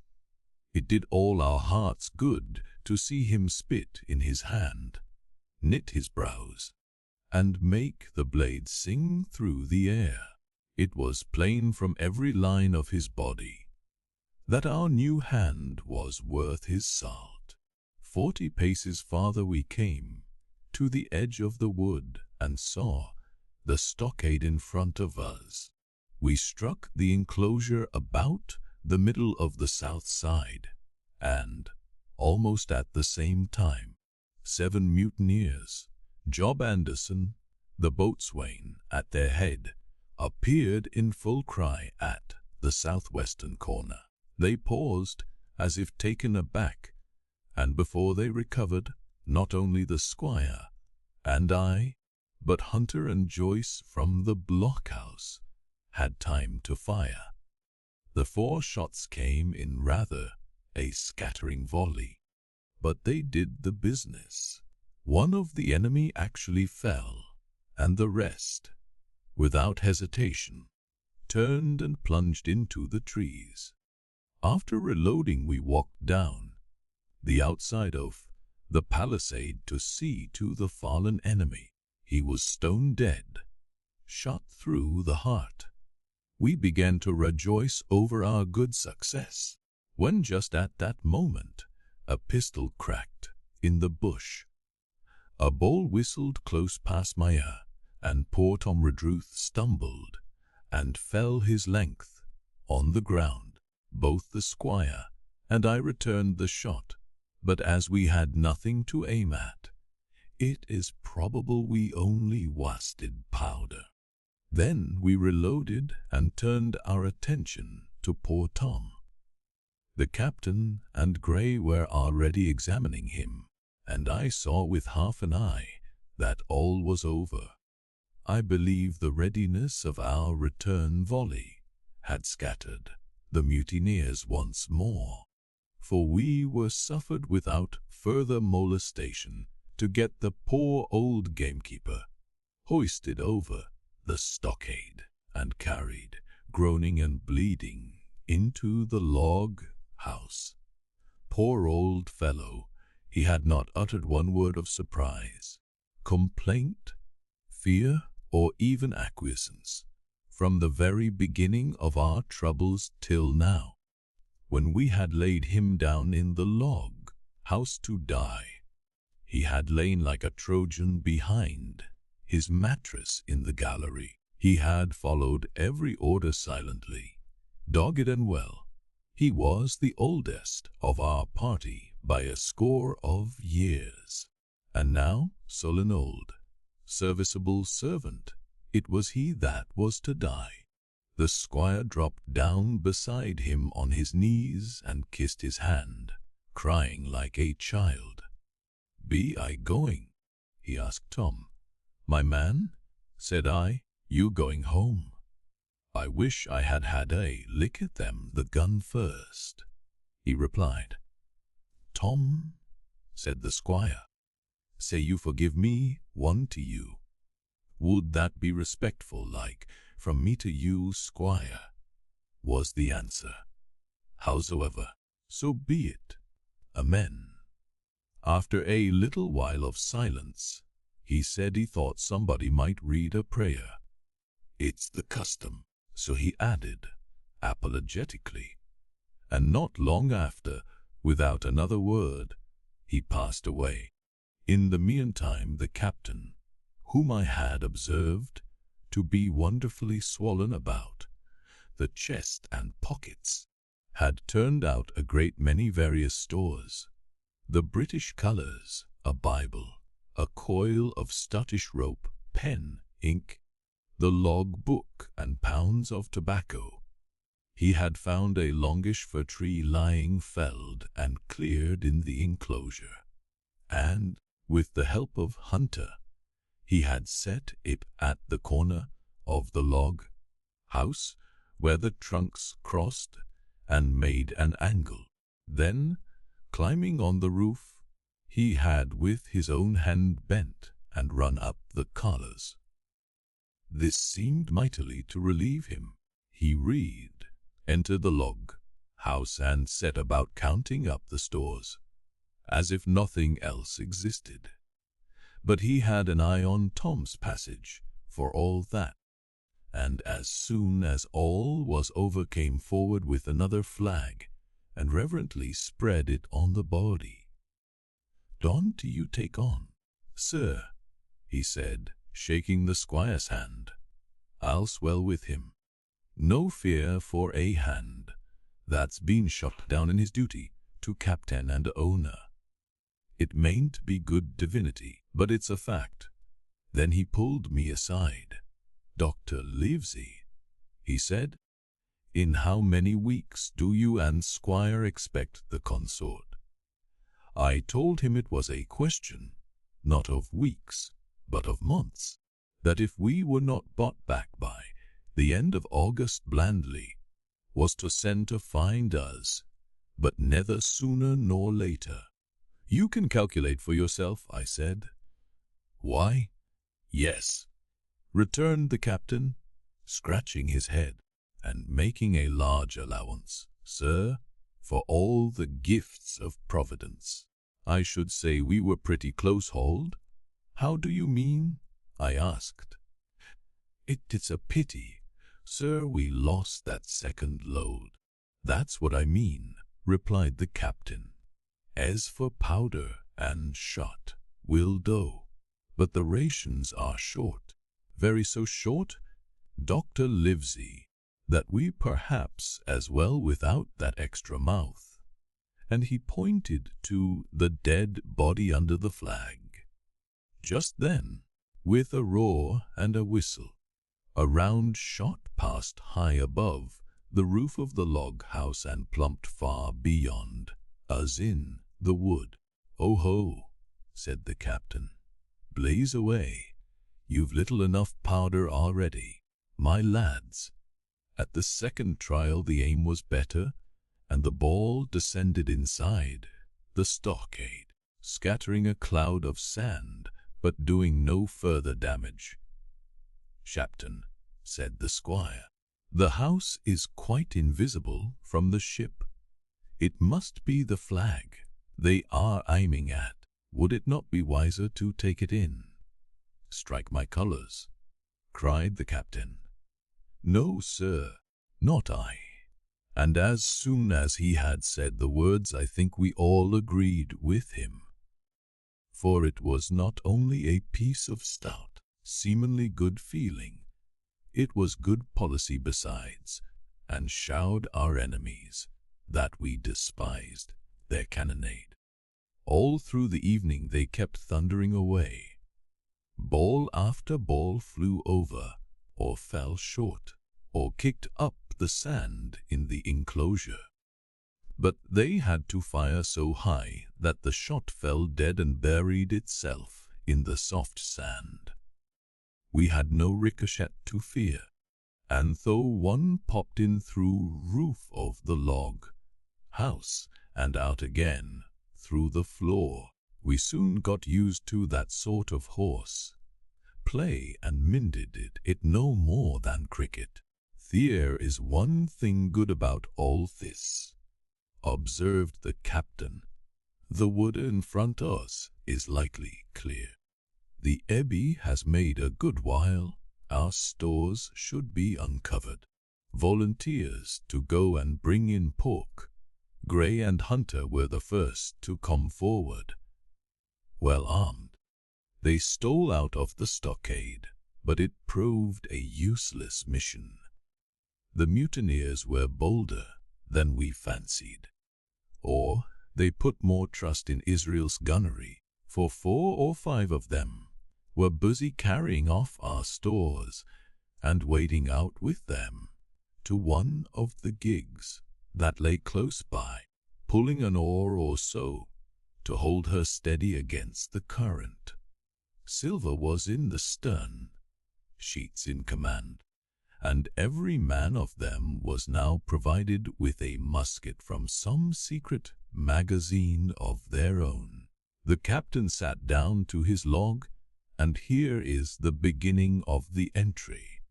It did all our hearts good to see him spit in his hand, knit his brows, and make the blade sing through the air. It was plain from every line of his body that our new hand was worth his salt. 40 paces farther we came to the edge of the wood and saw the stockade in front of us. We struck the enclosure about the middle of the south side, and, almost at the same time, 7 mutineers, Job Anderson, the boatswain, at their head, appeared in full cry at the southwestern corner. They paused as if taken aback, and before they recovered, not only the squire and I, but Hunter and Joyce from the blockhouse had time to fire. The 4 shots came in rather a scattering volley, but they did the business. One of the enemy actually fell, and the rest, without hesitation, turned and plunged into the trees. After reloading, we walked down the outside of the palisade to see to the fallen enemy. He was stone dead, shot through the heart. We began to rejoice over our good success, when just at that moment a pistol cracked in the bush. A ball whistled close past my ear, and poor Tom Redruth stumbled and fell his length on the ground. Both the squire and I returned the shot, but as we had nothing to aim at, it is probable we only wasted powder. Then we reloaded and turned our attention to poor Tom. The captain and Gray were already examining him, and I saw with half an eye that all was over. I believe the readiness of our return volley had scattered the mutineers once more, for we were suffered without further molestation to get the poor old gamekeeper hoisted over the stockade and carried, groaning and bleeding, into the log house. Poor old fellow, he had not uttered one word of surprise, complaint, fear, or even acquiescence from the very beginning of our troubles till now, when we had laid him down in the log house to die. He had lain like a Trojan behind his mattress in the gallery. He had followed every order silently, dogged and well. He was the oldest of our party by a score of years, and now, sullen old, serviceable servant, it was he that was to die. The squire dropped down beside him on his knees and kissed his hand, crying like a child. "Be I going?" he asked Tom. "My man," said I, "you going home?" "I wish I had had a lick at them the gun first," he replied. "Tom," said the squire, "say you forgive me one to you. Would that be respectful like from me to you, squire?" was the answer. "Howsoever, so be it. Amen." After a little while of silence, he said he thought somebody might read a prayer. "It's the custom," so he added, apologetically. And not long after, without another word, he passed away. In the meantime, the captain, whom I had observed to be wonderfully swollen about the chest and pockets, had turned out a great many various stores: the British colours, a Bible, a coil of Scottish rope, pen, ink, the log book, and pounds of tobacco. He had found a longish fir tree lying felled and cleared in the enclosure, and, with the help of Hunter, he had set it at the corner of the log house where the trunks crossed and made an angle. Then, climbing on the roof, he had with his own hand bent and run up the collars. This seemed mightily to relieve him. He entered the log house and set about counting up the stores, as if nothing else existed. But he had an eye on Tom's passage, for all that, and as soon as all was over came forward with another flag, and reverently spread it on the body. "Don't you take on, sir," he said, shaking the squire's hand. "I'll swell with him. No fear for a hand that's been shot down in his duty to captain and owner. It mayn't be good divinity, but it's a fact." Then he pulled me aside. "Dr. Livesey," he said, "in how many weeks do you and Squire expect the consort?" I told him it was a question, not of weeks, but of months, that if we were not brought back by the end of August, Blandly was to send to find us, but neither sooner nor later. "You can calculate for yourself," I said. "Why, yes," returned the captain, scratching his head, and making a large allowance, "sir, for all the gifts of Providence. I should say we were pretty close-hauled." "How do you mean?" I asked. "It's a pity, sir, we lost that second load." "That's what I mean," replied the captain. "As for powder and shot, we'll do, but the rations are short." "Very so short, Dr. Livesey, that we perhaps as well without that extra mouth." And he pointed to the dead body under the flag. Just then, with a roar and a whistle, a round shot passed high above the roof of the log house and plumped far beyond us in the wood. "Oh ho," said the captain, "blaze away. You've little enough powder already, my lads." At the second trial the aim was better, and the ball descended inside the stockade, scattering a cloud of sand, but doing no further damage. "Chieftain," said the squire, "the house is quite invisible from the ship. It must be the flag they are aiming at. Would it not be wiser to take it in?" "Strike my colours," cried the captain. "No, sir, not I." And as soon as he had said the words, I think we all agreed with him. For it was not only a piece of stout, seamanly good feeling, it was good policy besides, and showed our enemies that we despised their cannonade. All through the evening they kept thundering away. Ball after ball flew over, or fell short, or kicked up the sand in the enclosure. But they had to fire so high that the shot fell dead and buried itself in the soft sand. We had no ricochet to fear, and though one popped in through roof of the log house and out again through the floor, we soon got used to that sort of horse play and minded it no more than cricket. "There is one thing good about all this," observed the captain, The wood in front us is likely clear. The Ebby has made a good while. Our stores should be uncovered. Volunteers to go and bring in pork. Gray and Hunter were the first to come forward. Well armed, they stole out of the stockade, but it proved a useless mission. The mutineers were bolder than we fancied. Or they put more trust in Israel's gunnery, for 4 or 5 of them were busy carrying off our stores and wading out with them to one of the gigs that lay close by, pulling an oar or so to hold her steady against the current. Silver was in the stern, Sheets in command, and every man of them was now provided with a musket from some secret magazine of their own. The captain sat down to his log, and here is the beginning of the entry.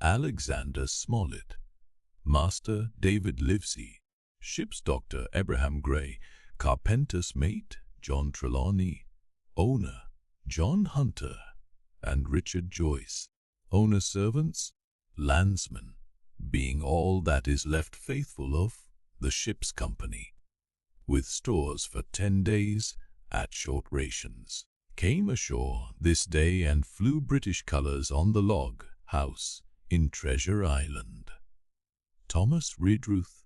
Alexander Smollett, Master David Livesey, Ship's Doctor Abraham Gray, Carpenter's Mate John Trelawney, Owner John Hunter and Richard Joyce, Owner's servants, landsmen, being all that is left faithful of the ship's company, with stores for 10 days at short rations, came ashore this day and flew British colours on the log house in Treasure Island. Thomas Redruth,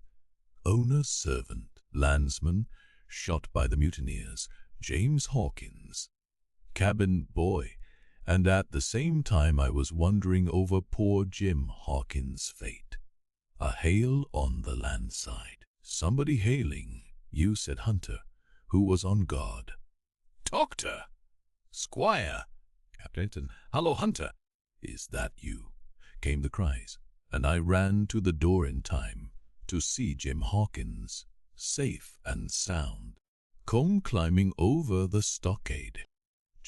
owner's servant, landsman, shot by the mutineers, James Hawkins, cabin boy, and at the same time I was wondering over poor Jim Hawkins' fate. A hail on the land side. Somebody hailing you, said Hunter, who was on guard. Doctor! Squire! Captain, hello, Hunter! Is that you? Came the cries, and I ran to the door in time to see Jim Hawkins, safe and sound, come climbing over the stockade.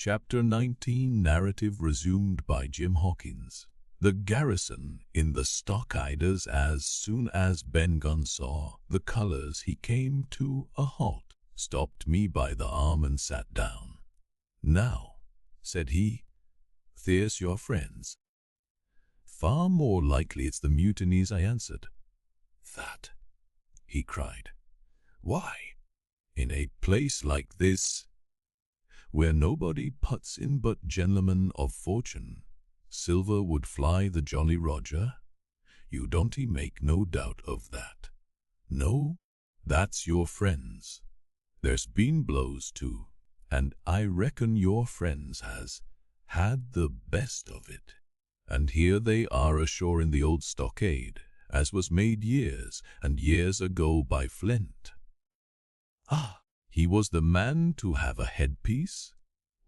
Chapter 19, narrative resumed by Jim Hawkins. The garrison in the Stockaders, as soon as Ben Gunn saw the colours, he came to a halt, stopped me by the arm and sat down. Now, said he, there's your friends. Far more likely it's the mutinies, I answered. That, he cried. Why, in a place like this, where nobody puts in but gentlemen of fortune, Silver would fly the Jolly Roger? You don't make no doubt of that. No, that's your friends. There's been blows too, and I reckon your friends has had the best of it. And here they are ashore in the old stockade, as was made years and years ago by Flint. Ah, he was the man to have a headpiece,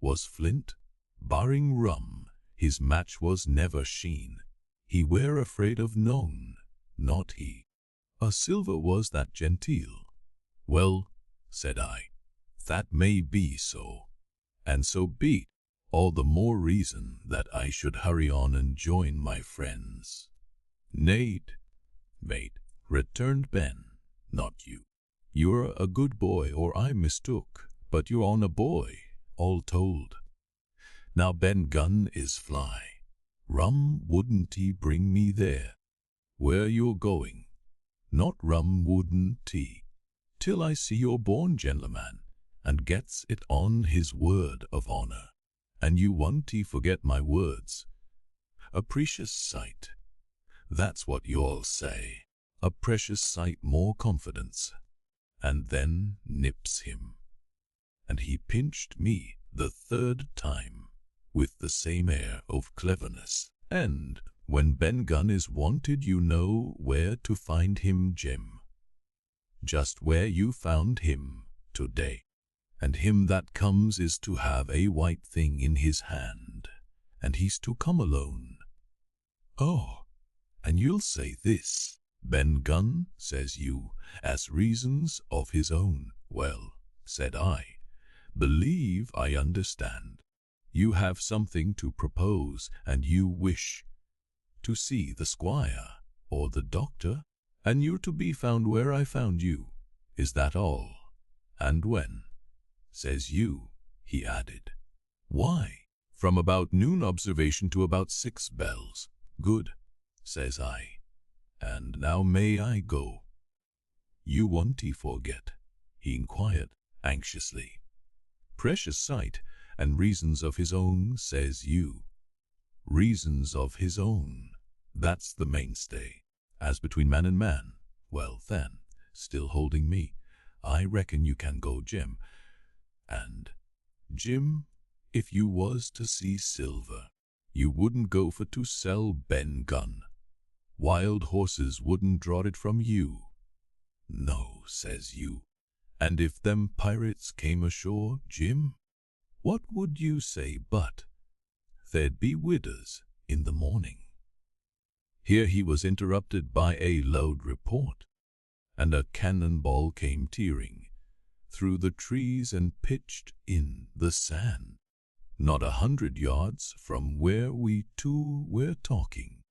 was Flint. Barring rum, his match was never sheen. He were afraid of none, not he. A Silver was that genteel. Well, said I, that may be so, and so be it. All the more reason that I should hurry on and join my friends. Nay, mate, returned Ben, not you. You're a good boy, or I mistook, but you're on a boy, all told. Now Ben Gunn is fly. Rum wouldn't he bring me there, where you're going? Not rum wouldn't he, till I see you're born gentleman, and gets it on his word of honour. And you won't he forget my words. A precious sight. That's what you'll say. A precious sight more confidence. And then nips him. And he pinched me the 3rd time, with the same air of cleverness. And when Ben Gunn is wanted, you know where to find him, Jim. Just where you found him today. And him that comes is to have a white thing in his hand, and he's to come alone. Oh, and you'll say this, Ben Gunn, says you, as reasons of his own. Well, said I, believe I understand. You have something to propose, and you wish to see the squire or the doctor, and you're to be found where I found you. Is that all? And when? says you, he added. Why? From about noon observation to about 6 bells. Good, says I. And now may I go? You won't forget, he inquired anxiously. Precious sight, and reasons of his own, says you. Reasons of his own, that's the mainstay. As between man and man, well then, still holding me, I reckon you can go, Jim. And, Jim, if you was to see silver, you wouldn't go for to sell Ben gun. Wild horses wouldn't draw it from you. No, says you. And if them pirates came ashore, Jim, what would you say but there'd be widows in the morning? Here he was interrupted by a loud report, and a cannonball came tearing through the trees and pitched in the sand, not 100 yards from where we two were talking.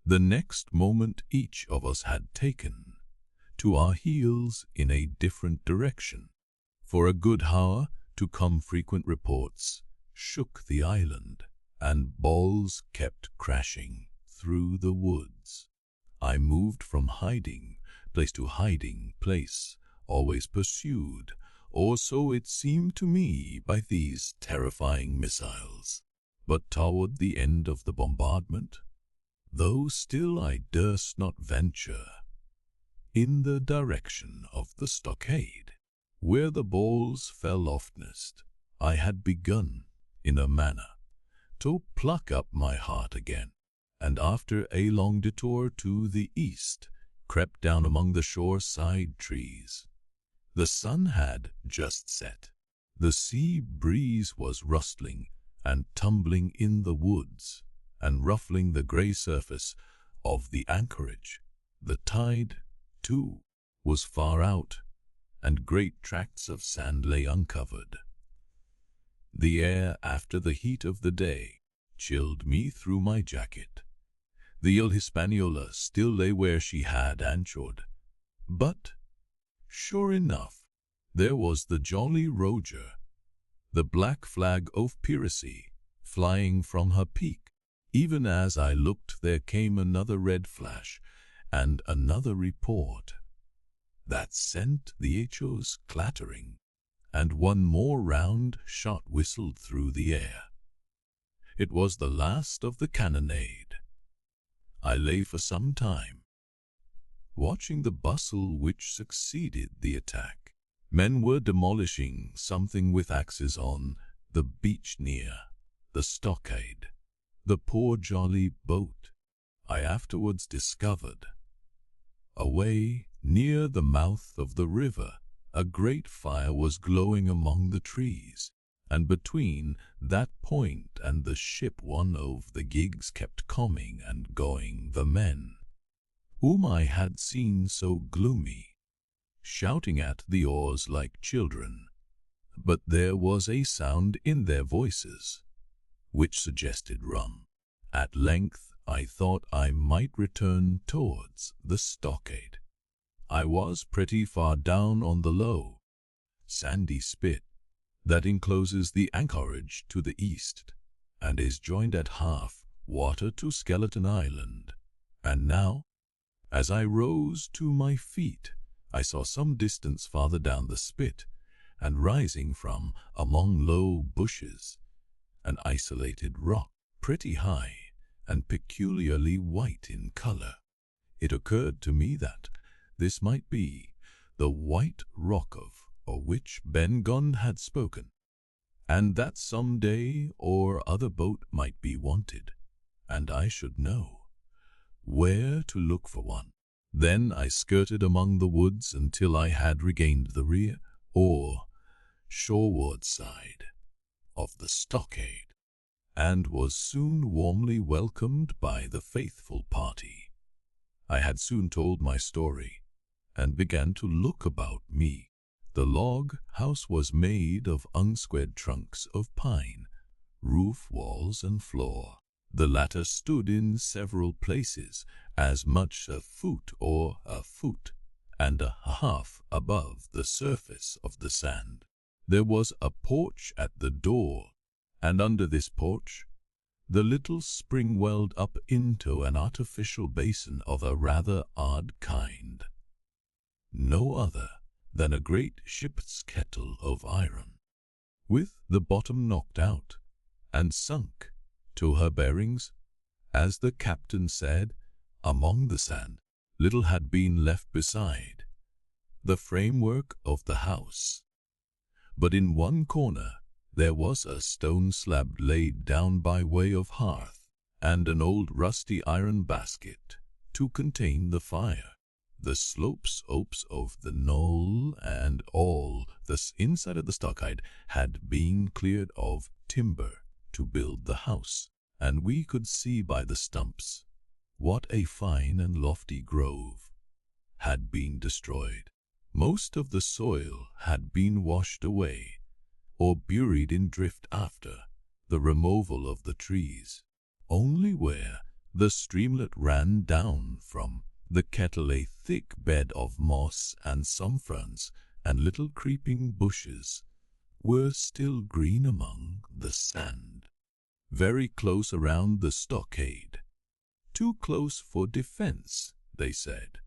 The next moment each of us had taken to our heels in a different direction. For a good hour to come frequent reports shook the island, and balls kept crashing through the woods. I moved from hiding place to hiding place, always pursued, or so it seemed to me, by these terrifying missiles. But toward the end of the bombardment, though still I durst not venture in the direction of the stockade, where the balls fell oftenest, I had begun, in a manner, to pluck up my heart again, and after a long detour to the east, crept down among the shore-side trees. The sun had just set. The sea breeze was rustling and tumbling in the woods, and ruffling the grey surface of the anchorage. The tide, too, was far out, and great tracts of sand lay uncovered. The air, after the heat of the day, chilled me through my jacket. The Il Hispaniola still lay where she had anchored, but, sure enough, there was the Jolly Roger, the black flag of piracy, flying from her peak. Even as I looked, there came another red flash, and another report that sent the echoes clattering, and one more round shot whistled through the air. It was the last of the cannonade. I lay for some time, watching the bustle which succeeded the attack. Men were demolishing something with axes on the beach near the stockade. The poor jolly boat, I afterwards discovered, away near the mouth of the river, a great fire was glowing among the trees, and between that point and the ship one of the gigs kept coming and going the men, whom I had seen so gloomy, shouting at the oars like children. But there was a sound in their voices which suggested rum. At length I thought I might return towards the stockade. I was pretty far down on the low, sandy spit that encloses the anchorage to the east, and is joined at half water to Skeleton Island. And now, as I rose to my feet, I saw some distance farther down the spit, and rising from among low bushes, an isolated rock, pretty high and peculiarly white in color. It occurred to me that this might be the White Rock of which Ben Gunn had spoken, and that some day or other boat might be wanted, and I should know where to look for one. Then I skirted among the woods until I had regained the rear or shoreward side of the stockade, and was soon warmly welcomed by the faithful party. I had soon told my story, and began to look about me. The log house was made of unsquared trunks of pine, roof, walls, and floor. The latter stood in several places as much a foot or a foot and a half above the surface of the sand. There was a porch at the door, and under this porch, the little spring welled up into an artificial basin of a rather odd kind. No other than a great ship's kettle of iron, with the bottom knocked out and sunk to her bearings, as the captain said, among the sand. Little had been left beside the framework of the house, but in one corner there was a stone slab laid down by way of hearth, and an old rusty iron basket to contain the fire. The slopes of the knoll and all the inside of the stockade had been cleared of timber to build the house, and we could see by the stumps what a fine and lofty grove had been destroyed. Most of the soil had been washed away or buried in drift after the removal of the trees. Only where the streamlet ran down from the kettle a thick bed of moss and some ferns and little creeping bushes were still green among the sand. Very close around the stockade, too close for defense, they said.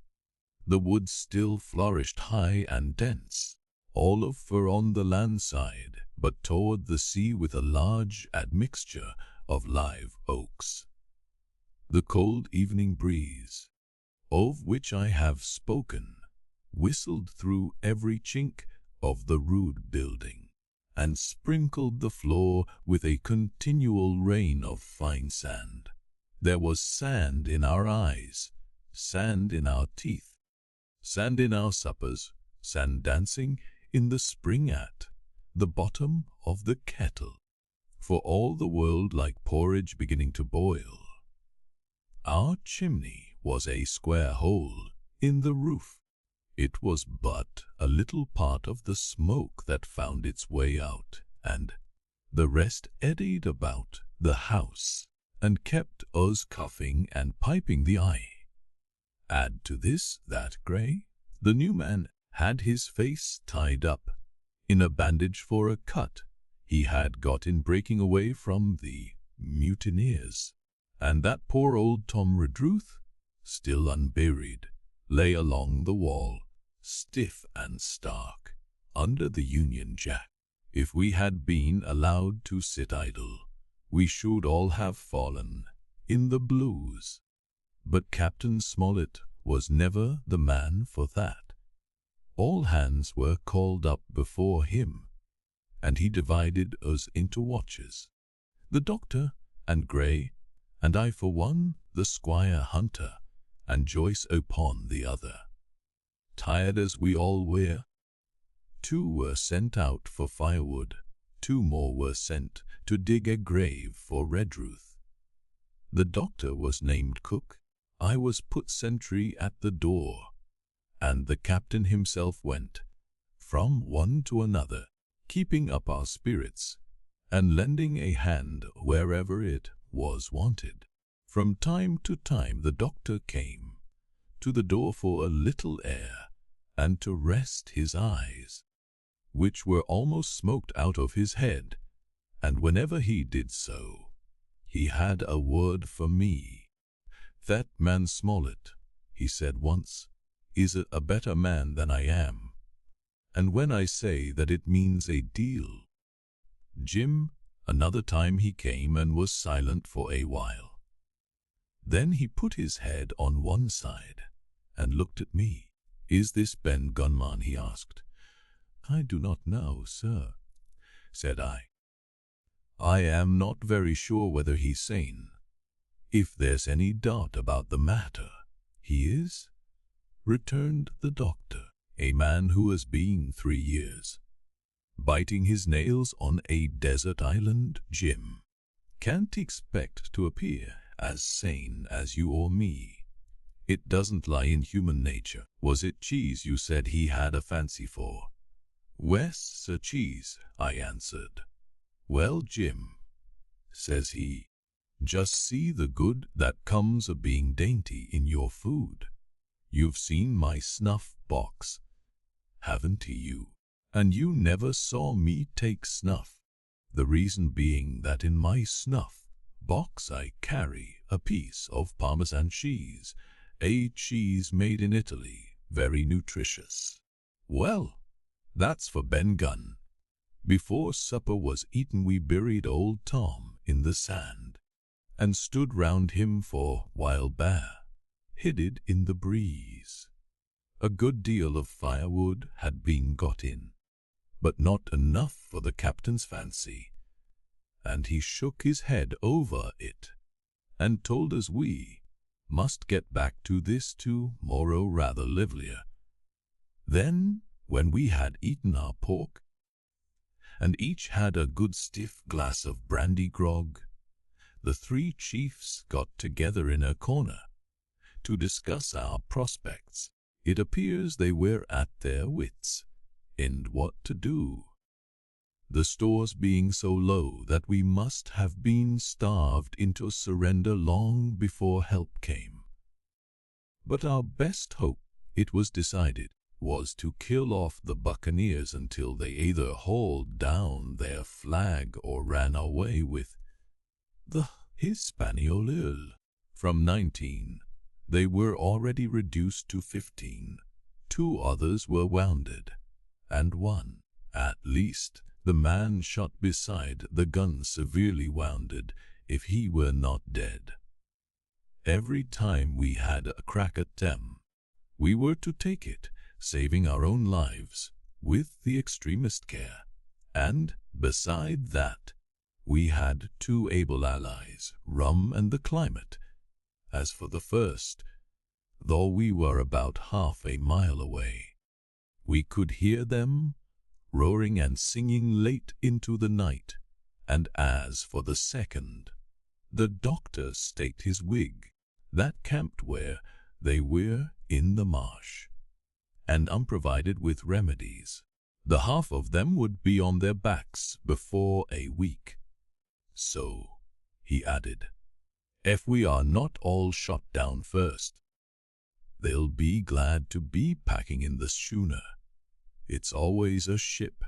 The woods still flourished high and dense, all of fir on the land side, but toward the sea with a large admixture of live oaks. The cold evening breeze, of which I have spoken, whistled through every chink of the rude building, and sprinkled the floor with a continual rain of fine sand. There was sand in our eyes, sand in our teeth, sand in our suppers, sand dancing in the spring at the bottom of the kettle, for all the world like porridge beginning to boil. Our chimney was a square hole in the roof. It was but a little part of the smoke that found its way out, and the rest eddied about the house and kept us coughing and piping the eye. Add to this that Gray, the new man, had his face tied up in a bandage for a cut he had got in breaking away from the mutineers, and that poor old Tom Redruth, still unburied, lay along the wall, stiff and stark, under the Union Jack. If we had been allowed to sit idle, we should all have fallen in the blues. But Captain Smollett was never the man for that. All hands were called up before him, and he divided us into watches, the doctor and Gray, and I for one, the Squire Hunter, and Joyce upon the other. Tired as we all were, 2 were sent out for firewood, 2 more were sent to dig a grave for Redruth. The doctor was named cook, I was put sentry at the door, and the captain himself went from one to another, keeping up our spirits and lending a hand wherever it was wanted. From time to time the doctor came to the door for a little air and to rest his eyes, which were almost smoked out of his head, and whenever he did so, he had a word for me. "That man Smollett," he said once, "is a better man than I am, and when I say that it means a deal." Jim, another time he came and was silent for a while. Then he put his head on one side and looked at me. "Is this Ben Gunman?" he asked. "I do not know, sir," said I. "I am not very sure whether he's sane. If there's any doubt about the matter, he is," returned the doctor, "a man who has been 3 years biting his nails on a desert island, Jim. Can't expect to appear as sane as you or me. It doesn't lie in human nature. Was it cheese you said he had a fancy for?" "Wes, sir, cheese," I answered. "Well, Jim," says he, "just see the good that comes of being dainty in your food. You've seen my snuff box, haven't you? and you never saw me take snuff. The reason being that in my snuff box I carry a piece of Parmesan cheese, a cheese made in Italy, very nutritious. Well, that's for Ben Gunn. Before supper was eaten we buried old Tom in the sand, and stood round him for while bare, hid in the breeze. A good deal of firewood had been got in, but not enough for the captain's fancy, and he shook his head over it, and told us we must get back to this to-morrow rather livelier. Then, when we had eaten our pork, and each had a good stiff glass of brandy grog, the three chiefs got together in a corner to discuss our prospects. It appears they were at their wits' end what to do, the stores being so low that we must have been starved into surrender long before help came. But our best hope, it was decided, was to kill off the buccaneers until they either hauled down their flag or ran away with the Hispaniola. From 19, they were already reduced to 15. 2 others were wounded, and one, at least, the man shot beside the gun severely wounded, if he were not dead. Every time we had a crack at them, we were to take it, saving our own lives, with the extremest care, and, beside that, we had 2 able allies, rum and the climate. As for the first, though we were about half a mile away, we could hear them roaring and singing late into the night, and as for the second, the doctor staked his wig, that camped where they were in the marsh, and unprovided with remedies, the half of them would be on their backs before a week. So, he added, if we are not all shot down first, they'll be glad to be packing in the schooner. It's always a ship,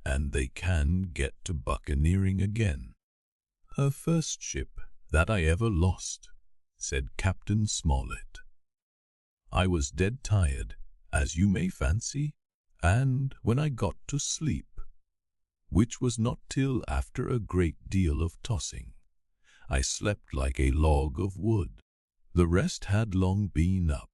and they can get to buccaneering again. Her first ship that I ever lost, said Captain Smollett. I was dead tired, as you may fancy, and when I got to sleep, which was not till after a great deal of tossing, I slept like a log of wood. The rest had long been up,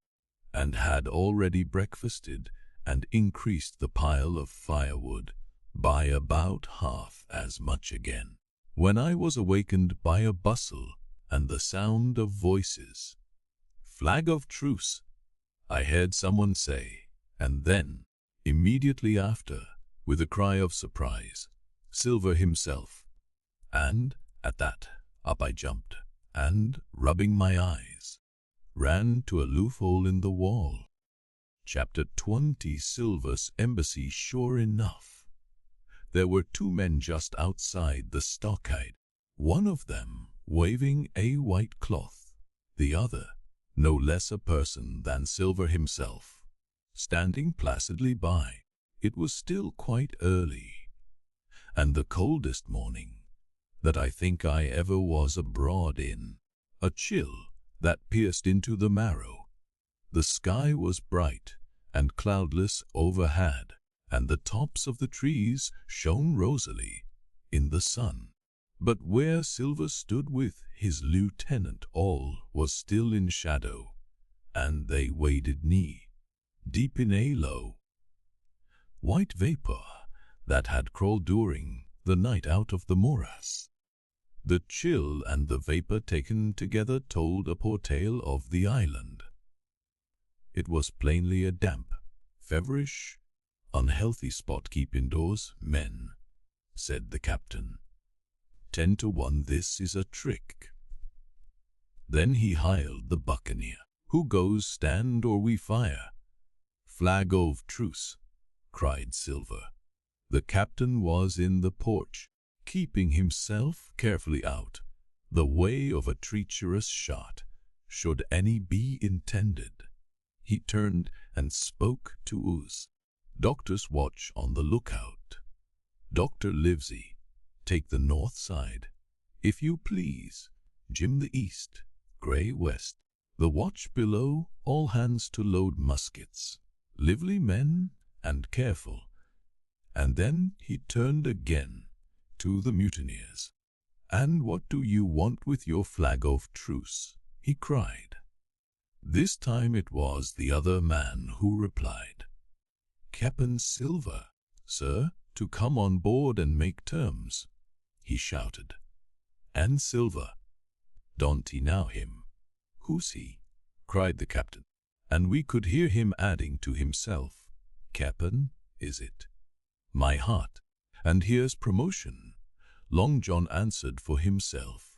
and had already breakfasted, and increased the pile of firewood by about half as much again, when I was awakened by a bustle and the sound of voices. Flag of truce, I heard someone say, and then, immediately after, with a cry of surprise, Silver himself, and, at that, up I jumped, and, rubbing my eyes, ran to a loophole in the wall. Chapter 20. Silver's embassy. Sure enough, there were 2 men just outside the stockade, one of them waving a white cloth, the other, no less a person than Silver himself, standing placidly by. It was still quite early, and the coldest morning that I think I ever was abroad in, a chill that pierced into the marrow. The sky was bright and cloudless overhead, and the tops of the trees shone rosily in the sun. But where Silver stood with his lieutenant all was still in shadow, and they waded knee-deep in a low, white vapor that had crawled during the night out of the morass. The chill and the vapor taken together told a poor tale of the island. It was plainly a damp, feverish, unhealthy spot. Keep indoors, men, said the captain. 10 to 1 this is a trick. Then he hailed the Buccaneer. Who goes, stand or we fire? Flag of truce, cried Silver. The captain was in the porch, keeping himself carefully out the way of a treacherous shot, should any be intended. He turned and spoke to us. Doctor's watch on the lookout. Dr. Livesey, take the north side. If you please. Jim the east. Grey west. The watch below, all hands to load muskets. Lively men and careful. And then he turned again to the mutineers. "And what do you want with your flag of truce?" he cried. This time it was the other man who replied. "Cap'n Silver, sir, to come on board and make terms," he shouted. "And Silver, don't he now him?" "Who's he?" cried the captain, and we could hear him adding to himself, "Cap'n, is it? My heart, and here's promotion." Long John answered for himself,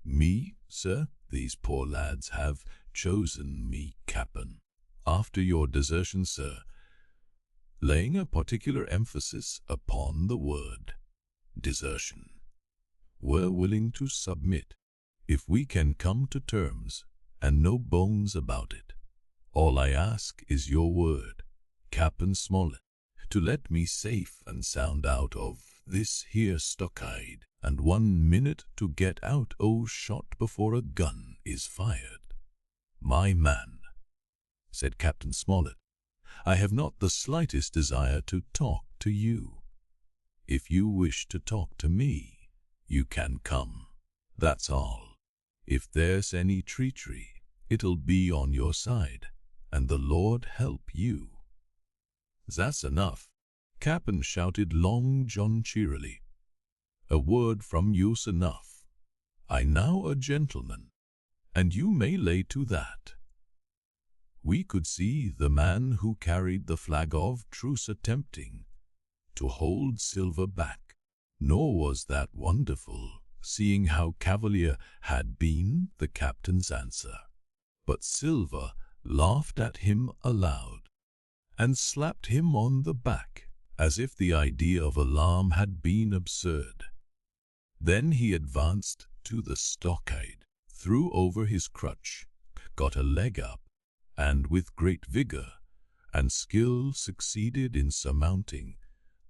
"Me, sir, these poor lads have chosen me cap'n. After your desertion, sir," laying a particular emphasis upon the word desertion, "we're willing to submit, if we can come to terms, and no bones about it. All I ask is your word, Cap'n Smollett, to let me safe and sound out of this here stockade, and 1 minute to get out o' shot before a gun is fired." "My man," said Captain Smollett, "I have not the slightest desire to talk to you. If you wish to talk to me, you can come. That's all. If there's any treachery, it'll be on your side, and the Lord help you." "That's enough," Cap'n shouted Long John cheerily. "A word from you's enough. I now a gentleman, and you may lay to that." We could see the man who carried the flag of truce attempting to hold Silver back, nor was that wonderful, seeing how cavalier had been the captain's answer. But Silver laughed at him aloud, and slapped him on the back, as if the idea of alarm had been absurd. Then he advanced to the stockade, threw over his crutch, got a leg up, and with great vigor and skill succeeded in surmounting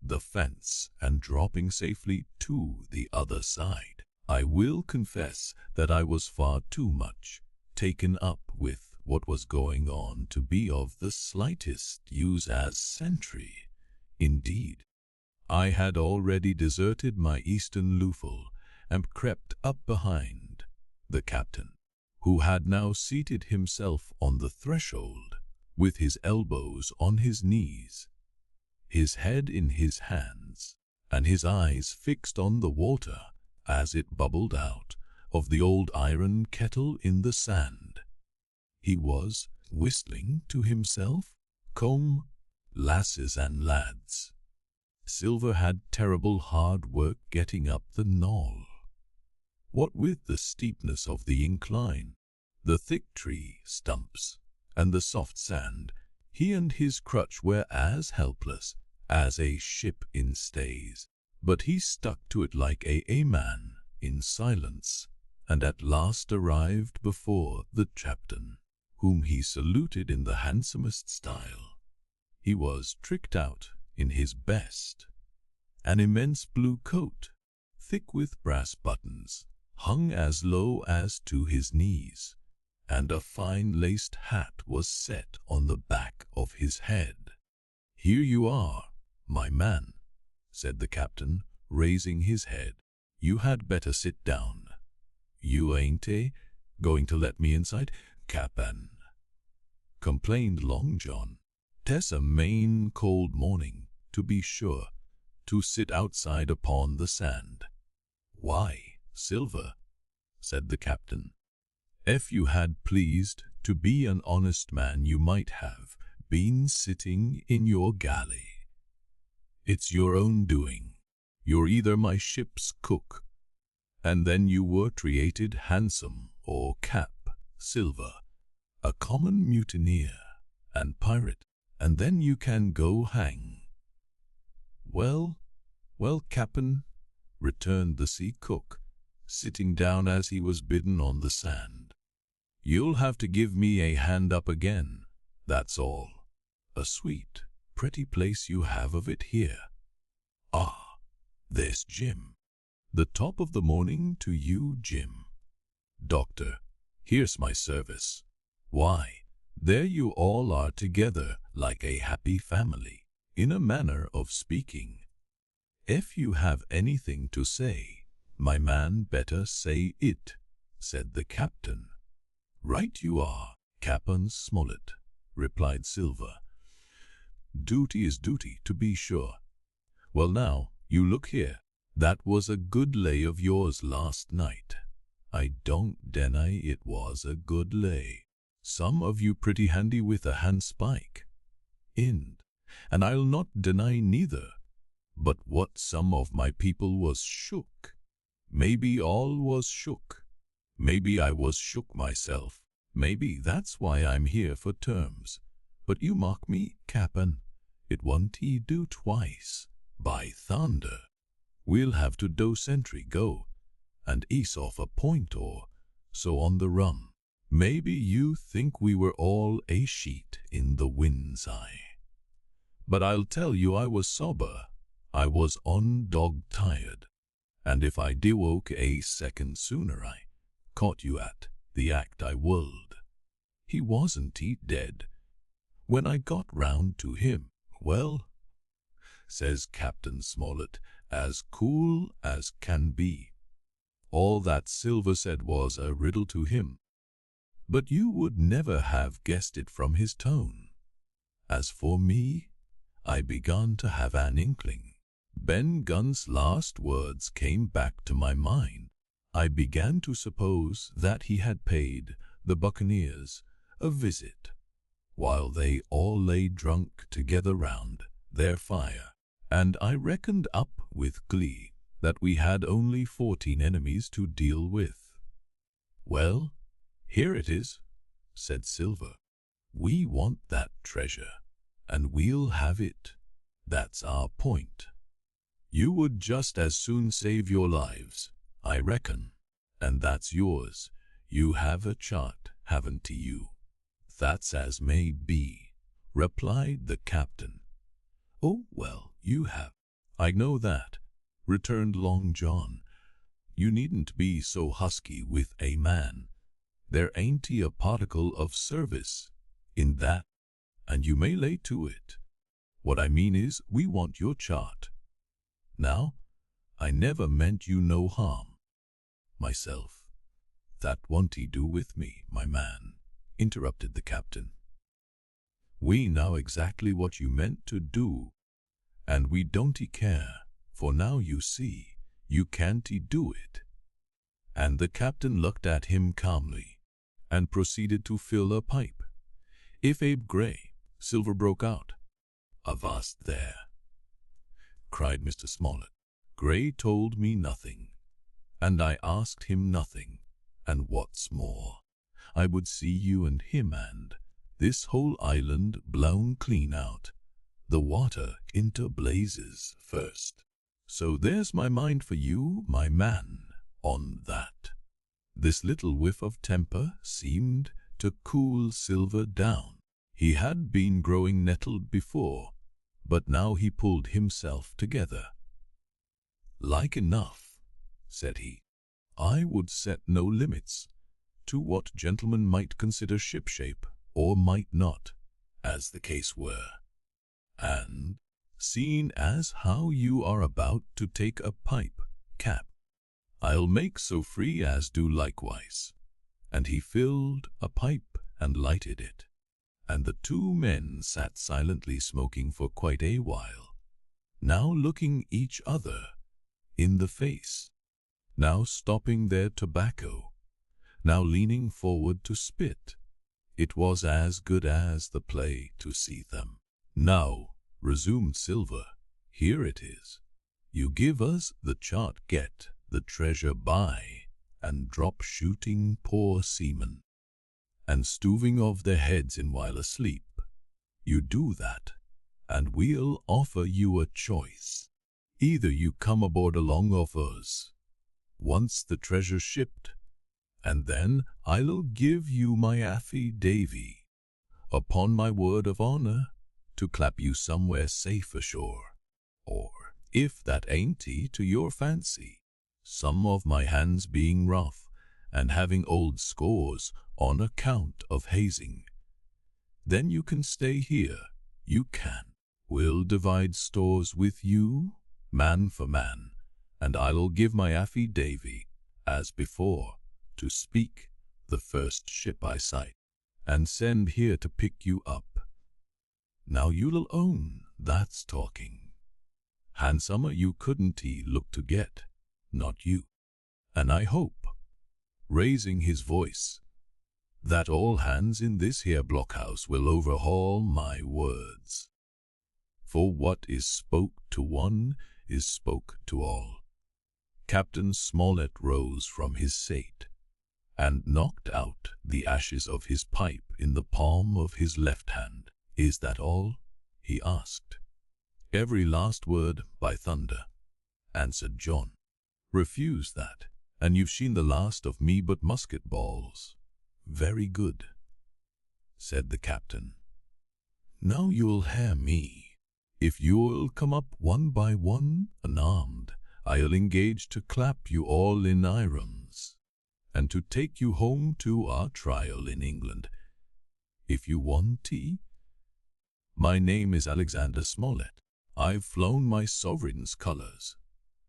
the fence and dropping safely to the other side. I will confess that I was far too much taken up with what was going on to be of the slightest use as sentry. Indeed, I had already deserted my eastern loofel and crept up behind the captain, who had now seated himself on the threshold, with his elbows on his knees, his head in his hands, and his eyes fixed on the water as it bubbled out of the old iron kettle in the sand. He was whistling to himself, "Come, lasses and lads." Silver had terrible hard work getting up the knoll. What with the steepness of the incline, the thick tree stumps, and the soft sand, he and his crutch were as helpless as a ship in stays. But he stuck to it like a man in silence, and at last arrived before the captain, whom he saluted in the handsomest style. He was tricked out in his best. An immense blue coat, thick with brass buttons, hung as low as to his knees, and a fine laced hat was set on the back of his head. "Here you are, my man," said the captain, raising his head. "You had better sit down. You ain't going to let me inside, Cap'n?" complained Long John. "'Tes a main cold morning, to be sure, to sit outside upon the sand." "Why, Silver," said the captain, "if you had pleased to be an honest man, you might have been sitting in your galley. It's your own doing. You're either my ship's cook, and then you were treated handsome, or Cap Silver, a common mutineer and pirate, and then you can go hang." Well, Cap'n," returned the sea cook, sitting down as he was bidden on the sand. "You'll have to give me a hand up again, that's all." A sweet, pretty place you have of it here. Ah, there's Jim. The top of the morning to you, Jim. Doctor, here's my service. Why, there you all are together like a happy family, in a manner of speaking. If you have anything to say, my man, better say it, said the captain. Right you are, Captain Smollett, replied Silver. Duty is duty, to be sure. Well now, you look here. That was a good lay of yours last night. I don't deny it was a good lay. Some of you pretty handy with a handspike. And I'll not deny neither. But what some of my people was shook. Maybe all was shook. Maybe I was shook myself. Maybe that's why I'm here for terms. But you mark me, Cap'n, it won't he do twice. By thunder, we'll have to do sentry go, and ease off a point or so on the run. Maybe you think we were all a sheet in the wind's eye. But I'll tell you I was sober. I was on dog tired. And if I woke a second sooner I caught you at the act I would. He wasn't he dead. When I got round to him, well, says Captain Smollett, as cool as can be. All that Silver said was a riddle to him. But you would never have guessed it from his tone. As for me, I began to have an inkling. Ben Gunn's last words came back to my mind. I began to suppose that he had paid the Buccaneers a visit, while they all lay drunk together round their fire, and I reckoned up with glee that we had only 14 enemies to deal with. Well, here it is, said Silver. We want that treasure, and we'll have it. That's our point. You would just as soon save your lives, I reckon, and that's yours. You have a chart, haven't you? That's as may be, replied the captain. Oh, well, you have. I know that, returned Long John. You needn't be so husky with a man. There ain't a particle of service in that, and you may lay to it. What I mean is, we want your chart. Now, I never meant you no harm. Myself, that won't he do with me, my man, interrupted the captain. We know exactly what you meant to do, and we don't care, for now you see, you can't do it. And the captain looked at him calmly, and proceeded to fill a pipe. If Abe Gray, Silver broke out. Avast there, cried Mr. Smollett. Gray told me nothing, and I asked him nothing, and what's more, I would see you and him and this whole island blown clean out, the water into blazes first. So there's my mind for you, my man, on that. This little whiff of temper seemed to cool Silver down. He had been growing nettled before, but now he pulled himself together. Like enough, said he, I would set no limits to what gentlemen might consider shipshape or might not, as the case were. And, seeing as how you are about to take a pipe, Cap, I'll make so free as do likewise. And he filled a pipe and lighted it, and the two men sat silently smoking for quite a while, now looking each other in the face, now stopping their tobacco, now leaning forward to spit. It was as good as the play to see them. Now, resumed Silver, here it is. You give us the chart, get the treasure by, and drop shooting poor seamen, and stuving of their heads in while asleep. You do that, and we'll offer you a choice. Either you come aboard along of us, once the treasure's shipped, and then I'll give you my affidavy, upon my word of honor, to clap you somewhere safe ashore. Or, if that ain't to your fancy, some of my hands being rough and having old scores on account of hazing, then you can stay here, you can. We'll divide stores with you, man for man, and I'll give my affidavy, as before, to speak the first ship I sight, and send here to pick you up. Now you'll own that's talking. Handsomer you couldn't he look to get, not you. And I hope, raising his voice, that all hands in this here blockhouse will overhaul my words. For what is spoke to one is spoke to all. Captain Smollett rose from his seat and knocked out the ashes of his pipe in the palm of his left hand. Is that all? He asked. Every last word, by thunder, answered John. Refuse that, and you've seen the last of me but musket balls. Very good, said the captain. Now you'll hear me. If you'll come up one by one, unarmed, I'll engage to clap you all in irons, and to take you home to our trial in England. If you want tea, my name is Alexander Smollett. I've flown my sovereign's colours,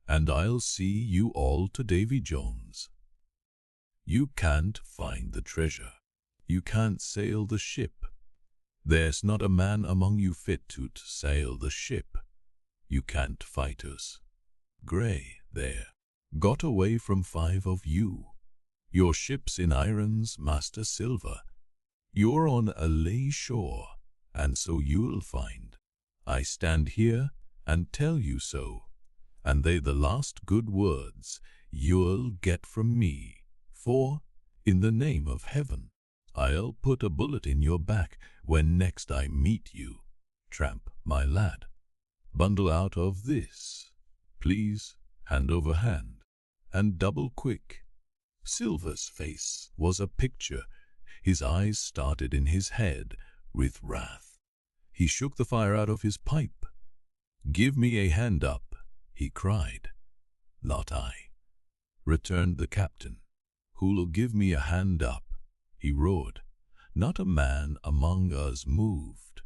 and I'll see you all to Davy Jones. You can't find the treasure. You can't sail the ship. There's not a man among you fit to sail the ship. You can't fight us. Grey, there, got away from 5 of you. Your ship's in irons, Master Silver. You're on a lee shore, and so you'll find. I stand here and tell you so, and they the last good words you'll get from me. For, in the name of heaven, I'll put a bullet in your back when next I meet you. Tramp, my lad, bundle out of this, please, hand over hand, and double quick. Silver's face was a picture. His eyes started in his head with wrath. He shook the fire out of his pipe. Give me a hand up, he cried. Not I, returned the captain. Who'll give me a hand up? He roared. Not a man among us moved.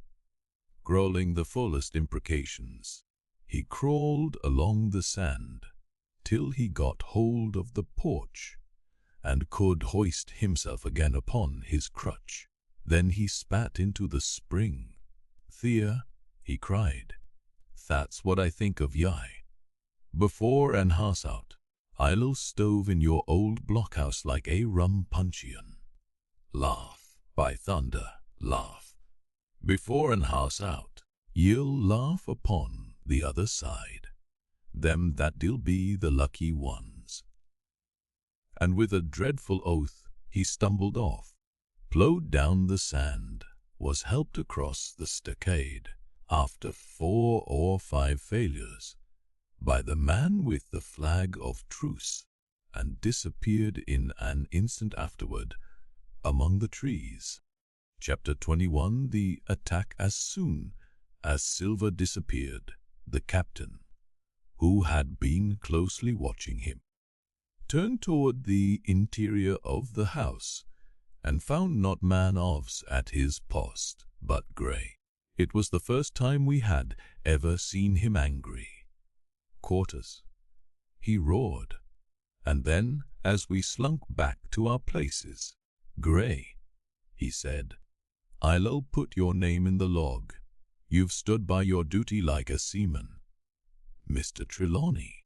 Growling the fullest imprecations, he crawled along the sand till he got hold of the porch and could hoist himself again upon his crutch. Then he spat into the spring. Thea, he cried, that's what I think of ye. Before and house out, I'll stove in your old blockhouse like a rum puncheon. Laugh, by thunder, laugh. Before and house out, ye'll laugh upon the other side. Them that'll be the lucky ones. And with a dreadful oath, he stumbled off, plowed down the sand, was helped across the stockade, after 4 or 5 failures, by the man with the flag of truce, and disappeared in an instant afterward among the trees. Chapter 21. The attack. As soon as Silver disappeared, the captain, who had been closely watching him, turned toward the interior of the house, and found not man-ofs at his post, but Grey. It was the first time we had ever seen him angry. Quarters, he roared, and then, as we slunk back to our places, Grey, he said, I'll put your name in the log. You've stood by your duty like a seaman. Mr. Trelawney,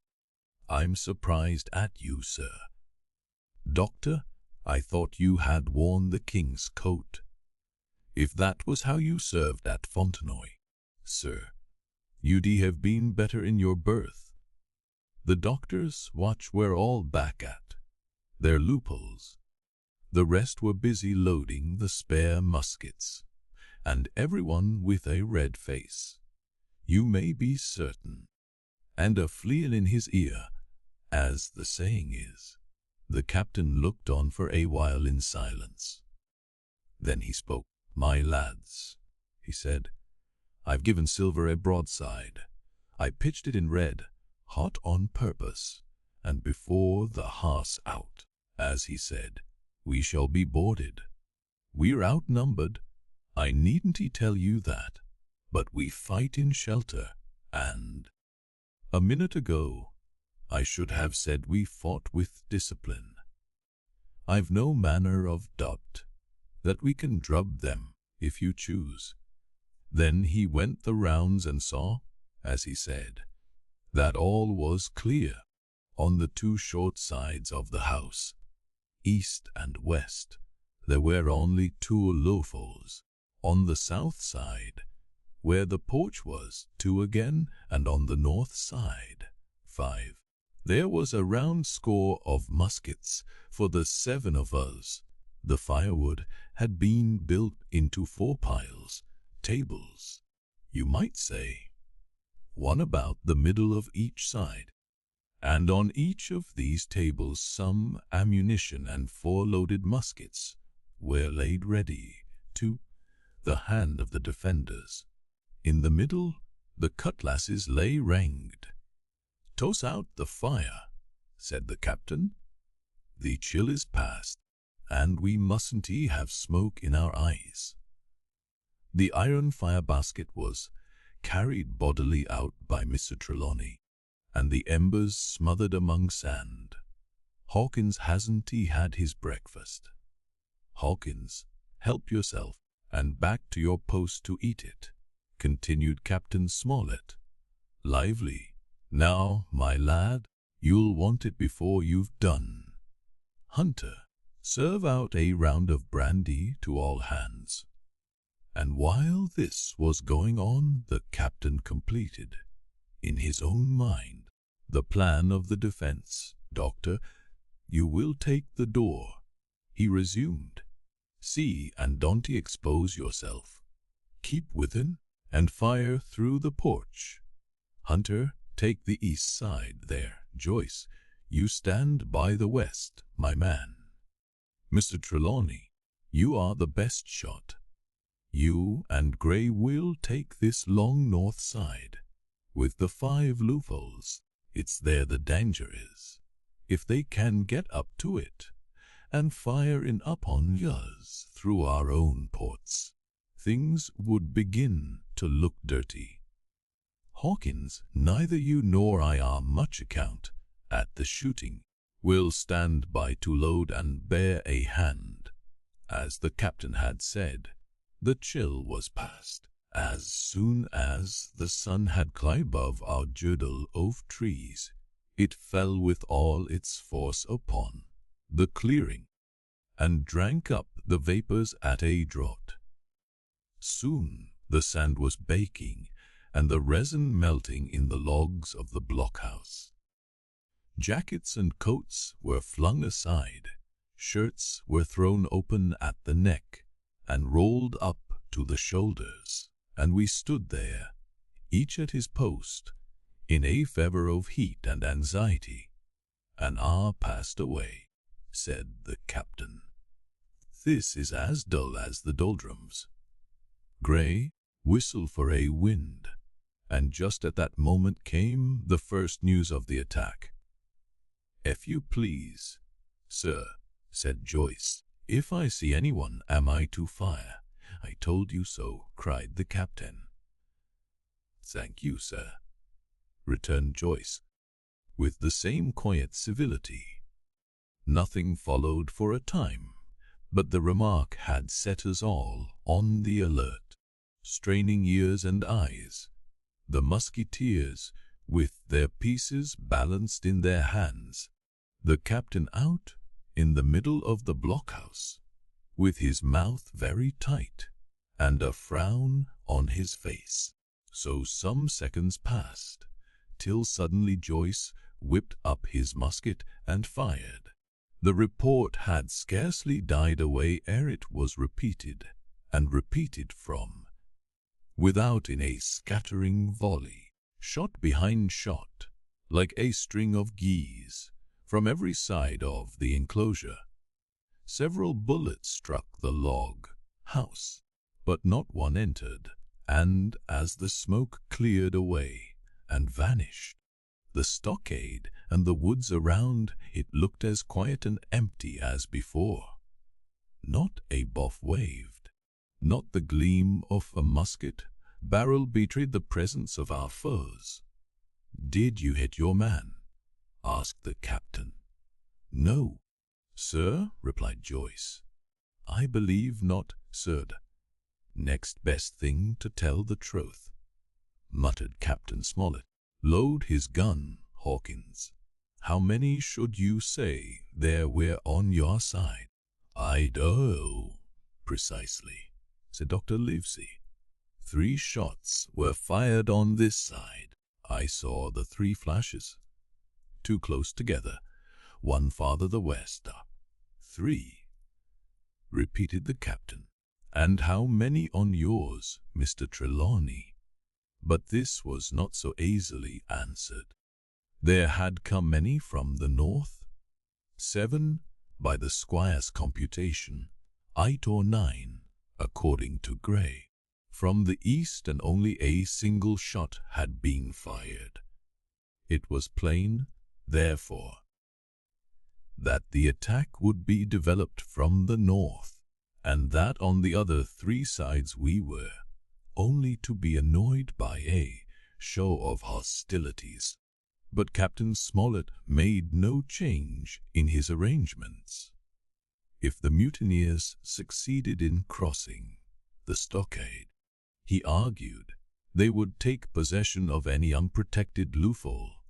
I'm surprised at you, sir. Doctor, I thought you had worn the king's coat. If that was how you served at Fontenoy, sir, you'd have been better in your berth. The doctor's watch were all back at their loopholes. The rest were busy loading the spare muskets, and everyone with a red face, you may be certain, and a fleal in his ear, as the saying is. The captain looked on for a while in silence. Then he spoke. My lads, he said, I've given Silver a broadside. I pitched it in red, hot on purpose, and before the heart's out, as he said, we shall be boarded. We're outnumbered, I needn't tell you that, but we fight in shelter, and a minute ago I should have said we fought with discipline. I've no manner of doubt that we can drub them if you choose. Then he went the rounds and saw, as he said, that all was clear on the two short sides of the house. East and west there were only two loopholes. On the south side, where the porch was, two again, and on the north side, 5. There was a round score of muskets for the 7 of us. The firewood had been built into 4 piles, tables, you might say, one about the middle of each side, and on each of these tables some ammunition and 4 loaded muskets were laid ready to the hand of the defenders. In the middle the cutlasses lay ranged. "Toss out the fire," said the captain. "The chill is past, and we mustn't have smoke in our eyes." The iron fire basket was carried bodily out by Mr. Trelawney, and the embers smothered among sand. "Hawkins hasn't had his breakfast. Hawkins, help yourself, and back to your post to eat it," continued Captain Smollett. "Lively. Now, my lad, you'll want it before you've done. Hunter, serve out a round of brandy to all hands." And while this was going on, the captain completed, in his own mind, the plan of the defense. "Doctor, you will take the door," he resumed. "See and don't expose yourself. Keep within and fire through the porch. Hunter, take the east side there. Joyce, you stand by the west, my man. Mr. Trelawney, you are the best shot. You and Gray will take this long north side, with the 5 loopholes. It's there the danger is, if they can get up to it, and fire in upon us through our own ports. Things would begin to look dirty. Hawkins, neither you nor I are much account at the shooting. We'll stand by to load and bear a hand." As the captain had said, the chill was past. As soon as the sun had climbed above our jodel oak trees, it fell with all its force upon the clearing, and drank up the vapors at a draught. Soon the sand was baking, and the resin melting in the logs of the blockhouse. Jackets and coats were flung aside, shirts were thrown open at the neck, and rolled up to the shoulders, and we stood there, each at his post, in a fever of heat and anxiety. "An hour passed away," said the captain. "This is as dull as the doldrums. Gray, whistle for a wind." And just at that moment came the first news of the attack. "If you please, sir," said Joyce, "if I see anyone, am I to fire?" "I told you so," cried the captain. "Thank you, sir," returned Joyce, with the same quiet civility. Nothing followed for a time, but the remark had set us all on the alert, straining ears and eyes. The musketeers, with their pieces balanced in their hands, the captain out in the middle of the blockhouse, with his mouth very tight, and a frown on his face. So some seconds passed, till suddenly Joyce whipped up his musket and fired. The report had scarcely died away ere it was repeated, and repeated from without in a scattering volley, shot behind shot, like a string of geese, from every side of the enclosure. Several bullets struck the log house, but not one entered, and as the smoke cleared away and vanished, the stockade and the woods around it looked as quiet and empty as before. Not a buff waved, not the gleam of a musket barrel betrayed the presence of our foes. "Did you hit your man?" asked the captain. "No, sir," replied Joyce. "I believe not, sir." "Next best thing to tell the truth," muttered Captain Smollett. "Load his gun, Hawkins. How many should you say there were on your side?" "I do precisely," said Dr. Livesey. "3 shots were fired on this side. I saw the 3 flashes, 2 close together, 1 farther the west." "3," repeated the captain. "And how many on yours, Mr. Trelawney?" But this was not so easily answered. There had come many from the north. 7, by the squire's computation, 8 or 9, according to Gray. From the east, and only a single shot had been fired. It was plain, therefore, that the attack would be developed from the north, and that on the other 3 sides we were only to be annoyed by a show of hostilities. But Captain Smollett made no change in his arrangements. If the mutineers succeeded in crossing the stockade, he argued, they would take possession of any unprotected loophole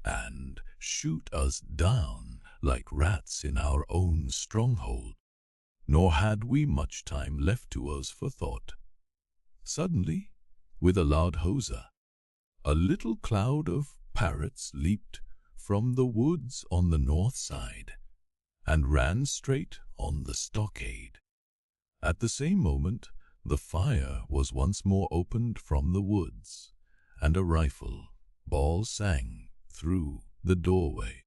and shoot us down like rats in our own stronghold. Nor had we much time left to us for thought. Suddenly, with a loud huzza, a little cloud of parrots leaped from the woods on the north side and ran straight on the stockade. At the same moment, the fire was once more opened from the woods, and a rifle ball sang through the doorway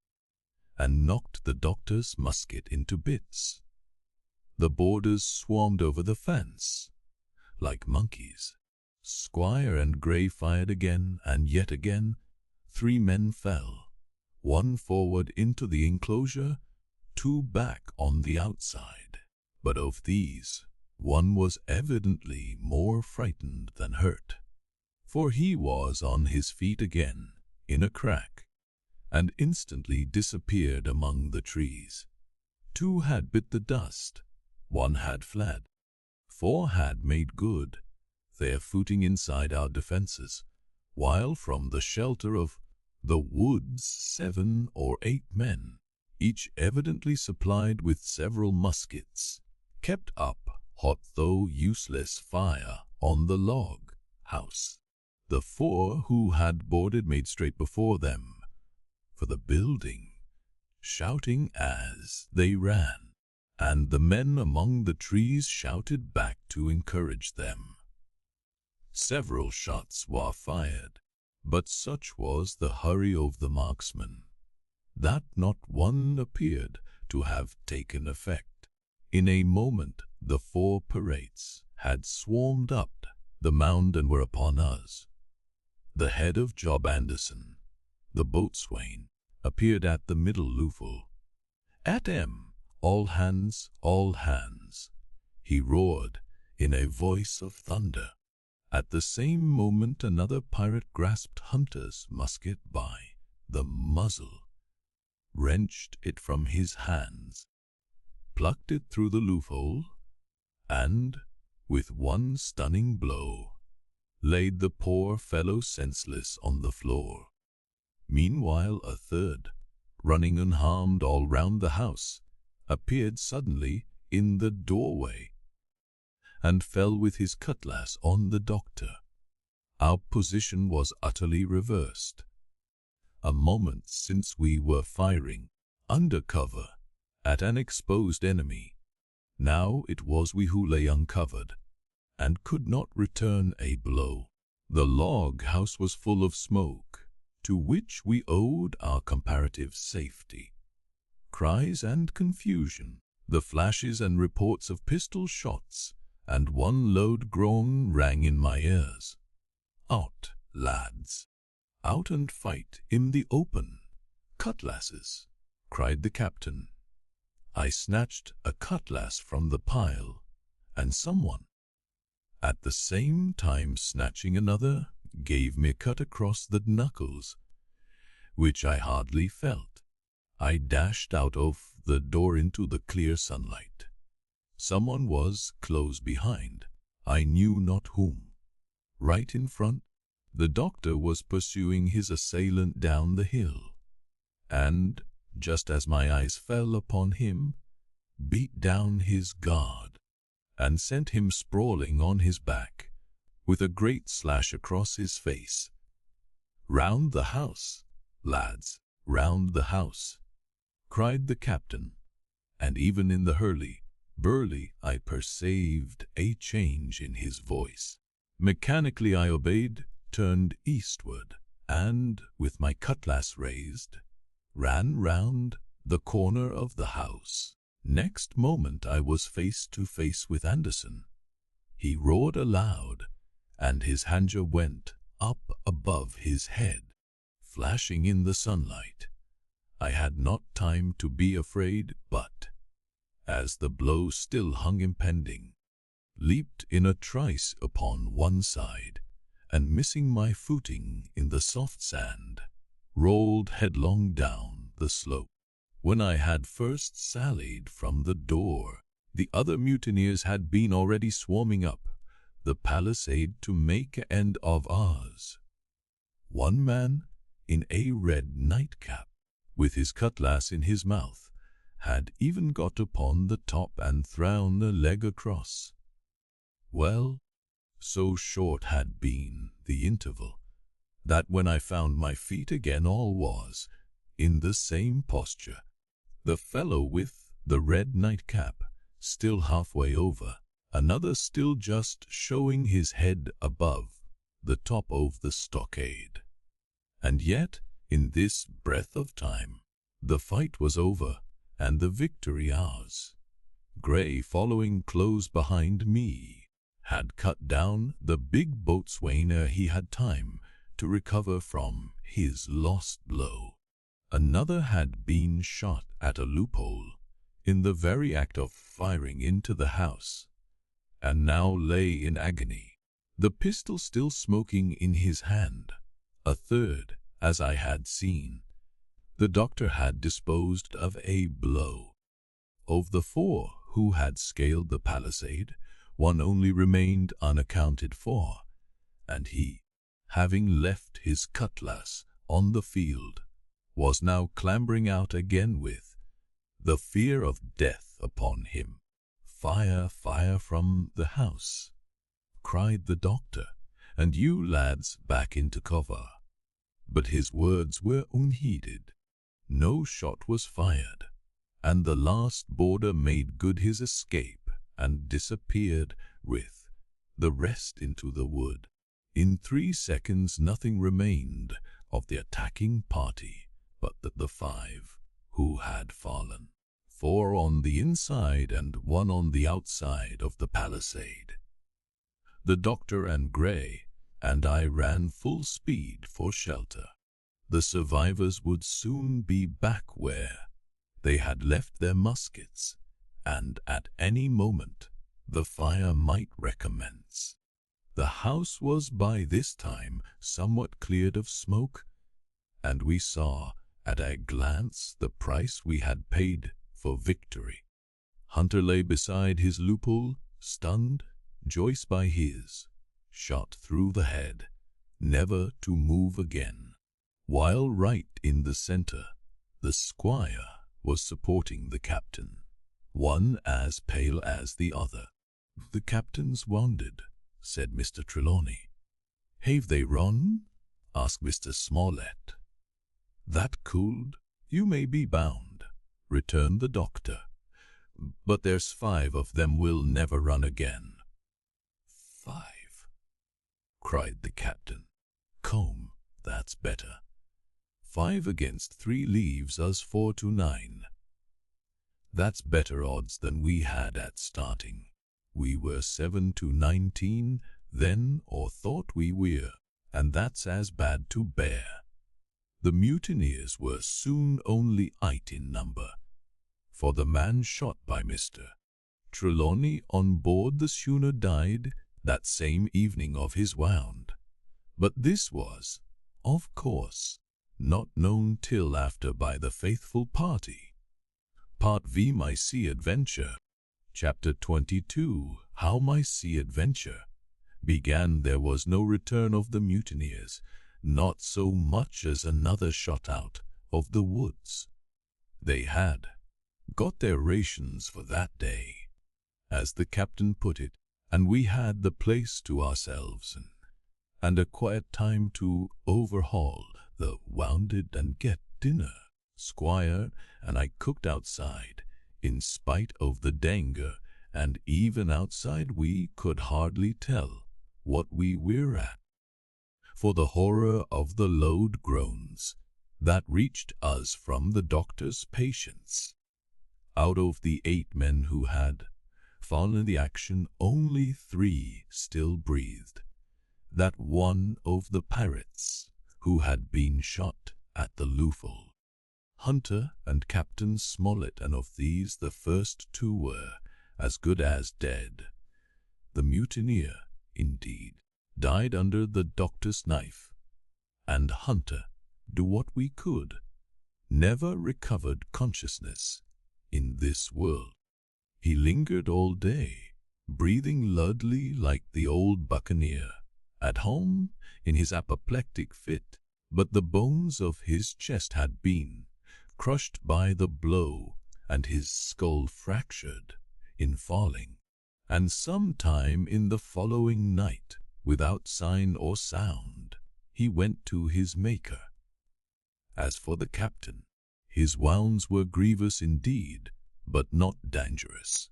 and knocked the doctor's musket into bits. The boarders swarmed over the fence like monkeys. Squire and Gray fired again, and yet again. 3 men fell, 1 forward into the enclosure, 2 back on the outside. But of these, 1 was evidently more frightened than hurt, for he was on his feet again in a crack, and instantly disappeared among the trees. 2 had bit the dust, 1 had fled, 4 had made good their footing inside our defences, while from the shelter of the woods 7 or 8 men, each evidently supplied with several muskets, kept up hot though useless fire on the log house. The 4 who had boarded made straight before them for the building, shouting as they ran, and the men among the trees shouted back to encourage them. Several shots were fired, but such was the hurry of the marksmen that not one appeared to have taken effect. In a moment the 4 pirates had swarmed up the mound and were upon us. The head of Job Anderson, the boatswain, appeared at the middle loophole. "At 'em, all hands, all hands," he roared in a voice of thunder. At the same moment another pirate grasped Hunter's musket by the muzzle, wrenched it from his hands, plucked it through the loophole, and, with 1 stunning blow, laid the poor fellow senseless on the floor. Meanwhile a 3rd, running unharmed all round the house, appeared suddenly in the doorway and fell with his cutlass on the doctor. Our position was utterly reversed. A moment since we were firing under cover at an exposed enemy. Now it was we who lay uncovered and could not return a blow. The log house was full of smoke, to which we owed our comparative safety. Cries and confusion, the flashes and reports of pistol shots, and one loud groan rang in my ears. "Out, lads! Out and fight in the open! Cutlasses!" cried the captain. I snatched a cutlass from the pile, and someone, at the same time snatching another, gave me a cut across the knuckles, which I hardly felt. I dashed out of the door into the clear sunlight. Someone was close behind, I knew not whom. Right in front, the doctor was pursuing his assailant down the hill, and, just as my eyes fell upon him, beat down his guard, and sent him sprawling on his back, with a great slash across his face. "Round the house, lads, round the house!" cried the captain, and even in the hurly-burly I perceived a change in his voice. Mechanically I obeyed, turned eastward, and, with my cutlass raised, ran round the corner of the house. Next moment I was face to face with Anderson. He roared aloud, and his hanger went up above his head, flashing in the sunlight. I had not time to be afraid, but, as the blow still hung impending, leaped in a trice upon one side, and missing my footing in the soft sand, rolled headlong down the slope. When I had first sallied from the door, the other mutineers had been already swarming up the palisade to make an end of ours. One man, in a red nightcap, with his cutlass in his mouth, had even got upon the top and thrown a leg across. Well, so short had been the interval, that when I found my feet again all was in the same posture. The fellow with the red nightcap still halfway over, another still just showing his head above the top of the stockade. And yet, in this breath of time, the fight was over and the victory ours. Gray, following close behind me, had cut down the big boatswain ere he had time to recover from his lost blow. Another had been shot at a loophole in the very act of firing into the house, and now lay in agony, the pistol still smoking in his hand. A third, as I had seen, the doctor had disposed of a blow. Of the 4 who had scaled the palisade, one only remained unaccounted for, and he, having left his cutlass on the field, was now clambering out again with the fear of death upon him. "Fire, fire from the house," cried the doctor, "and you lads back into cover." But his words were unheeded. No shot was fired, and the last boarder made good his escape and disappeared with the rest into the wood. In 3 seconds nothing remained of the attacking party but the 5 who had fallen, 4 on the inside and 1 on the outside of the palisade. The doctor and Gray and I ran full speed for shelter. The survivors would soon be back where they had left their muskets, and at any moment the fire might recommence. The house was by this time somewhat cleared of smoke, and we saw at a glance the price we had paid for victory. Hunter lay beside his loophole, stunned, Joyce by his, shot through the head, never to move again, while right in the center, the squire was supporting the captain, one as pale as the other. "The captain's wounded," said Mr. Trelawney. "Have they run?" asked Mr. Smollett. "That cooled, you may be bound," returned the doctor. "But there's 5 of them will never run again." "5," cried the captain. "Come, that's better. 5 against 3 leaves us 4 to 9. That's better odds than we had at starting. We were 7 to 19 then, or thought we were, and that's as bad to bear. The mutineers were soon only 8 in number, for the man shot by Mr. Trelawney on board the schooner died that same evening of his wound. But this was, of course, not known till after by the faithful party. Part V. My Sea Adventure. Chapter 22. How my sea adventure began. There was no return of the mutineers, not so much as another shot out of the woods. They had got their rations for that day, as the captain put it, and we had the place to ourselves and a quiet time to overhaul the wounded and get dinner. Squire and I cooked outside, in spite of the danger, and even outside we could hardly tell what we were at, for the horror of the loud groans that reached us from the doctor's patients. Out of the 8 men who had fallen in the action, only 3 still breathed. That one of the pirates who had been shot at the Loophole, Hunter and Captain Smollett, and of these the first 2 were as good as dead. The mutineer, indeed, died under the doctor's knife, and Hunter, do what we could, never recovered consciousness in this world. He lingered all day, breathing loudly like the old Buccaneer, at home in his apoplectic fit, but the bones of his chest had been crushed by the blow and his skull fractured in falling, and some time in the following night, without sign or sound, he went to his Maker. As for the captain, his wounds were grievous indeed, but not dangerous.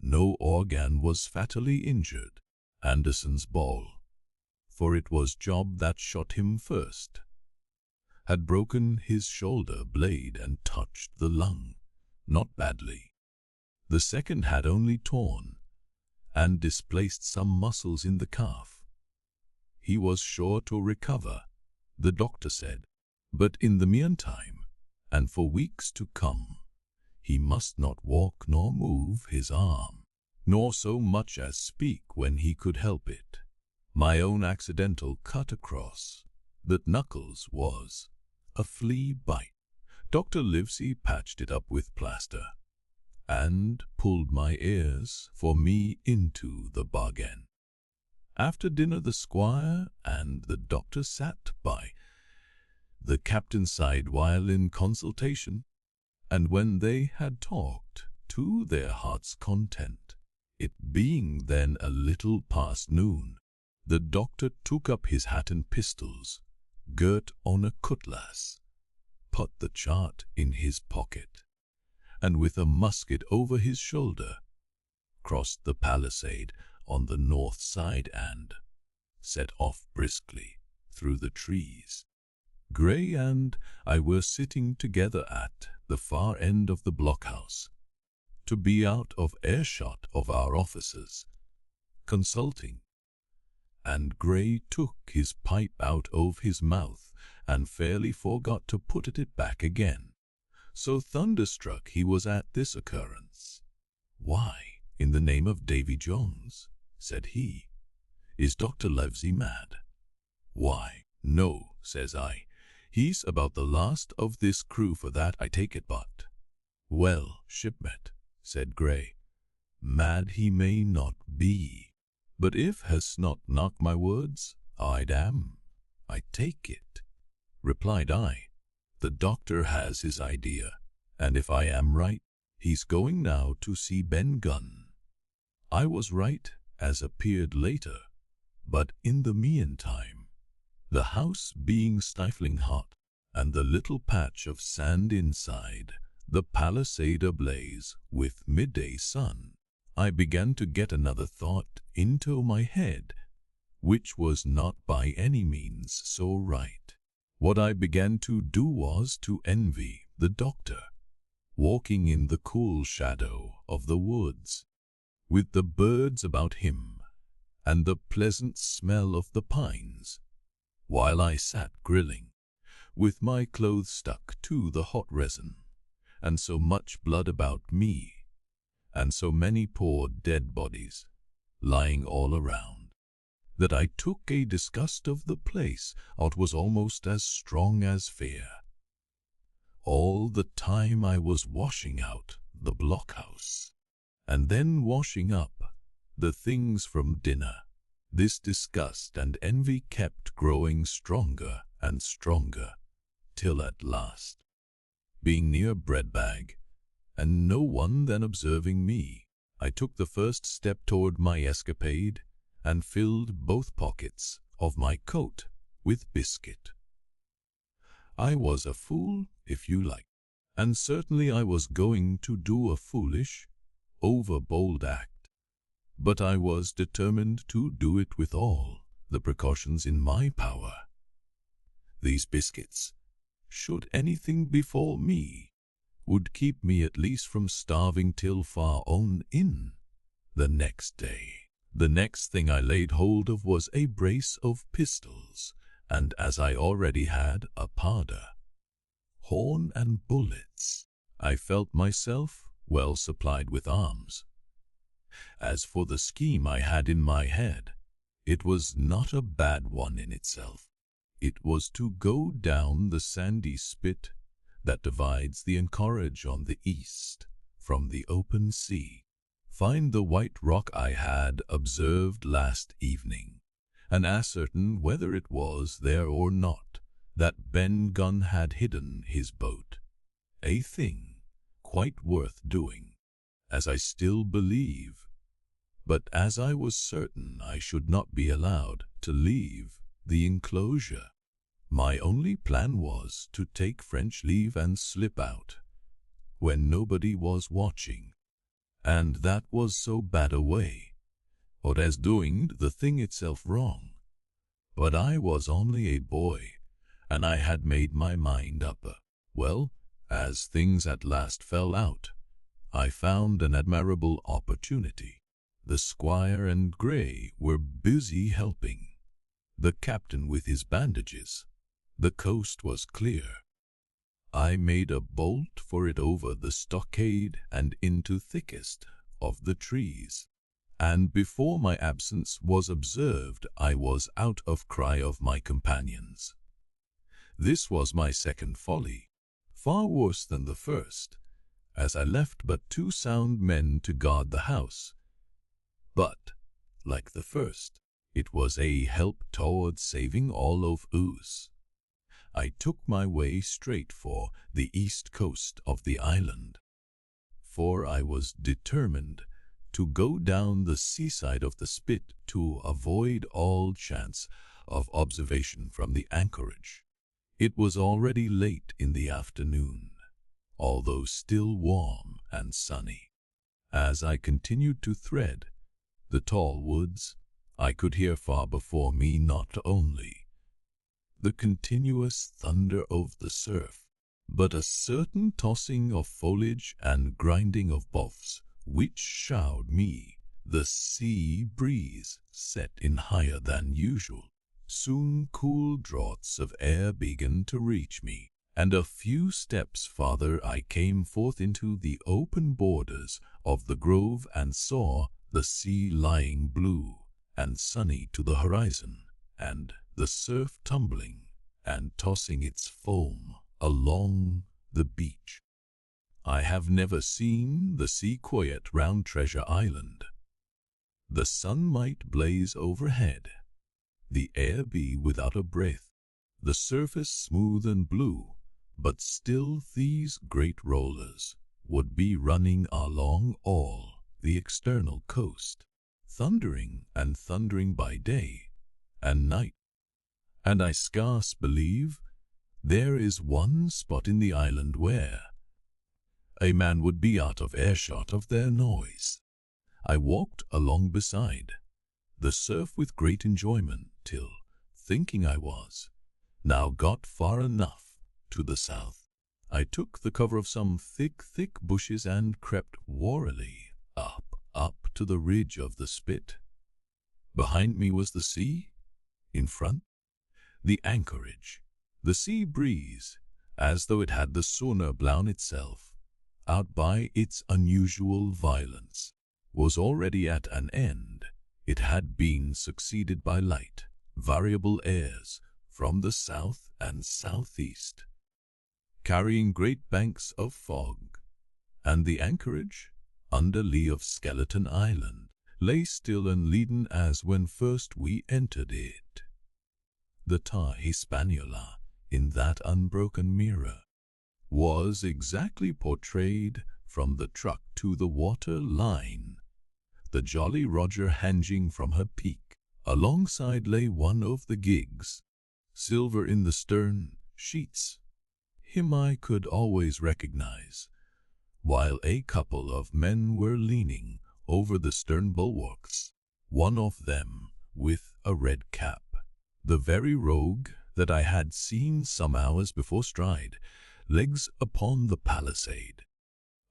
No organ was fatally injured. Anderson's ball, for it was Job that shot him first, had broken his shoulder blade and touched the lung, not badly. The second had only torn and displaced some muscles in the calf. He was sure to recover, the doctor said, but in the meantime, and for weeks to come, he must not walk nor move his arm, nor so much as speak when he could help it. My own accidental cut across the knuckles was a flea bite. Dr. Livesey patched it up with plaster, and pulled my ears for me into the bargain. After dinner the squire and the doctor sat by the captain's side while in consultation, and when they had talked to their heart's content, it being then a little past noon, the doctor took up his hat and pistols, girt on a cutlass, put the chart in his pocket, and with a musket over his shoulder, crossed the palisade on the north side and set off briskly through the trees. Gray and I were sitting together at the far end of the blockhouse, to be out of earshot of our officers, consulting, and Gray took his pipe out of his mouth and fairly forgot to put it back again. So thunderstruck he was at this occurrence. "Why, in the name of Davy Jones," said he, "is Dr. Livesey mad?" "Why, no," says I, "he's about the last of this crew for that, I take it, but—" "Well, shipmate," said Gray, "mad he may not be, but if has not knocked my words, I damn, I take it," replied I. "The doctor has his idea, and if I am right, he's going now to see Ben Gunn." I was right, as appeared later, but in the meantime, the house being stifling hot, and the little patch of sand inside the palisade ablaze with midday sun, I began to get another thought into my head, which was not by any means so right. What I began to do was to envy the doctor, walking in the cool shadow of the woods, with the birds about him and the pleasant smell of the pines, while I sat grilling, with my clothes stuck to the hot resin, and so much blood about me, and so many poor dead bodies lying all around, that I took a disgust of the place out was almost as strong as fear. All the time I was washing out the blockhouse, and then washing up the things from dinner, this disgust and envy kept growing stronger and stronger, till at last, being near bread-bag, and no one then observing me, I took the first step toward my escapade, and filled both pockets of my coat with biscuit. I was a fool, if you like, and certainly I was going to do a foolish, over-bold act, but I was determined to do it with all the precautions in my power. These biscuits, should anything befall me, would keep me at least from starving till far on in the next day. The next thing I laid hold of was a brace of pistols, and as I already had a powder, horn and bullets, I felt myself well supplied with arms. As for the scheme I had in my head, it was not a bad one in itself. It was to go down the sandy spit that divides the anchorage on the east from the open sea, find the white rock I had observed last evening, and ascertain whether it was there or not that Ben Gunn had hidden his boat, a thing quite worth doing, as I still believe, but as I was certain I should not be allowed to leave the enclosure, my only plan was to take French leave and slip out when nobody was watching, and that was so bad a way, or as doing the thing itself wrong. But I was only a boy, and I had made my mind up. Well, as things at last fell out, I found an admirable opportunity. The squire and Gray were busy helping the captain with his bandages. The coast was clear. I made a bolt for it over the stockade and into thickest of the trees, and before my absence was observed I was out of cry of my companions. This was my second folly, far worse than the first, as I left but 2 sound men to guard the house. But, like the first, it was a help toward saving all of us. I took my way straight for the east coast of the island, for I was determined to go down the seaside of the spit to avoid all chance of observation from the anchorage. It was already late in the afternoon, although still warm and sunny. As I continued to thread the tall woods, I could hear far before me not only the continuous thunder of the surf, but a certain tossing of foliage and grinding of boughs, which showed me the sea breeze set in higher than usual. Soon cool draughts of air began to reach me, and a few steps farther I came forth into the open borders of the grove and saw the sea lying blue and sunny to the horizon, and the surf tumbling and tossing its foam along the beach. I have never seen the sea quiet round Treasure Island. The sun might blaze overhead, the air be without a breath, the surface smooth and blue, but still these great rollers would be running along all the external coast, thundering and thundering by day and night. And I scarce believe there is one spot in the island where a man would be out of earshot of their noise. I walked along beside the surf with great enjoyment till, thinking I was now got far enough to the south, I took the cover of some thick bushes and crept warily up to the ridge of the spit. Behind me was the sea. In front, the anchorage. The sea breeze, as though it had the sooner blown itself out by its unusual violence, was already at an end. It had been succeeded by light, variable airs from the south and southeast, carrying great banks of fog, and the anchorage, under lee of Skeleton Island, lay still and leaden as when first we entered it. The tar Hispaniola, in that unbroken mirror, was exactly portrayed from the truck to the water line, the Jolly Roger hanging from her peak. Alongside lay one of the gigs, silver in the stern sheets. Him I could always recognize, while a couple of men were leaning over the stern bulwarks, one of them with a red cap, the very rogue that I had seen some hours before stride legs upon the palisade.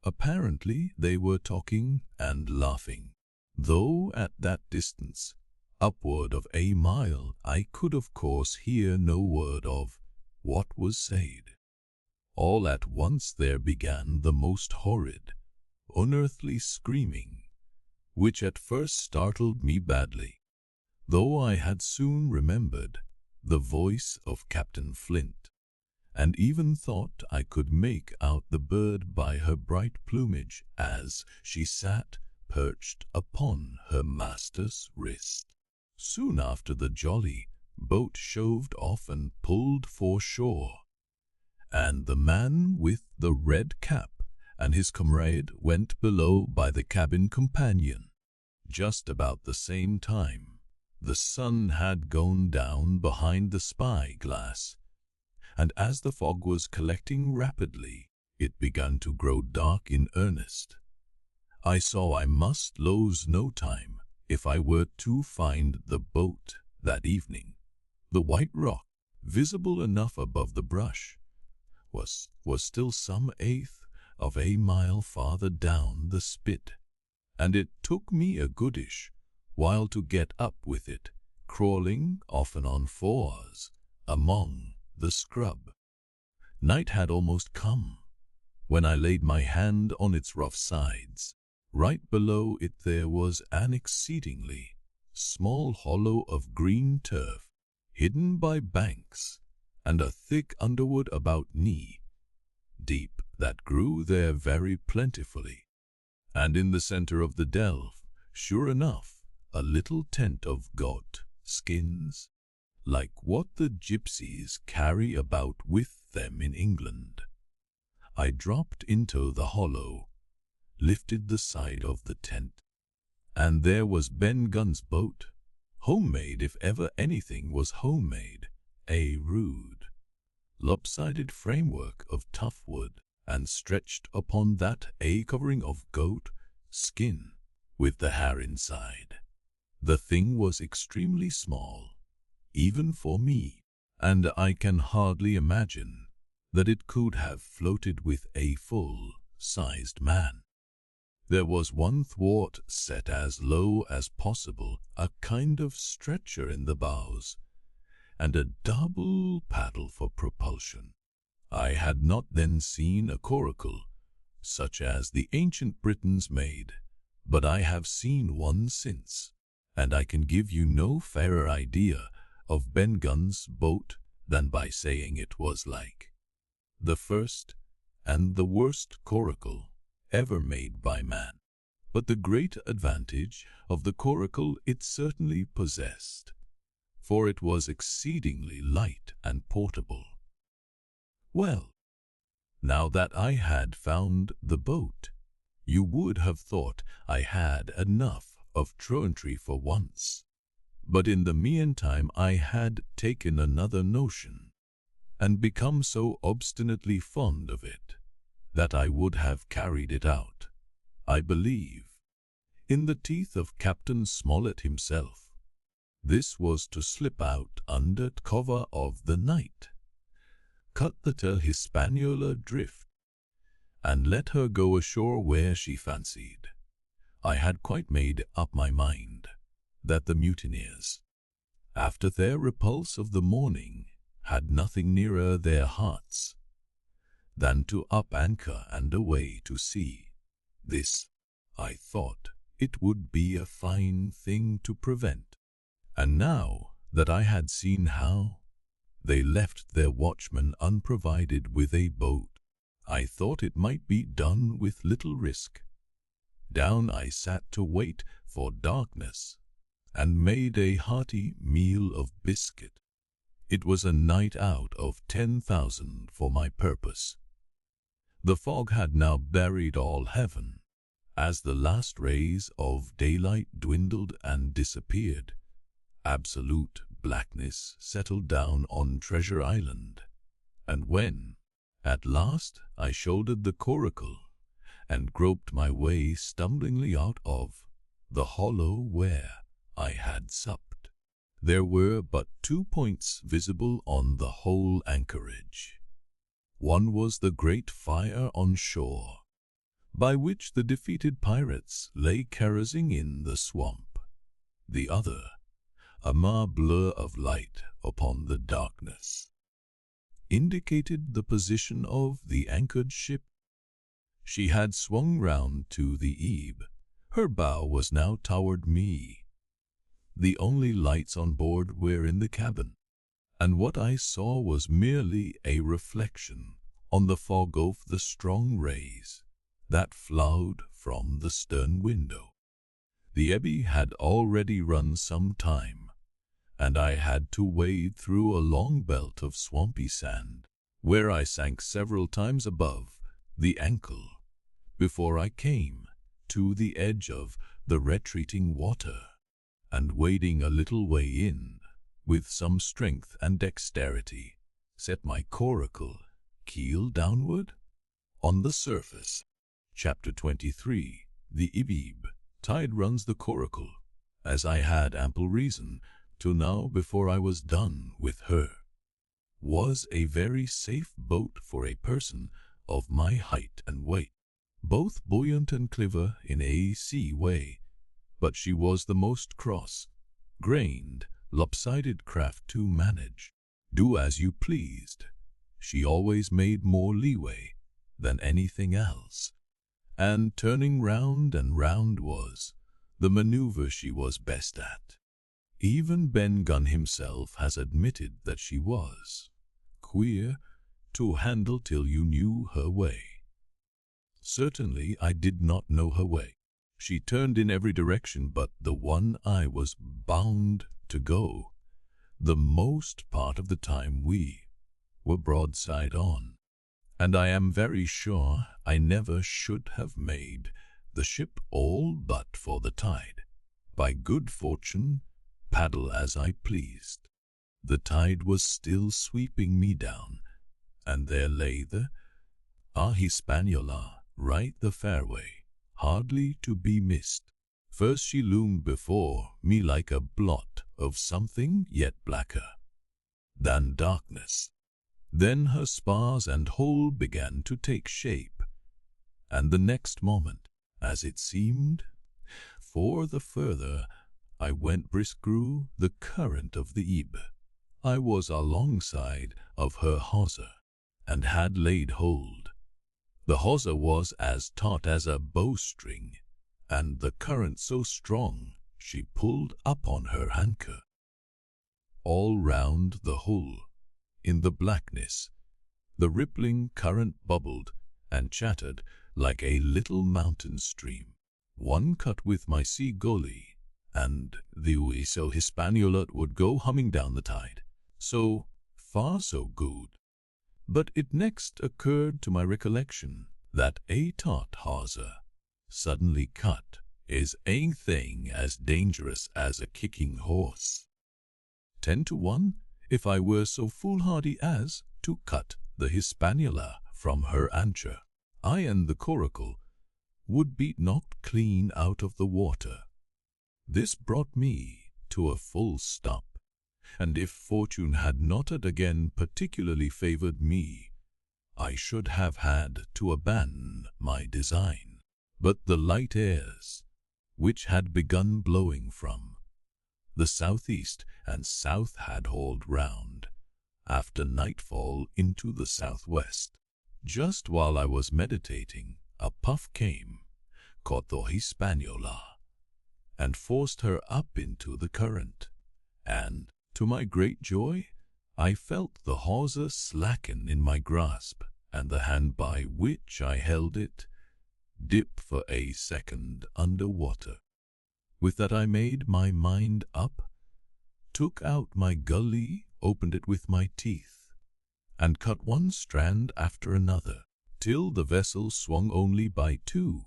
Apparently they were talking and laughing, though at that distance, upward of a mile, I could of course hear no word of what was said. All at once there began the most horrid, unearthly screaming, which at first startled me badly, though I had soon remembered the voice of Captain Flint, and even thought I could make out the bird by her bright plumage as she sat perched upon her master's wrist. Soon after, the jolly boat shoved off and pulled for shore, and the man with the red cap and his comrade went below by the cabin companion. Just about the same time, the sun had gone down behind the spy-glass, and as the fog was collecting rapidly, it began to grow dark in earnest. I saw I must lose no time if I were to find the boat that evening. The white rock, visible enough above the brush, was still some eighth of a mile farther down the spit, and it took me a goodish while to get up with it, crawling often on fours among the scrub. Night had almost come when I laid my hand on its rough sides. Right below it there was an exceedingly small hollow of green turf, hidden by banks and a thick underwood about knee deep that grew there very plentifully. And in the center of the delve, sure enough, a little tent of goat skins, like what the gypsies carry about with them in England. I dropped into the hollow, lifted the side of the tent, and there was Ben Gunn's boat, homemade if ever anything was homemade, a rude, lopsided framework of tough wood, and stretched upon that a covering of goat skin with the hair inside. The thing was extremely small, even for me, and I can hardly imagine that it could have floated with a full-sized man. There was one thwart set as low as possible, a kind of stretcher in the bows, and a double paddle for propulsion. I had not then seen a coracle, such as the ancient Britons made, but I have seen one since, and I can give you no fairer idea of Ben Gunn's boat than by saying it was like the first and the worst coracle ever made by man. But the great advantage of the coracle it certainly possessed, for it was exceedingly light and portable. Well, now that I had found the boat, you would have thought I had enough of truantry for once. But in the meantime I had taken another notion, and become so obstinately fond of it, that I would have carried it out, I believe, in the teeth of Captain Smollett himself. This was to slip out under cover of the night, cut the Hispaniola adrift, and let her go ashore where she fancied. I had quite made up my mind that the mutineers, after their repulse of the morning, had nothing nearer their hearts than to up anchor and away to sea. This, I thought, it would be a fine thing to prevent. And now that I had seen how they left their watchman unprovided with a boat, I thought it might be done with little risk. Down I sat to wait for darkness, and made a hearty meal of biscuit. It was a night out of 10,000 for my purpose. The fog had now buried all heaven. As the last rays of daylight dwindled and disappeared, absolute blackness settled down on Treasure Island, and when, at last, I shouldered the Coracle and groped my way stumblingly out of the hollow where I had supped, there were but 2 points visible on the whole anchorage. One was the great fire on shore, by which the defeated pirates lay carousing in the swamp. The other, a mere blur of light upon the darkness, indicated the position of the anchored ship. She had swung round to the ebb. Her bow was now toward me. The only lights on board were in the cabin, and what I saw was merely a reflection on the fog of the strong rays that flowed from the stern window. The ebb had already run some time, and I had to wade through a long belt of swampy sand, where I sank several times above the ankle before I came to the edge of the retreating water, and wading a little way in, with some strength and dexterity, set my coracle keel downward on the surface. Chapter 23. The Ebb-Tide runs the Coracle, as I had ample reason to know before I was done with her, was a very safe boat for a person of my height and weight, both buoyant and clever in a sea way, but she was the most cross-grained, lopsided craft to manage. Do as you pleased, she always made more leeway than anything else, and turning round and round was the maneuver she was best at. Even Ben Gunn himself has admitted that she was queer to handle till you knew her way. Certainly I did not know her way. She turned in every direction but the one I was bound to go. The most part of the time we were broadside on, and I am very sure I never should have made the ship all but for the tide. By good fortune, paddle as I pleased, the tide was still sweeping me down, and there lay the Hispaniola right the fairway, hardly to be missed. First she loomed before me like a blot of something yet blacker than darkness. Then her spars and hull began to take shape, and the next moment, as it seemed, for the further I went brisk grew the current of the ebb. I was alongside of her hawser, and had laid hold. The hawser was as taut as a bowstring, and the current so strong she pulled up on her anchor. All round the hull, in the blackness, the rippling current bubbled and chattered like a little mountain stream. One cut with my sea gully, and the Hispaniola would go humming down the tide. So far so good. But it next occurred to my recollection that a taut hawser, suddenly cut, is a thing as dangerous as a kicking horse. 10 to 1, if I were so foolhardy as to cut the Hispaniola from her anchor, I and the Coracle would be knocked clean out of the water. This brought me to a full stop, and if fortune had not again particularly favored me, I should have had to abandon my design. But the light airs which had begun blowing from the southeast and south had hauled round after nightfall into the southwest. Just while I was meditating, a puff came, caught the Hispaniola, and forced her up into the current, and, to my great joy, I felt the hawser slacken in my grasp, and the hand by which I held it dip for a second under water. With that I made my mind up, took out my gully, opened it with my teeth, and cut one strand after another, till the vessel swung only by two.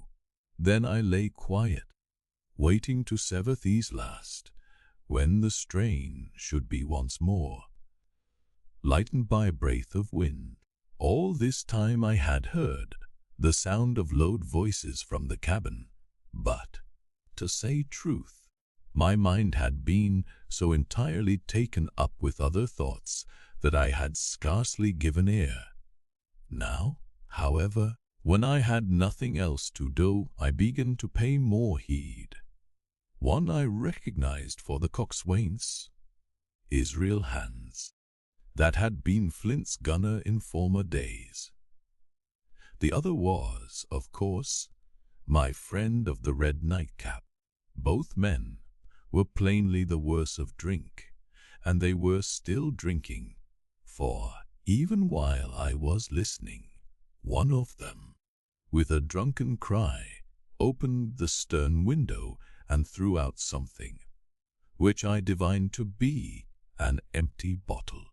Then I lay quiet, waiting to sever these last, when the strain should be once more lightened by a breath of wind. All this time I had heard the sound of low voices from the cabin, but, to say truth, my mind had been so entirely taken up with other thoughts that I had scarcely given ear. Now, however, when I had nothing else to do, I began to pay more heed. One I recognized for the coxswain's Israel Hands, that had been Flint's gunner in former days. The other was, of course, my friend of the red nightcap. Both men were plainly the worse of drink, and they were still drinking, for, even while I was listening, one of them, with a drunken cry, opened the stern window and threw out something, which I divined to be an empty bottle.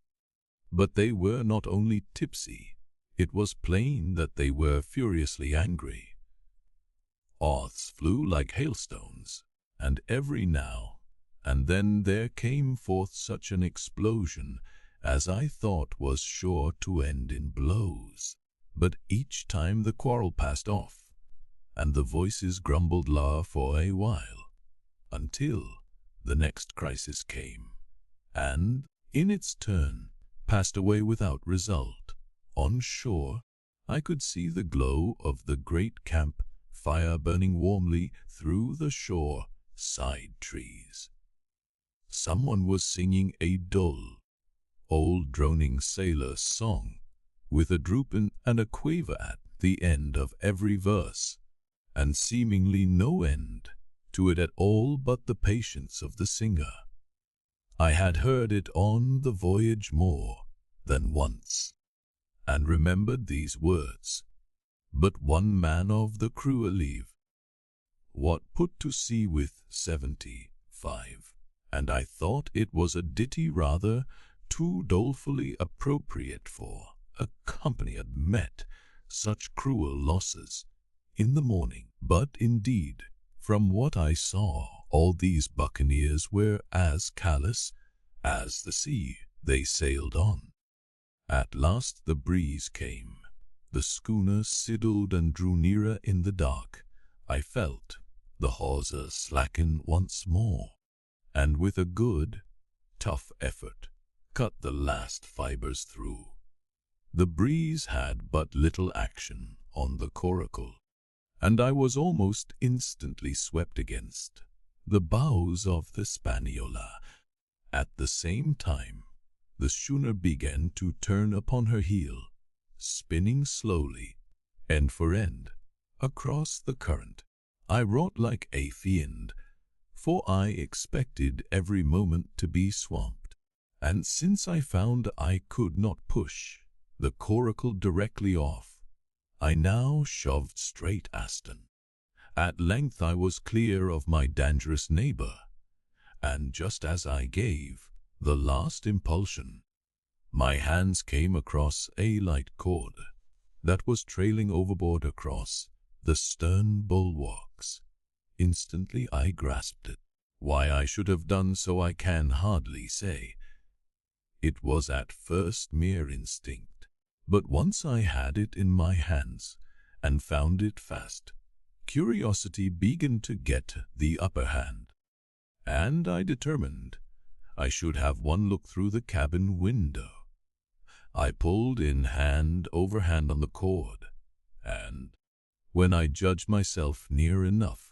But they were not only tipsy, it was plain that they were furiously angry. Oaths flew like hailstones, and every now and then there came forth such an explosion as I thought was sure to end in blows. But each time the quarrel passed off, and the voices grumbled lower for a while, until the next crisis came, and, in its turn, passed away without result. On shore, I could see the glow of the great camp fire burning warmly through the shore side trees. Someone was singing a dull, old droning sailor's song, with a droop and a quaver at the end of every verse, and seemingly no end to it at all but the patience of the singer. I had heard it on the voyage more than once, and remembered these words, but one man of the crew alive, what put to sea with 75, and I thought it was a ditty rather too dolefully appropriate for a company had met such cruel losses in the morning. But indeed, from what I saw, all these buccaneers were as callous as the sea they sailed on. At last the breeze came. The schooner sidled and drew nearer in the dark. I felt the hawser slacken once more, and with a good, tough effort, cut the last fibers through. The breeze had but little action on the Coracle, and I was almost instantly swept against the bows of the Spaniola. At the same time, the schooner began to turn upon her heel, spinning slowly, end for end, across the current. I wrought like a fiend, for I expected every moment to be swamped, and since I found I could not push the Coracle directly off, I now shoved straight astern. At length I was clear of my dangerous neighbor, and just as I gave the last impulsion, my hands came across a light cord that was trailing overboard across the stern bulwarks. Instantly I grasped it. Why I should have done so I can hardly say. It was at first mere instinct, but once I had it in my hands and found it fast, curiosity began to get the upper hand, and I determined I should have one look through the cabin window. I pulled in hand over hand on the cord, and, when I judged myself near enough,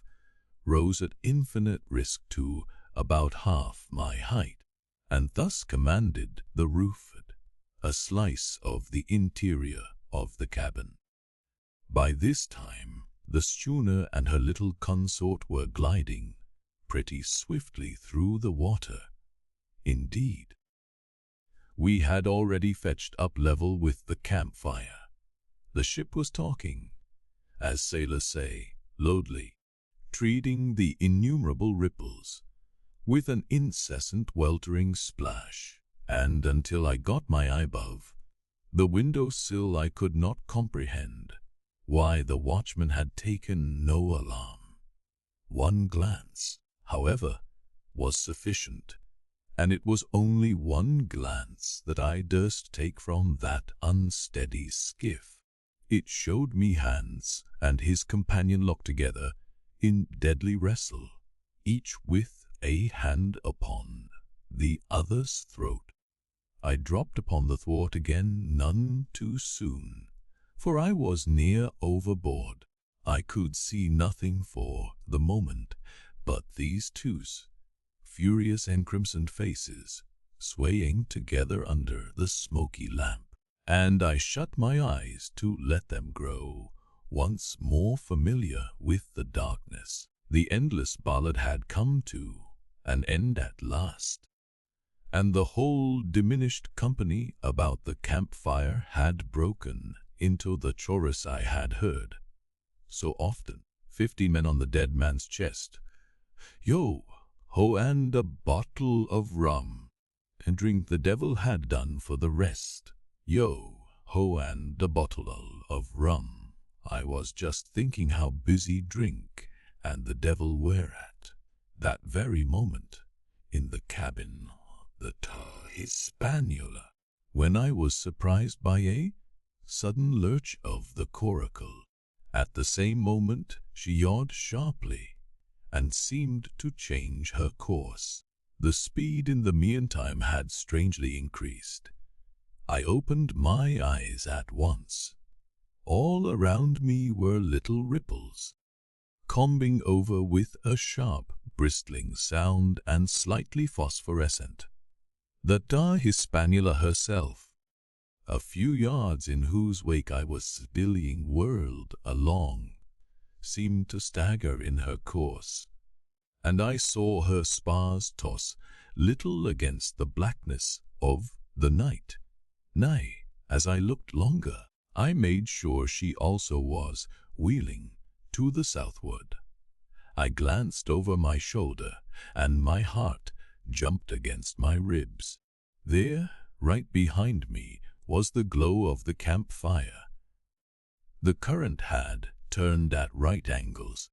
rose at infinite risk to about half my height, and thus commanded the roof, a slice of the interior of the cabin. By this time, the schooner and her little consort were gliding pretty swiftly through the water. Indeed, we had already fetched up level with the campfire. The ship was talking, as sailors say, loudly, treating the innumerable ripples with an incessant weltering splash, and until I got my eye above the window-sill I could not comprehend why the watchman had taken no alarm. One glance, however, was sufficient, and it was only one glance that I durst take from that unsteady skiff. It showed me Hans and his companion locked together in deadly wrestle, each with a hand upon the other's throat. I dropped upon the thwart again none too soon, for I was near overboard. I could see nothing for the moment but these two furious and crimsoned faces swaying together under the smoky lamp, and I shut my eyes to let them grow once more familiar with the darkness. The endless ballad had come to an end at last, and the whole diminished company about the campfire had broken into the chorus I had heard so often. 15 men on the dead man's chest. Yo, ho, and a bottle of rum, and drink the devil had done for the rest. Yo, ho, and a bottle of rum. I was just thinking how busy drink and the devil were at that very moment in the cabin the Hispaniola, when I was surprised by a sudden lurch of the Coracle. At the same moment she yawed sharply and seemed to change her course. The speed in the meantime had strangely increased. I opened my eyes at once. All around me were little ripples, combing over with a sharp, bristling sound and slightly phosphorescent. The Hispaniola herself, a few yards in whose wake I was billying whirled along, seemed to stagger in her course, and I saw her spars toss little against the blackness of the night. Nay, as I looked longer, I made sure she also was wheeling to the southward. I glanced over my shoulder, and my heart jumped against my ribs. There, right behind me, was the glow of the campfire. The current had turned at right angles,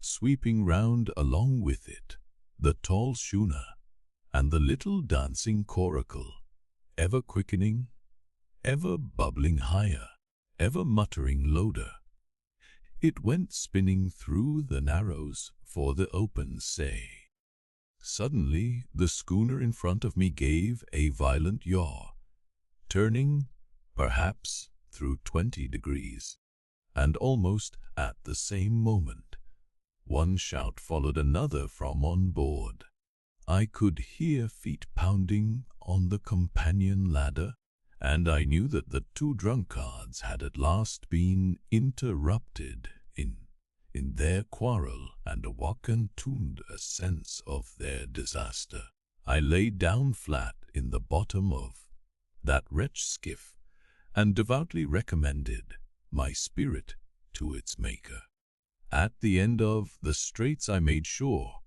sweeping round along with it the tall schooner and the little dancing Coracle, ever quickening, ever bubbling higher, ever muttering louder. It went spinning through the narrows for the open sea. Suddenly the schooner in front of me gave a violent yaw, turning, perhaps, through 20 degrees, and almost at the same moment, one shout followed another from on board. I could hear feet pounding on the companion ladder, and I knew that the two drunkards had at last been interrupted in their quarrel and awakened a sense of their disaster. I lay down flat in the bottom of that wretched skiff and devoutly recommended my spirit to its maker. At the end of the straits I made sure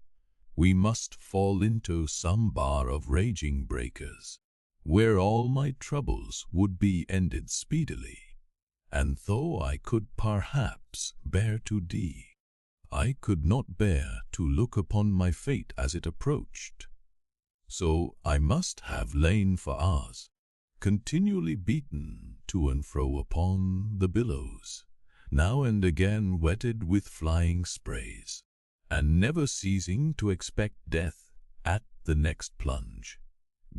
we must fall into some bar of raging breakers, where all my troubles would be ended speedily, and though I could perhaps bear to die, I could not bear to look upon my fate as it approached. So I must have lain for hours, continually beaten to and fro upon the billows, now and again wetted with flying sprays, and never ceasing to expect death at the next plunge.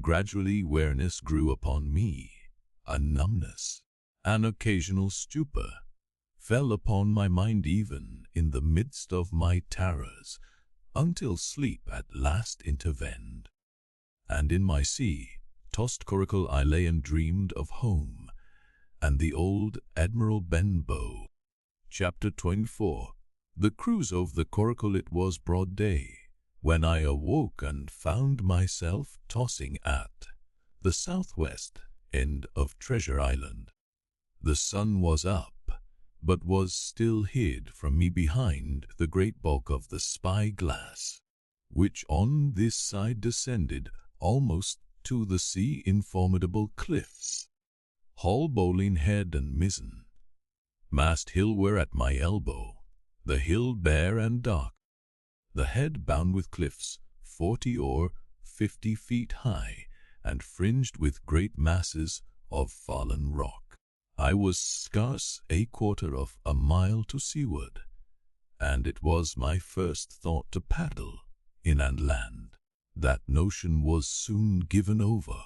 Gradually weariness grew upon me, a numbness, an occasional stupor, fell upon my mind even in the midst of my terrors, until sleep at last intervened. And in my sea-tossed coracle I lay and dreamed of home, and the old Admiral Benbow. Chapter 24. The cruise of the Coracle. It was broad day when I awoke and found myself tossing at the southwest end of Treasure Island. The sun was up, but was still hid from me behind the great bulk of the spyglass, which on this side descended almost to the sea in formidable cliffs. Hull, bowline, head, and mizzen mast hill were at my elbow, the hill bare and dark, the head bound with cliffs 40 or 50 feet high, and fringed with great masses of fallen rock. I was scarce a quarter of a mile to seaward, and it was my first thought to paddle in and land. That notion was soon given over.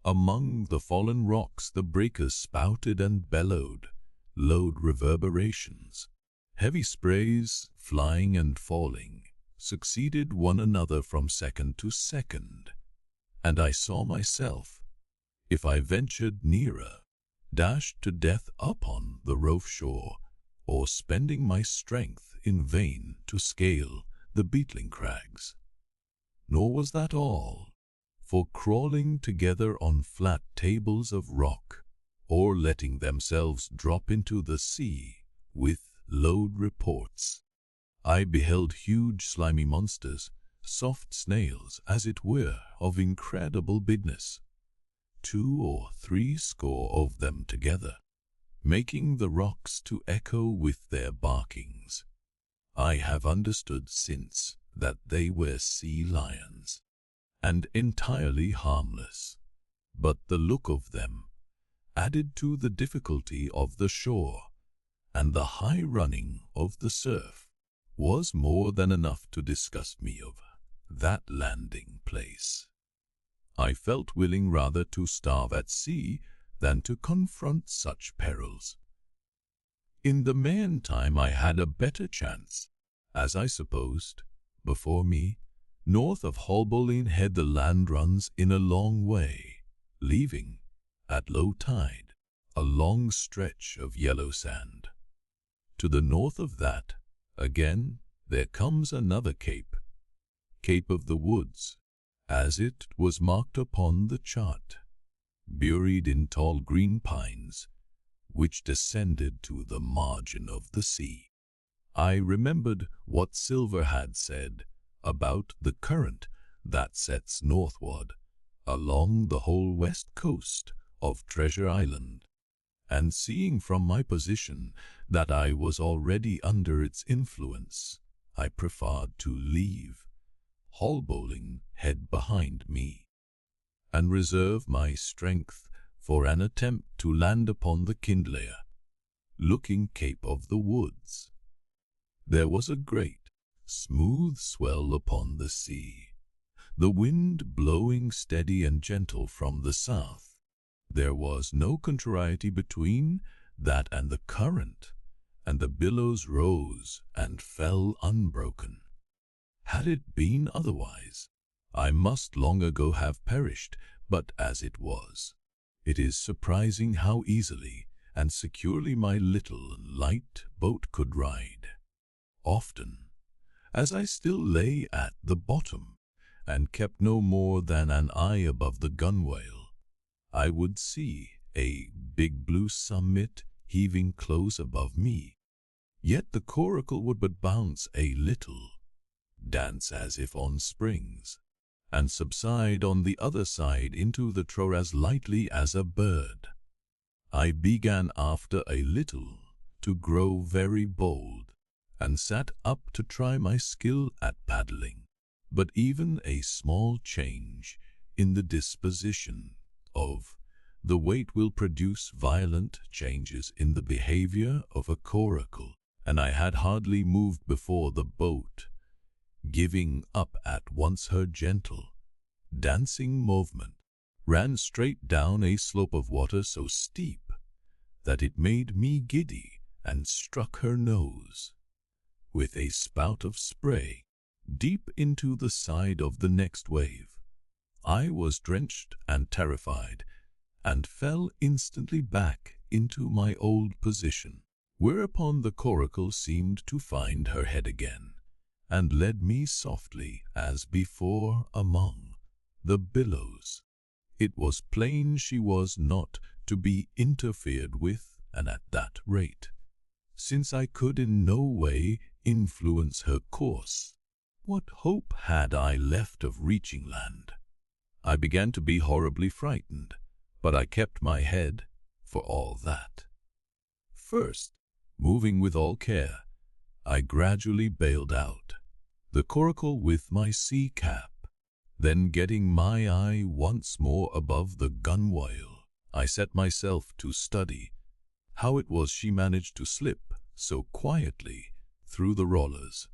Among the fallen rocks the breakers spouted and bellowed loud reverberations. Heavy sprays, flying and falling, succeeded one another from second to second, and I saw myself, if I ventured nearer, dashed to death upon the rough shore, or spending my strength in vain to scale the beetling crags. Nor was that all, for crawling together on flat tables of rock, or letting themselves drop into the sea with loud reports, I beheld huge slimy monsters, soft snails as it were, of incredible bigness, 2 or 3 score of them together, making the rocks to echo with their barkings. I have understood since that they were sea lions, and entirely harmless, but the look of them, added to the difficulty of the shore and the high running of the surf, was more than enough to disgust me of that landing place. I felt willing rather to starve at sea than to confront such perils. In the meantime I had a better chance, as I supposed, before me. North of Holboline Head the land runs in a long way, leaving, at low tide, a long stretch of yellow sand. To the north of that, again, there comes another cape, Cape of the Woods, as it was marked upon the chart, buried in tall green pines, which descended to the margin of the sea. I remembered what Silver had said about the current that sets northward along the whole west coast of Treasure Island, and seeing from my position that I was already under its influence, I preferred to leave Holboling Head behind me, and reserve my strength for an attempt to land upon the kindlier looking Cape of the Woods. There was a great, smooth swell upon the sea, the wind blowing steady and gentle from the south. There was no contrariety between that and the current, and the billows rose and fell unbroken. Had it been otherwise, I must long ago have perished, but as it was, it is surprising how easily and securely my little light boat could ride. Often, as I still lay at the bottom, and kept no more than an eye above the gunwale, I would see a big blue summit heaving close above me. Yet the Coracle would but bounce a little, dance as if on springs, and subside on the other side into the trough as lightly as a bird. I began after a little to grow very bold, and sat up to try my skill at paddling. But even a small change in the disposition of the weight will produce violent changes in the behavior of a coracle, and I had hardly moved before the boat, giving up at once her gentle, dancing movement, ran straight down a slope of water so steep that it made me giddy and struck her nose with a spout of spray deep into the side of the next wave. I was drenched and terrified, and fell instantly back into my old position, whereupon the Coracle seemed to find her head again, and led me softly as before among the billows. It was plain she was not to be interfered with, and at that rate, since I could in no way influence her course, what hope had I left of reaching land? I began to be horribly frightened, but I kept my head for all that. First, moving with all care, I gradually bailed out the Coracle with my sea cap. Then, getting my eye once more above the gunwale, I set myself to study how it was she managed to slip so quietly through the rollers.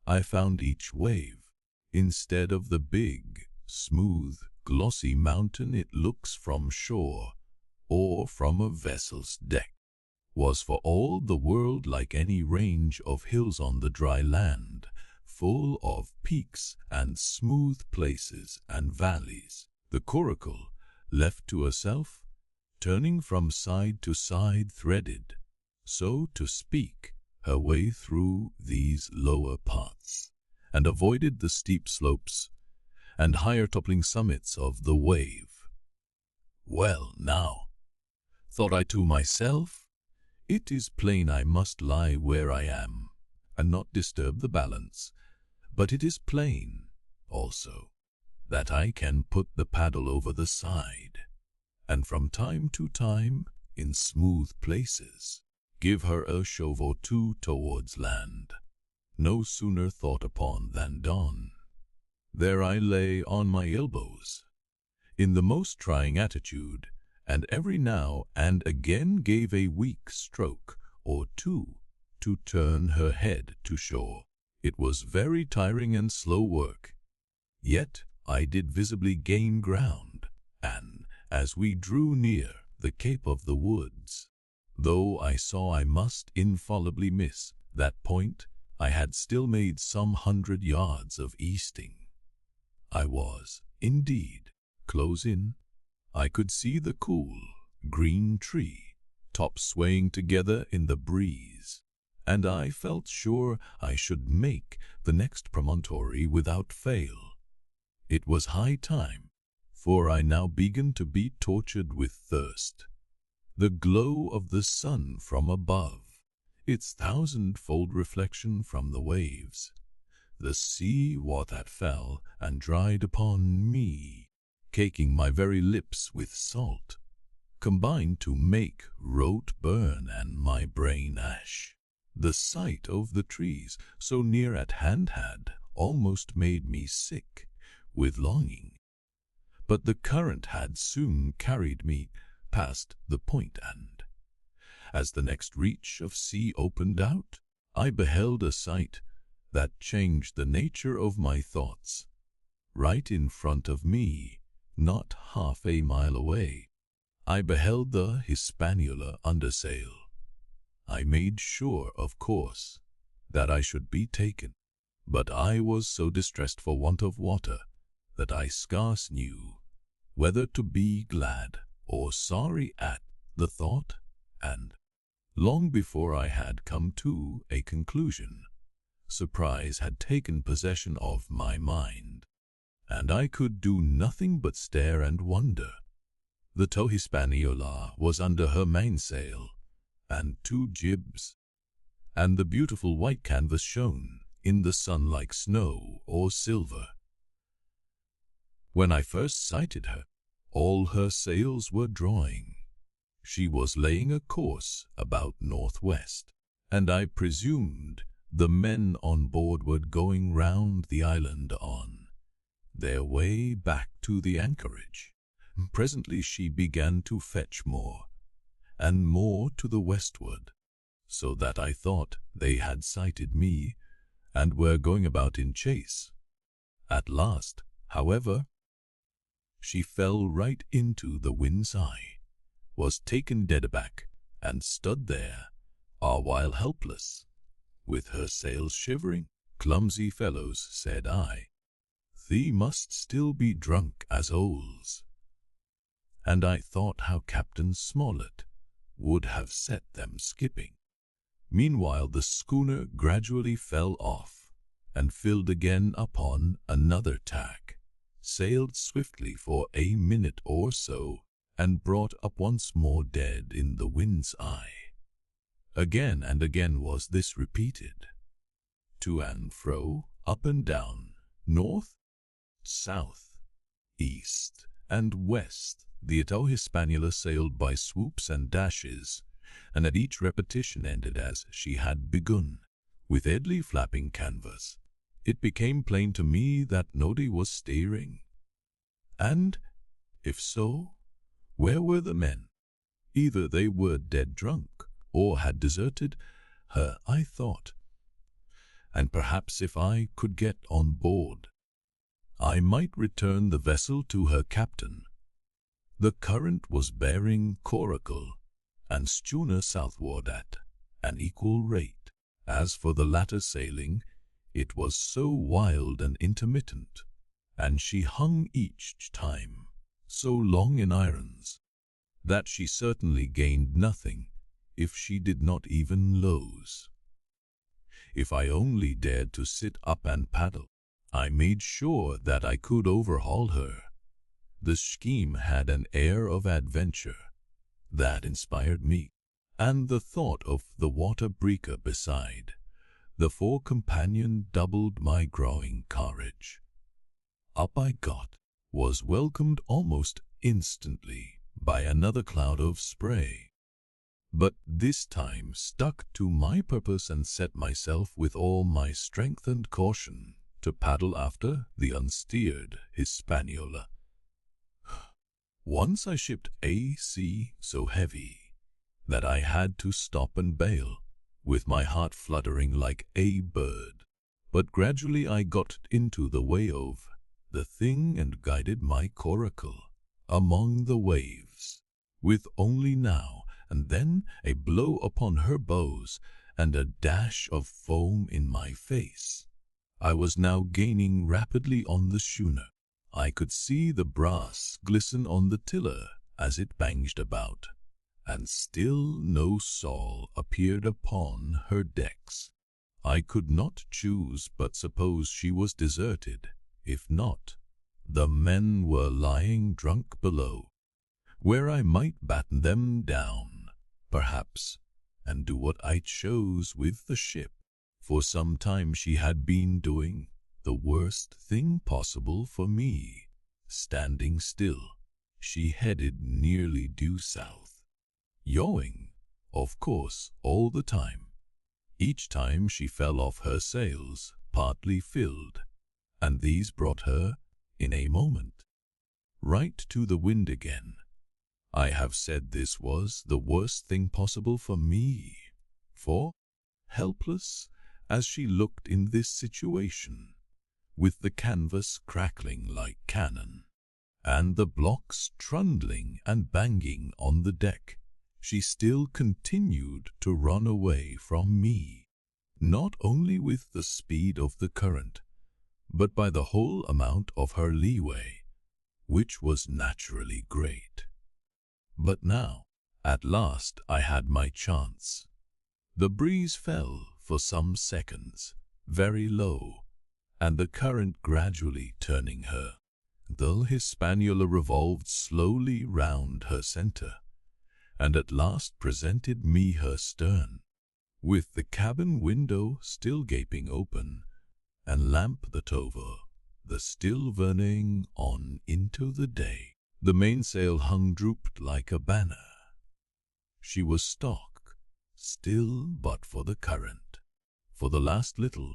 I found each wave, instead of the big, smooth, glossy mountain it looks from shore or from a vessel's deck, was for all the world like any range of hills on the dry land, full of peaks and smooth places and valleys. The Coracle, left to herself, turning from side to side, threaded, so to speak, her way through these lower parts, and avoided the steep slopes and higher toppling summits of the wave. Well, now, thought I to myself, it is plain I must lie where I am, and not disturb the balance, but it is plain, also, that I can put the paddle over the side, and from time to time, in smooth places, give her a shove or two towards land. No sooner thought upon than done. There I lay on my elbows, in the most trying attitude, and every now and again gave a weak stroke or two to turn her head to shore. It was very tiring and slow work, yet I did visibly gain ground, and as we drew near the Cape of the Woods, though I saw I must infallibly miss that point, I had still made some 100 yards of easting. I was, indeed, close in. I could see the cool, green tree tops swaying together in the breeze, and I felt sure I should make the next promontory without fail. It was high time, for I now began to be tortured with thirst. The glow of the sun from above, its thousand-fold reflection from the waves, the sea water that fell and dried upon me, caking my very lips with salt, combined to make rote burn and my brain ash. The sight of the trees so near at hand had almost made me sick with longing, but the current had soon carried me past the point, and as the next reach of sea opened out, I beheld a sight that changed the nature of my thoughts. Right in front of me, not half a mile away, I beheld the Hispaniola under sail. I made sure, of course, that I should be taken, but I was so distressed for want of water that I scarce knew whether to be glad or sorry at the thought, and long before I had come to a conclusion, surprise had taken possession of my mind, and I could do nothing but stare and wonder. The tow Hispaniola was under her mainsail and 2 jibs, and the beautiful white canvas shone in the sun like snow or silver. When I first sighted her, all her sails were drawing. She was laying a course about northwest, and I presumed the men on board were going round the island on their way back to the anchorage. Presently she began to fetch more and more to the westward, so that I thought they had sighted me and were going about in chase. At last, however, she fell right into the wind's eye, was taken dead aback, and stood there, awhile helpless, with her sails shivering. "Clumsy fellows," said I, "thee must still be drunk as oles." And I thought how Captain Smollett would have set them skipping. Meanwhile the schooner gradually fell off, and filled again upon another tack, sailed swiftly for a minute or so, and brought up once more dead in the wind's eye. Again and again was this repeated. To and fro, up and down, north, south, east, and west, the Etoile Hispaniola sailed by swoops and dashes, and at each repetition ended as she had begun, with idly flapping canvas. It became plain to me that nobody was steering. And, if so, where were the men? Either they were dead drunk, or had deserted her, I thought. And perhaps if I could get on board, I might return the vessel to her captain. The current was bearing Coracle and schooner southward at an equal rate. As for the latter sailing, it was so wild and intermittent, and she hung each time so long in irons, that she certainly gained nothing if she did not even lose. If I only dared to sit up and paddle, I made sure that I could overhaul her. The scheme had an air of adventure that inspired me, and the thought of the water breaker beside the fore-companion doubled my growing courage. Up I got, was welcomed almost instantly by another cloud of spray, but this time stuck to my purpose and set myself with all my strength and caution to paddle after the unsteered Hispaniola. Once I shipped a sea so heavy that I had to stop and bail, with my heart fluttering like a bird. But gradually I got into the way of the thing and guided my coracle among the waves, with only now and then a blow upon her bows and a dash of foam in my face. I was now gaining rapidly on the schooner. I could see the brass glisten on the tiller as it banged about, and still no soul appeared upon her decks. I could not choose but suppose she was deserted. If not, the men were lying drunk below, where I might batten them down, perhaps, and do what I chose with the ship. For some time she had been doing the worst thing possible for me. Standing still, she headed nearly due south, yawing, of course, all the time. Each time she fell off her sails, partly filled, and these brought her, in a moment, right to the wind again. I have said this was the worst thing possible for me, for, helpless as she looked in this situation, with the canvas crackling like cannon, and the blocks trundling and banging on the deck, she still continued to run away from me, not only with the speed of the current, but by the whole amount of her leeway, which was naturally great. But now, at last, I had my chance. The breeze fell for some seconds, very low, and the current gradually turning her. The Hispaniola revolved slowly round her center, and at last presented me her stern, with the cabin window still gaping open, and lamp that over the still burning on into the day. The mainsail hung drooped like a banner. She was stock still but for the current, for the last little,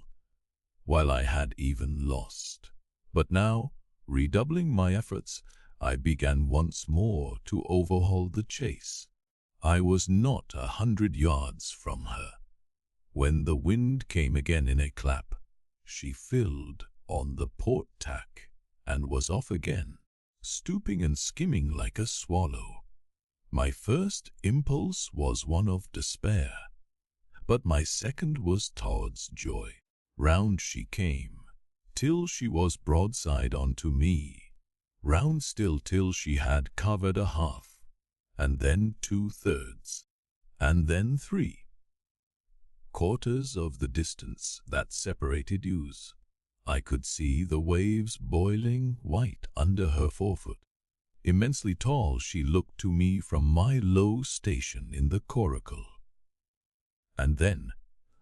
while I had even lost. But now, redoubling my efforts, I began once more to overhaul the chase. I was not 100 yards from her, when the wind came again in a clap. She filled on the port tack, and was off again, stooping and skimming like a swallow. My first impulse was one of despair, but my second was towards joy. Round she came, till she was broadside onto me, round still till she had covered a half, and then 2/3, and then 3/4 of the distance that separated us. I could see the waves boiling white under her forefoot. Immensely tall she looked to me from my low station in the Coracle. And then,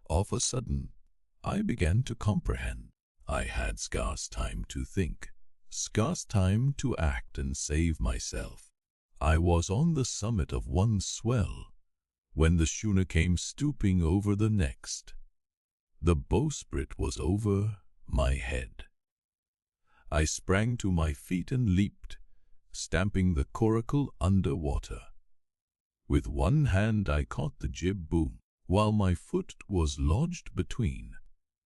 of a sudden, I began to comprehend. I had scarce time to think, scarce time to act and save myself. I was on the summit of one swell, when the schooner came stooping over the next. The bowsprit was over my head. I sprang to my feet and leaped, stamping the Coracle under water. With one hand I caught the jib boom, while my foot was lodged between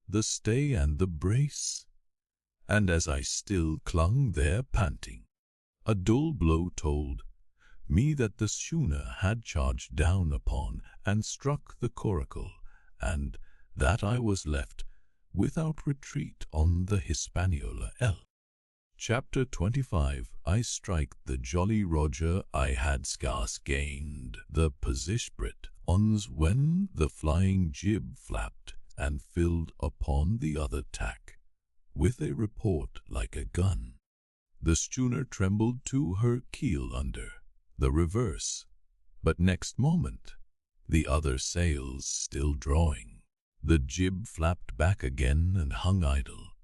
the stay and the brace, and as I still clung there panting, a dull blow told me that the schooner had charged down upon and struck the Coracle, and that I was left without retreat on the Hispaniola L. Chapter 25. I strike the Jolly Roger. I had scarce gained the posisprit ons when the flying jib flapped and filled upon the other tack with a report like a gun. The schooner trembled to her keel under the reverse, but next moment, the other sails still drawing, the jib flapped back again and hung idle.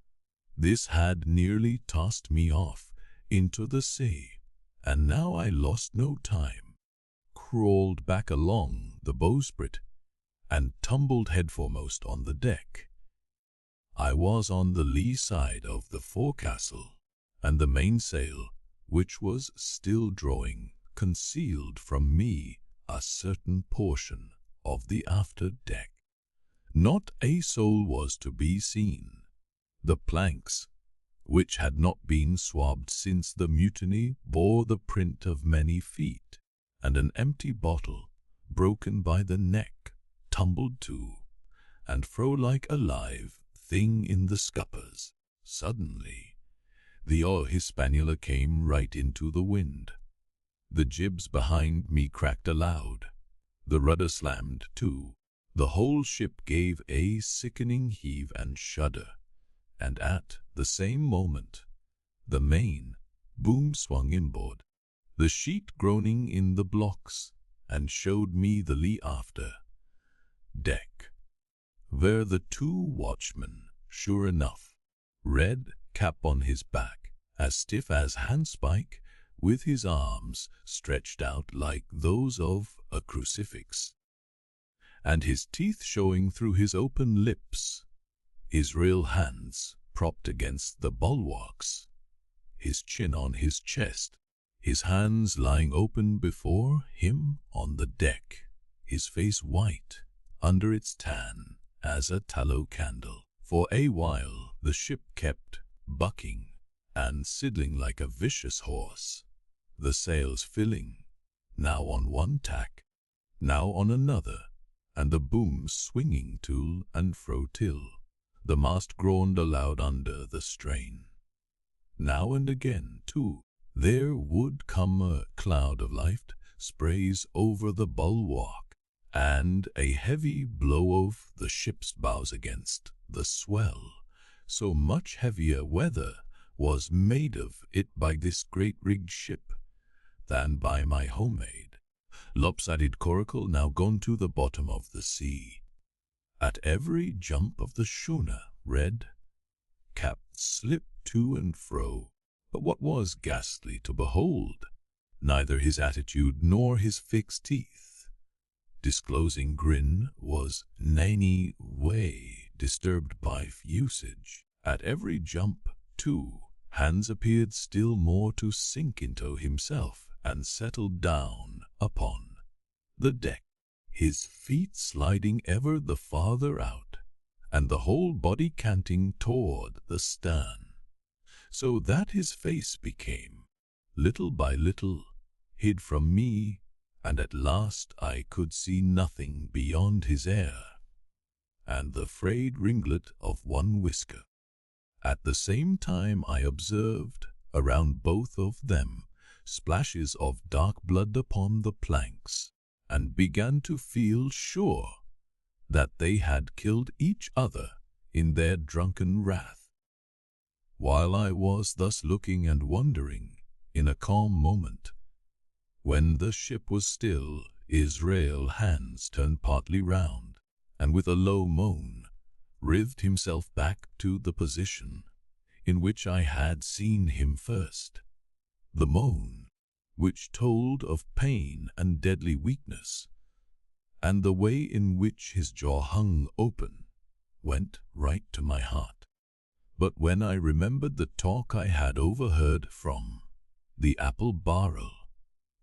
This had nearly tossed me off into the sea, and now I lost no time, crawled back along the bowsprit, and tumbled headforemost on the deck. I was on the lee side of the forecastle, and the mainsail, which was still drawing, concealed from me a certain portion of the after deck. Not a soul was to be seen. The planks, which had not been swabbed since the mutiny, bore the print of many feet, and an empty bottle, broken by the neck, tumbled to and fro like a live thing in the scuppers. Suddenly, the Hispaniola came right into the wind. The jibs behind me cracked aloud. The rudder slammed to. The whole ship gave a sickening heave and shudder, and at the same moment, the main boom swung inboard, the sheet groaning in the blocks, and showed me the lee after deck, where the 2 watchmen, sure enough, red cap on his back, as stiff as handspike, with his arms stretched out like those of a crucifix, and his teeth showing through his open lips, his real hands propped against the bulwarks, his chin on his chest, his hands lying open before him on the deck, his face white under its tan as a tallow candle. For a while the ship kept bucking and sidling like a vicious horse, the sails filling, now on one tack, now on another, and the booms swinging to and fro till the mast groaned aloud under the strain. Now and again, too, there would come a cloud of light sprays over the bulwark, and a heavy blow of the ship's bows against the swell. So much heavier weather was made of it by this great-rigged ship than by my homemade, lopsided Coracle, now gone to the bottom of the sea. At every jump of the schooner, red cap slipped to and fro, but what was ghastly to behold, neither his attitude nor his fixed teeth, disclosing grin, was in any way disturbed by usage. At every jump, too, hands appeared still more to sink into himself and settle down upon the deck, his feet sliding ever the farther out, and the whole body canting toward the stern, so that his face became, little by little, hid from me and at last I could see nothing beyond his hair and the frayed ringlet of one whisker. At the same time I observed, around both of them, splashes of dark blood upon the planks, and began to feel sure that they had killed each other in their drunken wrath. While I was thus looking and wondering, in a calm moment, when the ship was still, Israel Hands turned partly round, and with a low moan, writhed himself back to the position in which I had seen him first. The moan, which told of pain and deadly weakness, and the way in which his jaw hung open, went right to my heart. But when I remembered the talk I had overheard from the apple barrel,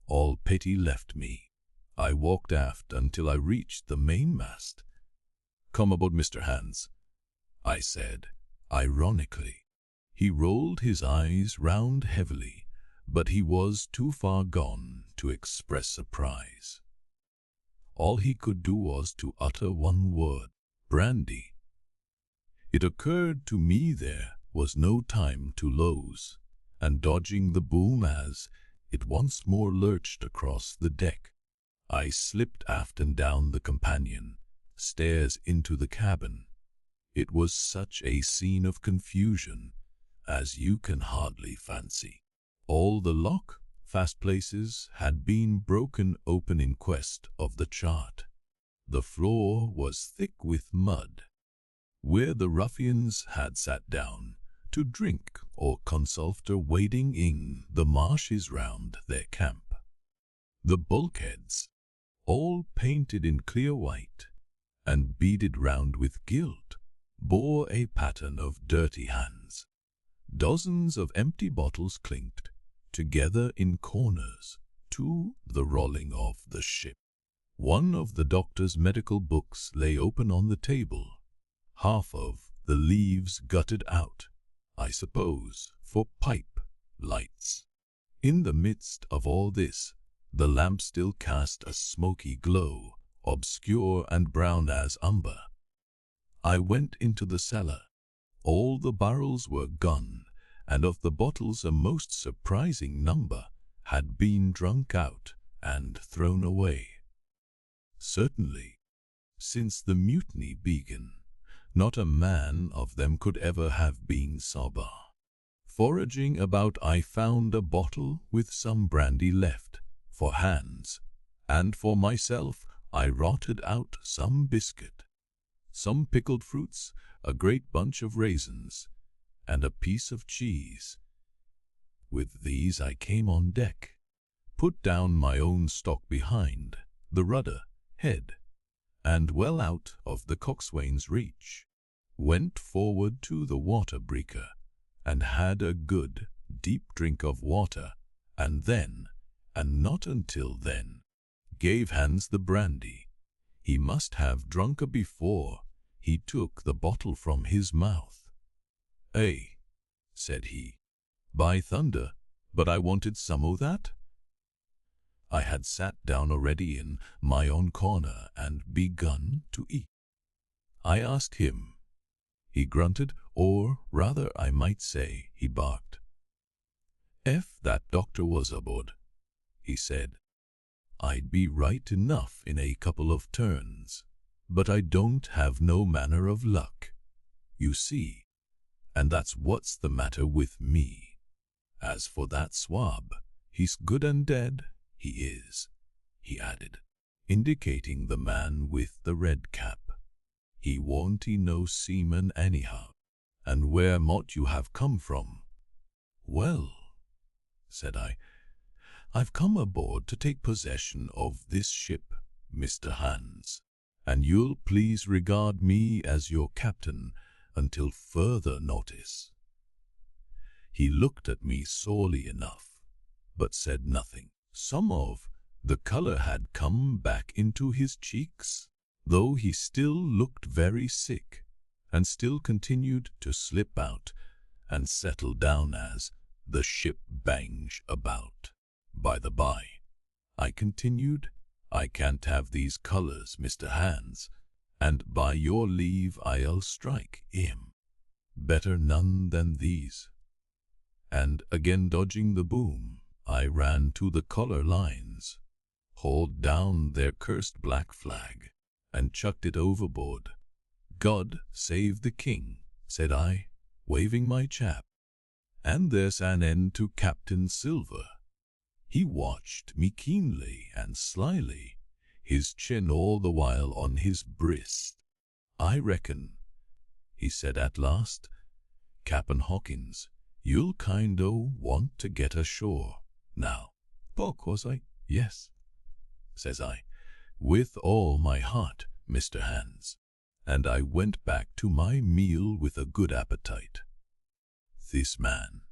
all pity left me. I walked aft until I reached the mainmast. "Come aboard, Mr. Hands," I said, ironically. He rolled his eyes round heavily, but he was too far gone to express surprise. All he could do was to utter one word: brandy. It occurred to me there was no time to lose, and dodging the boom as it once more lurched across the deck, I slipped aft and down the companion stairs into the cabin. It was such a scene of confusion as you can hardly fancy. All the lock-fast places had been broken open in quest of the chart. The floor was thick with mud, where the ruffians had sat down to drink or consult wading in the marshes round their camp. The bulkheads, all painted in clear white and beaded round with gilt, bore a pattern of dirty hands. Dozens of empty bottles clinked together in corners to the rolling of the ship. One of the doctor's medical books lay open on the table, half of the leaves gutted out, I suppose, for pipe lights. In the midst of all this, the lamp still cast a smoky glow, obscure and brown as umber. I went into the cellar. All the barrels were gone, and of the bottles a most surprising number had been drunk out and thrown away. Certainly, since the mutiny began, not a man of them could ever have been sober. Foraging about, I found a bottle with some brandy left for Hands, and for myself I rotted out some biscuit, some pickled fruits, a great bunch of raisins, and a piece of cheese. With these I came on deck, put down my own stock behind the rudder head, and well out of the coxswain's reach, went forward to the water breaker, and had a good, deep drink of water, and then, and not until then, gave Hands the brandy. He must have drunk her before he took the bottle from his mouth. "Eh," said he, "by thunder, but I wanted some o' that." I had sat down already in my own corner and begun to eat. I asked him. He grunted, or rather I might say he barked. "If that doctor was aboard," he said, "I'd be right enough in a couple of turns, but I don't have no manner of luck, you see, and that's what's the matter with me. As for that swab, he's good and dead, he is," he added, indicating the man with the red cap. "He won't no seaman anyhow. And where mought you have come from?" "Well," said I, "I've come aboard to take possession of this ship, Mr. Hands, and you'll please regard me as your captain until further notice." He looked at me sorely enough, but said nothing. Some of the color had come back into his cheeks, though he still looked very sick, and still continued to slip out and settle down as the ship banged about. By the by, I continued. "I can't have these colors, Mr. Hands, and by your leave I'll strike him. Better none than these." And again dodging the boom, I ran to the color lines, hauled down their cursed black flag, and chucked it overboard. "God save the king," said I, waving my chap. And there's an end to Captain Silver. He watched me keenly and slyly, his chin all the while on his breast. "I reckon," he said at last, "Cap'n Hawkins, you'll kind-o want to get ashore now." "'Book, was I?" "Yes," says I, "with all my heart, Mr. Hands." And I went back to my meal with a good appetite. "This man,"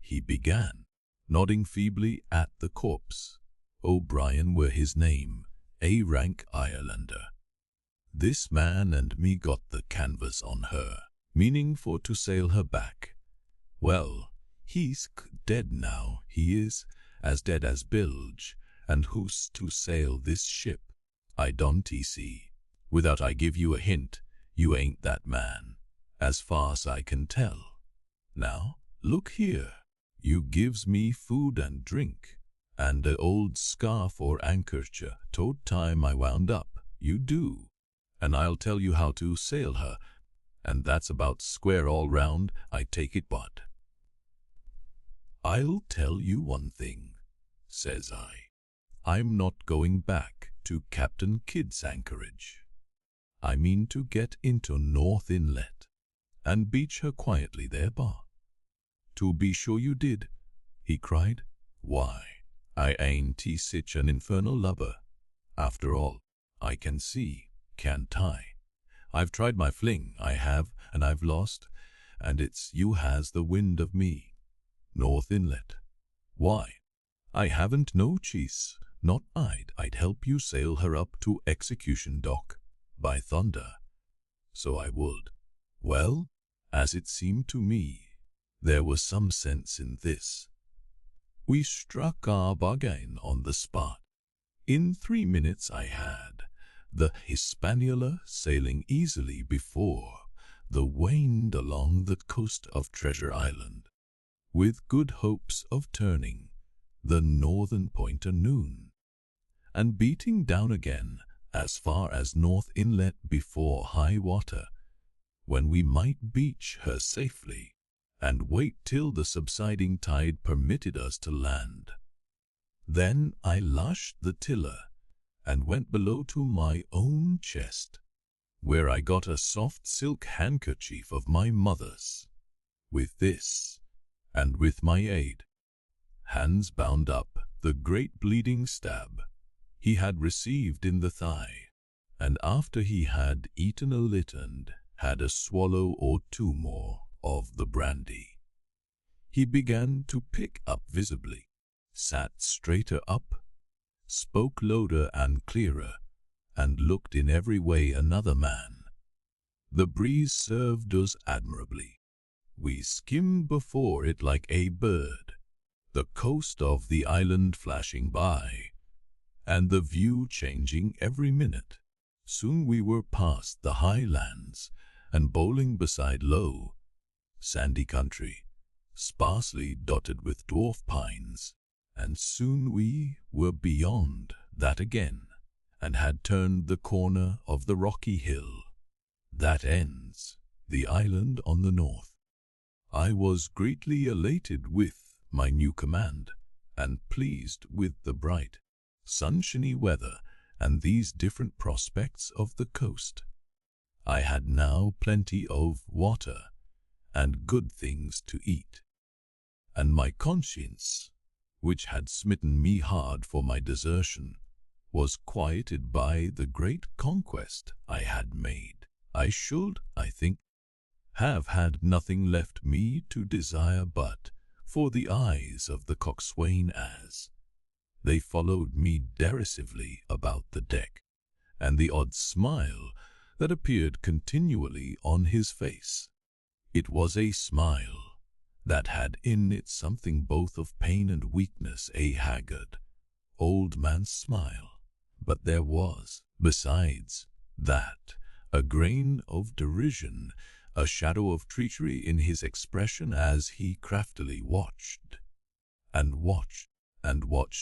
he began, nodding feebly at the corpse. O'Brien were his name, a rank Irelander. "This man and me got the canvas on her, meaning for to sail her back. Well, he's dead now, he is, as dead as bilge, and who's to sail this ship? I don't see. Without I give you a hint, you ain't that man, as far as I can tell. Now, look here, you gives me food and drink, and a old scarf or ankercher told time I wound up, you do, and I'll tell you how to sail her, and that's about square all round, I take it but. I'll tell you one thing," says I. "I'm not going back to Captain Kidd's anchorage. I mean to get into North Inlet and beach her quietly thereby." "To be sure you did," he cried. "Why, I ain't sich an infernal lubber. After all, I can see, can't I? I've tried my fling, I have, and I've lost, and it's you has the wind of me. North Inlet. Why, I haven't no cheese, not I'd help you sail her up to Execution Dock, by thunder. So I would. Well, as it seemed to me, there was some sense in this. We struck our bargain on the spot. In 3 minutes I had the Hispaniola sailing easily before the wind along the coast of Treasure Island, with good hopes of turning the northern point at noon, and beating down again as far as North Inlet before high water, when we might beach her safely and wait till the subsiding tide permitted us to land. Then I lashed the tiller and went below to my own chest, where I got a soft silk handkerchief of my mother's. With this, and with my aid, Hans bound up the great bleeding stab he had received in the thigh, and after he had eaten a lit and had a swallow or two more of the brandy, he began to pick up visibly, sat straighter up, spoke louder and clearer, and looked in every way another man. The breeze served us admirably. We skimmed before it like a bird, the coast of the island flashing by, and the view changing every minute. Soon we were past the high lands and bowling beside low, sandy country, sparsely dotted with dwarf pines, and soon we were beyond that again, and had turned the corner of the rocky hill that ends the island on the north. I was greatly elated with my new command, and pleased with the bright, sunshiny weather and these different prospects of the coast. I had now plenty of water and good things to eat, and my conscience, which had smitten me hard for my desertion, was quieted by the great conquest I had made. I should, I think, have had nothing left me to desire but for the eyes of the coxswain as they followed me derisively about the deck, and the odd smile that appeared continually on his face. It was a smile that had in it something both of pain and weakness, a haggard, old man's smile, but there was, besides that, a grain of derision, a shadow of treachery in his expression as he craftily watched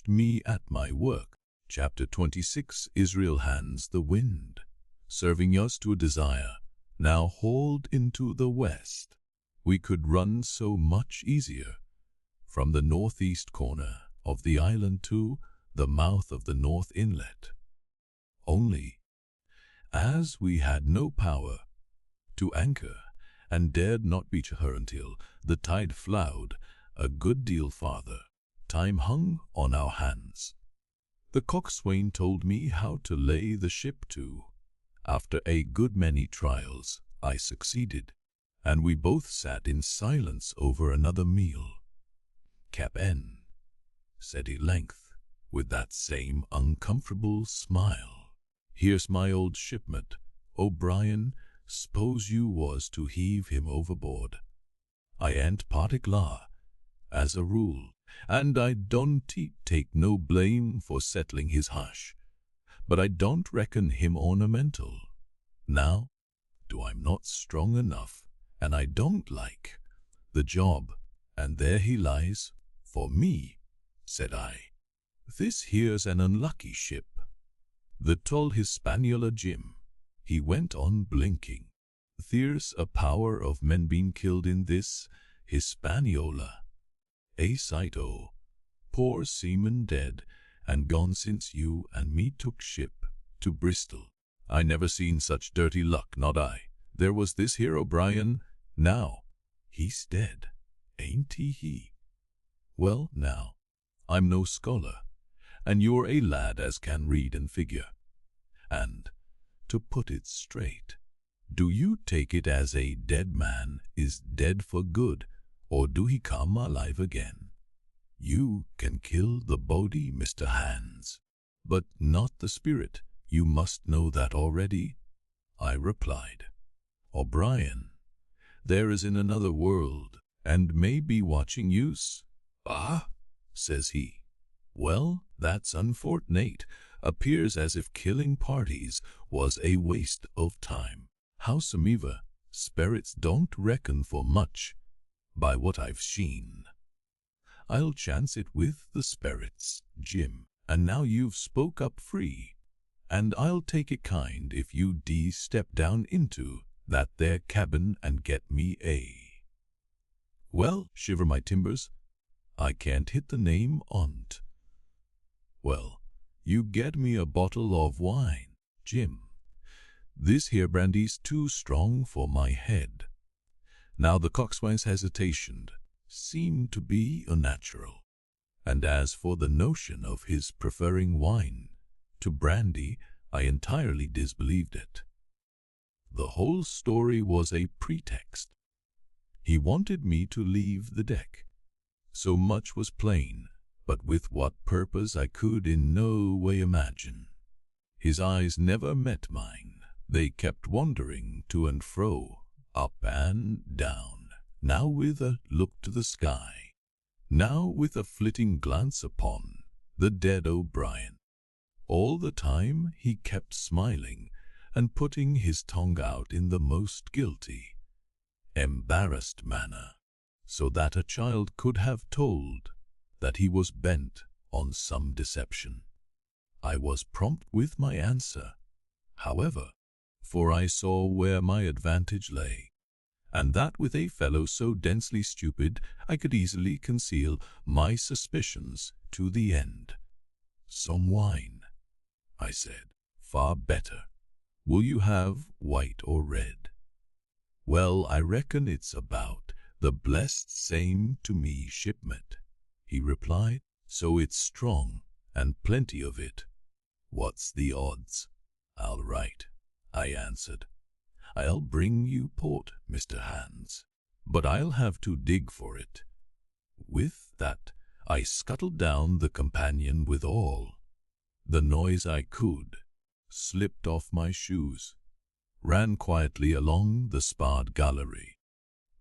me at my work. Chapter 26. Israel hands the wind, serving us to a desire, now hauled into the west. We could run so much easier from the northeast corner of the island to the mouth of the north inlet. Only, as we had no power to anchor and dared not beach her until the tide flowed a good deal farther, time hung on our hands. The coxswain told me how to lay the ship to. After a good many trials, I succeeded, and we both sat in silence over another meal. "Cap'n," said he at length, with that same uncomfortable smile, "here's my old shipmate, O'Brien. S'pose you was to heave him overboard. I ain't particular, as a rule, and I don't take no blame for settling his hash, but I don't reckon him ornamental. Now, I'm not strong enough, and I don't like the job, and there he lies, for me," said I. "This here's an unlucky ship. The tall Hispaniola, Jim," he went on blinking. "There's a power of men been killed in this Hispaniola. A sight o' poor seamen dead and gone since you and me took ship to Bristol. I never seen such dirty luck, not I. There was this here O'Brien. Now, he's dead, ain't he? Well, now, I'm no scholar, and you're a lad as can read and figure. And, to put it straight, do you take it as a dead man is dead for good, or do he come alive again? You can kill the body, Mr. Hands, but not the spirit. You must know that already," I replied. "O'Brien, there is in another world, and may be watching yous." "Ah," says he. "Well, that's unfortunate. Appears as if killing parties was a waste of time. Howsomever, spirits don't reckon for much, by what I've seen. I'll chance it with the spirits, Jim, and now you've spoke up free, and I'll take it kind if you step down into that there cabin and get me a— well, shiver my timbers, I can't hit the name on't. Well, you get me a bottle of wine, Jim. This here brandy's too strong for my head." Now the coxswain's hesitation seemed to be unnatural, and as for the notion of his preferring wine to brandy, I entirely disbelieved it. The whole story was a pretext. He wanted me to leave the deck. So much was plain, but with what purpose I could in no way imagine. His eyes never met mine. They kept wandering to and fro, up and down, now with a look to the sky, now with a flitting glance upon the dead O'Brien. All the time he kept smiling and putting his tongue out in the most guilty, embarrassed manner, so that a child could have told that he was bent on some deception. I was prompt with my answer, however, for I saw where my advantage lay, and that with a fellow so densely stupid I could easily conceal my suspicions to the end. "Some wine," I said. "Far better. Will you have white or red?" "Well, I reckon it's about the blessed same to me, shipmate," he replied, "so it's strong, and plenty of it." "What's the odds?" "All right," I answered. "I'll bring you port, Mr. Hands, but I'll have to dig for it." With that, I scuttled down the companion with all the noise I could, slipped off my shoes, ran quietly along the sparred gallery,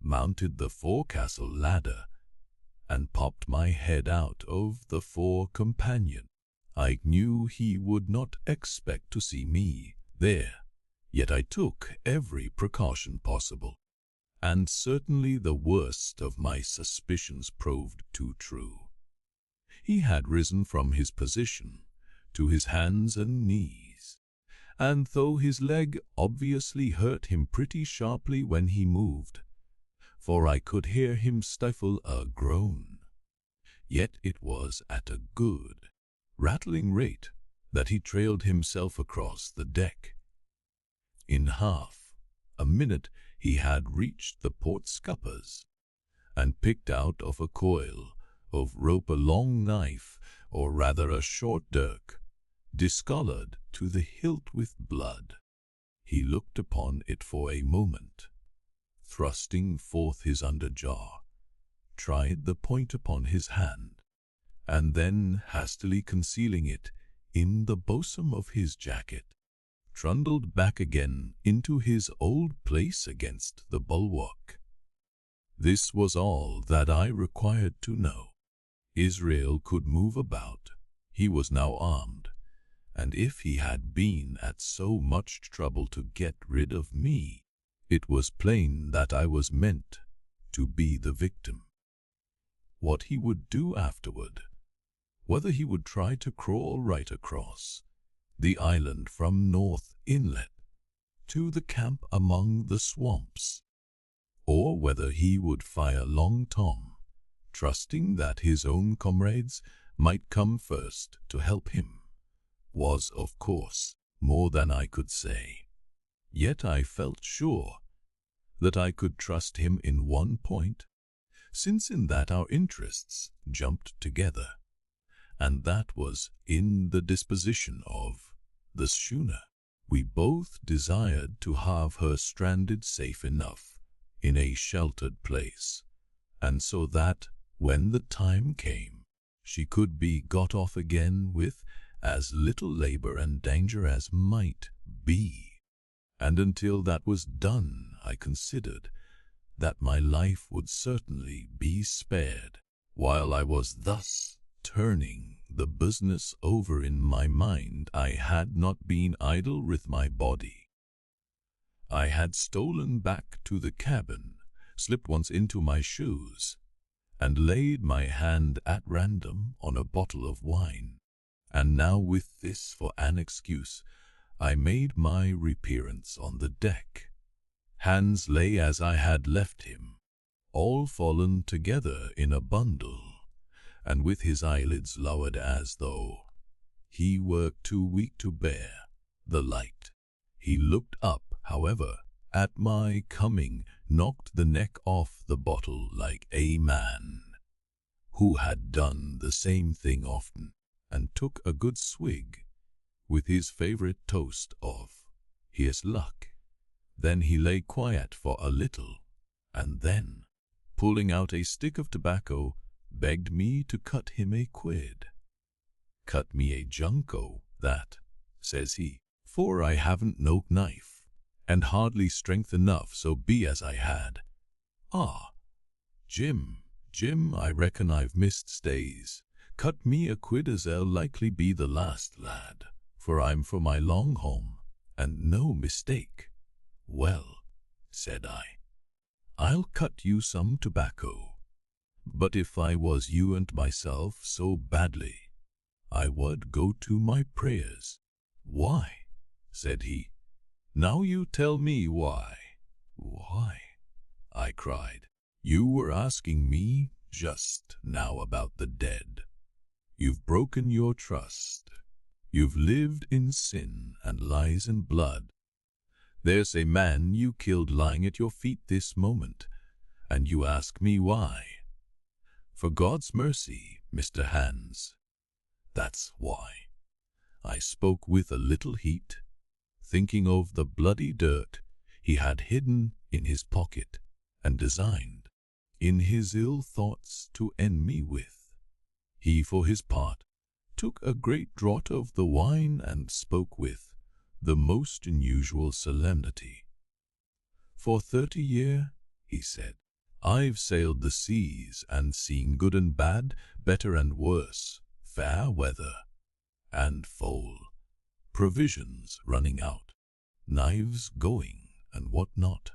mounted the forecastle ladder, and popped my head out of the fore companion. I knew he would not expect to see me there, yet I took every precaution possible, and certainly the worst of my suspicions proved too true. He had risen from his position to his hands and knees, and though his leg obviously hurt him pretty sharply when he moved, for I could hear him stifle a groan, yet it was at a good, rattling rate that he trailed himself across the deck. In half a minute he had reached the port scuppers, and picked out of a coil of rope a long knife, or rather a short dirk, discolored to the hilt with blood. He looked upon it for a moment, thrusting forth his underjaw, tried the point upon his hand, and then, hastily concealing it in the bosom of his jacket, trundled back again into his old place against the bulwark. This was all that I required to know. Israel could move about. He was now armed, and if he had been at so much trouble to get rid of me, it was plain that I was meant to be the victim. What he would do afterward, whether he would try to crawl right across the island from North Inlet to the camp among the swamps, or whether he would fire Long Tom, trusting that his own comrades might come first to help him, was, of course, more than I could say. Yet I felt sure that I could trust him in one point, since in that our interests jumped together, and that was in the disposition of the schooner. We both desired to have her stranded safe enough in a sheltered place, and so that, when the time came, she could be got off again with as little labor and danger as might be. And until that was done, I considered that my life would certainly be spared. While I was thus turning the business over in my mind, I had not been idle with my body. I had stolen back to the cabin, slipped once into my shoes, and laid my hand at random on a bottle of wine. And now, with this for an excuse, I made my reappearance on the deck. Hans lay as I had left him, all fallen together in a bundle, and with his eyelids lowered as though he were too weak to bear the light. He looked up, however, at my coming, knocked the neck off the bottle like a man who had done the same thing often, and took a good swig with his favorite toast of "Here's luck." Then he lay quiet for a little, and then, pulling out a stick of tobacco, begged me to cut him a quid. "Cut me a junco, that," says he, "for I haven't no knife, and hardly strength enough, so be as I had." "Ah, Jim, I reckon I've missed stays. Cut me a quid as 'll likely be the last, lad, for I'm for my long home, and no mistake." "Well," said I, "I'll cut you some tobacco, but if I was you and myself so badly, I would go to my prayers." "Why?" said he. "Now you tell me why." "Why?" I cried. "You were asking me just now about the dead. You've broken your trust. You've lived in sin and lies and blood. There's a man you killed lying at your feet this moment, and you ask me why. For God's mercy, Mr. Hans, that's why." I spoke with a little heat, thinking of the bloody dirt he had hidden in his pocket and designed, in his ill thoughts, to end me with. He, for his part, took a great draught of the wine and spoke with the most unusual solemnity. "For 30 years," he said, "I've sailed the seas and seen good and bad, better and worse, fair weather and foal, provisions running out, knives going, and what not.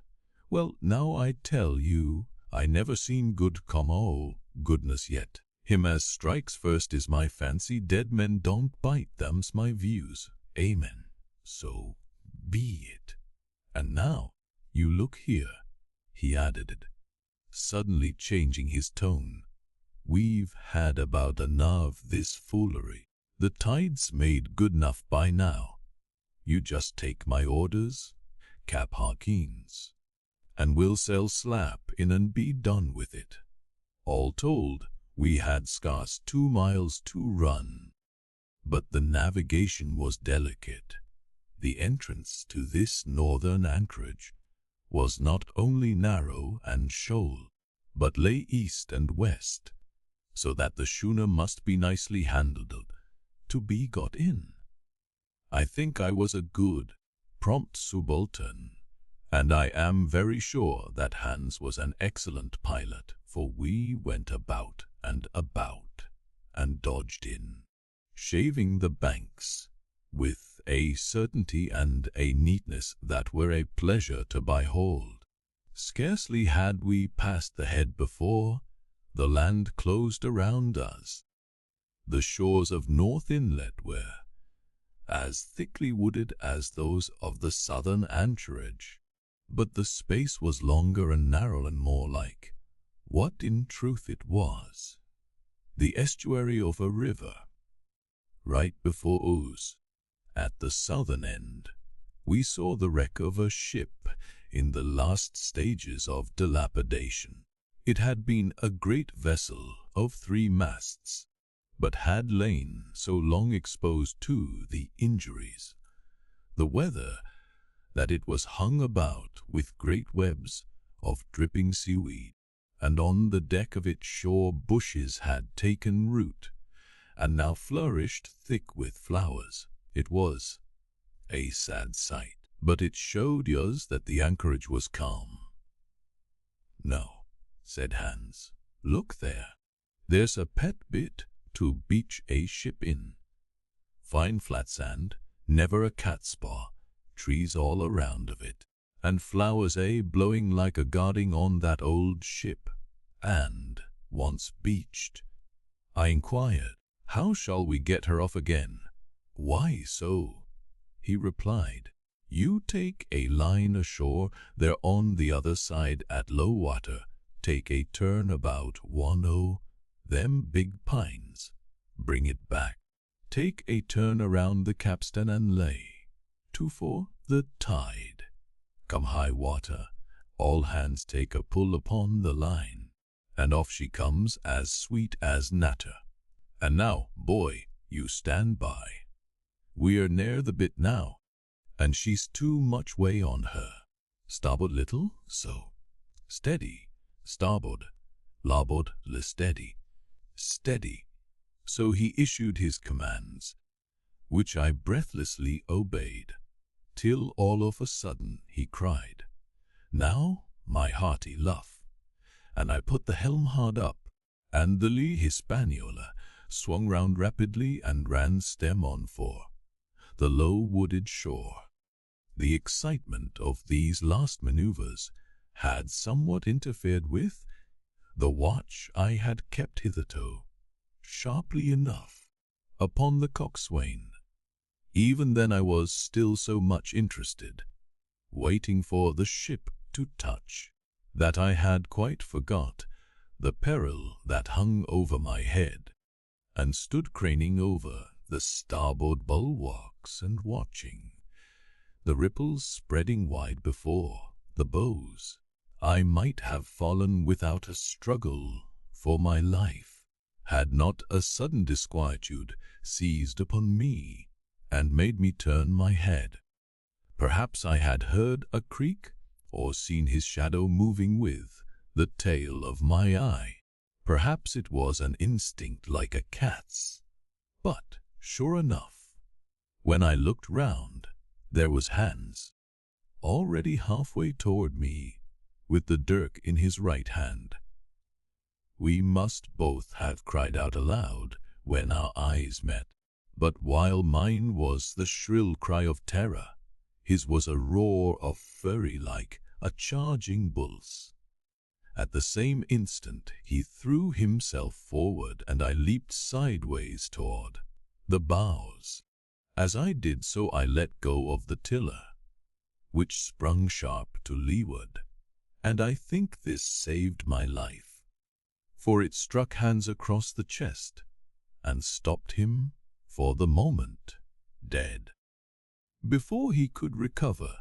Well, now I tell you, I never seen good comma goodness yet. Him as strikes first is my fancy, dead men don't bite, them's my views. Amen. So be it. And now, you look here, he added, suddenly changing his tone. We've had about enough of this foolery. The tide's made good enough by now. You just take my orders, Cap Hawkins, and we'll sail slap in and be done with it. All told, we had scarce 2 miles to run. But the navigation was delicate. The entrance to this northern anchorage was not only narrow and shoal, but lay east and west, so that the schooner must be nicely handled to be got in. I think I was a good, prompt subaltern, and I am very sure that Hans was an excellent pilot, for we went about and dodged in, shaving the banks, with a certainty and a neatness that were a pleasure to behold. Scarcely had we passed the head before the land closed around us. The shores of North Inlet were as thickly wooded as those of the southern anchorage, but the space was longer and narrow and more like what in truth it was, the estuary of a river. Right before us, at the southern end, we saw the wreck of a ship in the last stages of dilapidation. It had been a great vessel of 3 masts, but had lain so long exposed to the injuries, the weather, that it was hung about with great webs of dripping seaweed, and on the deck of it shore bushes had taken root, and now flourished thick with flowers. It was a sad sight, but it showed us that the anchorage was calm. "No," said Hans, "look there. There's a pet bit to beach a ship in. Fine flat sand, never a catspaw, trees all around of it, and flowers blowing like a guarding on that old ship. And, once beached," I inquired, "how shall we get her off again?" "Why so," he replied, "you take a line ashore there on the other side at low water, take a turn about one o' them big pines, bring it back, take a turn around the capstan and lay to for the tide. Come high water, all hands take a pull upon the line, and off she comes as sweet as natter. And now, boy, you stand by. We're near the bit now, and she's too much way on her. Starboard little, so. Steady, starboard, larboard, steady, steady." So he issued his commands, which I breathlessly obeyed, till all of a sudden he cried, "Now, my hearty luff," and I put the helm hard up, and the lee Hispaniola swung round rapidly and ran stem on for the low wooded shore. The excitement of these last maneuvers had somewhat interfered with the watch I had kept hitherto, sharply enough, upon the coxswain. Even then I was still so much interested, waiting for the ship to touch, that I had quite forgot the peril that hung over my head, and stood craning over the starboard bulwarks and watching the ripples spreading wide before the bows. I might have fallen without a struggle for my life, had not a sudden disquietude seized upon me and made me turn my head. Perhaps I had heard a creak or seen his shadow moving with the tail of my eye. Perhaps it was an instinct like a cat's. But, sure enough, when I looked round, there was Hans, already halfway toward me, with the dirk in his right hand. We must both have cried out aloud when our eyes met. But while mine was the shrill cry of terror, his was a roar of fury like a charging bull's. At the same instant he threw himself forward, and I leaped sideways toward the bows. As I did so, I let go of the tiller, which sprung sharp to leeward, and I think this saved my life, for it struck Hans across the chest and stopped him, for the moment, dead. Before he could recover,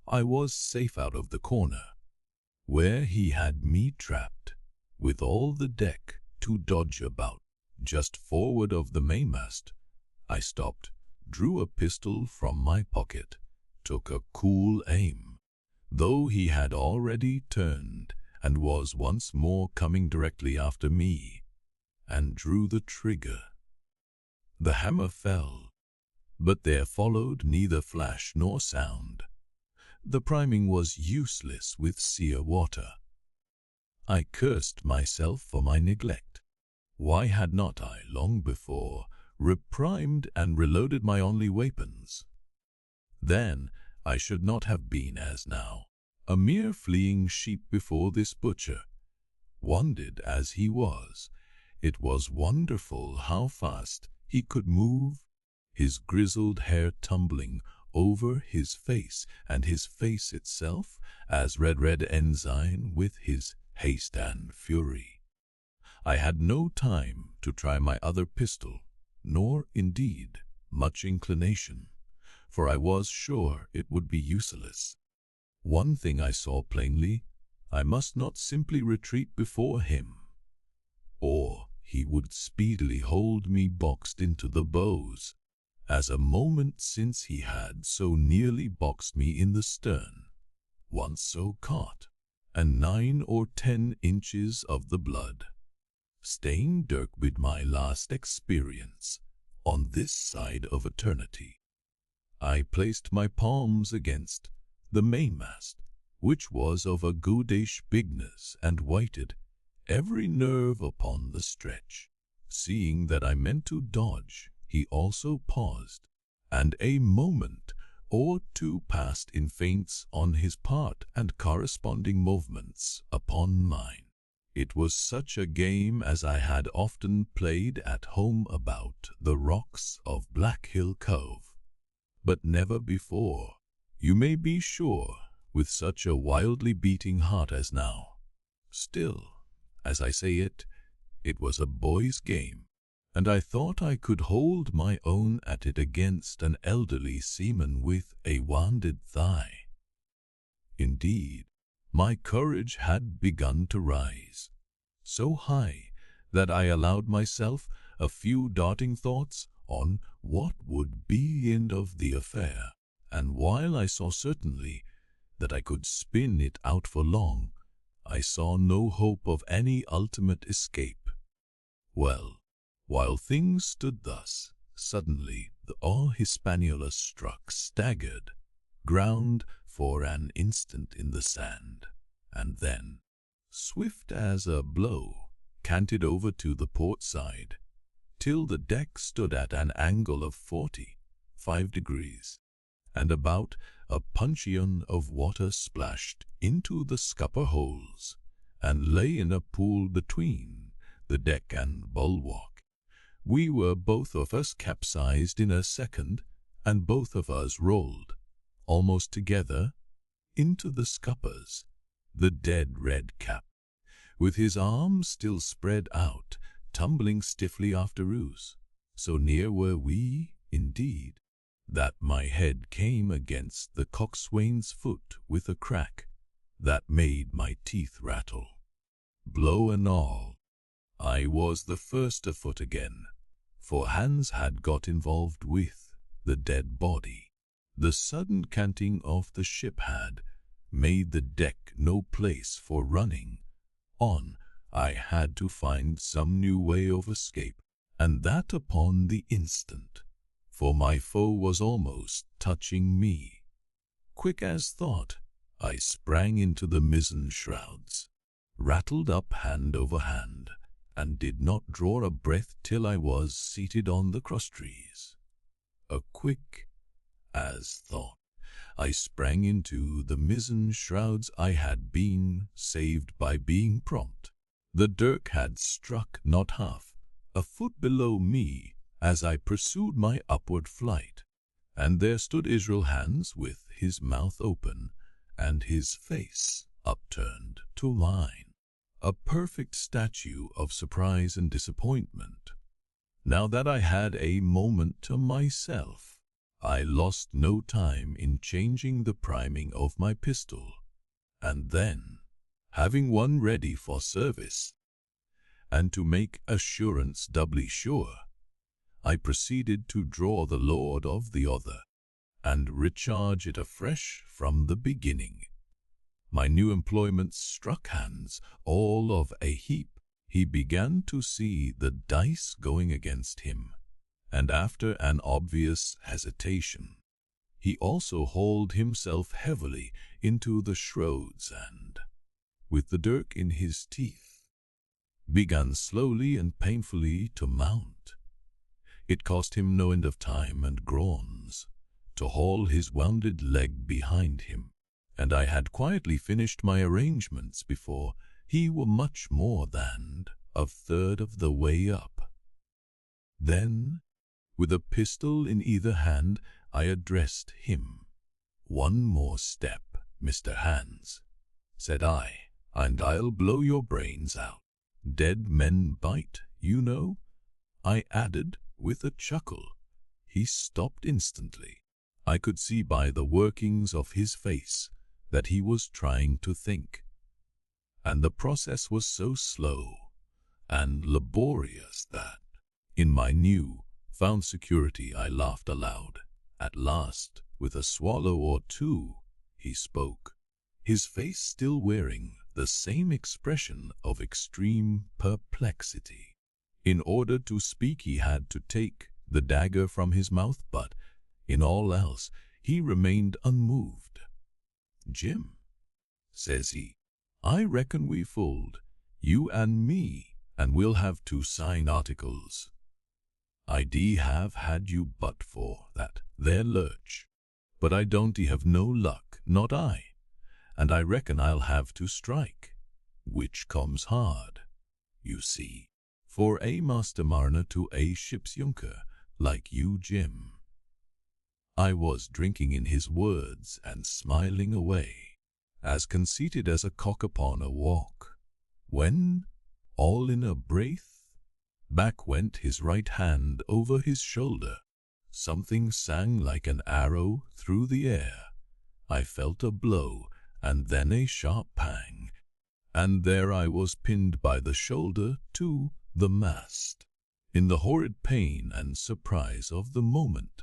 I was safe out of the corner, where he had me trapped, with all the deck to dodge about. Just forward of the mainmast, I stopped, drew a pistol from my pocket, took a cool aim, though he had already turned and was once more coming directly after me, and drew the trigger. The hammer fell, but there followed neither flash nor sound. The priming was useless with sear water. I cursed myself for my neglect. Why had not I long before reprimed and reloaded my only weapons? Then I should not have been as now, a mere fleeing sheep before this butcher. Wounded as he was, it was wonderful how fast he could move, his grizzled hair tumbling over his face, and his face itself as red ensign with his haste and fury. I had no time to try my other pistol, nor, indeed, much inclination, for I was sure it would be useless. One thing I saw plainly: I must not simply retreat before him, or he would speedily hold me boxed into the bows, as a moment since he had so nearly boxed me in the stern, once so caught, and 9 or 10 inches of the blood stained Dirk with my last experience on this side of eternity. I placed my palms against the mainmast, which was of a goodish bigness, and waited, every nerve upon the stretch. Seeing that I meant to dodge, he also paused, and a moment or two passed in feints on his part and corresponding movements upon mine. It was such a game as I had often played at home about the rocks of Black Hill Cove, but never before, you may be sure, with such a wildly beating heart as now. Still, as I say it, it was a boy's game, and I thought I could hold my own at it against an elderly seaman with a wounded thigh. Indeed, my courage had begun to rise, so high that I allowed myself a few darting thoughts on what would be the end of the affair, and while I saw certainly that I could spin it out for long, I saw no hope of any ultimate escape. Well, while things stood thus, suddenly the Hispaniola struck staggered ground for an instant in the sand, and then, swift as a blow, canted over to the port side, till the deck stood at an angle of 45 degrees, and about a puncheon of water splashed into the scupper holes, and lay in a pool between the deck and bulwark. We were both of us capsized in a second, and both of us rolled, almost together, into the scuppers. The dead red cap, with his arms still spread out, tumbling stiffly after us. So near were we, indeed, that my head came against the coxswain's foot with a crack that made my teeth rattle. Blow and all, I was the first afoot again, for Hans had got involved with the dead body. The sudden canting of the ship had made the deck no place for running on. I had to find some new way of escape, and that upon the instant, for my foe was almost touching me. Quick as thought, I sprang into the mizzen shrouds, rattled up hand over hand, and did not draw a breath till I was seated on the crosstrees. a quick as thought, I sprang into the mizzen shrouds. I had been saved by being prompt. The dirk had struck not half a foot below me as I pursued my upward flight, and there stood Israel Hands with his mouth open and his face upturned to mine, a perfect statue of surprise and disappointment. Now that I had a moment to myself, I lost no time in changing the priming of my pistol, and then, having one ready for service, and to make assurance doubly sure, I proceeded to draw the load of the other, and recharge it afresh from the beginning. My new employments struck Hans all of a heap. He began to see the dice going against him, and after an obvious hesitation, he also hauled himself heavily into the shrouds and, with the dirk in his teeth, began slowly and painfully to mount. It cost him no end of time and groans to haul his wounded leg behind him, and I had quietly finished my arrangements before he were much more than a third of the way up. Then, with a pistol in either hand, I addressed him. "One more step, Mr. Hands," said I, "and I'll blow your brains out. Dead men bite, you know," I added with a chuckle. He stopped instantly. I could see by the workings of his face that he was trying to think, and the process was so slow and laborious that, in my new-found security, I laughed aloud. At last, with a swallow or two, he spoke, his face still wearing the same expression of extreme perplexity. In order to speak, he had to take the dagger from his mouth, but in all else he remained unmoved. "Jim," says he, "I reckon we fooled, you and me, and we'll have to sign articles. I'd have had you but for that there lurch, but I don't have no luck, not I, and I reckon I'll have to strike, which comes hard, you see, for a master mariner to a ship's junker like you, Jim." I was drinking in his words and smiling away, as conceited as a cock upon a walk, when, all in a breath, back went his right hand over his shoulder. Something sang like an arrow through the air. I felt a blow, and then a sharp pang, and there I was pinned by the shoulder to the mast. In the horrid pain and surprise of the moment,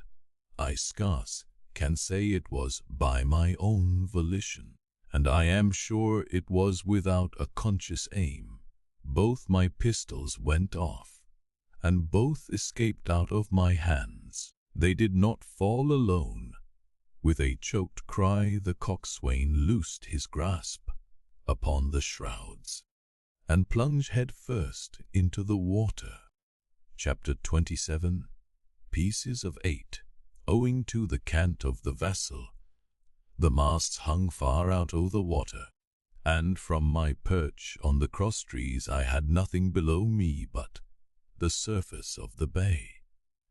I scarce can say it was by my own volition, and I am sure it was without a conscious aim. Both my pistols went off, and both escaped out of my hands. They did not fall alone. With a choked cry, the coxswain loosed his grasp upon the shrouds, and plunged head first into the water. Chapter 27. Pieces of 8. Owing to the cant of the vessel, the masts hung far out o' the water, and from my perch on the crosstrees I had nothing below me but the surface of the bay.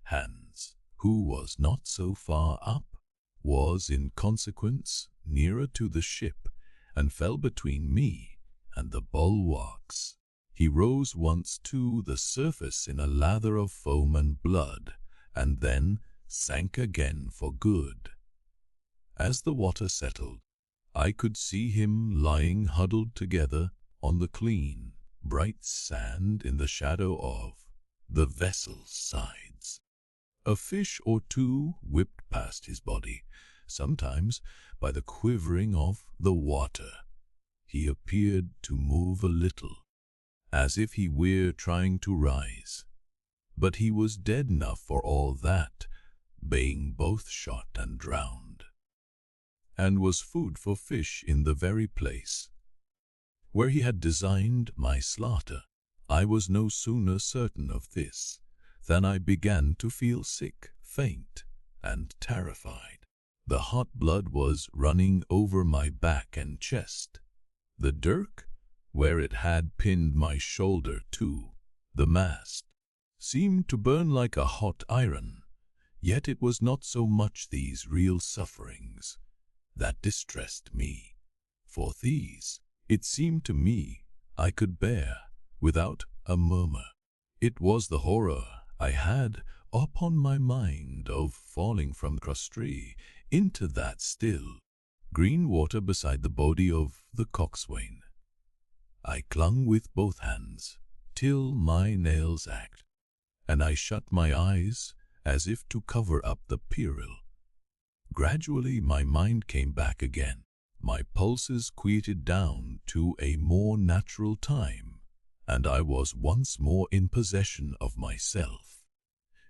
Hans, who was not so far up, was in consequence nearer to the ship, and fell between me and the bulwarks. He rose once to the surface in a lather of foam and blood, and then sank again for good. As the water settled, I could see him lying huddled together on the clean, bright sand in the shadow of the vessel's sides. A fish or two whipped past his body, sometimes by the quivering of the water. He appeared to move a little, as if he were trying to rise, but he was dead enough for all that, being both shot and drowned, and was food for fish in the very place where he had designed my slaughter. I was no sooner certain of this than I began to feel sick, faint, and terrified. The hot blood was running over my back and chest. The dirk, where it had pinned my shoulder to the mast, seemed to burn like a hot iron, yet it was not so much these real sufferings that distressed me, for these, it seemed to me, I could bear without a murmur. It was the horror I had upon my mind of falling from Crustre into that still, green water beside the body of the coxswain. I clung with both hands till my nails ached, and I shut my eyes as if to cover up the peril. Gradually my mind came back again. My pulses quieted down to a more natural time, and I was once more in possession of myself.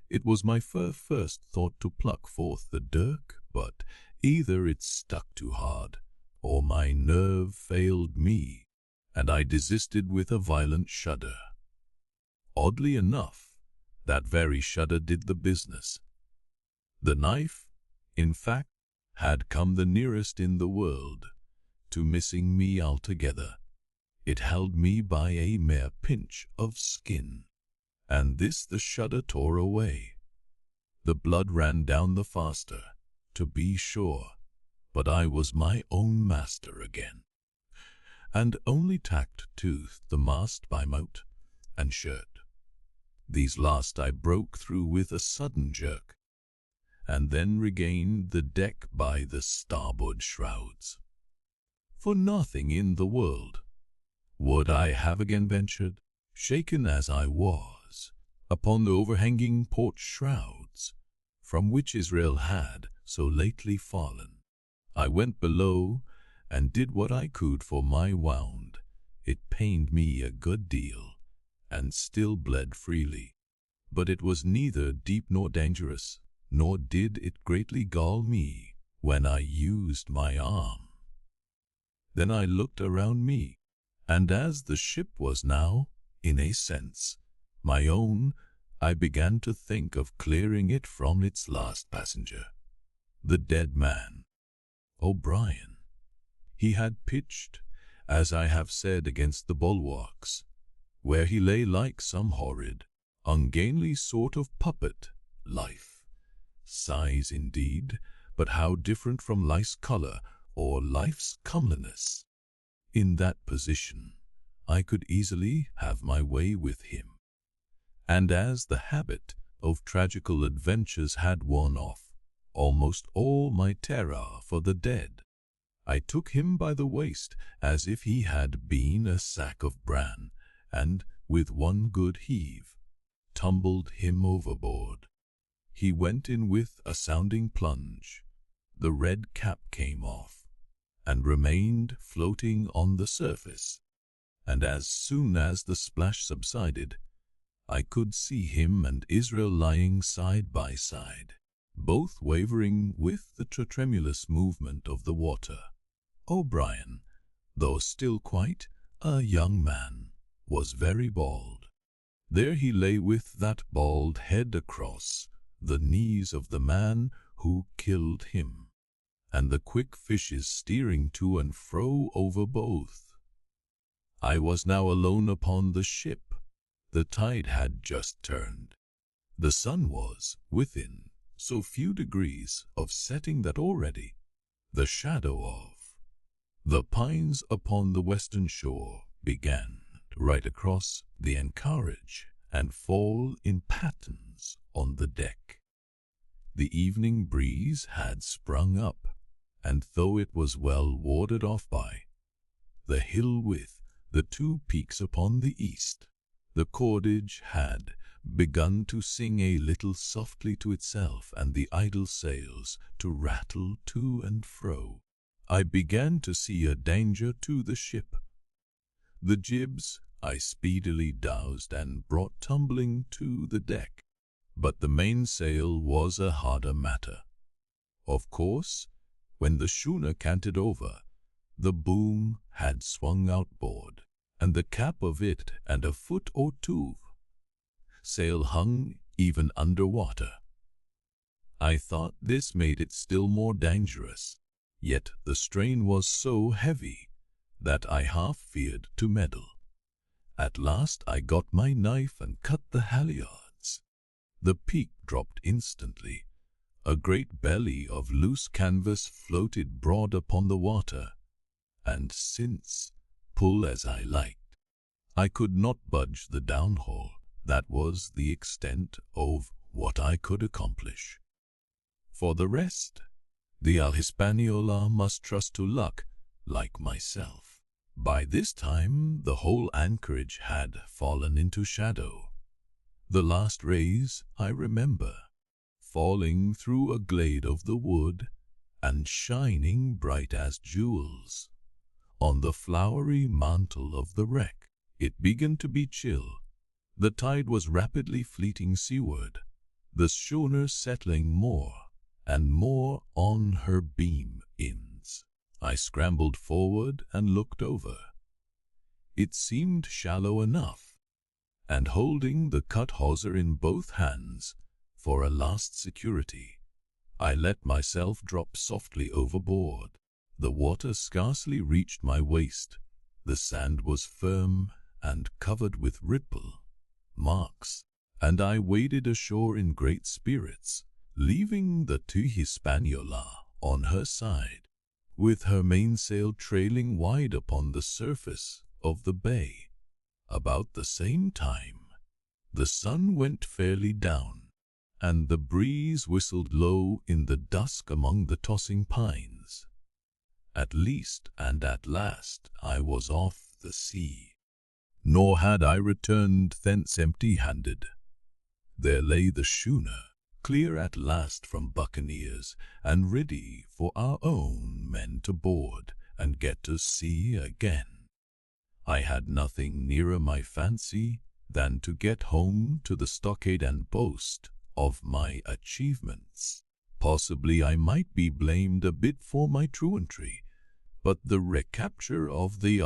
It was my first thought to pluck forth the dirk, but either it stuck too hard, or my nerve failed me, and I desisted with a violent shudder. Oddly enough, that very shudder did the business. The knife, in fact, had come the nearest in the world to missing me altogether. It held me by a mere pinch of skin, and this the shudder tore away. The blood ran down the faster, to be sure, but I was my own master again, and only tacked-toothed the mast by mout and shirt. These last I broke through with a sudden jerk, and then regained the deck by the starboard shrouds. For nothing in the world would I have again ventured, shaken as I was, upon the overhanging port shrouds, from which Israel had so lately fallen. I went below, and did what I could for my wound. It pained me a good deal, and still bled freely, but it was neither deep nor dangerous, nor did it greatly gall me when I used my arm. Then I looked around me, and as the ship was now, in a sense, my own, I began to think of clearing it from its last passenger, the dead man, O'Brien. He had pitched, as I have said, against the bulwarks, where he lay like some horrid, ungainly sort of puppet, life. Size indeed, but how different from life's color or life's comeliness. In that position, I could easily have my way with him. And as the habit of tragical adventures had worn off almost all my terror for the dead, I took him by the waist as if he had been a sack of bran, and with one good heave, tumbled him overboard. He went in with a sounding plunge. The red cap came off, and remained floating on the surface, and as soon as the splash subsided, I could see him and Israel lying side by side, both wavering with the tremulous movement of the water. O'Brien, though still quite a young man, was very bald. There he lay with that bald head across the knees of the man who killed him, and the quick fishes steering to and fro over both. I was now alone upon the ship. The tide had just turned. The sun was within so few degrees of setting that already the shadow of the pines upon the western shore began to ride across the anchorage and fall in patterns on the deck. The evening breeze had sprung up, and though it was well warded off by the hill with the two peaks upon the east, the cordage had begun to sing a little softly to itself, and the idle sails to rattle to and fro. I began to see a danger to the ship. The jibs I speedily doused and brought tumbling to the deck, but the mainsail was a harder matter. Of course, when the schooner canted over, the boom had swung outboard, and the cap of it and a foot or two sail hung even under water. I thought this made it still more dangerous, yet the strain was so heavy that I half feared to meddle. At last I got my knife and cut the halyards. The peak dropped instantly. A great belly of loose canvas floated broad upon the water, and since, pull as I liked, I could not budge the downhaul. That was the extent of what I could accomplish. For the rest, the Hispaniola must trust to luck, like myself. By this time, the whole anchorage had fallen into shadow. The last rays, I remember, falling through a glade of the wood and shining bright as jewels on the flowery mantle of the wreck. It began to be chill. The tide was rapidly fleeting seaward, the schooner settling more and more on her beam ends. I scrambled forward and looked over. It seemed shallow enough, and holding the cut hawser in both hands for a last security, I let myself drop softly overboard. The water scarcely reached my waist. The sand was firm and covered with ripple marks, and I waded ashore in great spirits, leaving the Hispaniola on her side, with her mainsail trailing wide upon the surface of the bay. About the same time, the sun went fairly down, and the breeze whistled low in the dusk among the tossing pines. At least and at last I was off the sea. Nor had I returned thence empty-handed. There lay the schooner, clear at last from buccaneers, and ready for our own men to board and get to sea again. I had nothing nearer my fancy than to get home to the Stockade and boast of my achievements. Possibly I might be blamed a bit for my truantry, but the recapture of the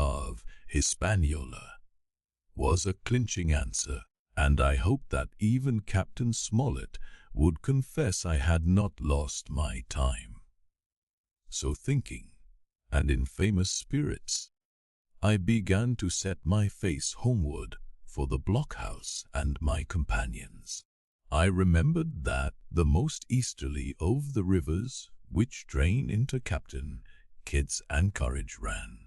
Hispaniola was a clinching answer, and I hoped that even Captain Smollett would confess I had not lost my time. So thinking, and in famous spirits, I began to set my face homeward for the blockhouse and my companions. I remembered that the most easterly of the rivers which drain into Captain Kidd's anchorage ran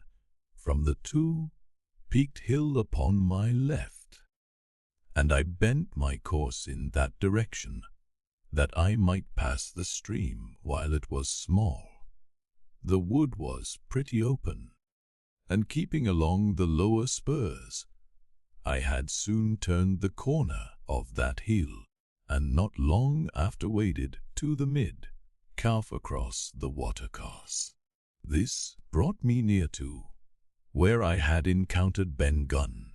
from the two-peaked hill upon my left, and I bent my course in that direction, that I might pass the stream while it was small. The wood was pretty open, and keeping along the lower spurs, I had soon turned the corner of that hill, and not long after waded to the mid-calf across the watercourse. This brought me near to where I had encountered Ben Gunn.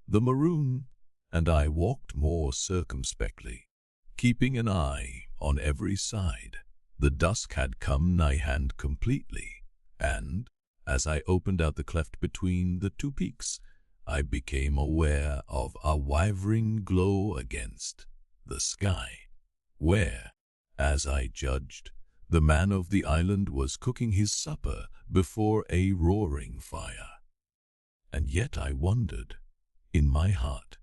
The maroon and I walked more circumspectly, keeping an eye on every side. The dusk had come nigh hand completely, and, as I opened out the cleft between the two peaks, I became aware of a wavering glow against the sky, where, as I judged, the man of the island was cooking his supper before a roaring fire. And yet I wondered, in my heart,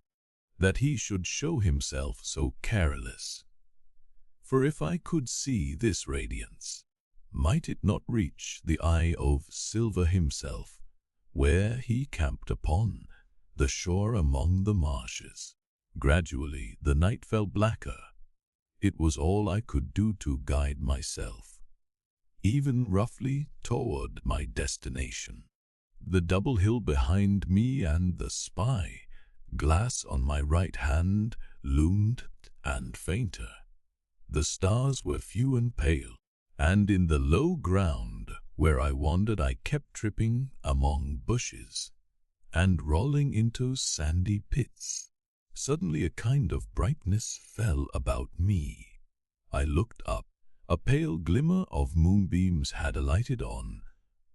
that he should show himself so careless. For if I could see this radiance, might it not reach the eye of Silver himself, where he camped upon the shore among the marshes? Gradually the night fell blacker. It was all I could do to guide myself, even roughly, toward my destination. The double hill behind me and the spy glass on my right hand loomed and fainter. The stars were few and pale, and in the low ground where I wandered I kept tripping among bushes and rolling into sandy pits. Suddenly a kind of brightness fell about me. I looked up. A pale glimmer of moonbeams had alighted on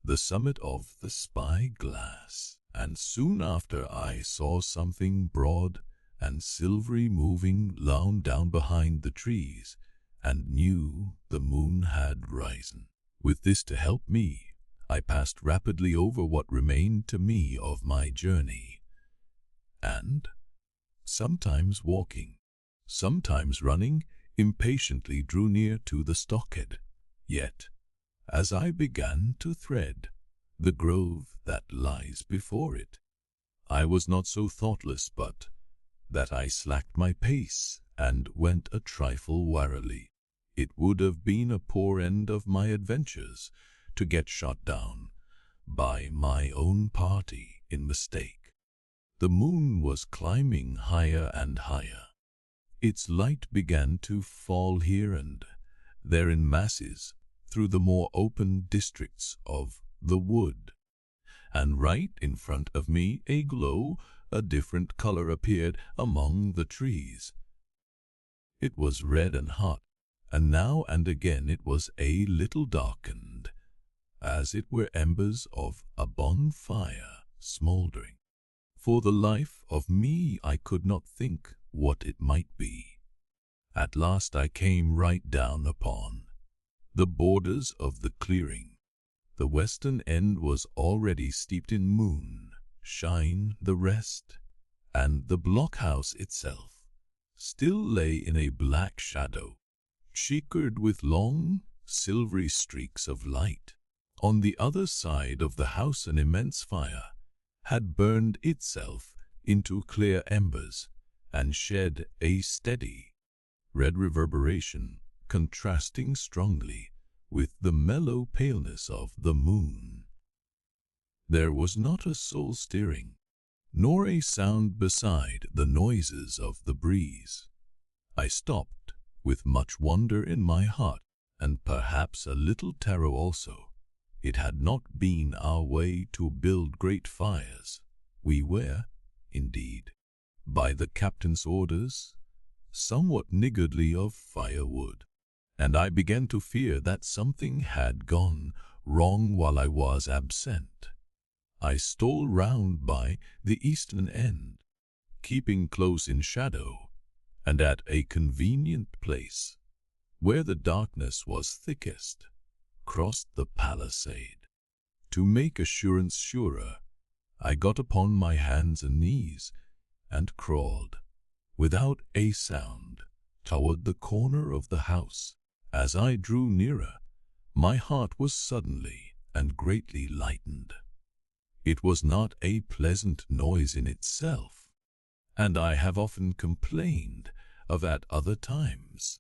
the summit of the spy-glass, and soon after I saw something broad and silvery moving down behind the trees and knew the moon had risen. With this to help me, I passed rapidly over what remained to me of my journey, and, sometimes walking, sometimes running, impatiently drew near to the stockade. Yet, as I began to thread the grove that lies before it, I was not so thoughtless but that I slacked my pace and went a trifle warily. It would have been a poor end of my adventures to get shot down by my own party in mistake. The moon was climbing higher and higher. Its light began to fall here and there in masses through the more open districts of the wood, and right in front of me a glow, a different color, appeared among the trees. It was red and hot, and now and again it was a little darkened, as it were embers of a bonfire smouldering. For the life of me I could not think what it might be. At last I came right down upon the borders of the clearing. The western end was already steeped in moon shine, the rest, and the blockhouse itself still lay in a black shadow, checkered with long, silvery streaks of light. On the other side of the house an immense fire had burned itself into clear embers and shed a steady, red reverberation, contrasting strongly with the mellow paleness of the moon. There was not a soul stirring, nor a sound beside the noises of the breeze. I stopped with much wonder in my heart, and perhaps a little terror also. It had not been our way to build great fires. We were, indeed, by the captain's orders, somewhat niggardly of firewood, and I began to fear that something had gone wrong while I was absent. I stole round by the eastern end, keeping close in shadow, and at a convenient place, where the darkness was thickest, crossed the palisade. To make assurance surer, I got upon my hands and knees, and crawled, without a sound, toward the corner of the house. As I drew nearer, my heart was suddenly and greatly lightened. It was not a pleasant noise in itself, and I have often complained of at other times,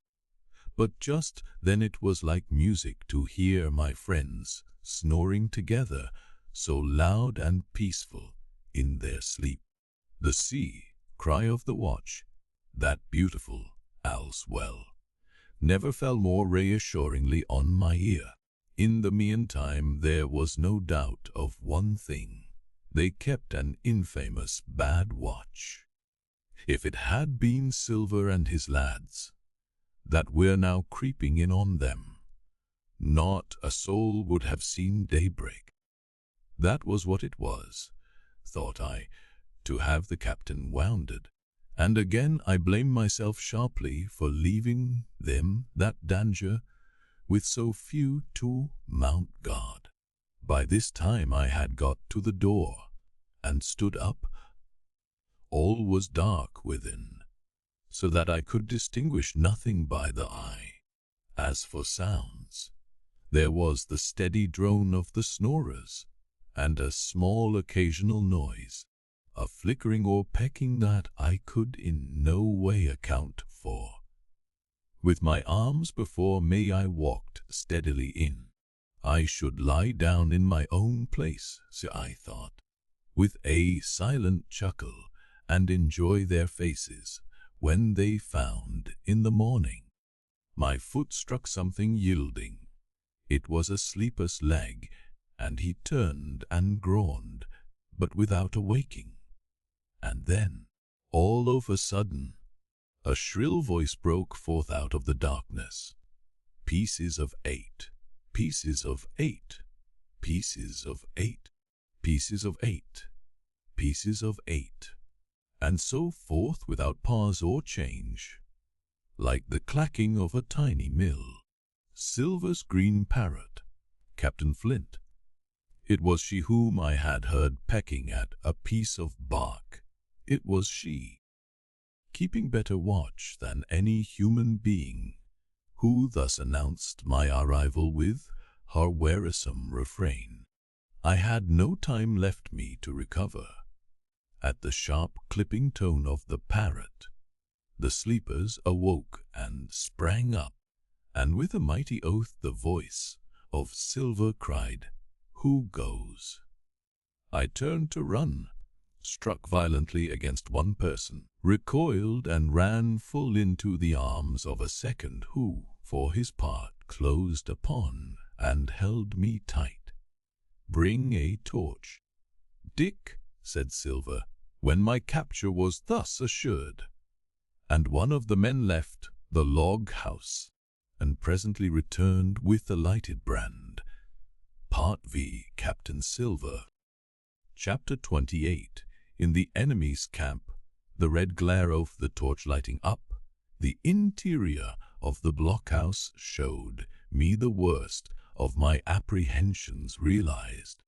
but just then it was like music to hear my friends snoring together, so loud and peaceful in their sleep. The sea cry of the watch, that beautiful owl's well, never fell more reassuringly on my ear. In the meantime there was no doubt of one thing: they kept an infamous bad watch. If it had been Silver and his lads that were now creeping in on them, not a soul would have seen daybreak. That was what it was, thought I, to have the captain wounded, and again I blamed myself sharply for leaving them that danger with so few to mount guard. By this time I had got to the door and stood up. All was dark within, so that I could distinguish nothing by the eye. As for sounds, there was the steady drone of the snorers, and a small occasional noise, a flickering or pecking that I could in no way account for. With my arms before me I walked steadily in. I should lie down in my own place, so I thought, with a silent chuckle, and enjoy their faces when they found in the morning. My foot struck something yielding. It was a sleeper's leg, and he turned and groaned, but without awaking. And then, all of a sudden, a shrill voice broke forth out of the darkness. Pieces of 8, pieces of 8, pieces of 8, pieces of 8, pieces of 8, and so forth without pause or change. like the clacking of a tiny mill. Silver's green parrot, Captain Flint. It was she whom I had heard pecking at a piece of bark. It was she, keeping better watch than any human being, who thus announced my arrival with her wearisome refrain. I had no time left me to recover. At the sharp clipping tone of the parrot, the sleepers awoke and sprang up, and with a mighty oath the voice of Silver cried, "Who goes?" I turned to run, struck violently against one person, recoiled and ran full into the arms of a second who, for his part, closed upon and held me tight. "Bring a torch, Dick," said Silver, when my capture was thus assured. And one of the men left the log house and presently returned with a lighted brand. Part V. Captain Silver. Chapter 28. In the enemy's camp, the red glare of the torch lighting up the interior of the blockhouse showed me the worst of my apprehensions realized.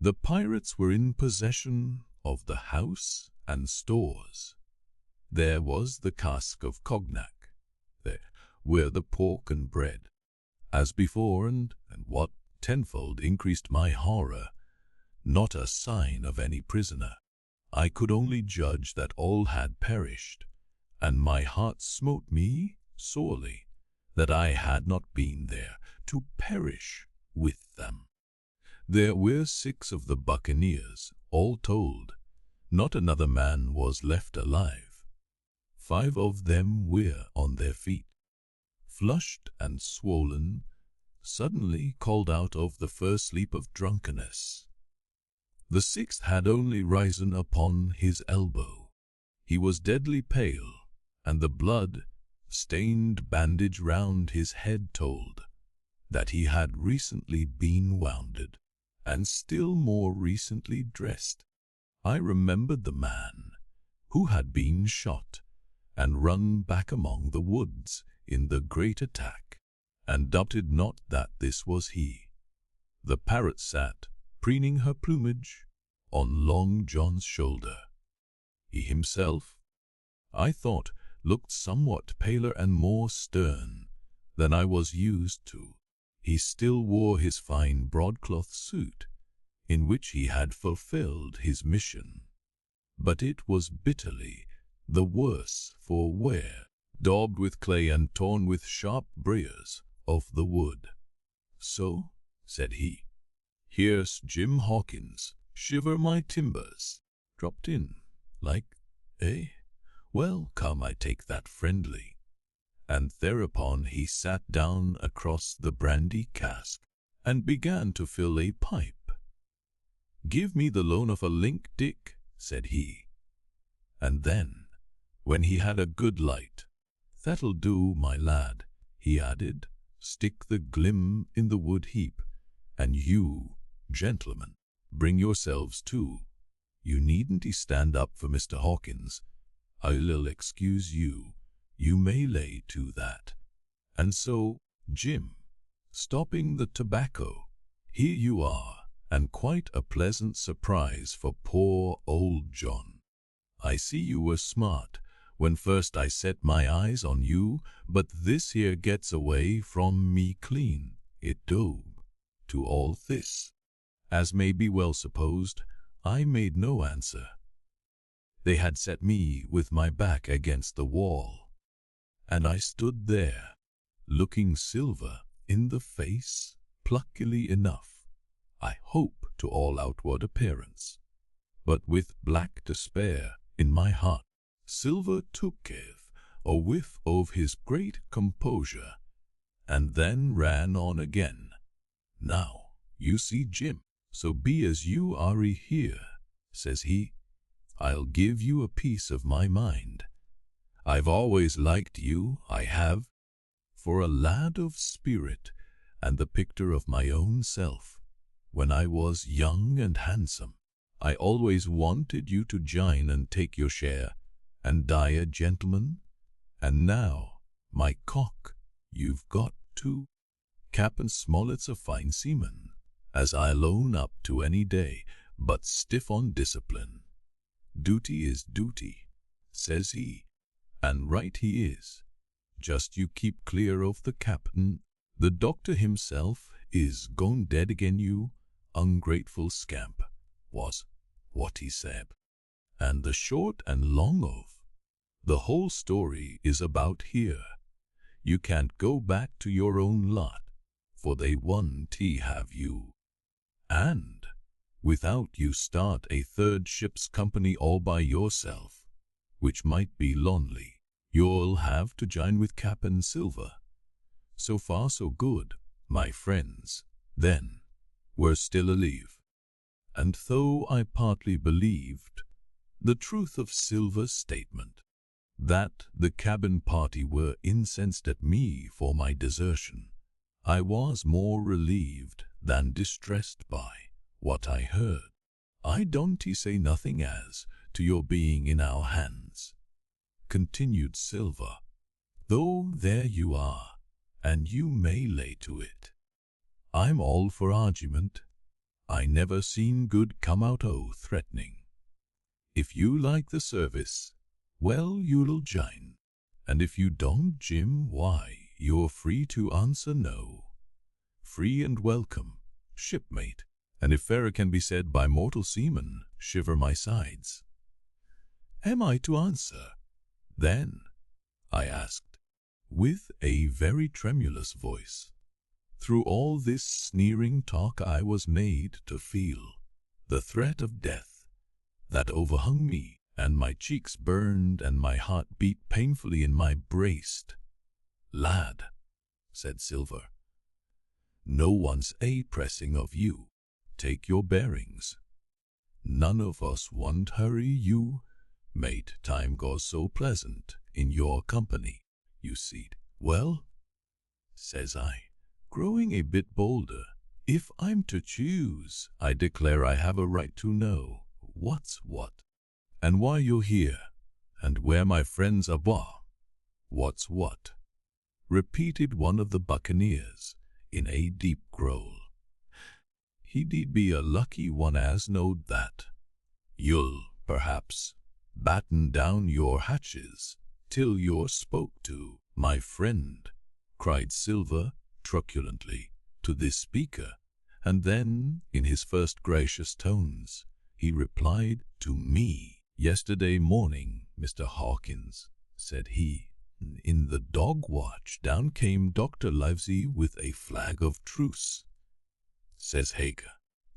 The pirates were in possession of the house and stores. There was the cask of cognac. There were the pork and bread. As before, and what tenfold increased my horror, not a sign of any prisoner. I could only judge that all had perished, and my heart smote me sorely that I had not been there to perish with them. There were 6 of the buccaneers, all told. Not another man was left alive. 5 of them were on their feet, flushed and swollen, suddenly called out of the first sleep of drunkenness. The 6th had only risen upon his elbow. He was deadly pale, and the blood-stained bandage round his head told that he had recently been wounded, and still more recently dressed. I remembered the man who had been shot and run back among the woods in the great attack, and doubted not that this was he. The parrot sat, preening her plumage, on Long John's shoulder. He himself, I thought, looked somewhat paler and more stern than I was used to. He still wore his fine broadcloth suit, in which he had fulfilled his mission, but it was bitterly the worse for wear, daubed with clay and torn with sharp briars of the wood. "So," said he, "here's Jim Hawkins, shiver my timbers, dropped in, like, eh? Well, come, I take that friendly." And thereupon he sat down across the brandy cask and began to fill a pipe. "Give me the loan of a link, Dick," said he. And then, when he had a good light, "That'll do, my lad," he added, "stick the glim in the wood heap, and you, gentlemen, bring yourselves too. You needn't stand up for Mr. Hawkins. I'll excuse you. You may lay to that. And so, Jim, stopping the tobacco, here you are, and quite a pleasant surprise for poor old John. I see you were smart when first I set my eyes on you, but this here gets away from me clean, it do. To all this, as may be well supposed, I made no answer. They had set me with my back against the wall, and I stood there, looking Silver in the face, pluckily enough, I hope, to all outward appearance, but with black despair in my heart. Silver took a whiff of his great composure, and then ran on again. "Now, you see, Jim, so be as you are here," says he. "I'll give you a piece of my mind. I've always liked you, I have, for a lad of spirit and the picture of my own self. When I was young and handsome, I always wanted you to join and take your share and die a gentleman. And now My cock, you've got to. Captain Smollett's a fine seaman, as I'll own up to any day, but stiff on discipline. Duty is duty, says he, and right he is. Just you keep clear of the captain. The doctor himself is gone dead again, you ungrateful scamp, was what he said. And the short and long of the whole story is about here. You can't go back to your own lot, for they won't have you. And without you start a third ship's company all by yourself, which might be lonely, you'll have to join with Captain Silver. So far so good, my friends, then, we're still alive. And though I partly believed the truth of Silver's statement, that the cabin party were incensed at me for my desertion, I was more relieved than distressed by what I heard. I don't say nothing as to your being in our hands, continued Silver, though there you are, and you may lay to it. I'm all for argument. I never seen good come out o' threatening. If you like the service, well, you'll join, and if you don't, Jim, why, you're free to answer no. Free and welcome, shipmate, and if fairer can be said by mortal seaman, shiver my sides. Am I to answer, then? I asked, with a very tremulous voice. Through all this sneering talk I was made to feel the threat of death that overhung me, and my cheeks burned and my heart beat painfully in my breast. Lad, said Silver, no one's pressing of you. Take your bearings. None of us want hurry you, mate. Time goes so pleasant in your company, you see. Well, says I, growing a bit bolder, if I'm to choose, I declare I have a right to know what's what, and why you're here, and where my friends are. What's what? Repeated one of the buccaneers in a deep growl. He did be a lucky one as knowed that. You'll, perhaps, batten down your hatches till you're spoke to, my friend, cried Silver truculently to this speaker, and then, in his first gracious tones, he replied to me. Yesterday morning, Mr. Hawkins, said he, in the dog watch down came Dr. Livesey with a flag of truce. Says Hager,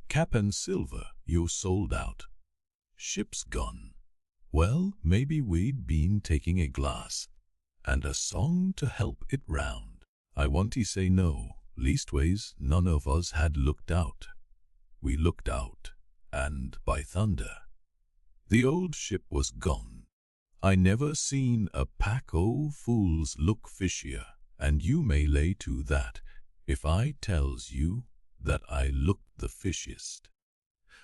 Cap'n Silver, you're sold out. Ship's gone. Well, maybe we'd been taking a glass and a song to help it round. I want to say no, leastways none of us had looked out. We looked out, and by thunder, the old ship was gone. I never seen a pack o' fools look fishier, and you may lay to that if I tells you that I looked the fishiest.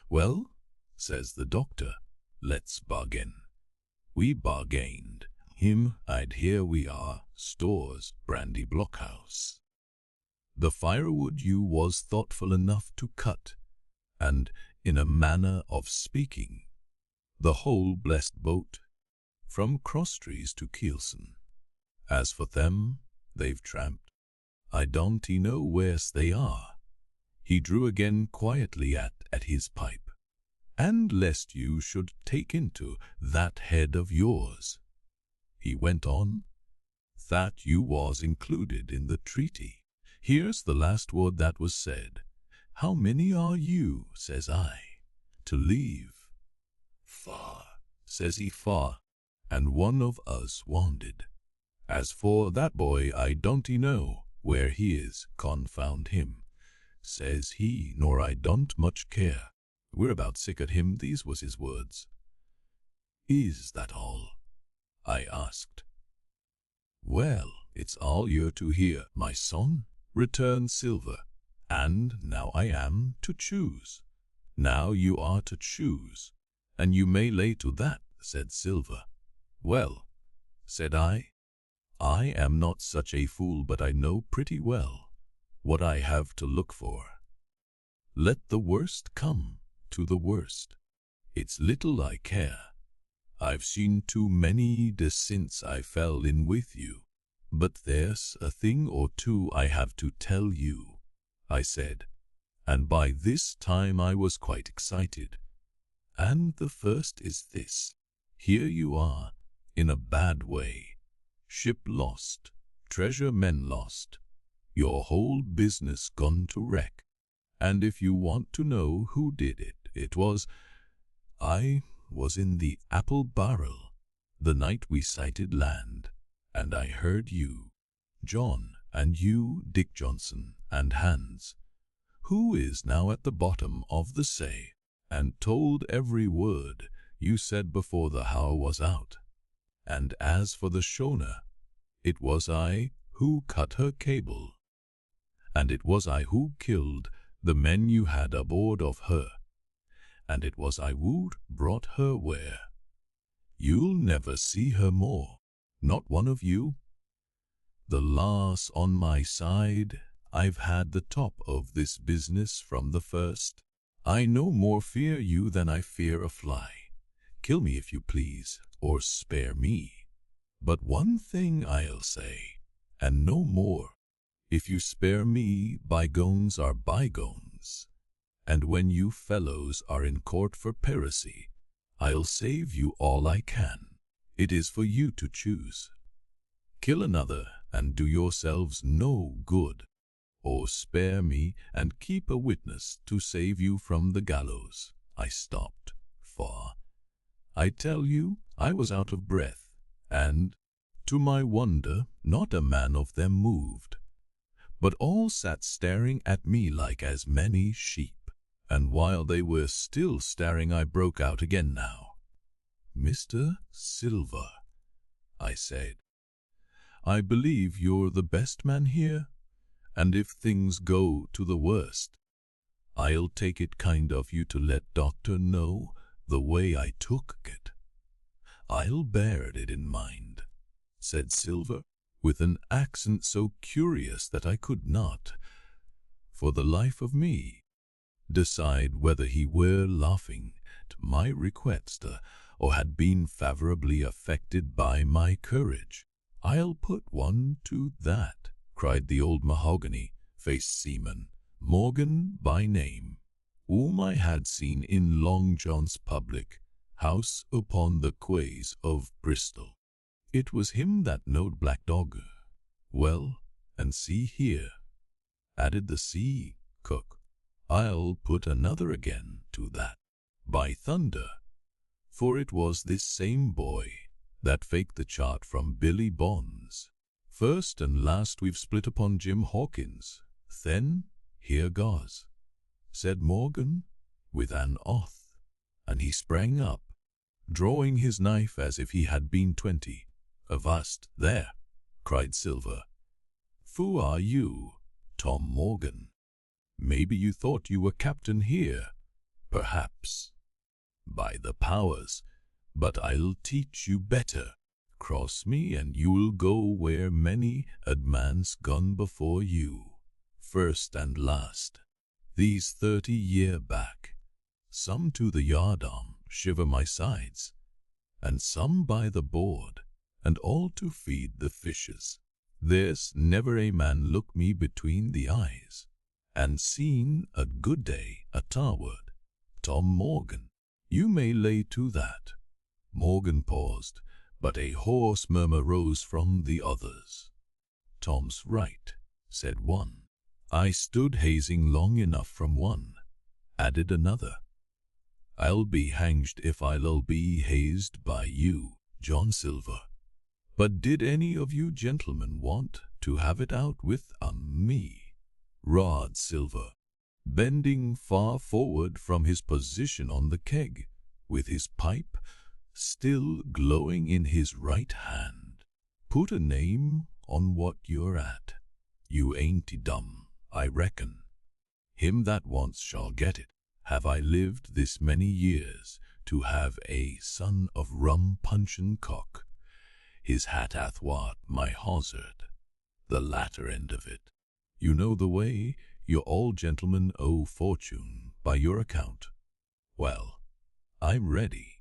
Well, says the doctor, let's bargain. We bargained. Him, I'd here we are, stores, brandy blockhouse. The firewood you was thoughtful enough to cut, and, in a manner of speaking, the whole blessed boat, from Crosstrees to Kielson. As for them, they've tramped. I don't know where's they are. He drew again quietly at his pipe. And lest you should take into that head of yours, he went on, that you was included in the treaty. Here's the last word that was said. How many are you, says I, to leave? Far, says he, far, and one of us wanted. As for that boy, I don't know where he is, confound him, says he, nor I don't much care. We're about sick at him, these was his words. Is that all? I asked. Well, it's all you're to hear, my son, returned Silver, and now I am to choose. Now you are to choose, and you may lay to that, said Silver. Well, said I, I am not such a fool, but I know pretty well what I have to look for. Let the worst come to the worst. It's little I care. I've seen too many since I fell in with you. But there's a thing or two I have to tell you, I said, and by this time I was quite excited. And the first is this. Here you are, in a bad way. Ship lost, treasure men lost, your whole business gone to wreck. And if you want to know who did it, I was in the apple barrel the night we sighted land, and I heard you, John, and you, Dick Johnson, and Hans, who is now at the bottom of the sea, and told every word you said before the hour was out. And as for the schooner, it was I who cut her cable, and it was I who killed the men you had aboard of her, and it was I who brought her where. You'll never see her more, not one of you. The lass on my side, I've had the top of this business from the first. I no more fear you than I fear a fly. Kill me if you please, or spare me. But one thing I'll say, and no more. If you spare me, bygones are bygones. And when you fellows are in court for piracy, I'll save you all I can. It is for you to choose. Kill another and do yourselves no good, or spare me and keep a witness to save you from the gallows. I stopped, for I tell you I was out of breath, and, to my wonder, not a man of them moved, but all sat staring at me like as many sheep. And while they were still staring, I broke out again now. Mr. Silver, I said, I believe you're the best man here, and if things go to the worst, I'll take it kind of you to let Doctor know the way I took it. I'll bear it in mind, said Silver, with an accent so curious that I could not, for the life of me, decide whether he were laughing at my request or had been favorably affected by my courage. I'll put one to that, cried the old mahogany-faced seaman, Morgan by name, whom I had seen in Long John's public house upon the quays of Bristol. It was him that knowed Black Dog. Well, and see here, added the sea cook, I'll put another again to that, by thunder, for it was this same boy that faked the chart from Billy Bonds. First and last we've split upon Jim Hawkins. Then, here goes, said Morgan, with an oath, and he sprang up, drawing his knife as if he had been 20. Avast there, cried Silver. Who are you, Tom Morgan? Maybe you thought you were captain here, perhaps. By the powers, but I'll teach you better. Cross me and you'll go where many a man's gone before you, first and last. These 30 year back, some to the yardarm shiver my sides, and some by the board, and all to feed the fishes. There's never a man look me between the eyes, and seen a good day a tarward. Tom Morgan, you may lay to that. Morgan paused, but a hoarse murmur rose from the others. Tom's right, said one. I stood hazing long enough from one, added another. I'll be hanged if I'll be hazed by you, John Silver. But did any of you gentlemen want to have it out with me? Rod Silver, bending far forward from his position on the keg, with his pipe still glowing in his right hand. Put a name on what you're at. You ain't dumb, I reckon. Him that wants shall get it. Have I lived this many years to have a son of rum puncheon cock? his hat athwart my hawsard, the latter end of it. You know the way, you're all gentlemen owe fortune by your account. Well, I'm ready.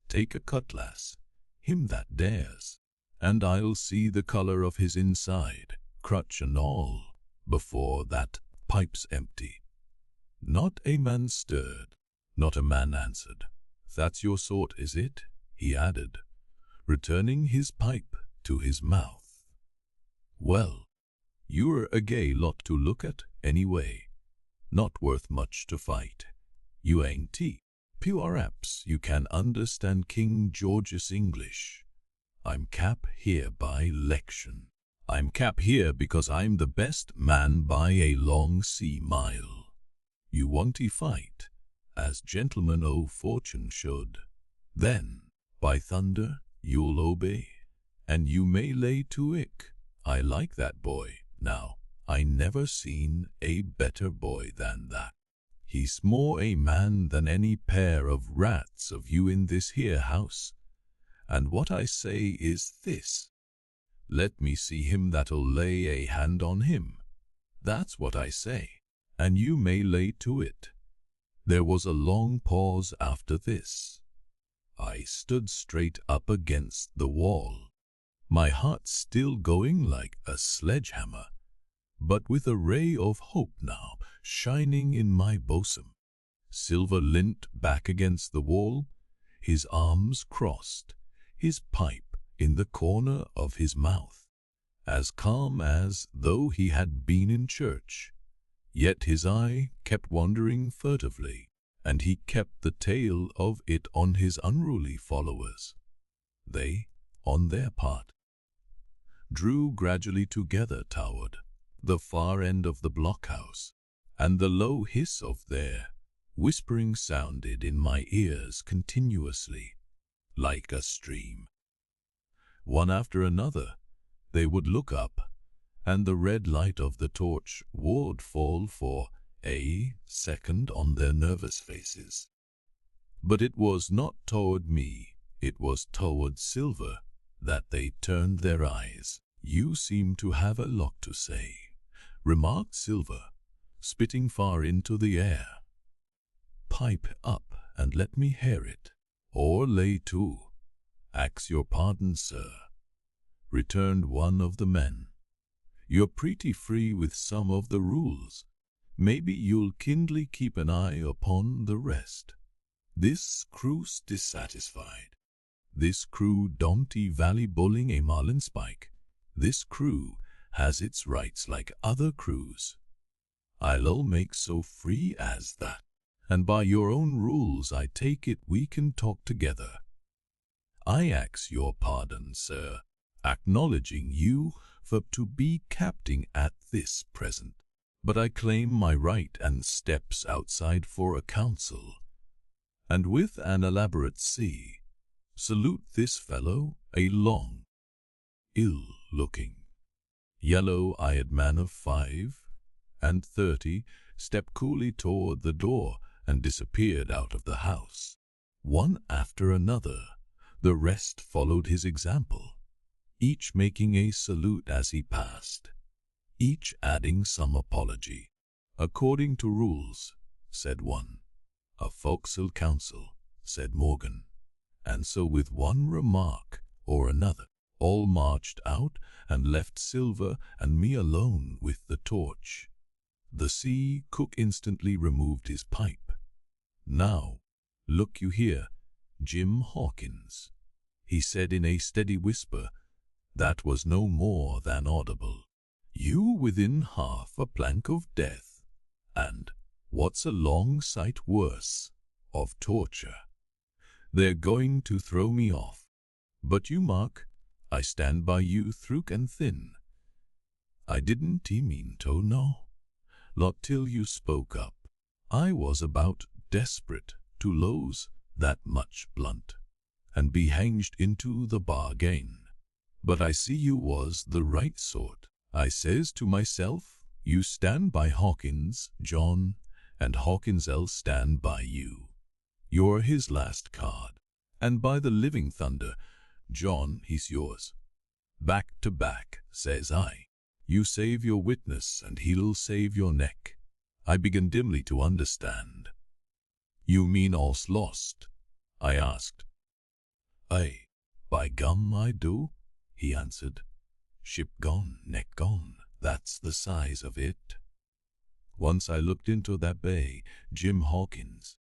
Take a cutlass, him that dares, and I'll see the colour of his inside, crutch and all, before that pipe's empty. Not a man stirred, not a man answered. That's your sort, is it? He added, returning his pipe to his mouth. Well, you're a gay lot to look at, anyway. Not worth much to fight. You ain't pure apps you can understand King George's English. I'm cap here by 'lection. I'm cap here because I'm the best man by a long sea mile. You want-y fight, as gentlemen o' fortune should. Then, by thunder, you'll obey, and you may lay to ick. I like that boy. Now, I never seen a better boy than that. He's more a man than any pair of rats of you in this here house. And what I say is this. Let me see him that'll lay a hand on him. That's what I say, and you may lay to it. There was a long pause after this. I stood straight up against the wall, my heart still going like a sledgehammer, but with a ray of hope now shining in my bosom. Silver leant back against the wall, his arms crossed, his pipe in the corner of his mouth, as calm as though he had been in church. Yet his eye kept wandering furtively, and he kept the tail of it on his unruly followers. They, on their part, drew gradually together toward the far end of the blockhouse, and the low hiss of their whispering sounded in my ears continuously, like a stream. One after another, they would look up, and the red light of the torch would fall for a second on their nervous faces. But it was not toward me, it was toward Silver that they turned their eyes. You seem to have a lot to say, remarked Silver, spitting far into the air. Pipe up and let me hear it, or lay to. Ax your pardon, sir, returned one of the men. You're pretty free with some of the rules. Maybe you'll kindly keep an eye upon the rest. This crew's dissatisfied. This crew don't valley bulling a marlinspike. This crew has its rights like other crews. I'll make so free as that, and by your own rules I take it we can talk together. I ax your pardon, sir, acknowledging you for to be captain at this present, but I claim my right and steps outside for a council, and with an elaborate salute this fellow, a long, ill-looking, yellow-eyed man of 35, stepped coolly toward the door and disappeared out of the house. One after another, the rest followed his example, each making a salute as he passed, each adding some apology. According to rules, said one. A forecastle council, said Morgan. And so with one remark or another, all marched out and left Silver and me alone with the torch. The sea cook instantly removed his pipe. Now, look you here, Jim Hawkins, he said in a steady whisper that was no more than audible. You within half a plank of death, and, what's a long sight worse, of torture. They're going to throw me off, but you mark, I stand by you through and thin. I didn't mean to, no, not till you spoke up. I was about desperate to lose that much blunt, and be hanged into the bargain. But I see you was the right sort. I says to myself, you stand by Hawkins, John, and Hawkins'll stand by you. You're his last card, and by the living thunder, John, he's yours. Back to back, says I. You save your witness and he'll save your neck. I begin dimly to understand. You mean all's lost? I asked. Aye, by gum I do, he answered. Ship gone, neck gone, that's the size of it. Once I looked into that bay, Jim Hawkins,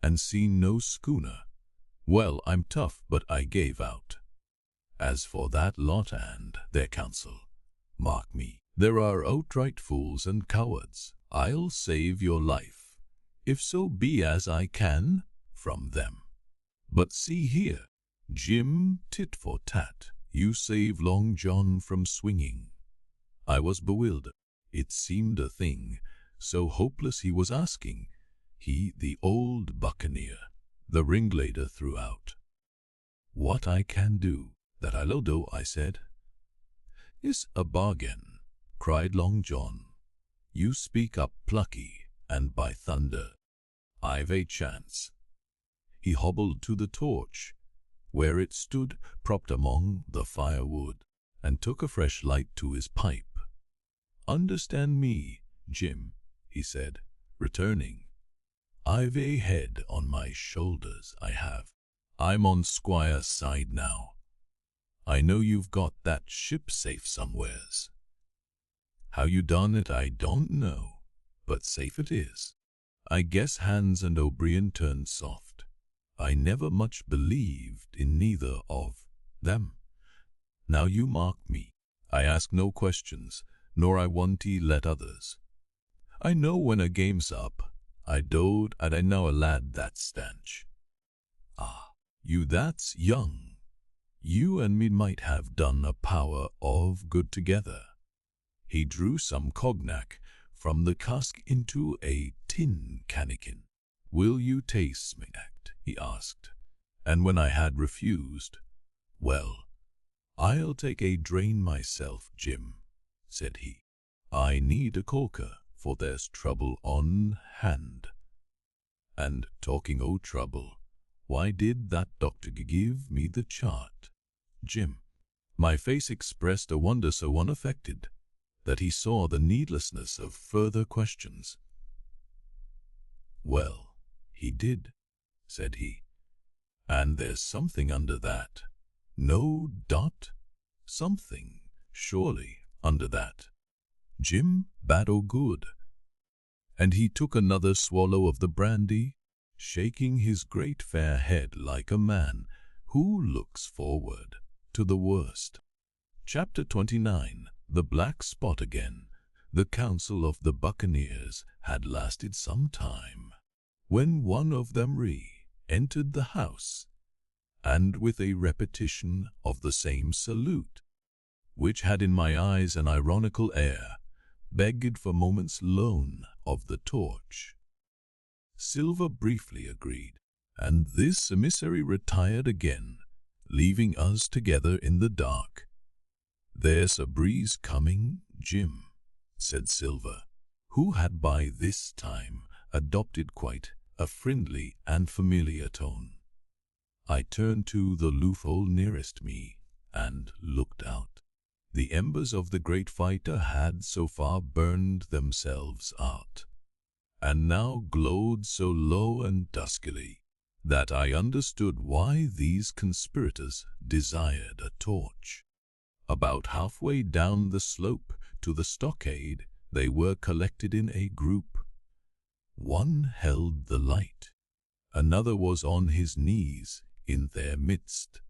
and seen no schooner. Well, I'm tough, but I gave out. As for that lot and their counsel, mark me, there are outright fools and cowards. I'll save your life, if so be as I can, from them. But see here, Jim, tit for tat, you save Long John from swinging. I was bewildered. It seemed a thing so hopeless he was asking. He, the old buccaneer, the ringleader, threw out. What I can do, that I'll do, I said. Is a bargain, cried Long John. You speak up plucky, and by thunder, I've a chance. He hobbled to the torch, where it stood propped among the firewood, and took a fresh light to his pipe. Understand me, Jim, he said, returning. I've a head on my shoulders, I have. I'm on Squire's side now. I know you've got that ship safe somewheres. How you done it I don't know, but safe it is. I guess Hans and O'Brien turned soft. I never much believed in neither of them. Now you mark me. I ask no questions, nor I wantee let others. I know when a game's up, I dote and I know a lad that's stanch. Ah, you that's young. You and me might have done a power of good together. He drew some cognac from the cask into a tin cannikin. Will you taste me that? He asked. And when I had refused, well, I'll take a drain myself, Jim, said he. I need a corker, for there's trouble on hand. And talking o' trouble, why did that doctor give me the chart? Jim, my face expressed a wonder so unaffected that he saw the needlessness of further questions. Well, he did, said he, and there's something under that. No dot? Something, surely, under that. Jim, bad or good? And he took another swallow of the brandy, shaking his great fair head like a man who looks forward to the worst. Chapter 29. The Black Spot Again. The council of the Buccaneers had lasted some time, when one of them re-entered the house, and with a repetition of the same salute, which had in my eyes an ironical air, begged for moments loan of the torch. Silver briefly agreed, and this emissary retired again, leaving us together in the dark. There's a breeze coming, Jim, said Silver, who had by this time adopted quite a friendly and familiar tone. I turned to the loophole nearest me and looked out. The embers of the great fighter had so far burned themselves out, and now glowed so low and duskily that I understood why these conspirators desired a torch. About halfway down the slope to the stockade, they were collected in a group. One held the light, another was on his knees in their midst,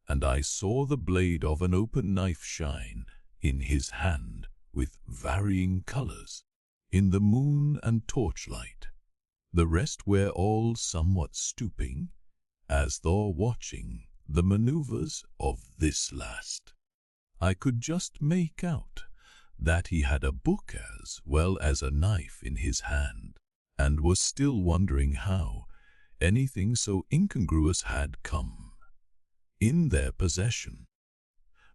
and I saw the blade of an open knife shine in his hand with varying colors in the moon and torchlight. The rest were all somewhat stooping, as though watching the maneuvers of this last. I could just make out that he had a book as well as a knife in his hand, and was still wondering how anything so incongruous had come in their possession,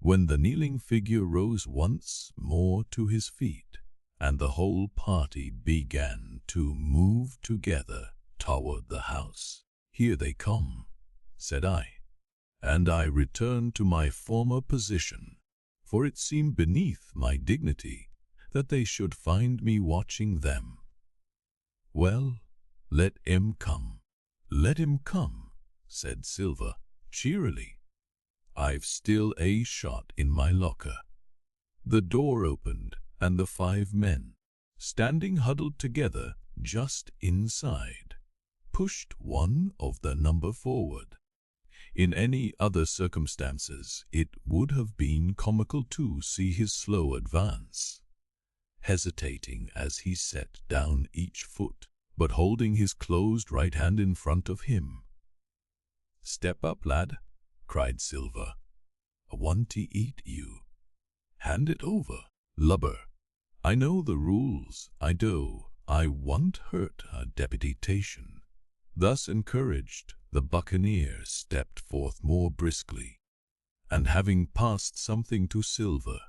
when the kneeling figure rose once more to his feet, and the whole party began to move together toward the house. Here they come, said I, and I returned to my former position, for it seemed beneath my dignity that they should find me watching them. "Well, let him come. Let him come," said Silver cheerily. "I've still a shot in my locker." The door opened, and the 5 men, standing huddled together just inside, pushed one of the number forward. In any other circumstances, it would have been comical to see his slow advance, hesitating as he set down each foot, but holding his closed right hand in front of him. "Step up, lad," cried Silver. "I want to eat you. Hand it over, lubber. I know the rules, I do. I won't hurt a deputation." Thus encouraged, the Buccaneer stepped forth more briskly, and having passed something to Silver,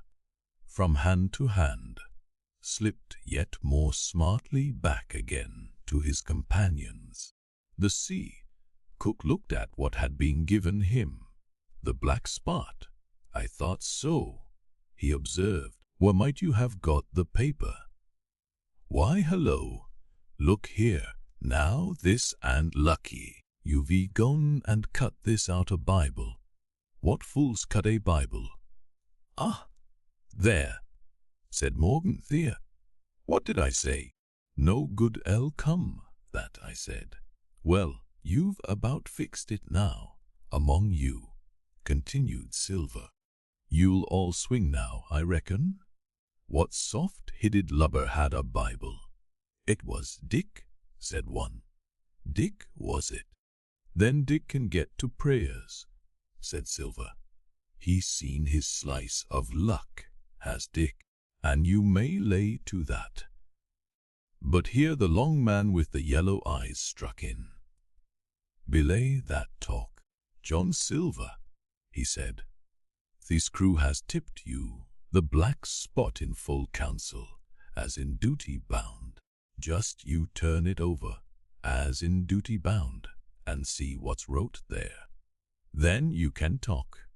from hand to hand, slipped yet more smartly back again to his companions. The sea cook looked at what had been given him. "The black spot? I thought so," he observed. "Where might you have got the paper?" "Why, hello, look here. Now this and lucky. You've gone and cut this out a Bible. What fools cut a Bible?" "Ah, there," said Morgan Thea. "What did I say?" "No good L come, that I said." "Well, you've about fixed it now, among you," continued Silver. "You'll all swing now, I reckon. What soft-headed lubber had a Bible?" "It was Dick," said one. "Dick, was it? Then Dick can get to prayers," said Silver. "He's seen his slice of luck, has Dick, and you may lay to that." But here the long man with the yellow eyes struck in. "Belay that talk, John Silver," he said. "This crew has tipped you the black spot in full council, as in duty bound. Just you turn it over, as in duty bound, and see what's wrote there. Then you can talk."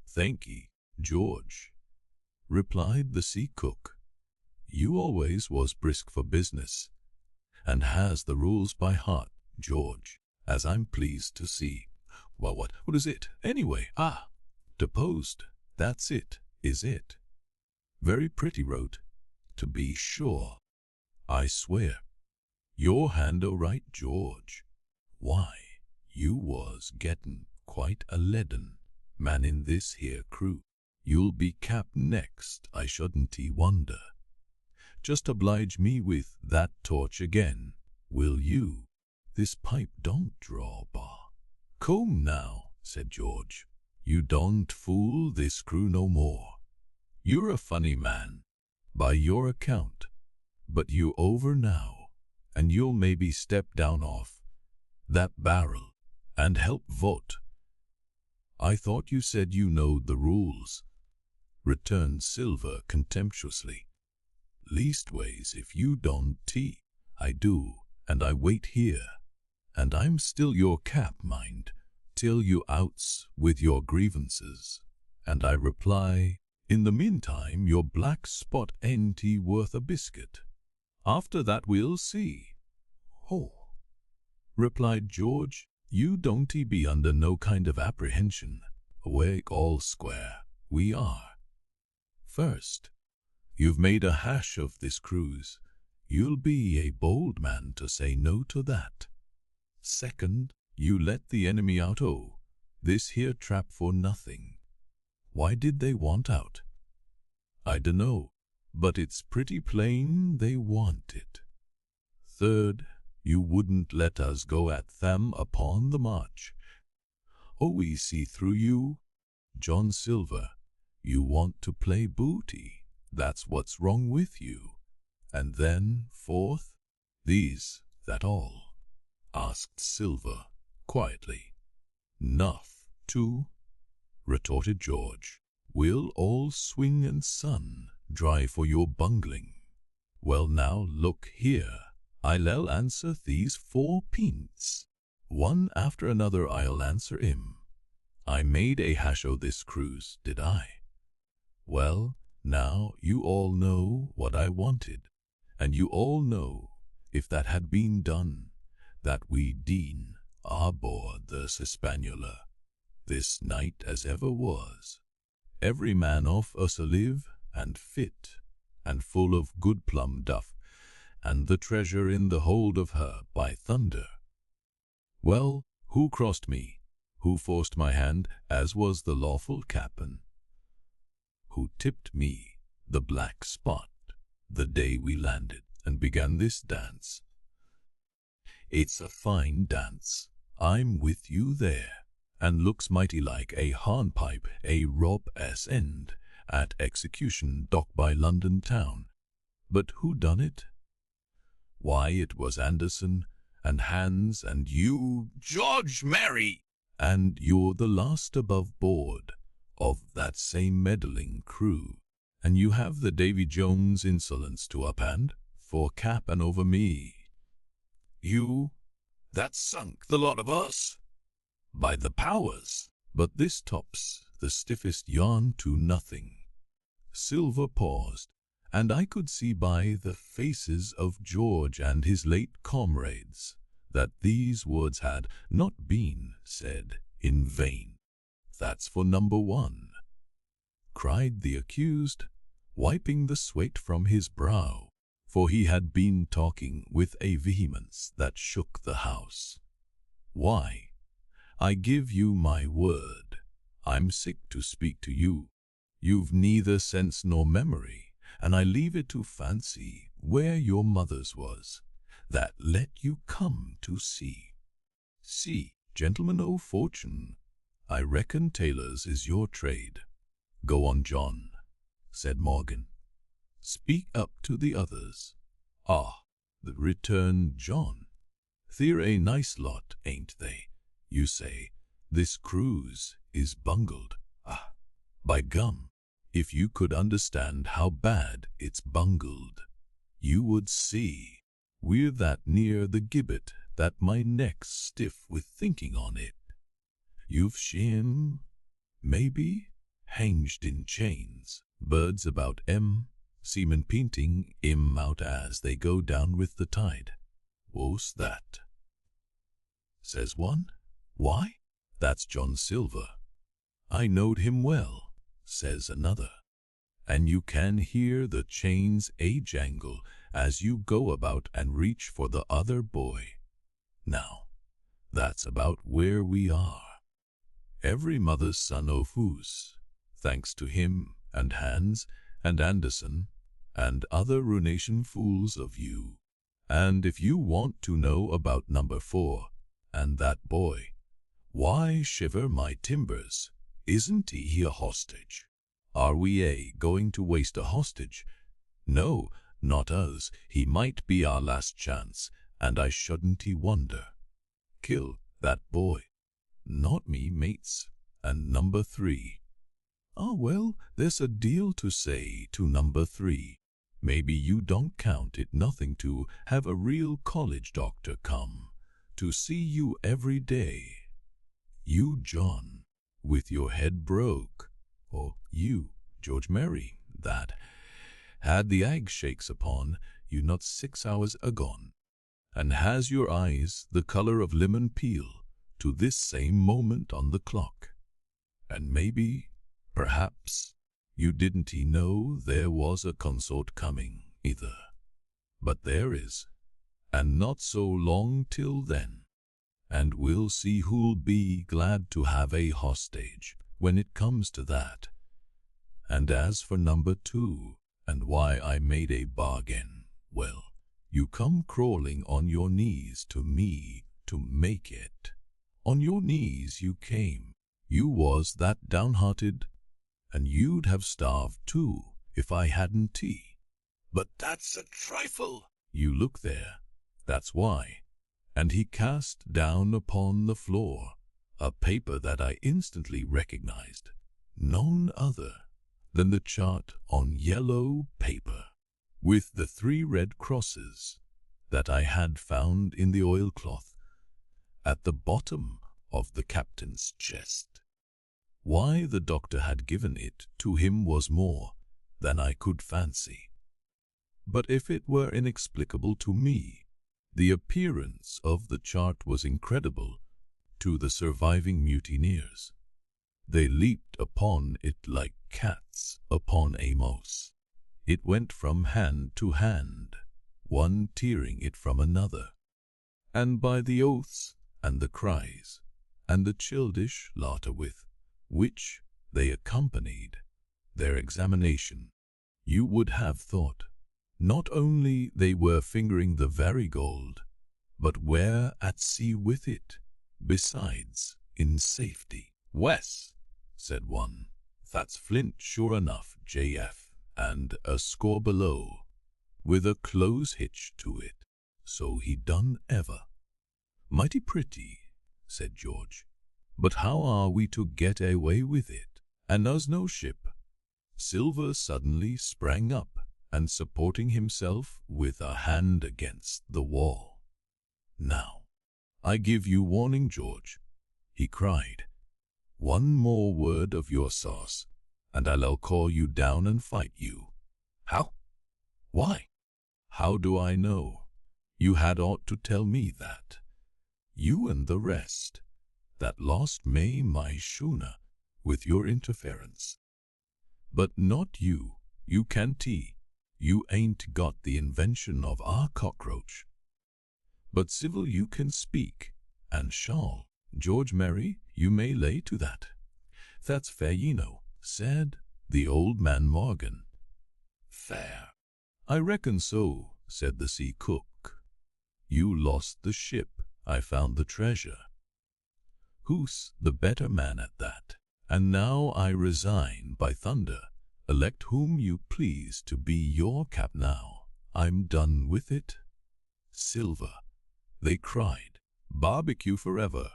"Thank ye, George," replied the sea cook. "You always was brisk for business, and has the rules by heart, George, as I'm pleased to see. Well, what is it, anyway? Ah, deposed, that's it, is it? Very pretty wrote, to be sure. I swear. Your hand o' right, George. Why, you was gettin' quite a leaden man in this here crew. You'll be capped next, I shouldn't wonder. Just oblige me with that torch again, will you? This pipe don't draw, bar." "Come now," said George. "You don't fool this crew no more. You're a funny man, by your account, but you over now, and you'll maybe step down off that barrel and help vote." "I thought you said you knowed the rules," returned Silver contemptuously. "Leastways, if you don't I do, and I wait here, and I'm still your cap, mind, till you outs with your grievances, and I reply, in the meantime your black spot ain't worth a biscuit. After that we'll see." "Oh," replied George, "you don't be under no kind of apprehension. Awake all square, we are. First, you've made a hash of this cruise. You'll be a bold man to say no to that. Second, you let the enemy out this here trap for nothing. Why did they want out? I dunno, but it's pretty plain they want it. Third, you wouldn't let us go at them upon the march. We see through you, John Silver. You want to play booty. That's what's wrong with you. And then, fourth, that all?" asked Silver quietly. "Nuff, too," retorted George. "We'll all swing and sun dry for your bungling. Well now, look here. I'll answer these 4 pints. One after another I'll answer him. I made a hash o' this cruise, did I? Well, now you all know what I wanted, and you all know, if that had been done, that we deem aboard the Hispaniola, this night as ever was, every man of us alive and fit, and full of good plum duff, and the treasure in the hold of her, by thunder. Well, who crossed me? Who forced my hand, as was the lawful captain? Who tipped me the black spot the day we landed and began this dance? It's a fine dance, I'm with you there, and looks mighty like a hornpipe, a rope's end, at execution dock by London town. But who done it? Why, it was Anderson, and Hans, and you, George Merry, and you're the last above board of that same meddling crew, and you have the Davy Jones insolence to uphand, for cap and over me. You, that sunk the lot of us, by the powers, but this tops the stiffest yarn to nothing. Silver paused, and I could see by the faces of George and his late comrades that these words had not been said in vain. That's for number one, cried the accused, wiping the sweat from his brow, for he had been talking with a vehemence that shook the house. Why, I give you my word, I'm sick to speak to you. You've neither sense nor memory, and I leave it to fancy where your mother's was, that let you come to see. See, gentlemen o' fortune, I reckon tailors is your trade. Go on, John, said Morgan. Speak up to the others. Ah, returned John. They're a nice lot, ain't they? You say, this cruise is bungled. Ah, by gum, if you could understand how bad it's bungled, you would see. We're that near the gibbet that my neck's stiff with thinking on it. You've seen, maybe, hanged in chains, birds about seamen painting out as they go down with the tide. What's that? Says one. Why, that's John Silver. I knowed him well, says another. And you can hear the chains jangle as you go about and reach for the other boy. Now, that's about where we are. Every mother's son of whose, thanks to him and Hans and Anderson and other ruination fools of you. And if you want to know about number 4 and that boy, why, shiver my timbers, isn't he a hostage? Are we going to waste a hostage? No, not us. He might be our last chance, and I shouldn't wonder. Kill that boy. Not me, mates. And number 3. Ah, well, there's a deal to say to number 3. Maybe you don't count it nothing to have a real college doctor come to see you every day. You, John, with your head broke, or you, George Merry, that had the ag shakes upon you not 6 hours agone, and has your eyes the color of lemon peel to this same moment on the clock. And maybe, perhaps, you didn't know there was a consort coming, either. But there is, and not so long till then. And we'll see who'll be glad to have a hostage when it comes to that. And as for number 2, and why I made a bargain, well, you come crawling on your knees to me to make it. On your knees you came. You was that downhearted, and you'd have starved too if I hadn't tea. But that's a trifle. You look there, that's why. And he cast down upon the floor a paper that I instantly recognized, none other than the chart on yellow paper, with the 3 red crosses that I had found in the oilcloth at the bottom of the captain's chest. Why the doctor had given it to him was more than I could fancy. But if it were inexplicable to me, the appearance of the chart was incredible to the surviving mutineers. They leaped upon it like cats upon a mouse. It went from hand to hand, one tearing it from another, and by the oaths and the cries and the childish laughter with which they accompanied their examination, you would have thought not only they were fingering the very gold, but were at sea with it, besides, in safety. "Wes," said one, "that's Flint sure enough, JF, and a score below, with a close hitch to it. So he done ever." "Mighty pretty," said George, "but how are we to get away with it? And us no ship." Silver suddenly sprang up, and supporting himself with a hand against the wall. "Now, I give you warning, George," he cried. "One more word of your sauce, and I'll call you down and fight you." "How? Why?" "How do I know? You had ought to tell me that. You and the rest, that lost me my schooner with your interference. But not you, you can't. You ain't got the invention of our cockroach. But civil you can speak, and shall. George Merry, you may lay to that." "That's fair, ye know," said the old man Morgan. "Fair? I reckon so," said the sea cook. "You lost the ship, I found the treasure. Who's the better man at that? And now I resign, by thunder. Elect whom you please to be your cap now. I'm done with it." "Silver," they cried. "Barbecue forever.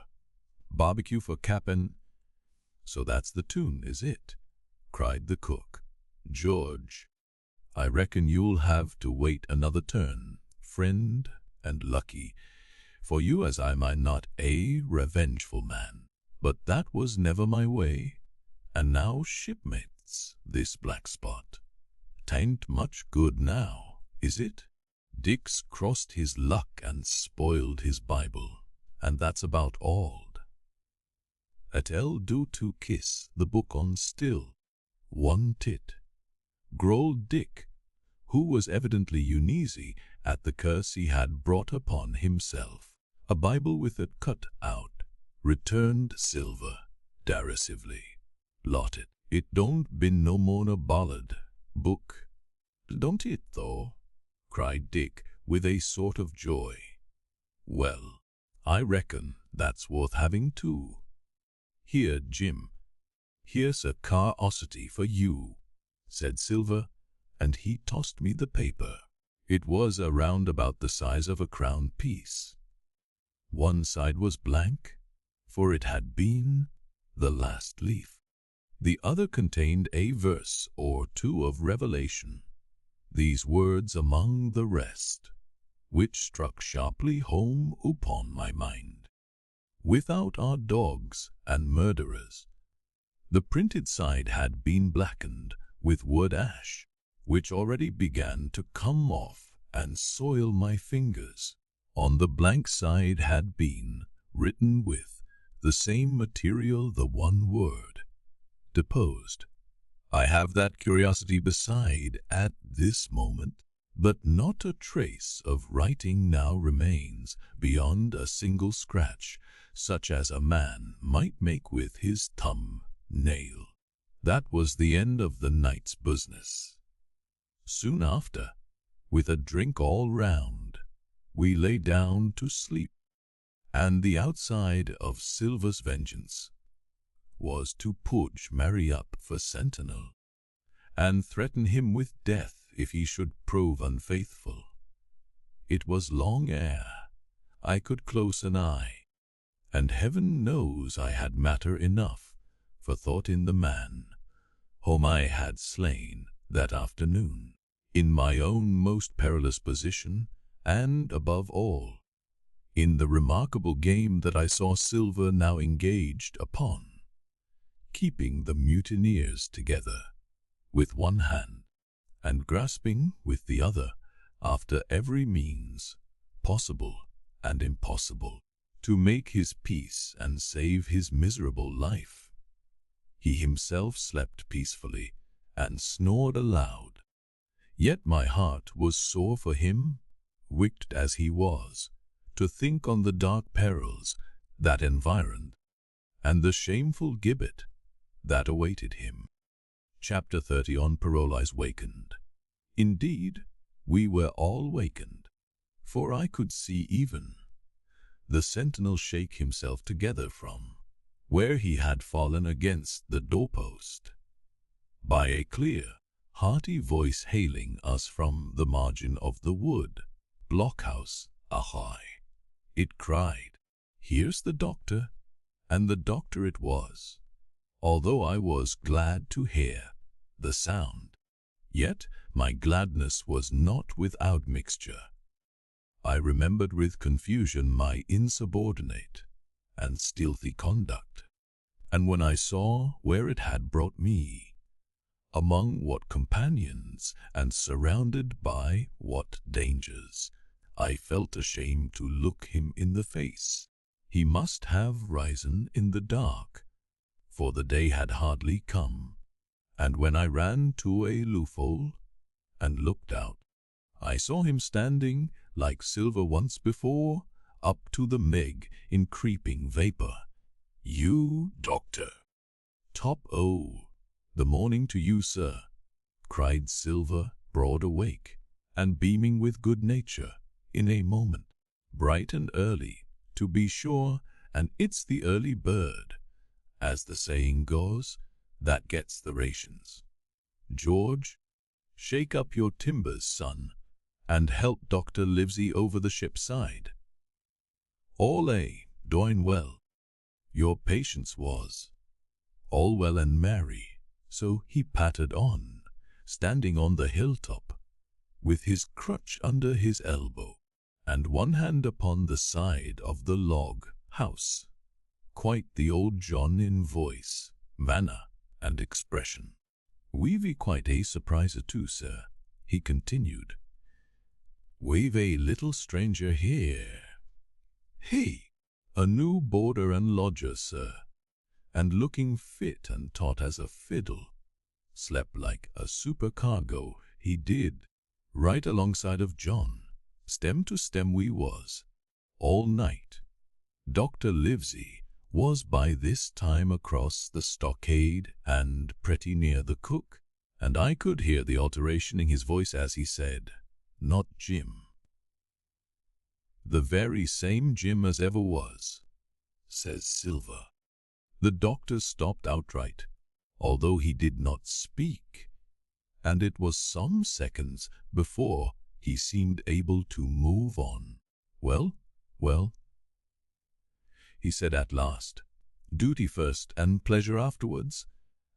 Barbecue for cap'n." "So that's the tune, is it?" cried the cook. "George, I reckon you'll have to wait another turn, friend, and lucky for you as I'm not a revengeful man. But that was never my way. And now, shipmates, this black spot, 'tain't much good now, is it? Dick's crossed his luck and spoiled his Bible, and that's about all. It'll do to kiss the book on still, one tit." Growled Dick, who was evidently uneasy at the curse he had brought upon himself. "A Bible with it cut out," returned Silver, derisively. "Lot it. It don't been no more a ballad book." "Don't it, though?" cried Dick, with a sort of joy. "Well, I reckon that's worth having too. Here, Jim, here's a curiosity for you," said Silver, and he tossed me the paper. It was around about the size of a crown piece. One side was blank, for it had been the last leaf. The other contained a verse or two of Revelation, these words among the rest, which struck sharply home upon my mind. "Without our dogs and murderers." The printed side had been blackened with wood ash, which already began to come off and soil my fingers. On the blank side had been written with the same material the one word, "Deposed." I have that curiosity beside at this moment, but not a trace of writing now remains beyond a single scratch, such as a man might make with his thumb nail. That was the end of the night's business. Soon after, with a drink all round, we lay down to sleep, and the outside of Silver's vengeance was to pudge Mary up for sentinel, and threaten him with death if he should prove unfaithful. It was long ere I could close an eye, and heaven knows I had matter enough for thought in the man whom I had slain that afternoon, in my own most perilous position, and, above all, in the remarkable game that I saw Silver now engaged upon. keeping the mutineers together with one hand and grasping with the other after every means, possible and impossible, to make his peace and save his miserable life. He himself slept peacefully and snored aloud. Yet my heart was sore for him, wicked as he was, to think on the dark perils that environed, and the shameful gibbet that awaited him. Chapter 30. On Parole I wakened. Indeed, we were all wakened, for I could see even the sentinel shake himself together from where he had fallen against the doorpost, by a clear, hearty voice hailing us from the margin of the wood. "Blockhouse, ahoy!" it cried. "Here's the doctor," and the doctor it was, although I was glad to hear the sound. Yet my gladness was not without mixture. I remembered with confusion my insubordinate and stealthy conduct, and when I saw where it had brought me, among what companions and surrounded by what dangers, I felt ashamed to look him in the face. He must have risen in the dark, for the day had hardly come, and when I ran to a loophole and looked out, I saw him standing like silver once before, up to the meg in creeping vapor. "You, doctor!" "Top-o! The morning to you, sir," cried Silver, broad awake and beaming with good nature in a moment. "Bright and early, to be sure, and it's the early bird, as the saying goes, that gets the rations. George, shake up your timbers, son, and help Dr. Livesey over the ship's side. All doing well. Your patience was all well and merry." So he pattered on, standing on the hilltop, with his crutch under his elbow, and one hand upon the side of the log house. Quite the old John in voice, manner, and expression. "We've quite a surpriser too, sir," he continued. "We've a little stranger here. He, a new boarder and lodger, sir, and looking fit and taut as a fiddle. Slept like a supercargo, he did, right alongside of John. Stem to stem we was, all night. Dr. Livesey was by this time across the stockade and pretty near the cook, and I could hear the alteration in his voice as he said, 'Not Jim.' 'The very same Jim as ever was,' says Silver. The doctor stopped outright, although he did not speak, and it was some seconds before he seemed able to move on. "Well, well," he said at last, "duty first and pleasure afterwards,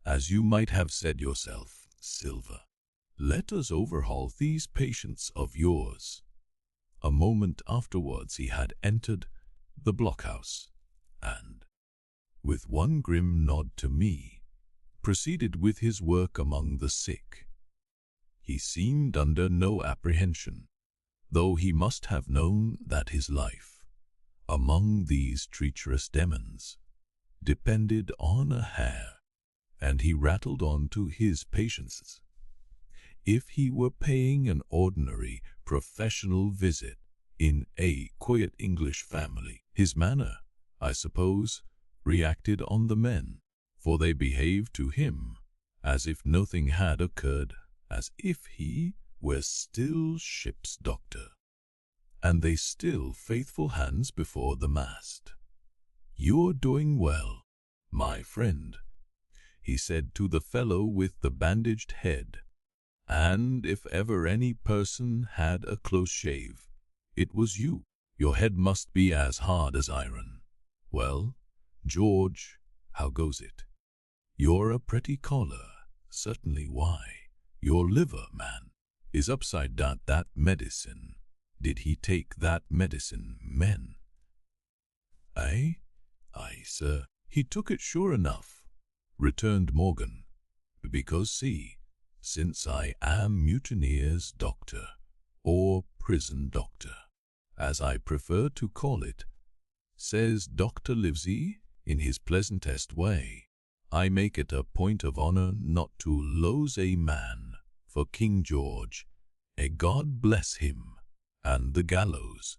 as you might have said yourself, Silver. Let us overhaul these patients of yours." A moment afterwards he had entered the blockhouse, and, with one grim nod to me, proceeded with his work among the sick. He seemed under no apprehension, though he must have known that his life, among these treacherous demons, depended on a hair, and he rattled on to his patients. If he were paying an ordinary professional visit in a quiet English family, his manner, I suppose, reacted on the men, for they behaved to him as if nothing had occurred, as if he were still ship's doctor, and they still faithful hands before the mast. "You're doing well, my friend," he said to the fellow with the bandaged head, "and if ever any person had a close shave, it was you. Your head must be as hard as iron. Well, George, how goes it? You're a pretty collar, certainly. Why, your liver, man, is upside down. That medicine. Did he take that medicine, men?" "Aye, sir, he took it sure enough," returned Morgan. Because see, since I am mutineer's doctor, or prison doctor, as I prefer to call it, says Dr. Livesey in his pleasantest way, I make it a point of honor not to lose a man for King George, a God bless him, and the gallows.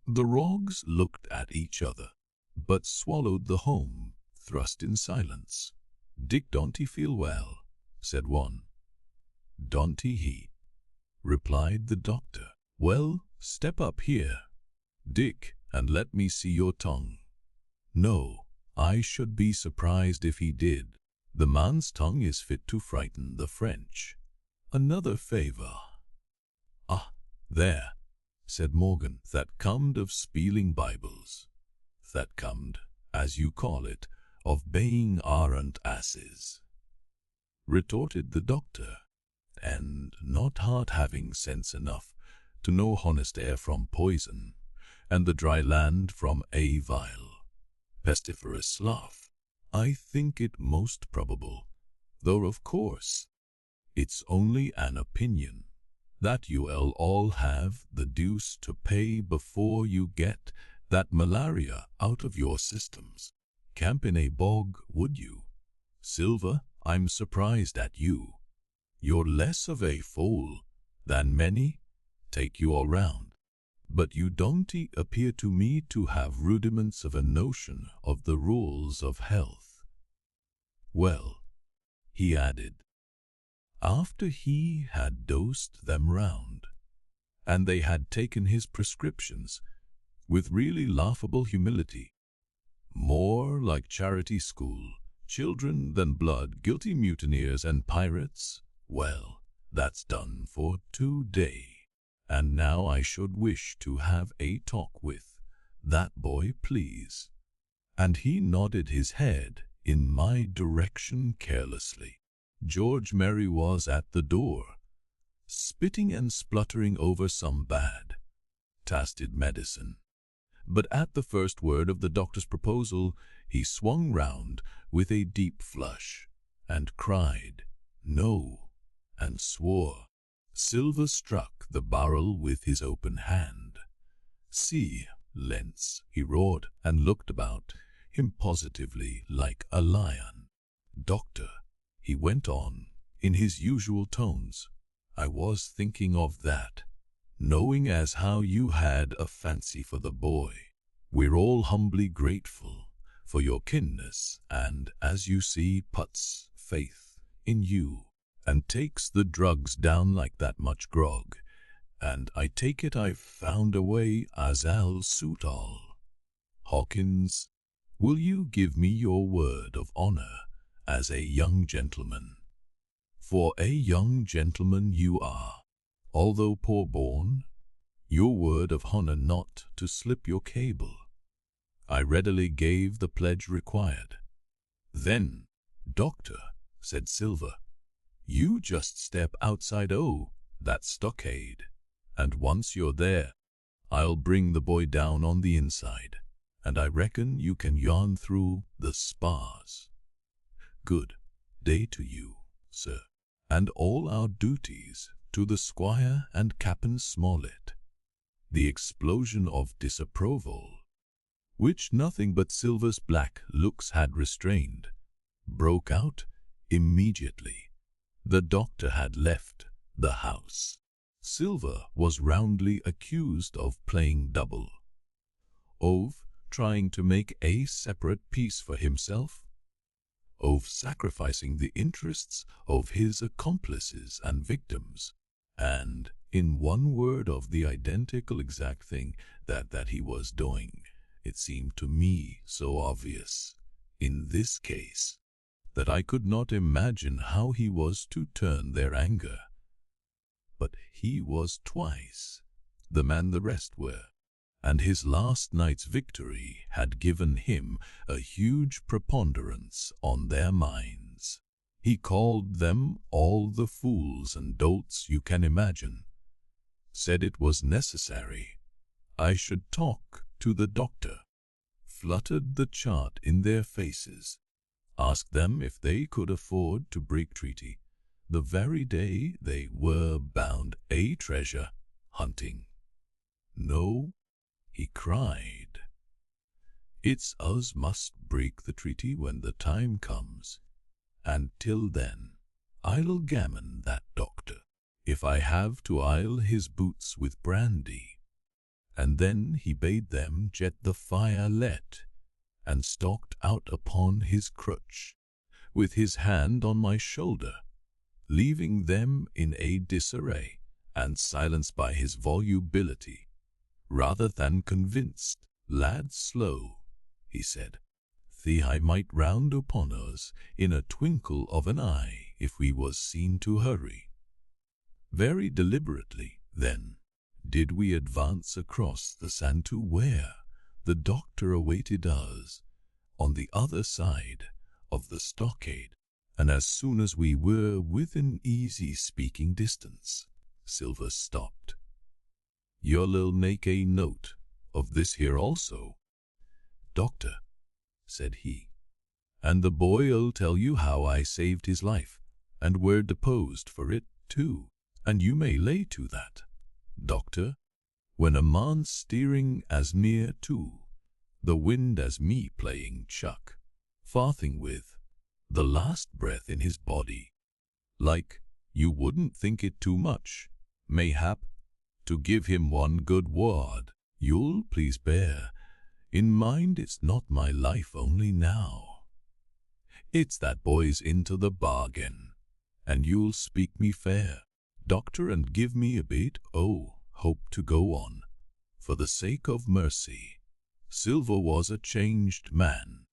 The rogues looked at each other, but swallowed the home thrust in silence. Dick, don't he feel well? Said one. Don't he? Replied the doctor. Well, step up here, Dick, and let me see your tongue. No, I should be surprised if he did. The man's tongue is fit to frighten the French. Another favor. Ah, there, said Morgan, that comed of spieling Bibles. That comed, as you call it, of baying arrant asses, retorted the doctor, and not hard having sense enough to know honest air from poison, and the dry land from a vile, pestiferous slough. I think it most probable, though of course it's only an opinion, that you'll all have the deuce to pay before you get that malaria out of your systems. Camp in a bog, would you? Silver, I'm surprised at you. You're less of a fool than many, take you all round. But you don't appear to me to have rudiments of a notion of the rules of health. Well, he added, after he had dosed them round, and they had taken his prescriptions with really laughable humility, more like charity school children than blood guilty mutineers and pirates, well, that's done for today. And now I should wish to have a talk with that boy, please. And he nodded his head in my direction carelessly. George Merry was at the door, spitting and spluttering over some bad, tasted medicine. But at the first word of the doctor's proposal, he swung round with a deep flush, and cried, "No," and swore. Silver struck the barrel with his open hand. "See, Lentz," he roared, and looked about him positively like a lion. "Doctor," he went on in his usual tones, "I was thinking of that, knowing as how you had a fancy for the boy. We're all humbly grateful for your kindness, and, as you see, puts faith in you, and takes the drugs down like that much grog, and I take it I've found a way as'll suit all. Hawkins, will you give me your word of honor as a young gentleman? For a young gentleman you are, although poor-born, your word of honor not to slip your cable." I readily gave the pledge required. "Then, Doctor," said Silver, "you just step outside that stockade, and once you're there, I'll bring the boy down on the inside, and I reckon you can yarn through the spars. Good day to you, sir, and all our duties to the Squire and Captain Smollett." The explosion of disapproval, which nothing but Silver's black looks had restrained, broke out immediately. The doctor had left the house. Silver was roundly accused of playing double, of trying to make a separate peace for himself, of sacrificing the interests of his accomplices and victims, and, in one word, of the identical exact thing that he was doing. It seemed to me so obvious, in this case, that I could not imagine how he was to turn their anger. But he was twice the man the rest were, and his last night's victory had given him a huge preponderance on their minds. He called them all the fools and dolts you can imagine, said it was necessary I should talk to the doctor, fluttered the chart in their faces. asked them if they could afford to break treaty the very day they were bound a treasure hunting. No, he cried. It's us must break the treaty when the time comes, and till then I'll gammon that doctor, if I have to oil his boots with brandy. And then he bade them jet the fire let, and stalked out upon his crutch, with his hand on my shoulder, leaving them in a disarray, and silenced by his volubility, rather than convinced. Lad, slow, he said. "The might round upon us in a twinkle of an eye if we was seen to hurry." Very deliberately, then, did we advance across the sand to where the doctor awaited us on the other side of the stockade, and as soon as we were within easy speaking distance, Silver stopped. "You'll make a note of this here also, Doctor," said he, "and the boy'll tell you how I saved his life, and were deposed for it too, and you may lay to that, Doctor, when a man's steering as near to the wind as me playing chuck, farthing with the last breath in his body, like you wouldn't think it too much, mayhap, to give him one good word. You'll please bear in mind it's not my life only now. It's that boy's into the bargain, and you'll speak me fair, Doctor, and give me a bit hope to go on, for the sake of mercy." Silver was a changed man.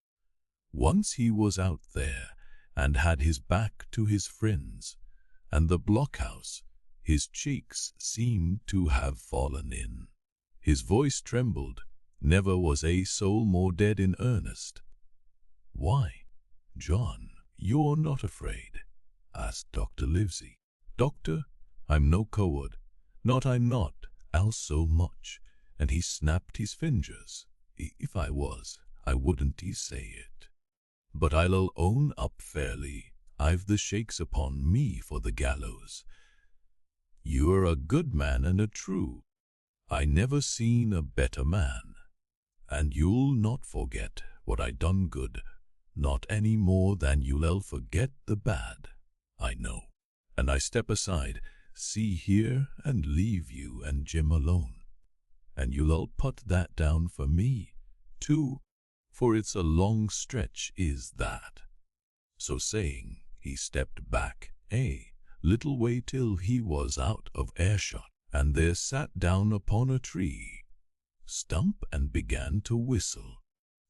Once he was out there and had his back to his friends and the blockhouse, his cheeks seemed to have fallen in. His voice trembled. Never was a soul more dead in earnest. "Why, John, you're not afraid?" asked Dr. Livesey. "Doctor, I'm no coward, I'm not, I'll so much," and he snapped his fingers. "If I was, I wouldn't say it. But I'll own up fairly, I've the shakes upon me for the gallows. You're a good man and a true. I never seen a better man. And you'll not forget what I done good, not any more than you'll forget the bad, I know. And I step aside, see here, and leave you and Jim alone. And you'll put that down for me, too, for it's a long stretch is that." So saying, he stepped back a little way till he was out of earshot, and there sat down upon a tree stump and began to whistle,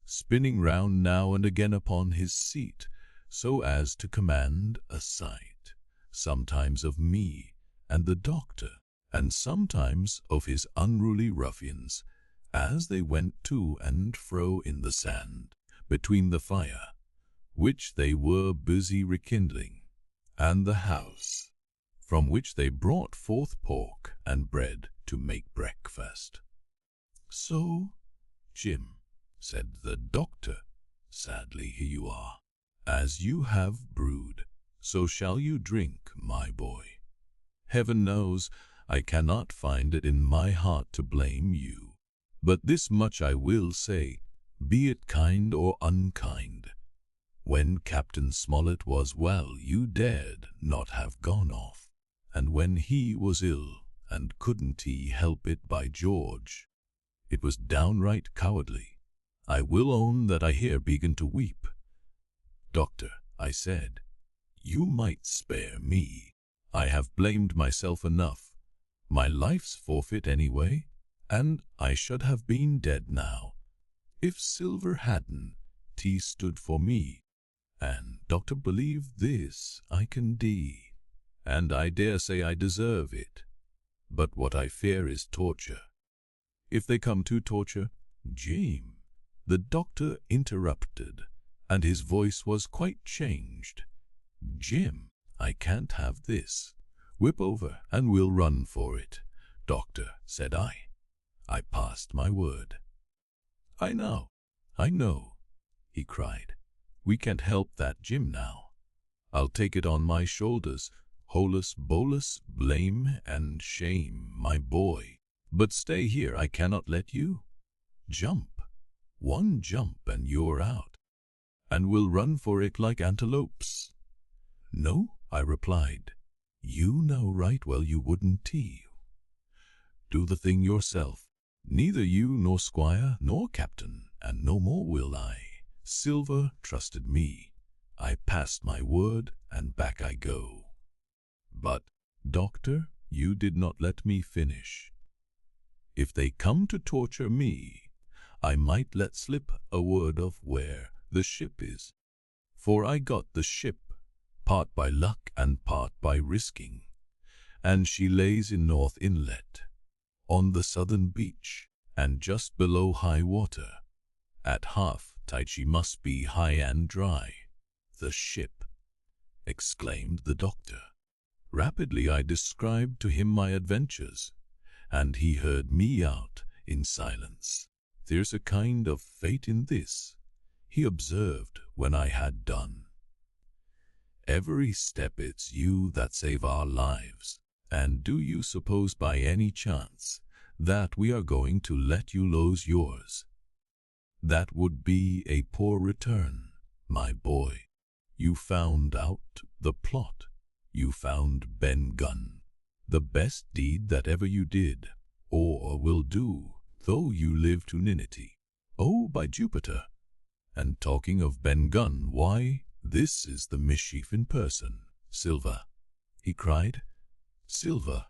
spinning round now and again upon his seat, so as to command a sight, sometimes of me and the doctor, and sometimes of his unruly ruffians, as they went to and fro in the sand, between the fire, which they were busy rekindling, and the house, from which they brought forth pork and bread to make breakfast. "So, Jim," said the doctor, sadly, "here you are. As you have brewed, so shall you drink, my boy. Heaven knows I cannot find it in my heart to blame you. But this much I will say, be it kind or unkind. When Captain Smollett was well, you dared not have gone off, and when he was ill, and couldn't he help it, by George, it was downright cowardly. I will own that I here began to weep. Doctor, I said, you might spare me. I have blamed myself enough. My life's forfeit anyway, and I should have been dead now, if Silver hadn't stood for me. And, Doctor, believe this, I can d, and I dare say I deserve it. But what I fear is torture. If they come to torture, Jim, the doctor interrupted, and his voice was quite changed. Jim, I can't have this. Whip over, and we'll run for it. Doctor, said I. I passed my word. I know, he cried. We can't help that, Jim, now. I'll take it on my shoulders, holus bolus, blame and shame, my boy. But stay here, I cannot let you. Jump. One jump and you're out. And we'll run for it like antelopes. No, I replied. You know right well you wouldn't tea. Do the thing yourself. Neither you nor squire nor captain, and no more will I. Silver trusted me. I passed my word, and back I go. But, Doctor, you did not let me finish. If they come to torture me, I might let slip a word of where the ship is. For I got the ship, part by luck and part by risking, and she lays in North Inlet, on the southern beach, and just below high water. At half tide she must be high and dry. The ship, exclaimed the doctor. Rapidly I described to him my adventures, and he heard me out in silence. There's a kind of fate in this, he observed when I had done. Every step it's you that save our lives, and do you suppose by any chance that we are going to let you lose yours? That would be a poor return, my boy. You found out the plot. You found Ben Gunn, the best deed that ever you did, or will do, though you live to ninety. Oh, by Jupiter! And talking of Ben Gunn, why, this is the mischief in person. Silver, he cried. Silver,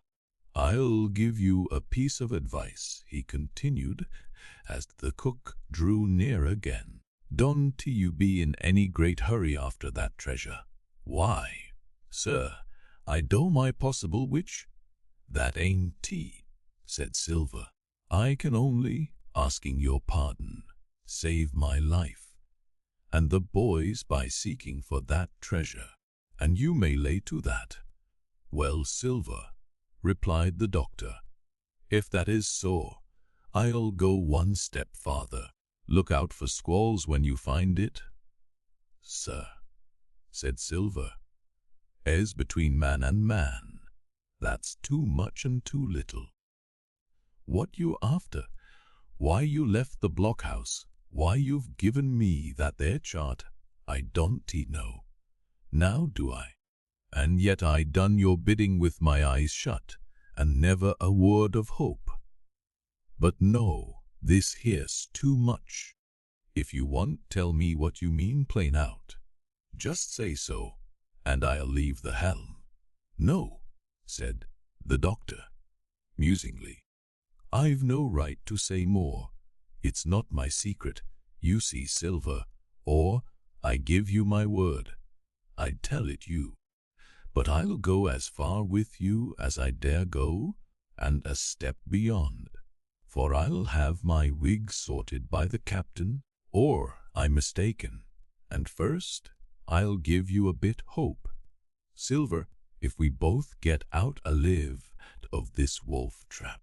I'll give you a piece of advice, he continued, as the cook drew near again. Don't you be in any great hurry after that treasure. Why, sir, I do my possible which. That ain't tea, said Silver. I can only, asking your pardon, save my life, and the boys by seeking for that treasure, and you may lay to that. Well, Silver, replied the doctor, if that is so, I'll go one step farther. Look out for squalls when you find it. Sir, said Silver, as between man and man, that's too much and too little. What you after? Why you left the blockhouse? Why you've given me that there chart? I don't know. Now do I? And yet I done your bidding with my eyes shut, and never a word of hope. But no, this here's too much. If you want, tell me what you mean plain out. Just say so, and I'll leave the helm. No, said the doctor, musingly. I've no right to say more. It's not my secret, you see, Silver, or I give you my word, I'd tell it you. But I'll go as far with you as I dare go, and a step beyond. For I'll have my wig sorted by the captain, or I'm mistaken. And first, I'll give you a bit hope. Silver, if we both get out alive of this wolf trap,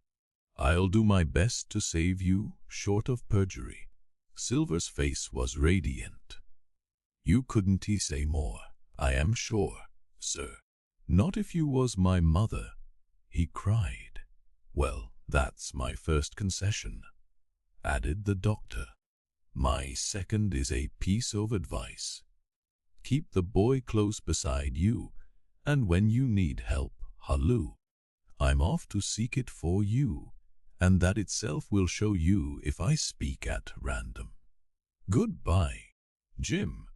I'll do my best to save you, short of perjury. Silver's face was radiant. You couldn't say more, I am sure, sir. Not if you was my mother, he cried. Well, that's my first concession, added the doctor. My second is a piece of advice. Keep the boy close beside you, and when you need help, halloo. I'm off to seek it for you, and that itself will show you if I speak at random. Goodbye, Jim.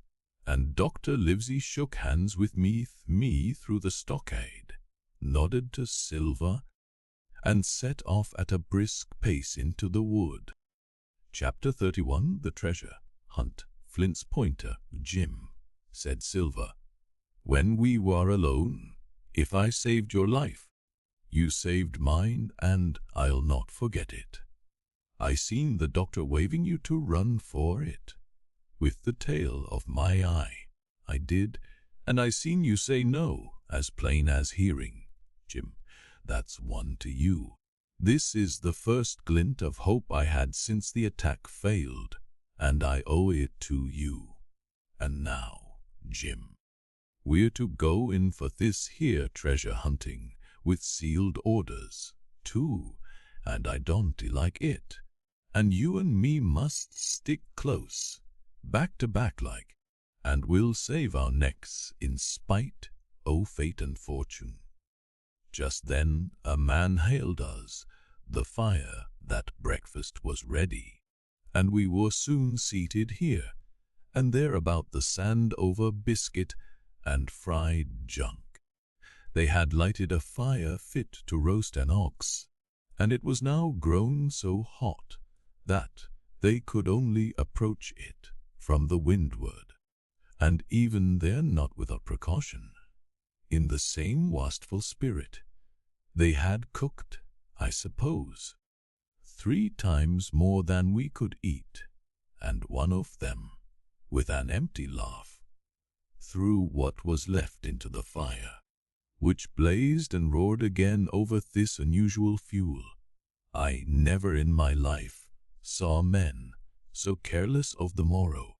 And Dr. Livesey shook hands with me through the stockade, nodded to Silver, and set off at a brisk pace into the wood. Chapter 31, The Treasure Hunt. Flint's pointer, Jim, said Silver. When we were alone, if I saved your life, you saved mine, and I'll not forget it. I seen the doctor waving you to run for it, with the tail of my eye. I did, and I seen you say no, as plain as hearing. Jim, that's one to you. This is the first glint of hope I had since the attack failed, and I owe it to you. And now, Jim, we're to go in for this here treasure hunting with sealed orders, too, and I don't like it. And you and me must stick close, back to back like, and we'll save our necks in spite o' fate and fortune. Just then a man hailed us, the fire that breakfast was ready, and we were soon seated here and there about the sand over biscuit and fried junk. They had lighted a fire fit to roast an ox, and it was now grown so hot that they could only approach it from the windward, and even there not without precaution. In the same wasteful spirit, they had cooked, I suppose, 3 times more than we could eat, and one of them, with an empty laugh, threw what was left into the fire, which blazed and roared again over this unusual fuel. I never in my life saw men so careless of the morrow.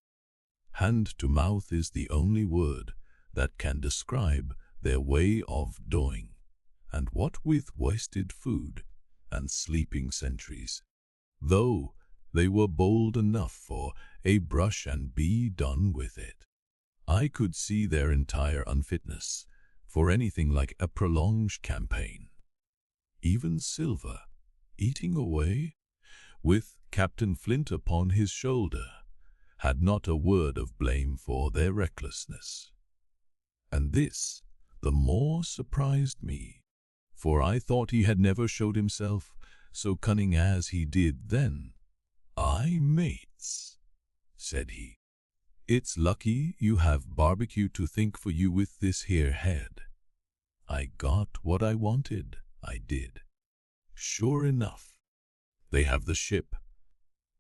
Hand to mouth is the only word that can describe their way of doing, and what with wasted food and sleeping sentries, though they were bold enough for a brush and be done with it. I could see their entire unfitness for anything like a prolonged campaign. Even Silver, eating away, with Captain Flint upon his shoulder, had not a word of blame for their recklessness. And this the more surprised me, for I thought he had never showed himself so cunning as he did then. "Aye, mates," said he, "it's lucky you have barbecue to think for you with this here head. I got what I wanted, I did. Sure enough, they have the ship.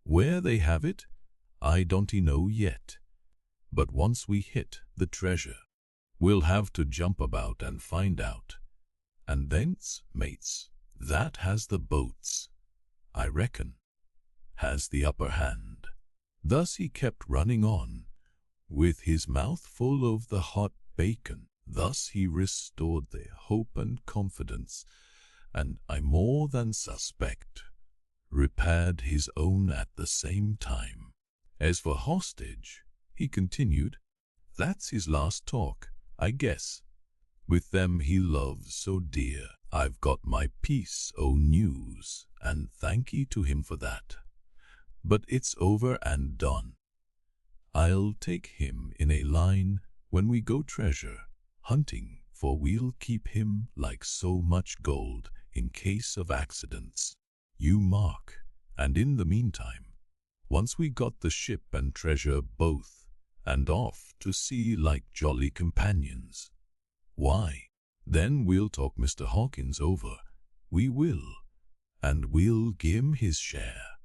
Where they have it, I don't know yet, but once we hit the treasure, we'll have to jump about and find out. And thence, mates, that has the boats, I reckon, has the upper hand." Thus he kept running on, with his mouth full of the hot bacon. Thus he restored their hope and confidence, and I more than suspect repaired his own at the same time. As for hostage, he continued, that's his last talk, I guess. With them he loves so dear. I've got my piece o' news, and thank ye to him for that. But it's over and done. I'll take him in a line when we go treasure hunting, for we'll keep him like so much gold in case of accidents. You mark, and in the meantime, once we got the ship and treasure both, and off to sea like jolly companions, why, then we'll talk Mr. Hawkins over, we will, and we'll give him his share,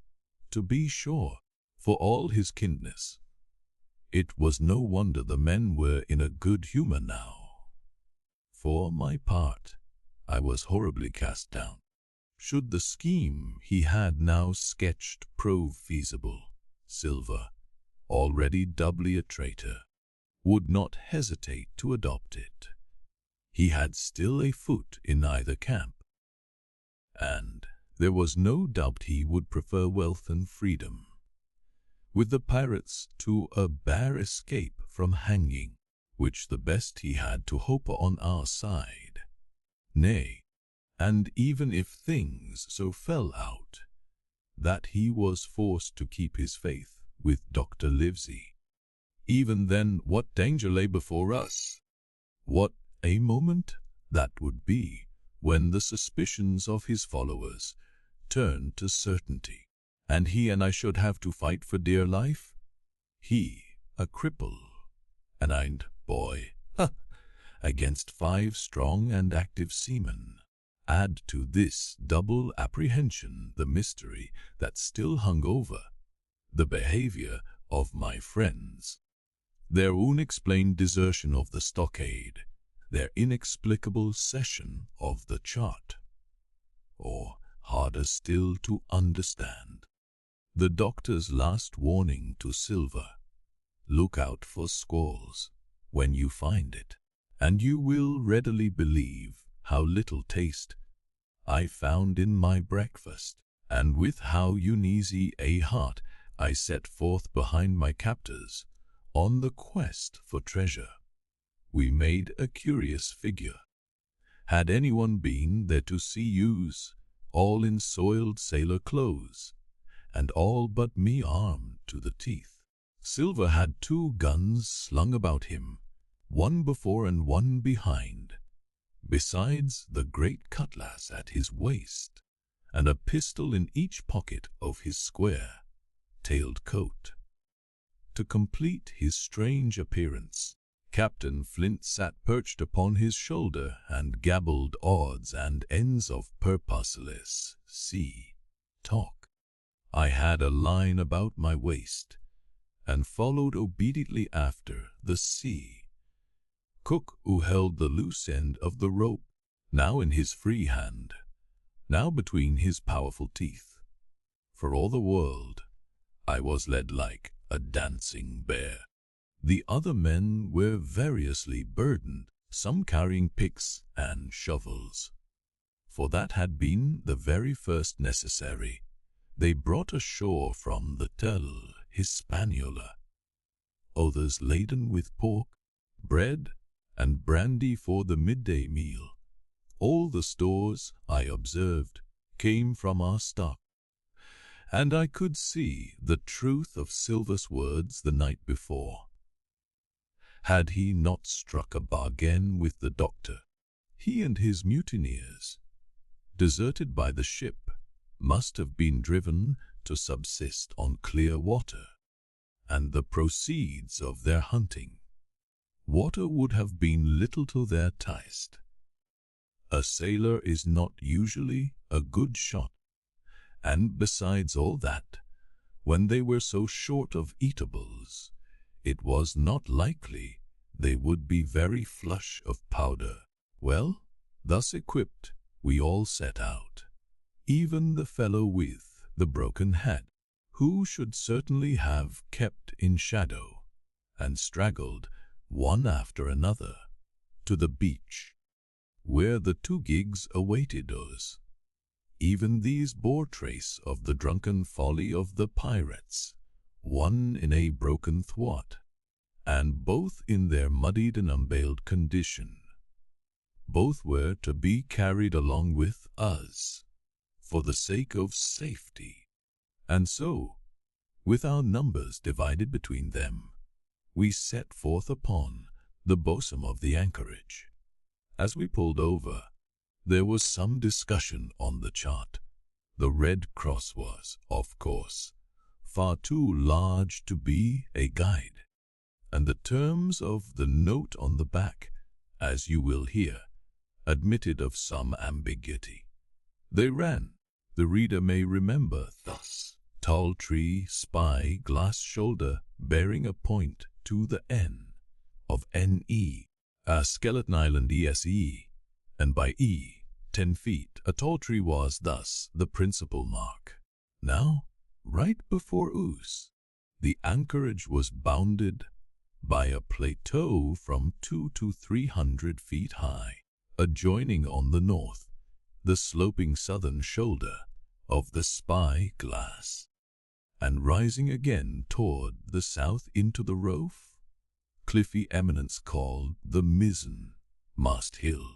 to be sure, for all his kindness. It was no wonder the men were in a good humor now. For my part, I was horribly cast down. Should the scheme he had now sketched prove feasible, Silver, already doubly a traitor, would not hesitate to adopt it. He had still a foot in either camp, and there was no doubt he would prefer wealth and freedom, with the pirates, to a bare escape from hanging, which the best he had to hope on our side. Nay, and even if things so fell out that he was forced to keep his faith with Dr. Livesey, even then what danger lay before us? What a moment that would be when the suspicions of his followers turned to certainty, and he and I should have to fight for dear life? He, a cripple, an iron boy, against 5 strong and active seamen. Add to this double apprehension the mystery that still hung over the behavior of my friends, their unexplained desertion of the Stockade, their inexplicable cession of the chart, or, harder still to understand, the doctor's last warning to Silver Look out for squalls when you find it, and you will readily believe how little taste I found in my breakfast, and with how uneasy a heart I set forth behind my captors on the quest for treasure. We made a curious figure. Had anyone been there to see us, all in soiled sailor clothes, and all but me armed to the teeth. Silver had 2 guns slung about him, one before and one behind, besides the great cutlass at his waist, and a pistol in each pocket of his square-tailed coat. To complete his strange appearance, Captain Flint sat perched upon his shoulder and gabbled odds and ends of purposeless sea talk. I had a line about my waist, and followed obediently after the sea cook, who held the loose end of the rope, now in his free hand, now between his powerful teeth. For all the world, I was led like a dancing bear. The other men were variously burdened, some carrying picks and shovels, for that had been the very first necessary they brought ashore from the Tel Hispaniola. Others laden with pork, bread, and brandy for the midday meal. All the stores, I observed, came from our stock, and I could see the truth of Silver's words the night before. Had he not struck a bargain with the doctor, he and his mutineers, deserted by the ship, must have been driven to subsist on clear water, and the proceeds of their hunting. Water would have been little to their taste. A sailor is not usually a good shot, and besides all that, when they were so short of eatables, it was not likely they would be very flush of powder. Well, thus equipped, we all set out, even the fellow with the broken head, who should certainly have kept in shadow, and straggled, one after another, to the beach, where the 2 gigs awaited us. Even these bore trace of the drunken folly of the pirates, one in a broken thwart, and both in their muddied and unbaled condition. Both were to be carried along with us, for the sake of safety, and so, with our numbers divided between them, we set forth upon the bosom of the anchorage. As we pulled over, there was some discussion on the chart. The Red Cross was, of course, far too large to be a guide, and the terms of the note on the back, as you will hear, admitted of some ambiguity. They ran, the reader may remember, thus: tall tree, spy, glass shoulder, bearing a point to the N of NE, Skeleton Island ESE, and by E, 10 feet. A tall tree was thus the principal mark. Now, right before us, the anchorage was bounded by a plateau from 200 to 300 feet high, adjoining on the north the sloping southern shoulder of the Spy Glass, and rising again toward the south into the rough, cliffy eminence called the Mizzen Mast Hill.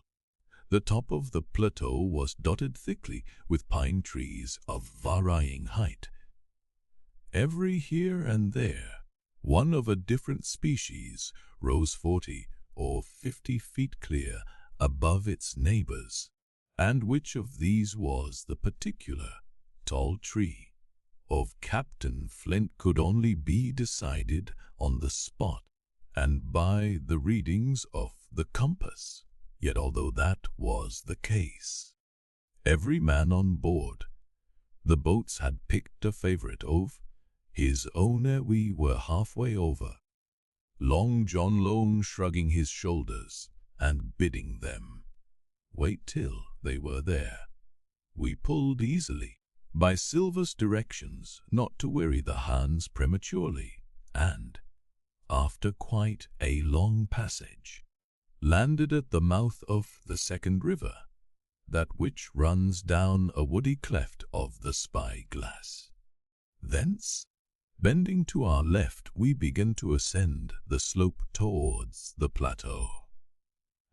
The top of the plateau was dotted thickly with pine trees of varying height, every here and there one of a different species rose 40 or 50 feet clear above its neighbors, and which of these was the particular tall tree of Captain Flint could only be decided on the spot and by the readings of the compass. Yet although that was the case, every man on board the boats had picked a favorite of his own ere we were halfway over, Long John Lone shrugging his shoulders and bidding them wait till they were there. We pulled easily, by Silver's directions, not to weary the hands prematurely, and after quite a long passage, landed at the mouth of the second river, that which runs down a woody cleft of the spy-glass. Thence, bending to our left, we began to ascend the slope towards the plateau.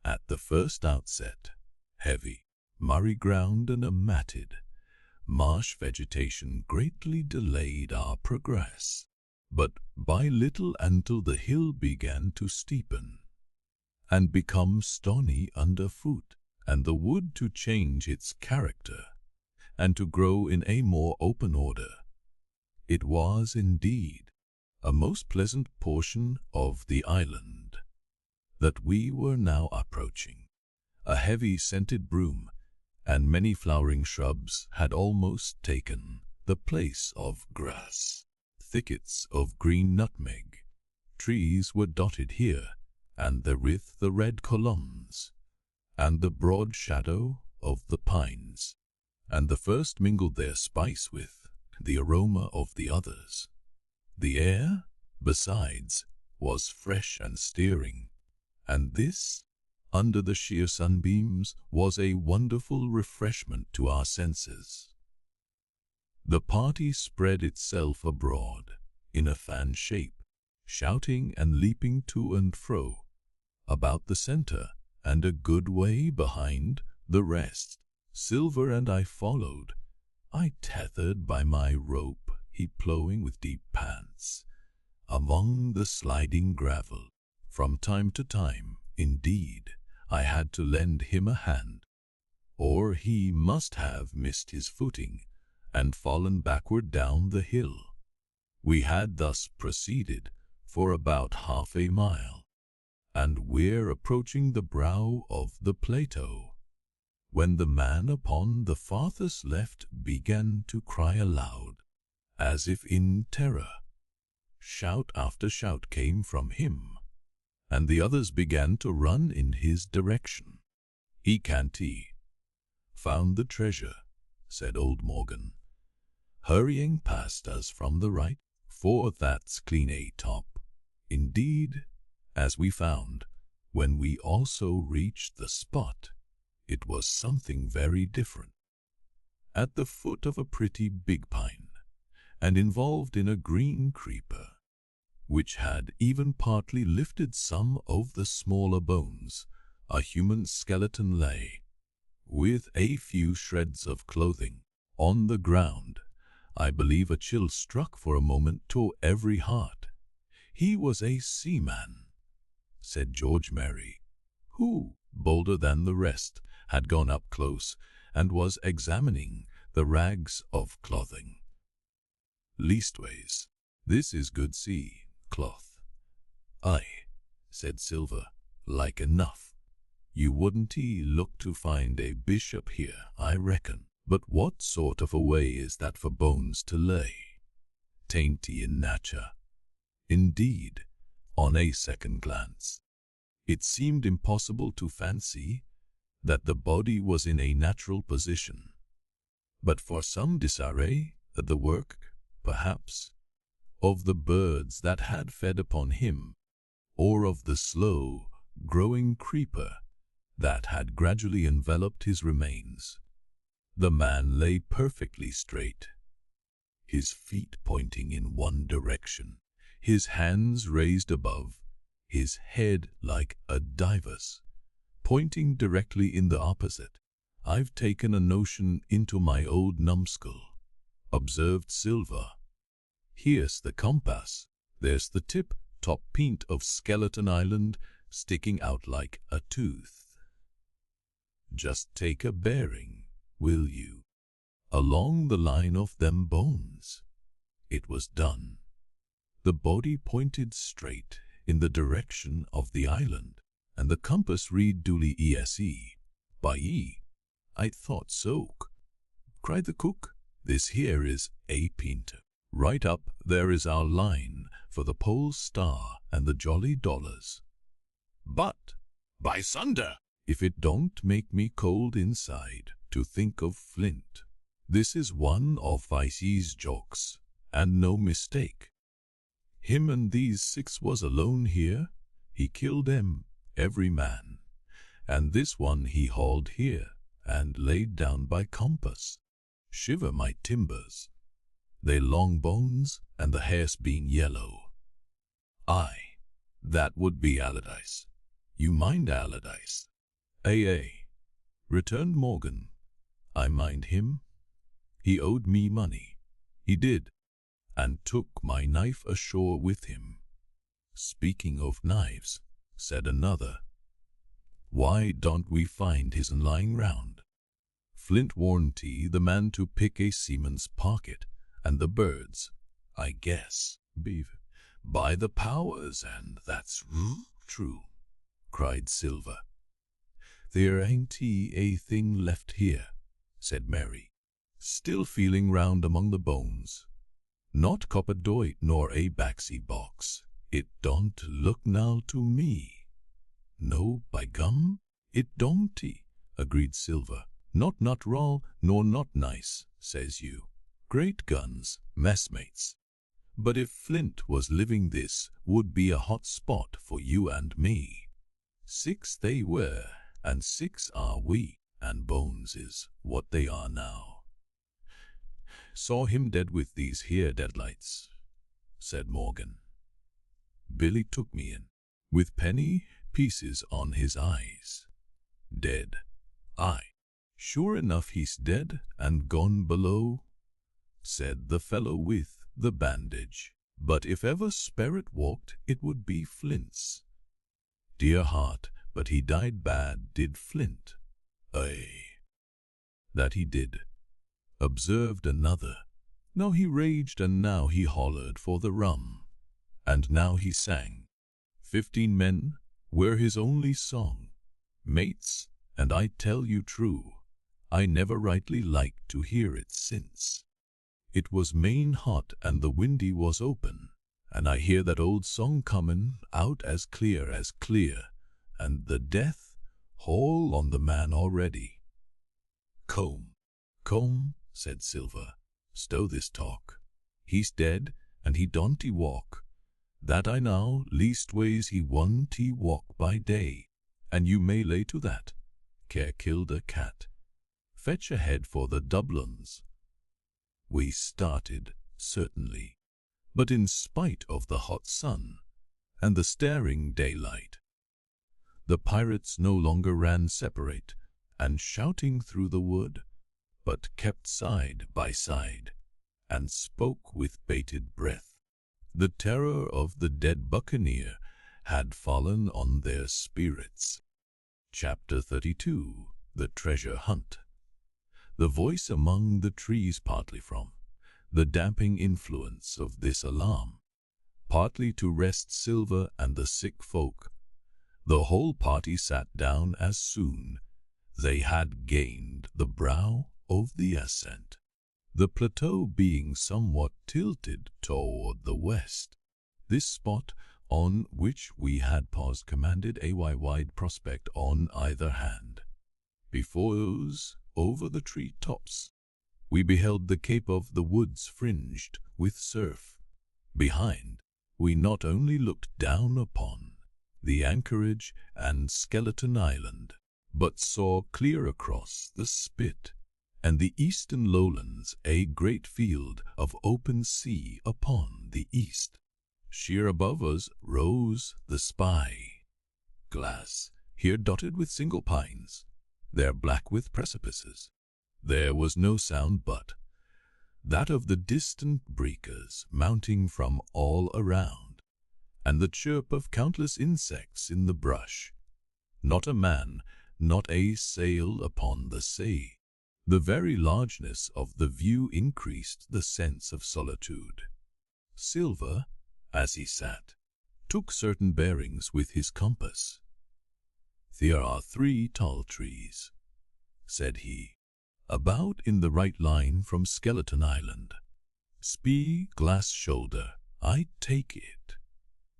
At the first outset, heavy, murry ground and a matted, marsh vegetation greatly delayed our progress, but by little until the hill began to steepen and become stony underfoot, and the wood to change its character and to grow in a more open order. It was indeed a most pleasant portion of the island that we were now approaching. A heavy scented broom and many flowering shrubs had almost taken the place of grass. Thickets of green nutmeg trees were dotted here and there with the red columns and the broad shadow of the pines, and the first mingled their spice with the aroma of the others. The air, besides, was fresh and stirring, and this, under the sheer sunbeams, was a wonderful refreshment to our senses. The party spread itself abroad in a fan shape, shouting and leaping to and fro about the center and a good way behind the rest. Silver and I followed, I tethered by my rope, he plowing with deep pants among the sliding gravel. From time to time, indeed, I had to lend him a hand, or he must have missed his footing and fallen backward down the hill. We had thus proceeded for about half a mile, and we're approaching the brow of the plateau, when the man upon the farthest left began to cry aloud, as if in terror. Shout after shout came from him, and the others began to run in his direction. "He can't found the treasure," said old Morgan, hurrying past us from the right, "for that's clean a top." Indeed, as we found, when we also reached the spot, it was something very different. At the foot of a pretty big pine, and involved in a green creeper, which had even partly lifted some of the smaller bones, a human skeleton lay, with a few shreds of clothing, on the ground. I believe a chill struck for a moment to every heart. "He was a seaman," said George Merry, who, bolder than the rest, had gone up close and was examining the rags of clothing. "Leastways, this is good sea cloth." "Aye," said Silver, "like enough. You wouldn't look to find a bishop here, I reckon. But what sort of a way is that for bones to lay? 'Tain't in nature." Indeed, on a second glance, it seemed impossible to fancy that the body was in a natural position, but for some disarray, the work, perhaps, of the birds that had fed upon him, or of the slow-growing creeper that had gradually enveloped his remains. The man lay perfectly straight, his feet pointing in one direction, his hands raised above, his head like a diver's, pointing directly in the opposite. "I've taken a notion into my old numbskull," observed Silver. "Here's the compass. There's the tip-top pint of Skeleton Island sticking out like a tooth. Just take a bearing, will you, along the line of them bones." It was done. The body pointed straight in the direction of the island, and the compass read duly ESE. "By ye, I thought so," cried the cook. "This here is a pint. Right up there is our line for the Pole Star and the Jolly Dollars. But, by sunder, if it don't make me cold inside to think of Flint. This is one of Vicey's jokes, and no mistake. Him and these 6 was alone here. He killed 'em, every man. And this one he hauled here, and laid down by compass. Shiver my timbers. They long bones, and the hair's been yellow. Aye, that would be Allardyce. You mind Allardyce? Ay, returned Morgan. I mind him. He owed me money. He did, and took my knife ashore with him. Speaking of knives, said another, why don't we find his'n lying round? Flint warned the man to pick a seaman's pocket, and the birds, I guess, beef, by the powers, and that's true, cried Silver. There ain't a thing left here, said Mary, still feeling round among the bones. Not copper doit nor a baxy box. It don't look now to me. No, by gum, it don't-y, agreed Silver. Not raw, nor not nice, says you. Great guns, messmates. But if Flint was living, this would be a hot spot for you and me. 6 they were, and 6 are we, and bones is what they are now. Saw him dead with these here deadlights, said Morgan. Billy took me in, with penny pieces on his eyes. Dead. Aye, sure enough he's dead and gone below, said the fellow with the bandage. But if ever spirit walked, it would be Flint's. Dear heart, but he died bad, did Flint. Ay, that he did, observed another. Now he raged, and now he hollered for the rum, and now he sang. 15 men were his only song, mates, and I tell you true, I never rightly liked to hear it since. It was main hot, and the windy was open, and I hear that old song comin' out as clear, and the death hole on the man already. Combe, said Silver, stow this talk. He's dead, and he don't-y walk. That I know, leastways he won't-y walk by day, and you may lay to that. Care killed a cat. Fetch ahead for the Dublins. We started, certainly, but in spite of the hot sun and the staring daylight, the pirates no longer ran separate and shouting through the wood, but kept side by side and spoke with bated breath. The terror of the dead Buccaneer had fallen on their spirits. Chapter 32. The Treasure Hunt. The voice among the trees, partly from the damping influence of this alarm, partly to rest Silver and the sick folk. The whole party sat down as soon they had gained the brow of the ascent, the plateau being somewhat tilted toward the west. This spot on which we had paused commanded a wide prospect on either hand. Before us, over the tree tops, we beheld the cape of the woods fringed with surf. Behind, we not only looked down upon the anchorage and Skeleton Island, but saw clear across the spit and the eastern lowlands a great field of open sea upon the east. Sheer above us rose the Spy Glass, here dotted with single pines, there black with precipices. There was no sound but that of the distant breakers mounting from all around, and the chirp of countless insects in the brush. Not a man, not a sail upon the sea. The very largeness of the view increased the sense of solitude. Silver, as he sat, took certain bearings with his compass. There are 3 tall trees, said he, about in the right line from Skeleton Island. Spy Glass shoulder, I take it,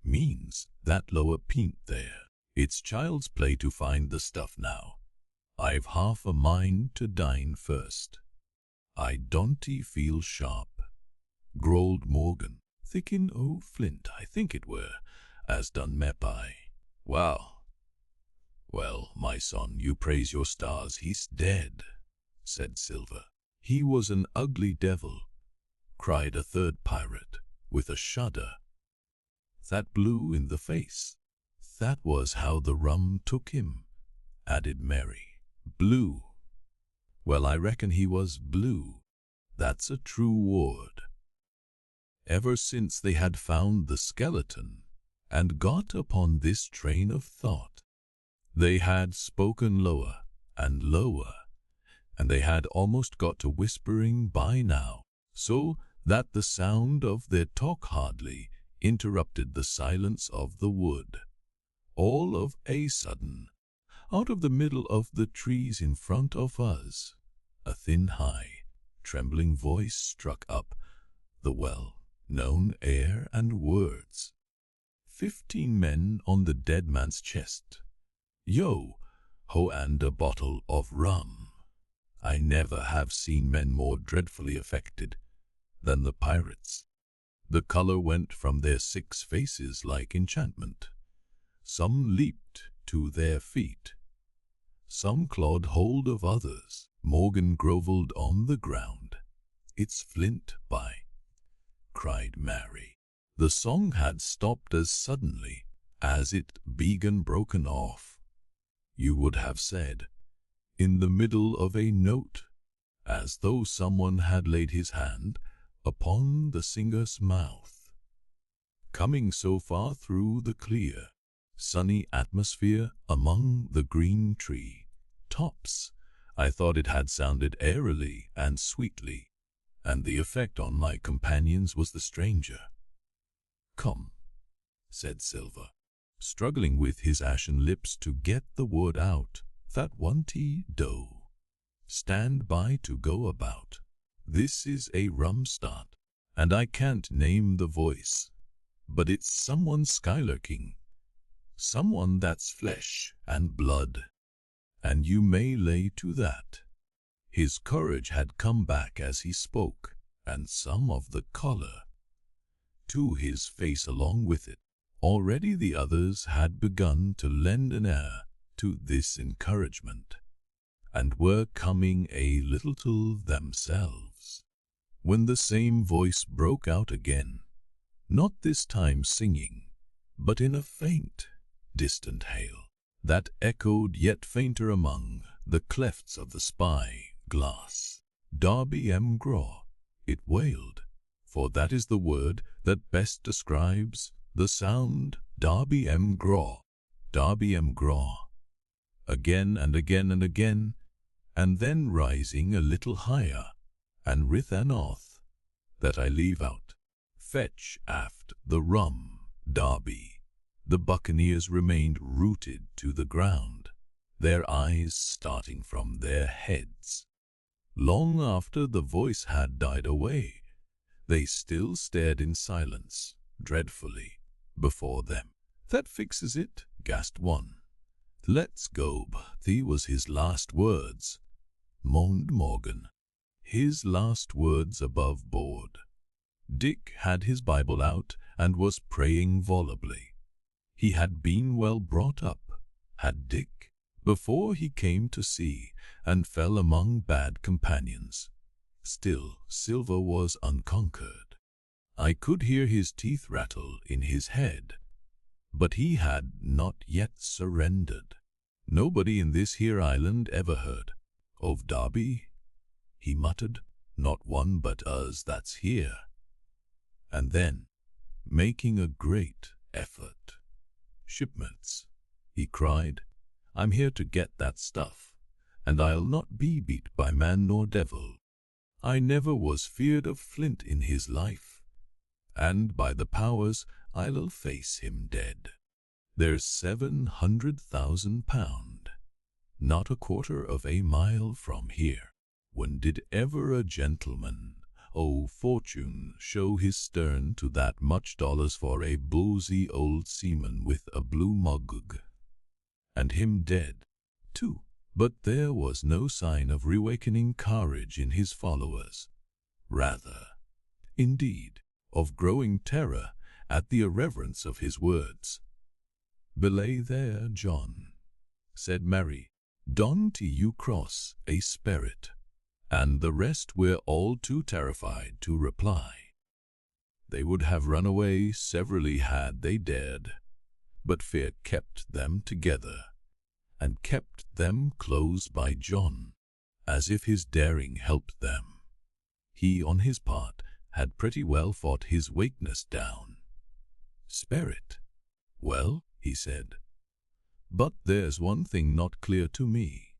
means that lower pint there. It's child's play to find the stuff now. I've half a mind to dine first. I don't feel sharp, growled Morgan. Thickin o' Flint, I think it were, as done met by. Well, my son, you praise your stars, he's dead, said Silver. He was an ugly devil, cried a third pirate, with a shudder. That blue in the face. That was how the rum took him, added Mary. Blue. Well, I reckon he was blue. That's a true word. Ever since they had found the skeleton and got upon this train of thought, they had spoken lower and lower, and they had almost got to whispering by now, so that the sound of their talk hardly interrupted the silence of the wood. All of a sudden, out of the middle of the trees in front of us, a thin, high, trembling voice struck up the well-known air and words. 15 men on the dead man's chest. Yo, ho, and a bottle of rum. I never have seen men more dreadfully affected than the pirates. The color went from their 6 faces like enchantment. Some leaped to their feet. Some clawed hold of others. Morgan grovelled on the ground. It's Flint by, cried Mary. The song had stopped as suddenly as it began, broken off. You would have said, in the middle of a note, as though someone had laid his hand upon the singer's mouth. Coming so far through the clear, sunny atmosphere among the green tree tops, I thought it had sounded airily and sweetly, and the effect on my companions was the stranger. Come, said Silver, struggling with his ashen lips to get the word out, that one-tea dough. Stand by to go about. This is a rum start, and I can't name the voice, but it's someone skylarking, someone that's flesh and blood, and you may lay to that. His courage had come back as he spoke, and some of the color to his face along with it. Already the others had begun to lend an ear to this encouragement, and were coming a little to themselves, when the same voice broke out again, not this time singing, but in a faint, distant hail that echoed yet fainter among the clefts of the spy-glass. Darby Graw, it wailed, for that is the word that best describes the sound. Darby Graw, Darby Graw. Again and again and again, and then rising a little higher, and with an oath that I leave out. Fetch aft the rum, Darby. The buccaneers remained rooted to the ground, their eyes starting from their heads. Long after the voice had died away, they still stared in silence, dreadfully, before them. That fixes it, gasped one. Let's go, thee was his last words, moaned Morgan. His last words above board. Dick had his Bible out and was praying volubly. He had been well brought up, had Dick, before he came to sea and fell among bad companions. Still, Silver was unconquered. I could hear his teeth rattle in his head, but he had not yet surrendered. Nobody in this here island ever heard of Darby, he muttered. Not one but us that's here. And then, making a great effort, shipmates, he cried, I'm here to get that stuff, and I'll not be beat by man nor devil. I never was feared of Flint in his life, and by the powers I'll face him dead. There's 700,000 pound, not a quarter of a mile from here. When did ever a gentleman, o' fortune, show his stern to that much dollars for a boozy old seaman with a blue mug? And him dead, too. But there was no sign of reawakening courage in his followers. Rather, indeed, of growing terror at the irreverence of his words. "Belay there, John," said Mary. "Don't you cross a spirit." And the rest were all too terrified to reply. They would have run away severally had they dared, but fear kept them together, and kept them close by John, as if his daring helped them. He, on his part, had pretty well fought his weakness down. "Spirit? Well," he said, "but there's one thing not clear to me.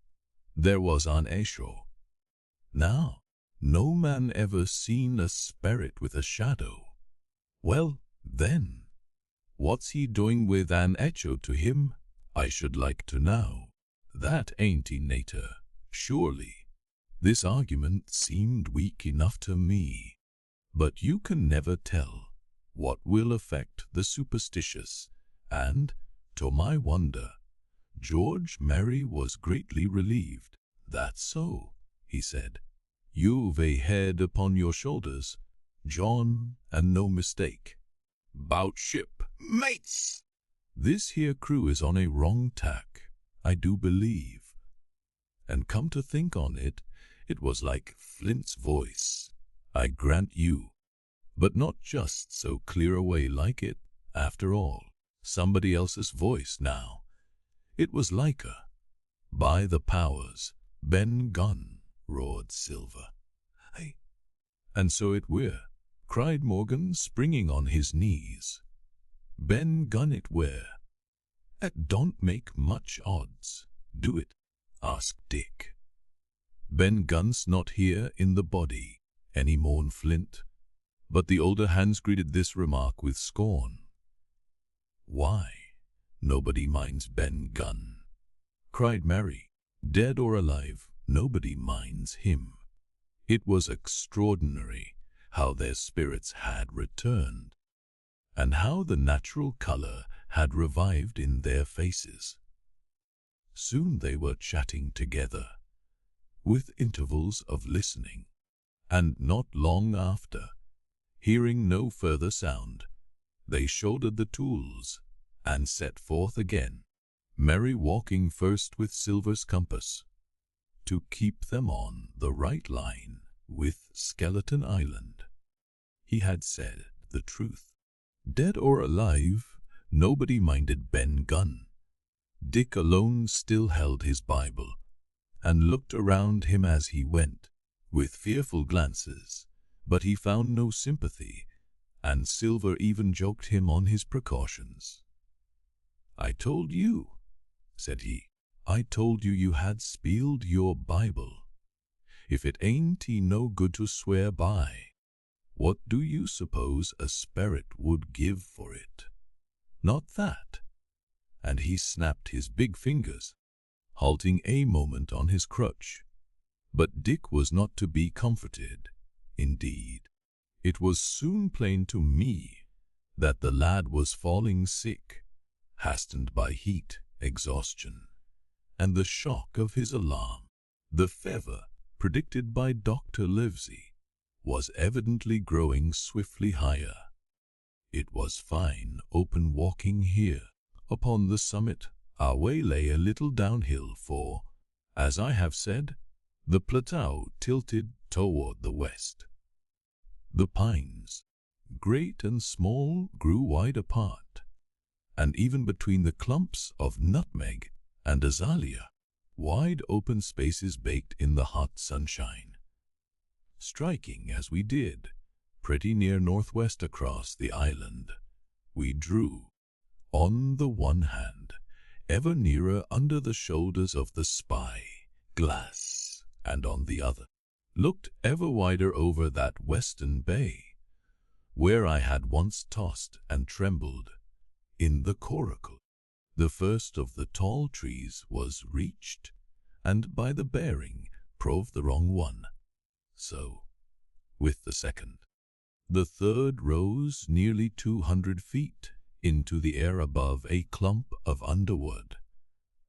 There was an echo. Now, no man ever seen a spirit with a shadow. Well, then, what's he doing with an echo to him, I should like to know? That ain't nater, surely." This argument seemed weak enough to me, but you can never tell what will affect the superstitious, and, to my wonder, George Mary was greatly relieved. "That's so," he said. "You've a head upon your shoulders, John, and no mistake. 'Bout ship, mates! This here crew is on a wrong tack, I do believe." And come to think on it, it was like Flint's voice, I grant you, but not just so clear away like it, after all, somebody else's voice now. It was like a, "By the powers, Ben Gunn," roared Silver. "Hey, and so it were," cried Morgan, springing on his knees. "Ben Gunn it were. It don't make much odds, do it?" asked Dick. "Ben Gunn's not here in the body any more'n Flint." But the older hands greeted this remark with scorn. "Why, nobody minds Ben Gunn," cried Mary. "Dead or alive, nobody minds him." It was extraordinary how their spirits had returned, and how the natural color had revived in their faces. Soon they were chatting together, with intervals of listening, and not long after, hearing no further sound, they shouldered the tools and set forth again, Mary walking first with Silver's compass, to keep them on the right line with Skeleton Island. He had said the truth. Dead or alive, nobody minded Ben Gunn. Dick alone still held his Bible, and looked around him as he went, with fearful glances, but he found no sympathy, and Silver even joked him on his precautions. "I told you," said he, "I told you you had spieled your Bible. If it ain't no good to swear by, what do you suppose a spirit would give for it? Not that." And he snapped his big fingers, halting a moment on his crutch. But Dick was not to be comforted. Indeed, it was soon plain to me that the lad was falling sick, hastened by heat, exhaustion, and the shock of his alarm. The fever, predicted by Dr. Livesey, was evidently growing swiftly higher. It was fine open walking here. Upon the summit, our way lay a little downhill, for, as I have said, the plateau tilted toward the west. The pines, great and small, grew wide apart, and even between the clumps of nutmeg and azalea, wide open spaces baked in the hot sunshine. Striking as we did, pretty near northwest across the island, we drew, on the one hand, ever nearer under the shoulders of the spy glass, and on the other, looked ever wider over that western bay, where I had once tossed and trembled, in the Coracle. The first of the tall trees was reached, and by the bearing proved the wrong one. So, with the second. The third rose nearly 200 feet into the air above a clump of underwood,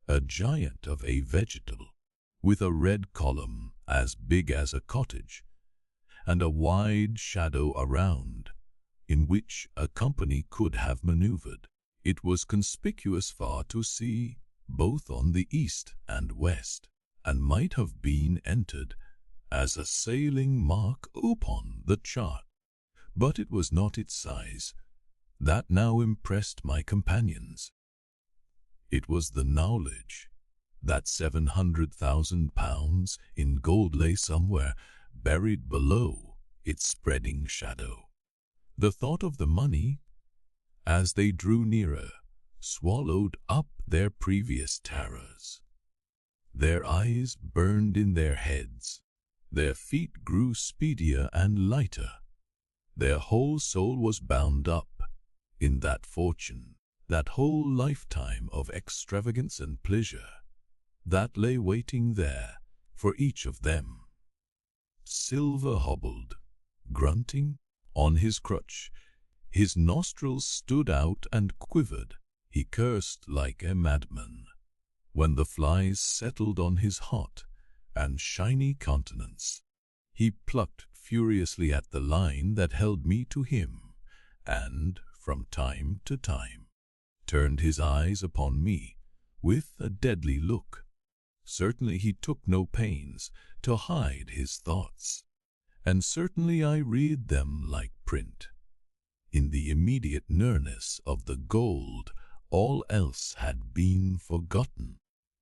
a giant of a vegetable, with a red column as big as a cottage, and a wide shadow around, in which a company could have maneuvered. It was conspicuous far to sea, both on the east and west, and might have been entered as a sailing mark upon the chart. But it was not its size that now impressed my companions. It was the knowledge that 700,000 pounds in gold lay somewhere buried below its spreading shadow. The thought of the money, as they drew nearer, swallowed up their previous terrors. Their eyes burned in their heads, their feet grew speedier and lighter. Their whole soul was bound up in that fortune, that whole lifetime of extravagance and pleasure that lay waiting there for each of them. Silver hobbled, grunting, on his crutch. His nostrils stood out and quivered. He cursed like a madman when the flies settled on his hot and shiny countenance. He plucked furiously at the line that held me to him, and, from time to time, turned his eyes upon me with a deadly look. Certainly he took no pains to hide his thoughts, and certainly I read them like print. In the immediate nearness of the gold, all else had been forgotten.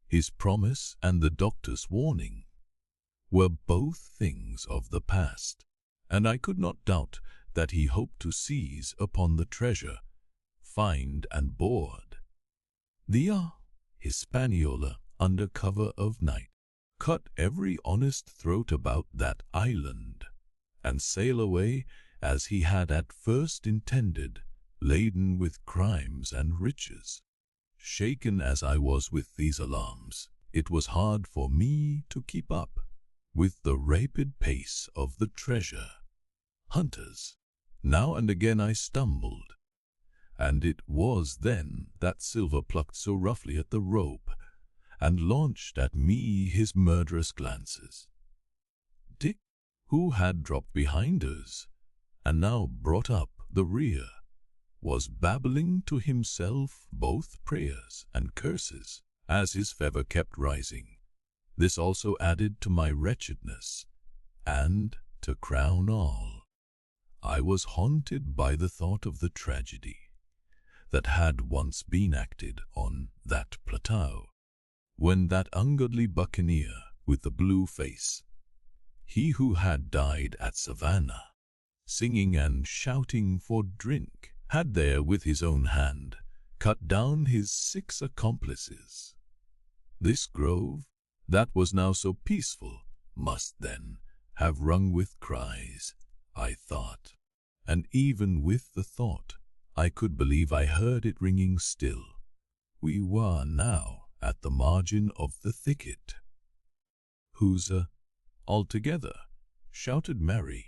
His promise and the doctor's warning were both things of the past, and I could not doubt that he hoped to seize upon the treasure, find and board the Hispaniola under cover of night, cut every honest throat about that island, and sail away as he had at first intended, laden with crimes and riches. Shaken as I was with these alarms, it was hard for me to keep up with the rapid pace of the treasure hunters. Now and again I stumbled, and it was then that Silver plucked so roughly at the rope and launched at me his murderous glances. Dick, who had dropped behind us and now brought up the rear, was babbling to himself both prayers and curses as his fever kept rising. This also added to my wretchedness, and, to crown all, I was haunted by the thought of the tragedy that had once been acted on that plateau, when that ungodly buccaneer with the blue face, he who had died at Savannah, singing and shouting for drink, had there with his own hand cut down his 6 accomplices. This grove, that was now so peaceful, must then have rung with cries, I thought, and even with the thought I could believe I heard it ringing still. We were now at the margin of the thicket. Huzza, altogether, shouted Mary,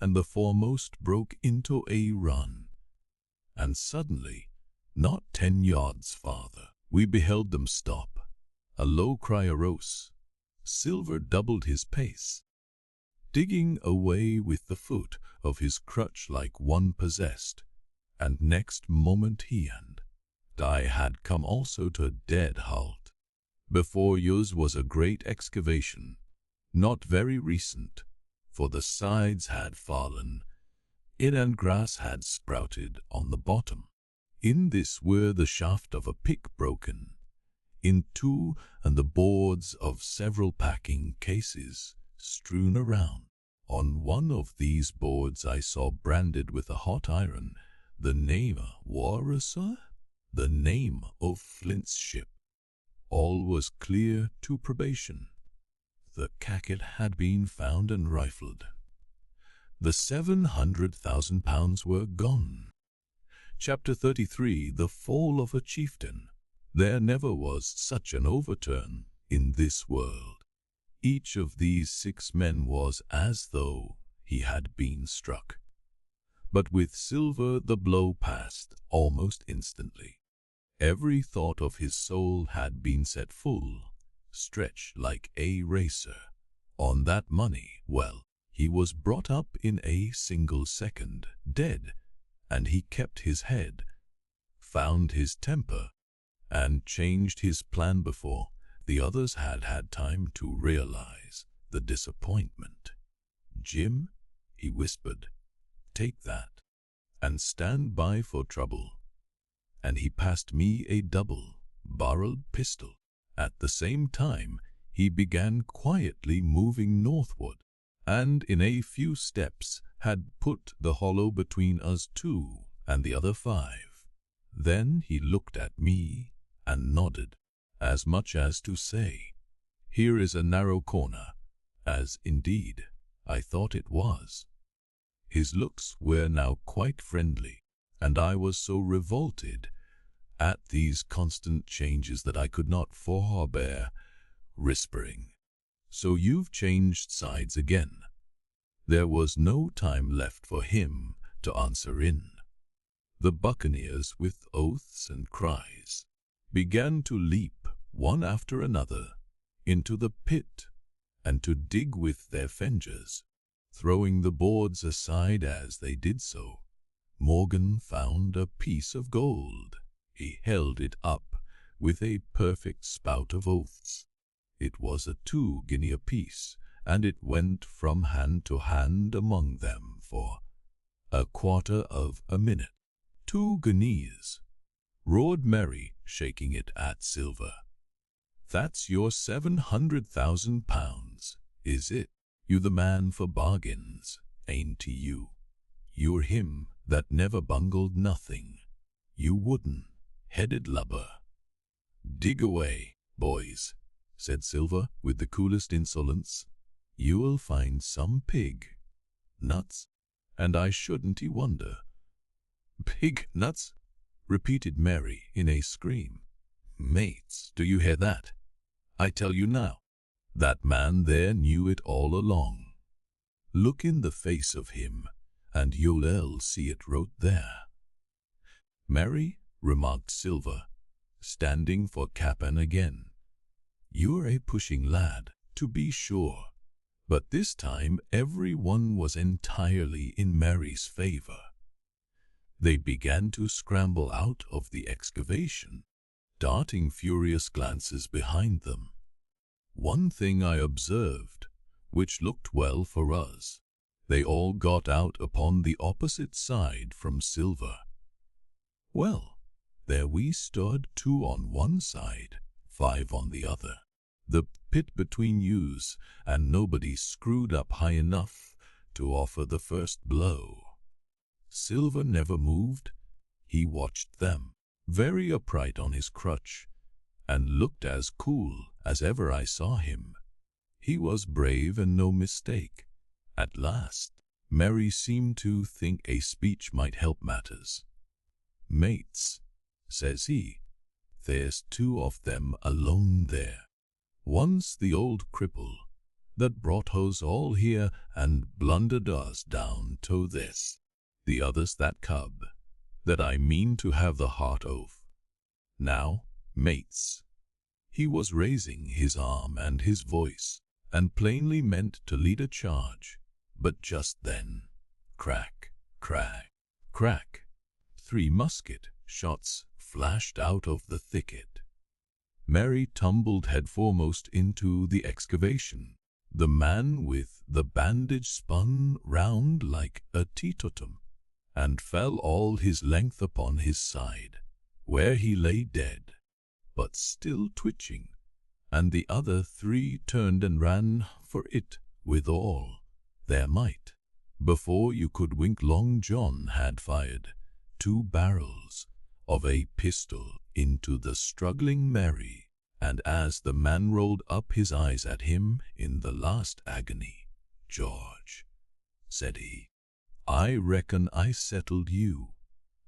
and the foremost broke into a run. And suddenly, not 10 yards farther, we beheld them stop. A low cry arose. Silver doubled his pace, digging away with the foot of his crutch like one possessed, and next moment he and I had come also to a dead halt. Before us was a great excavation, not very recent, for the sides had fallen in and grass had sprouted on the bottom. In this were the shaft of a pick broken in 2 and the boards of several packing cases strewn around. On one of these boards I saw branded with a hot iron the name Warsaw, the name of Flint's ship. All was clear to probation. The cacket had been found and rifled. The 700,000 pounds were gone. Chapter 33. The Fall of a Chieftain. There never was such an overturn in this world. Each of these 6 men was as though he had been struck. But with Silver the blow passed almost instantly. Every thought of his soul had been set full, stretched like a racer, on that money. Well, he was brought up in a single second, dead, and he kept his head, found his temper, and changed his plan before the others had had time to realize the disappointment. "Jim," he whispered, "take that, and stand by for trouble." And he passed me a double-barreled pistol. At the same time, he began quietly moving northward, and in a few steps had put the hollow between us two and the other 5. Then he looked at me and nodded, as much as to say, "Here is a narrow corner," as indeed I thought it was. His looks were now quite friendly, and I was so revolted at these constant changes that I could not forbear whispering, "So you've changed sides again." There was no time left for him to answer in. The buccaneers, with oaths and cries, began to leap one after another into the pit and to dig with their fingers, throwing the boards aside as they did so. Morgan found a piece of gold. He held it up with a perfect spout of oaths. It was a 2-guinea apiece, and it went from hand to hand among them for a quarter of a minute. 2 guineas, roared Mary, shaking it at Silver. "That's your 700,000 pounds, is it? You the man for bargains, ain't you? You're him that never bungled nothing, you wooden-headed lubber." "Dig away, boys," said Silver with the coolest insolence. "You'll find some pig nuts, and I shouldn't wonder." "Pig nuts?" repeated Mary in a scream. "Mates, do you hear that? I tell you now, that man there knew it all along. Look in the face of him, and you'll see it wrote there." "Mary," remarked Silver, standing for Cap'n again, "you're a pushing lad, to be sure." But this time every one was entirely in Mary's favor. They began to scramble out of the excavation, darting furious glances behind them. One thing I observed, which looked well for us. They all got out upon the opposite side from Silver. Well, there we stood, 2 on one side, 5 on the other. The pit between yous, and nobody screwed up high enough to offer the first blow. Silver never moved. He watched them, very upright on his crutch, and looked as cool as ever I saw him. He was brave and no mistake. At last, Mary seemed to think a speech might help matters. "Mates," says he, "there's 2 of them alone there. One's the old cripple that brought us all here and blundered us down to this. The other's that cub that I mean to have the heart of. Now, mates." He was raising his arm and his voice, and plainly meant to lead a charge. But just then, crack, crack, crack, 3 musket shots flashed out of the thicket. Mary tumbled headforemost into the excavation. The man with the bandage spun round like a teetotum, and fell all his length upon his side, where he lay dead, but still twitching, and the other 3 turned and ran for it with all their might. Before you could wink, Long John had fired 2 barrels of a pistol into the struggling Mary, and as the man rolled up his eyes at him in the last agony, "George," said he, "I reckon I settled you."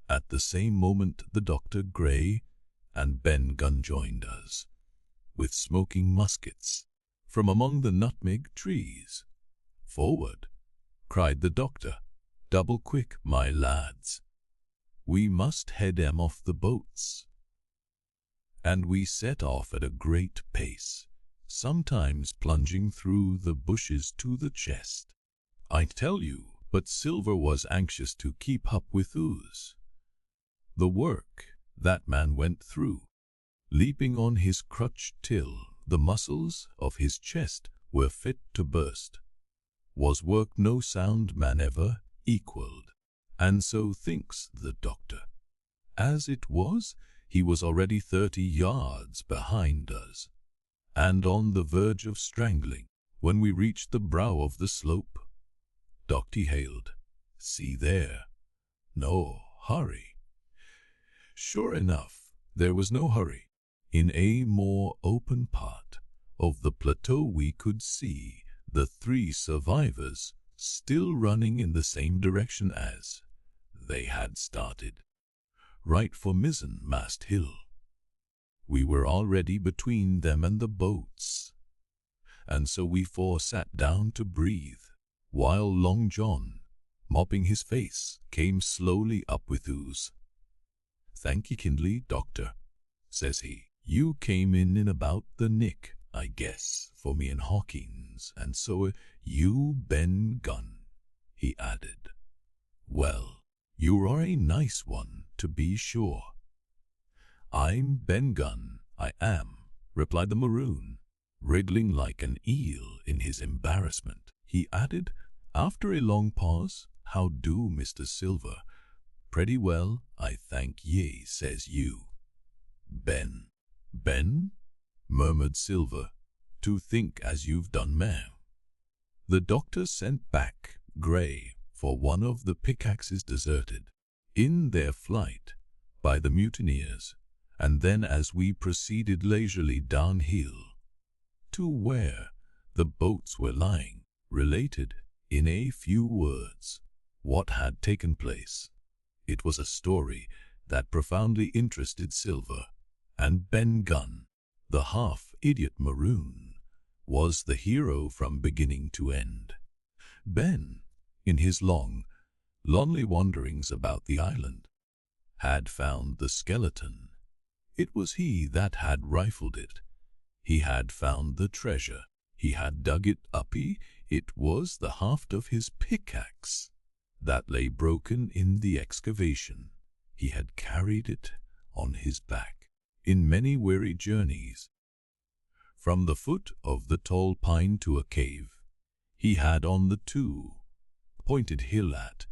At the same moment the Dr. Gray and Ben Gunn joined us, with smoking muskets, from among the nutmeg trees. "Forward," cried the doctor. "Double quick, my lads. We must head 'em off the boats." And we set off at a great pace, sometimes plunging through the bushes to the chest. I tell you, but Silver was anxious to keep up with Ooze. The work that man went through, leaping on his crutch till the muscles of his chest were fit to burst, was work no sound man ever equaled, and so thinks the doctor. As it was, he was already 30 yards behind us, and on the verge of strangling when we reached the brow of the slope. Doctor hailed, "See there, no hurry." Sure enough, there was no hurry. In a more open part of the plateau we could see the 3 survivors still running in the same direction as they had started, right for Mizzenmast Hill. We were already between them and the boats, and so we 4 sat down to breathe, while Long John, mopping his face, came slowly up with Ooze. "Thank ye kindly, Doctor," says he. "You came in about the nick, I guess, for me and Hawkins, and so you Ben Gunn," he added. "Well, you are a nice one, to be sure." "I'm Ben Gunn, I am," replied the Maroon, wriggling like an eel in his embarrassment. He added, after a long pause, "How do, Mr. Silver?" "Pretty well, I thank ye," says you. "Ben." "Ben?" murmured Silver. "To think as you've done, ma'am." The doctor sent back Gray for one of the pickaxes deserted in their flight by the mutineers, and then as we proceeded leisurely downhill to where the boats were lying, related in a few words what had taken place. It was a story that profoundly interested Silver, and Ben Gunn, the half-idiot Maroon, was the hero from beginning to end. Ben, in his long, lonely wanderings about the island, had found the skeleton. It was he that had rifled it. He had found the treasure. He had dug it up. It was the haft of his pickaxe that lay broken in the excavation. He had carried it on his back in many weary journeys. From the foot of the tall pine to a cave he had on the 2-pointed hill at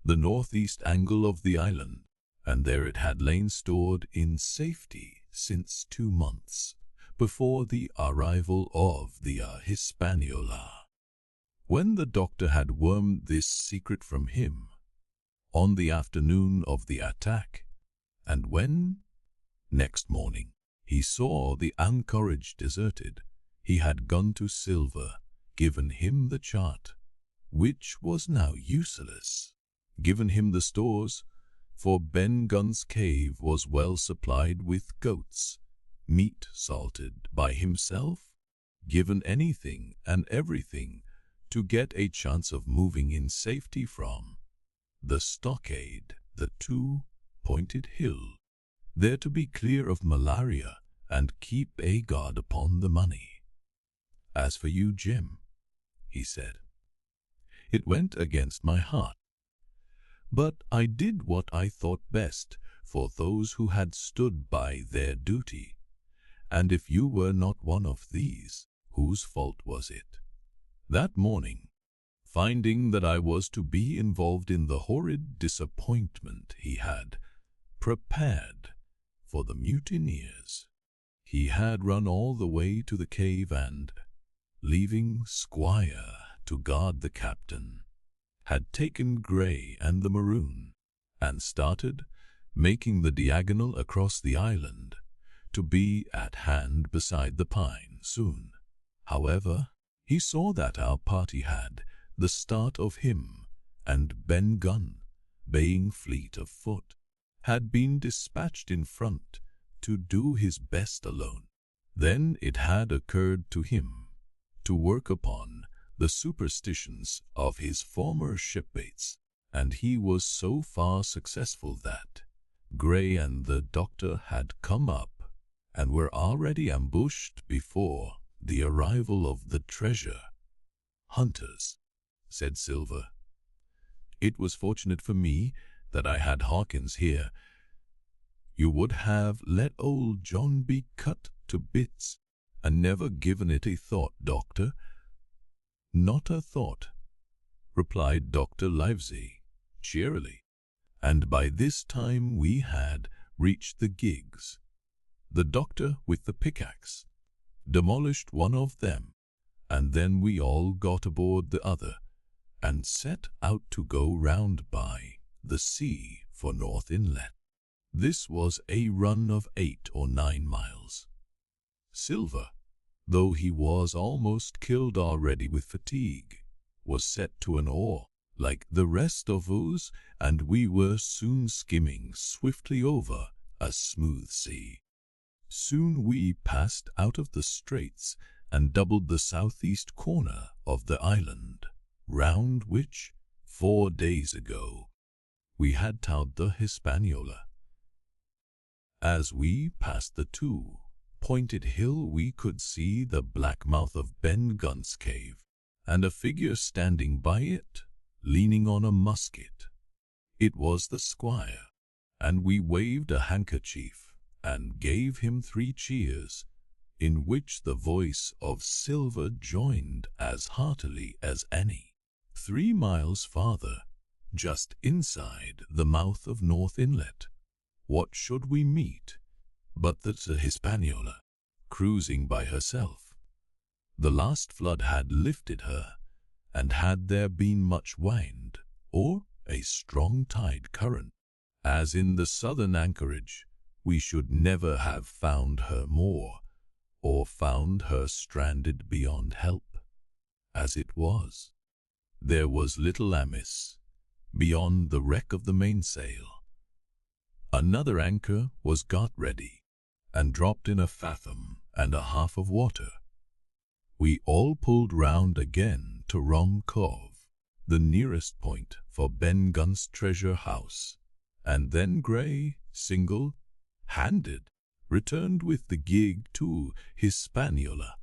the northeast angle of the island, and there it had lain stored in safety since 2 months before the arrival of the Hispaniola. When the doctor had wormed this secret from him on the afternoon of the attack, and when, next morning, he saw the anchorage deserted, he had gone to Silver, given him the chart, which was now useless, given him the stores, for Ben Gunn's cave was well supplied with goats, meat salted by himself, given anything and everything to get a chance of moving in safety from the Stockade, the 2-pointed hill, there to be clear of malaria and keep a guard upon the money. "As for you, Jim," he said, "it went against my heart, but I did what I thought best for those who had stood by their duty, and if you were not one of these, whose fault was it?" That morning, finding that I was to be involved in the horrid disappointment he had prepared for the mutineers, he had run all the way to the cave and, leaving Squire to guard the captain, had taken Gray and the Maroon and started making the diagonal across the island to be at hand beside the pine soon. However, he saw that our party had the start of him, and Ben Gunn, being fleet of foot, had been dispatched in front to do his best alone. Then it had occurred to him to work upon the superstitions of his former shipmates, and he was so far successful that Gray and the doctor had come up and were already ambushed before the arrival of the treasure hunters, said Silver. It was fortunate for me that I had Hawkins here. You would have let old John be cut to bits and never given it a thought, Doctor." "Not a thought," replied Dr. Livesey cheerily, and by this time we had reached the gigs. The doctor with the pickaxe demolished one of them, and then we all got aboard the other and set out to go round by the sea for North Inlet. This was a run of 8 or 9 miles. Silver, though he was almost killed already with fatigue, was set to an oar like the rest of us, and we were soon skimming swiftly over a smooth sea. Soon we passed out of the straits and doubled the southeast corner of the island, round which, 4 days ago, we had towed the Hispaniola. As we passed the 2-pointed hill, we could see the black mouth of Ben Gun's cave, and a figure standing by it, leaning on a musket. It was the squire, and we waved a handkerchief and gave him 3 cheers, in which the voice of Silver joined as heartily as any. 3 miles farther, just inside the mouth of North Inlet, what should we meet but the Hispaniola, cruising by herself. The last flood had lifted her, and had there been much wind, or a strong tide current, as in the southern anchorage, we should never have found her more, or found her stranded beyond help. As it was, there was little amiss beyond the wreck of the mainsail. Another anchor was got ready, and dropped in 1.5 fathoms of water. We all pulled round again to Rum Cove, the nearest point for Ben Gun's treasure house, and then Gray, single-handed, returned with the gig to Hispaniola,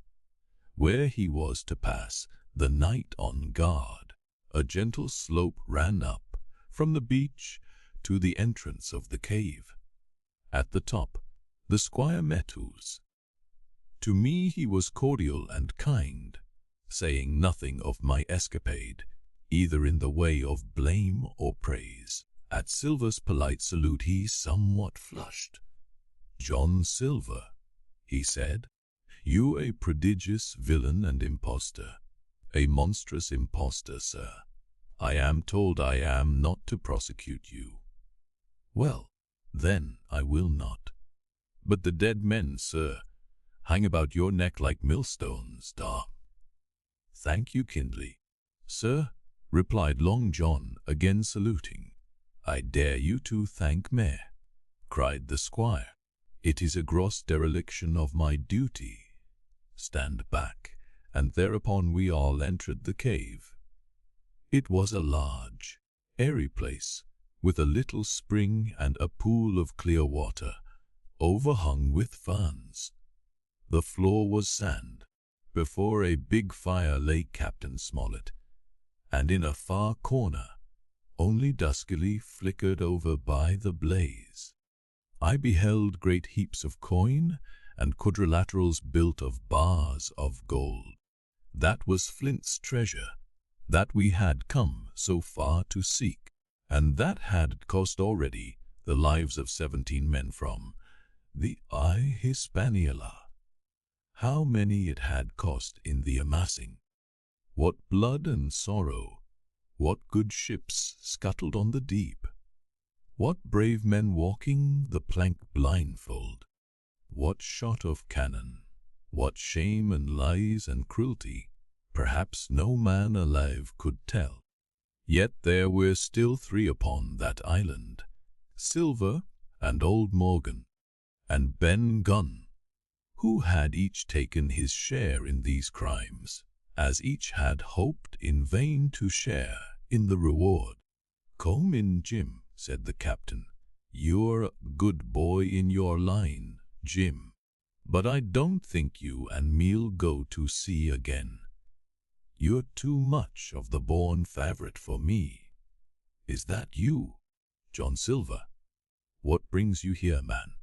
where he was to pass the night on guard. A gentle slope ran up from the beach to the entrance of the cave. At the top, the squire met us. To me he was cordial and kind, saying nothing of my escapade, either in the way of blame or praise. At Silver's polite salute he somewhat flushed. "John Silver," he said, "you a prodigious villain and impostor, a monstrous impostor, sir. I am told I am not to prosecute you. Well, then I will not. But the dead men, sir, hang about your neck like millstones, da." "Thank you kindly, sir," replied Long John, again saluting. "I dare you to thank me," cried the squire. "It is a gross dereliction of my duty. Stand back." And thereupon we all entered the cave. It was a large, airy place, with a little spring and a pool of clear water, overhung with ferns. The floor was sand. Before a big fire lay Captain Smollett, and in a far corner, only duskily flickered over by the blaze, I beheld great heaps of coin and quadrilaterals built of bars of gold. That was Flint's treasure, that we had come so far to seek, and that had cost already the lives of 17 men from the Hispaniola. How many it had cost in the amassing! What blood and sorrow! What good ships scuttled on the deep! What brave men walking the plank blindfold! What shot of cannon! What shame and lies and cruelty! Perhaps no man alive could tell. Yet there were still 3 upon that island, Silver and old Morgan and Ben Gunn, who had each taken his share in these crimes, as each had hoped in vain to share in the reward. "Come in, Jim," said the captain. "You're a good boy in your line, Jim, but I don't think you and me'll go to sea again. You're too much of the born favourite for me." "Is that you, John Silver? What brings you here, man?"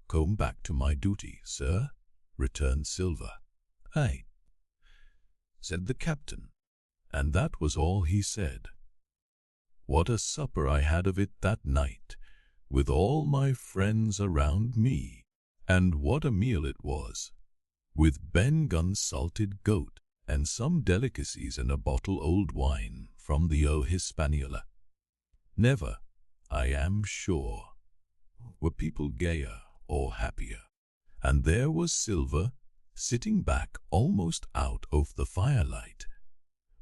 "Come back to my duty, sir," returned Silver. "Aye," said the captain, and that was all he said. What a supper I had of it that night, with all my friends around me, and what a meal it was, with Ben Gunn's salted goat, and some delicacies and a bottle old wine from the O Hispaniola. Never, I am sure, were people gayer or happier. And there was Silver, sitting back almost out of the firelight,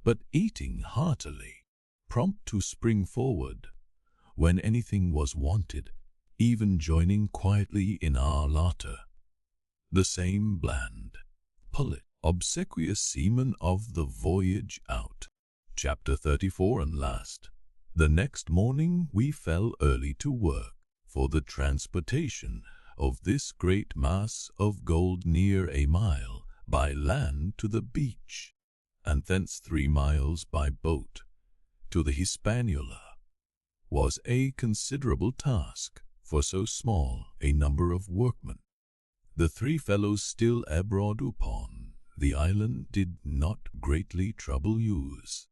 but eating heartily, prompt to spring forward when anything was wanted, even joining quietly in our laughter. The same bland, polite, obsequious seaman of the Voyage out. Chapter 34 and last. The next morning we fell early to work for the transportation of this great mass of gold near a mile by land to the beach, and thence 3 miles by boat to the Hispaniola, was a considerable task for so small a number of workmen. The 3 fellows still abroad upon the island did not greatly trouble use.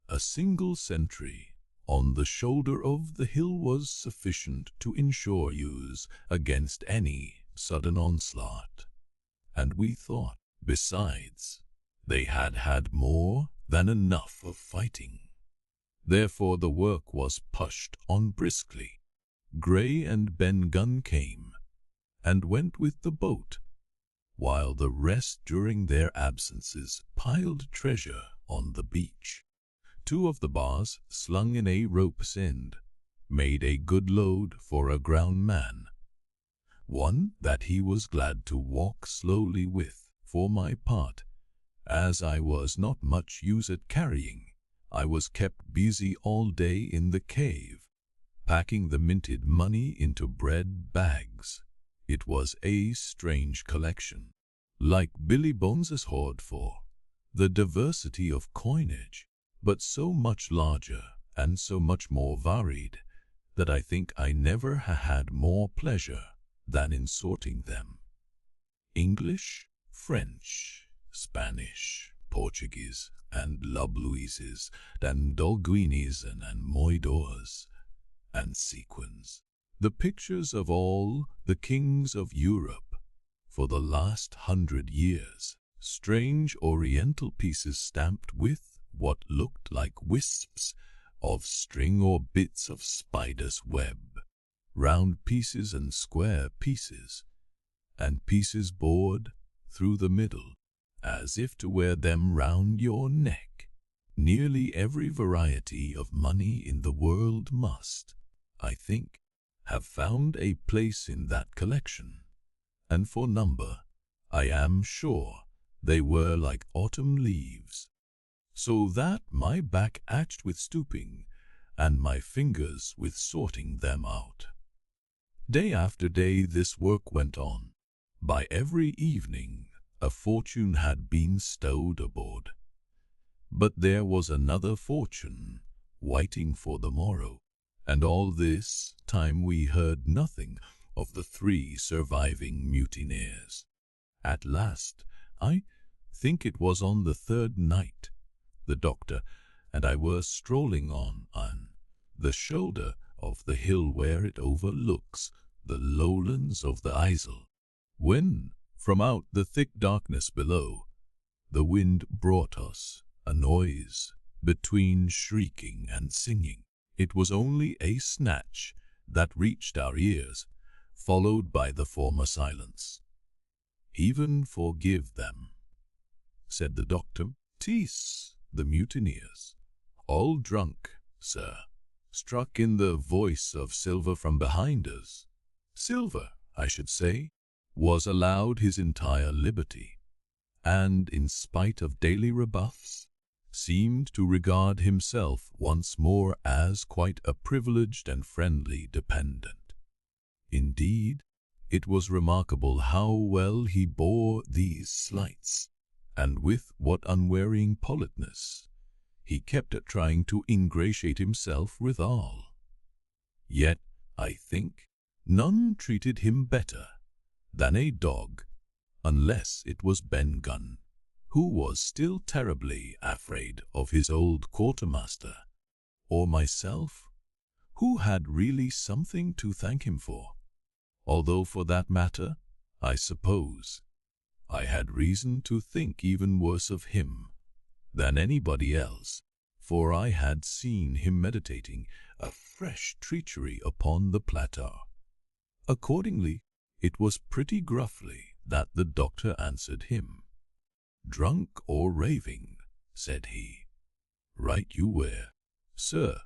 A single sentry on the shoulder of the hill was sufficient to ensure use against any sudden onslaught, and we thought, besides, they had had more than enough of fighting. Therefore the work was pushed on briskly. Gray and Ben Gunn came and went with the boat, while the rest during their absences piled treasure on the beach. 2 of the bars, slung in a rope's end, made a good load for a ground man. One that he was glad to walk slowly with. For my part, as I was not much use at carrying, I was kept busy all day in the cave, packing the minted money into bread bags. It was a strange collection, like Billy Bones's hoard for the diversity of coinage, but so much larger and so much more varied that I think I never had more pleasure than in sorting them. English, French, Spanish, Portuguese, and Lobluises, and Dolguinis, and Moidors, and sequins. The pictures of all the kings of Europe for the last 100 years, strange oriental pieces stamped with what looked like wisps of string or bits of spider's web, round pieces and square pieces, and pieces bored through the middle, as if to wear them round your neck. Nearly every variety of money in the world must, I think, have found a place in that collection, and for number, I am sure they were like autumn leaves, so that my back ached with stooping, and my fingers with sorting them out. Day after day this work went on. By every evening a fortune had been stowed aboard, but there was another fortune waiting for the morrow, and all this time we heard nothing of the 3 surviving mutineers. At last, I think it was on the 3rd night, the doctor and I were strolling on the shoulder of the hill where it overlooks the lowlands of the Isle, when, from out the thick darkness below, the wind brought us a noise between shrieking and singing. It was only a snatch that reached our ears, followed by the former silence. "Heaven forgive them," said the doctor. "'Tis the mutineers, all drunk, sir," struck in the voice of Silver from behind us. Silver, I should say, was allowed his entire liberty, and in spite of daily rebuffs, seemed to regard himself once more as quite a privileged and friendly dependent. Indeed, it was remarkable how well he bore these slights, and with what unwearying politeness he kept trying to ingratiate himself with all. Yet, I think, none treated him better than a dog, unless it was Ben Gunn, who was still terribly afraid of his old quartermaster, or myself, who had really something to thank him for. Although for that matter, I suppose, I had reason to think even worse of him than anybody else, for I had seen him meditating a fresh treachery upon the plateau. Accordingly, it was pretty gruffly that the doctor answered him. "Drunk or raving?" said he. "Right you were, sir,"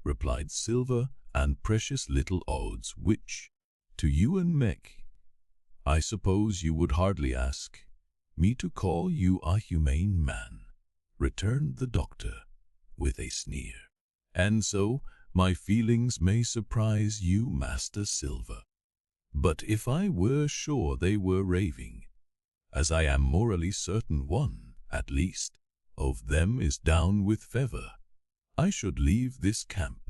replied Silver and Precious Little Odds, which, to you and Meg, I suppose you would hardly ask me to call you a humane man, returned the doctor with a sneer. "And so my feelings may surprise you, Master Silver. But if I were sure they were raving, as I am morally certain one, at least, of them is down with fever, I should leave this camp,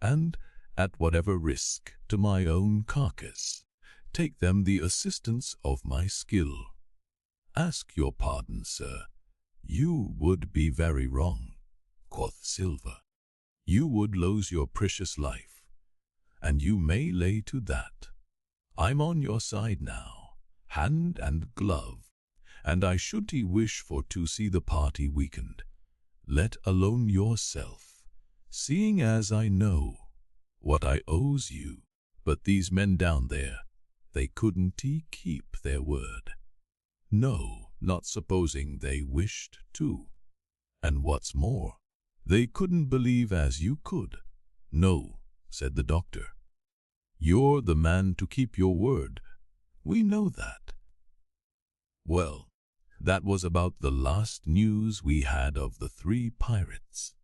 and, at whatever risk to my own carcass, take them the assistance of my skill." "Ask your pardon, sir. You would be very wrong," quoth Silver. "You would lose your precious life, and you may lay to that. I'm on your side now, hand and glove, and I shouldn't wish for to see the party weakened, let alone yourself, seeing as I know what I owes you. But these men down there, they couldn't keep their word. No, not supposing they wished to. And what's more, they couldn't believe as you could." "No," said the doctor. "You're the man to keep your word. We know that." Well, that was about the last news we had of the 3 pirates.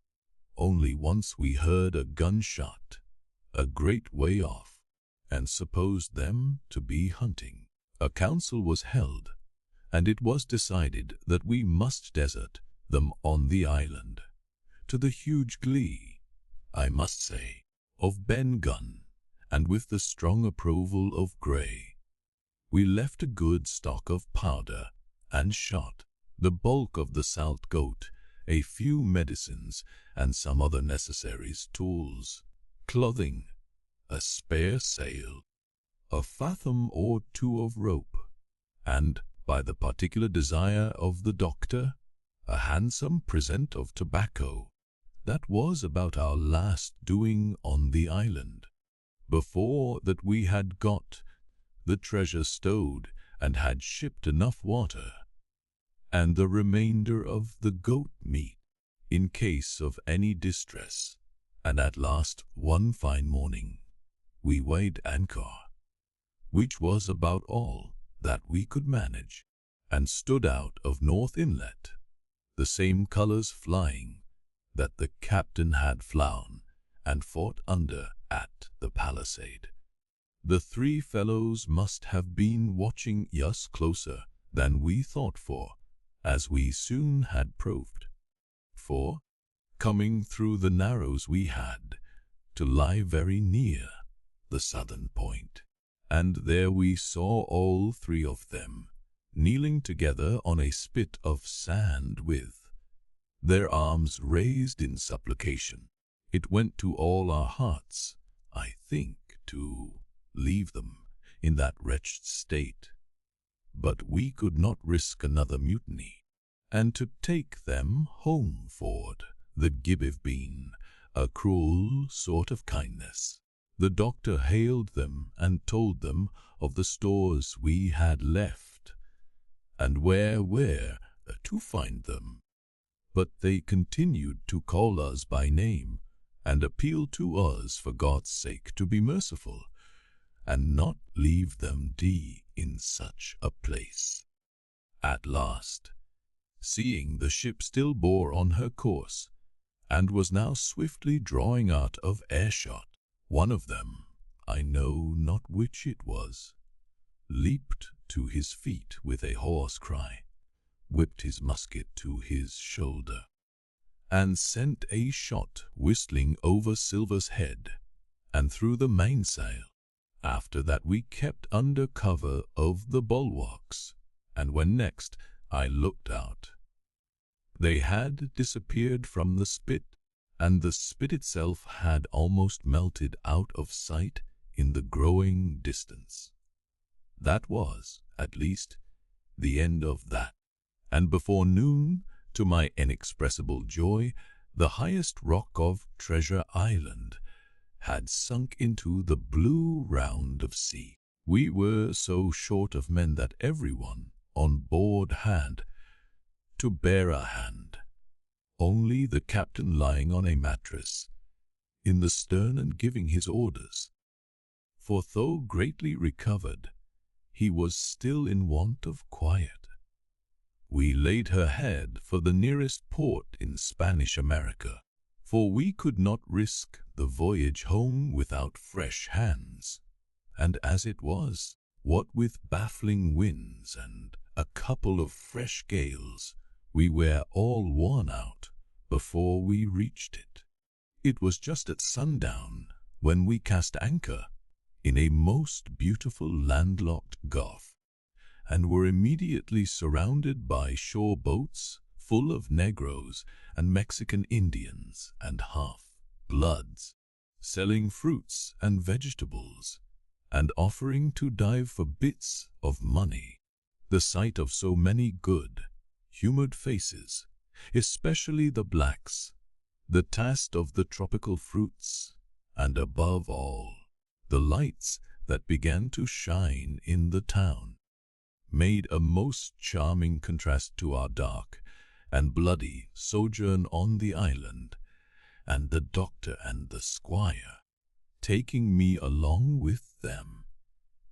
Only once we heard a gunshot, a great way off, and supposed them to be hunting. A council was held, and it was decided that we must desert them on the island, to the huge glee, I must say, of Ben Gunn, and with the strong approval of Gray. We left a good stock of powder and shot, the bulk of the salt goat, a few medicines, and some other necessaries, tools, clothing, a spare sail, a fathom or 2 of rope, and, by the particular desire of the doctor, a handsome present of tobacco. That was about our last doing on the island. Before that we had got the treasure stowed and had shipped enough water, and the remainder of the goat meat, in case of any distress, and at last one fine morning we weighed anchor, which was about all that we could manage, and stood out of North Inlet, the same colors flying that the captain had flown and fought under at the palisade. The 3 fellows must have been watching us closer than we thought for, as we soon had proved. For, coming through the narrows, we had to lie very near the southern point, and there we saw all 3 of them kneeling together on a spit of sand with their arms raised in supplication. It went to all our hearts, I think, to leave them in that wretched state, but we could not risk another mutiny, and to take them home forward that give been a cruel sort of kindness. The doctor hailed them and told them of the stores we had left, and where to find them. But they continued to call us by name, and appeal to us for God's sake to be merciful, and not leave them in such a place. At last, seeing the ship still bore on her course, and was now swiftly drawing out of earshot, one of them, I know not which it was, leaped to his feet with a hoarse cry, whipped his musket to his shoulder, and sent a shot whistling over Silver's head and through the mainsail. After that we kept under cover of the bulwarks, and when next I looked out, they had disappeared from the spit, and the spit itself had almost melted out of sight in the growing distance. That was, at least, the end of that, and before noon, to my inexpressible joy, the highest rock of Treasure Island had sunk into the blue round of sea. We were so short of men that everyone on board had to bear a hand, only the captain lying on a mattress in the stern and giving his orders. For though greatly recovered, he was still in want of quiet. We laid her head for the nearest port in Spanish America, for we could not risk the voyage home without fresh hands, and as it was, what with baffling winds and a couple of fresh gales, we were all worn out before we reached it. It was just at sundown when we cast anchor in a most beautiful landlocked gulf, and were immediately surrounded by shore boats full of Negroes and Mexican Indians and half-bloods, selling fruits and vegetables, and offering to dive for bits of money. The sight of so many good, humoured faces, especially the blacks, the taste of the tropical fruits, and above all, the lights that began to shine in the town, made a most charming contrast to our dark and bloody sojourn on the island, and the doctor and the squire, taking me along with them,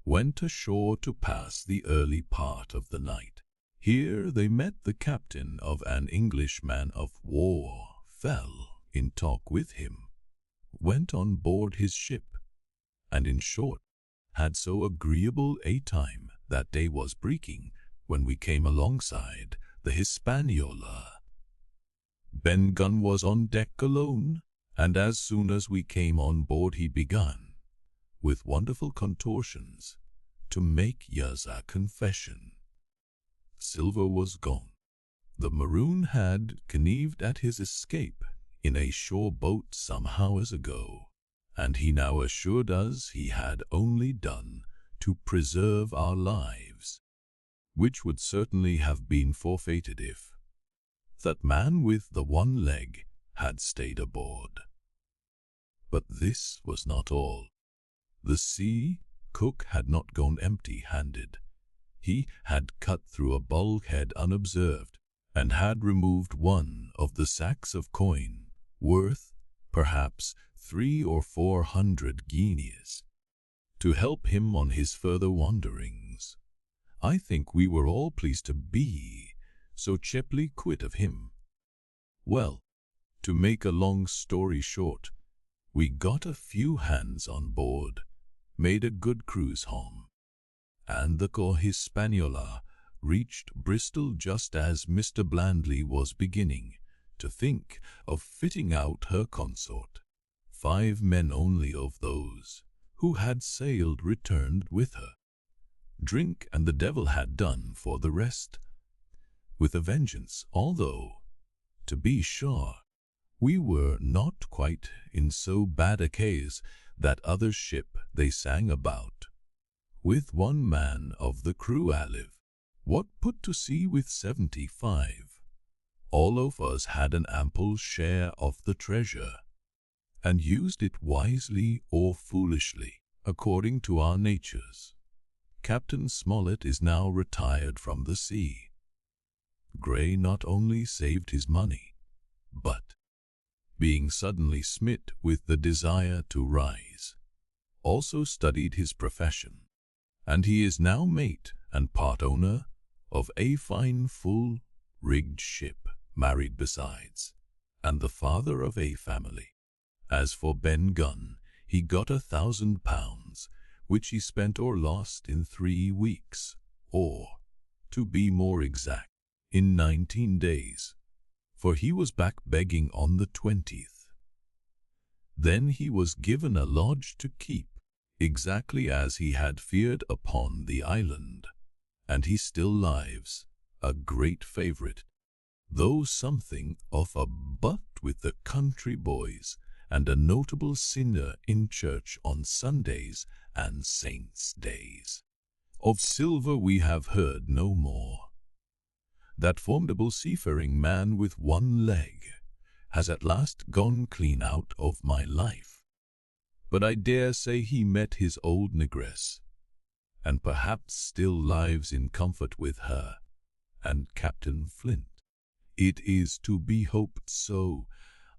went ashore to pass the early part of the night. Here they met the captain of an English man of war, fell in talk with him, went on board his ship, and in short, had so agreeable a time that day was breaking when we came alongside the Hispaniola. Ben Gunn was on deck alone, and as soon as we came on board he begun, with wonderful contortions, to make us a confession. Silver was gone. The maroon had connived at his escape in a shore boat some hours ago, and he now assured us he had only done to preserve our lives, which would certainly have been forfeited if that man with the one leg had stayed aboard. But this was not all. The sea cook had not gone empty-handed. He had cut through a bulkhead unobserved, and had removed one of the sacks of coin, worth, perhaps, 300 or 400 guineas, to help him on his further wanderings. I think we were all pleased to be so cheaply quit of him. Well, to make a long story short, we got a few hands on board, made a good cruise home, and the Hispaniola reached Bristol just as Mr. Blandley was beginning to think of fitting out her consort. 5 men only of those who had sailed returned with her. Drink and the devil had done for the rest, with a vengeance, although, to be sure, we were not quite in so bad a case that other ship they sang about, with 1 man of the crew alive. What put to sea with 75? All of us had an ample share of the treasure, and used it wisely or foolishly, according to our natures. Captain Smollett is now retired from the sea. Gray not only saved his money, but, being suddenly smit with the desire to rise, also studied his profession, and he is now mate and part owner of a fine full-rigged ship, married besides, and the father of a family. As for Ben Gunn, he got £1,000, which he spent or lost in 3 weeks, or, to be more exact, in 19 days, for he was back begging on the 20th. Then he was given a lodge to keep, exactly as he had feared upon the island, and he still lives, a great favourite, though something of a butt with the country boys, and a notable sinner in church on Sundays and saints' days. Of silver we have heard no more. That formidable seafaring man with one leg has at last gone clean out of my life. But I dare say he met his old negress, and perhaps still lives in comfort with her and Captain Flint. It is to be hoped so,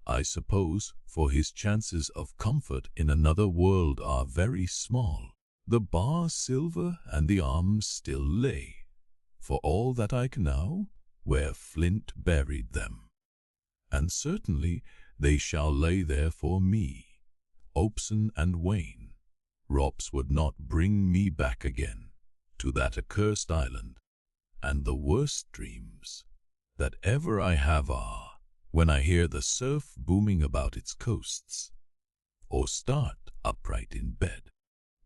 I suppose, for his chances of comfort in another world are very small. The bar silver and the arms still lay, for all that I can know, where Flint buried them. And certainly they shall lay there for me. Opson and Wayne, Rops would not bring me back again to that accursed island, and the worst dreams that ever I have are when I hear the surf booming about its coasts, or start upright in bed,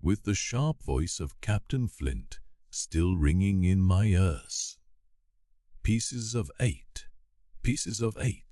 with the sharp voice of Captain Flint still ringing in my ears. Pieces of 8, pieces of 8.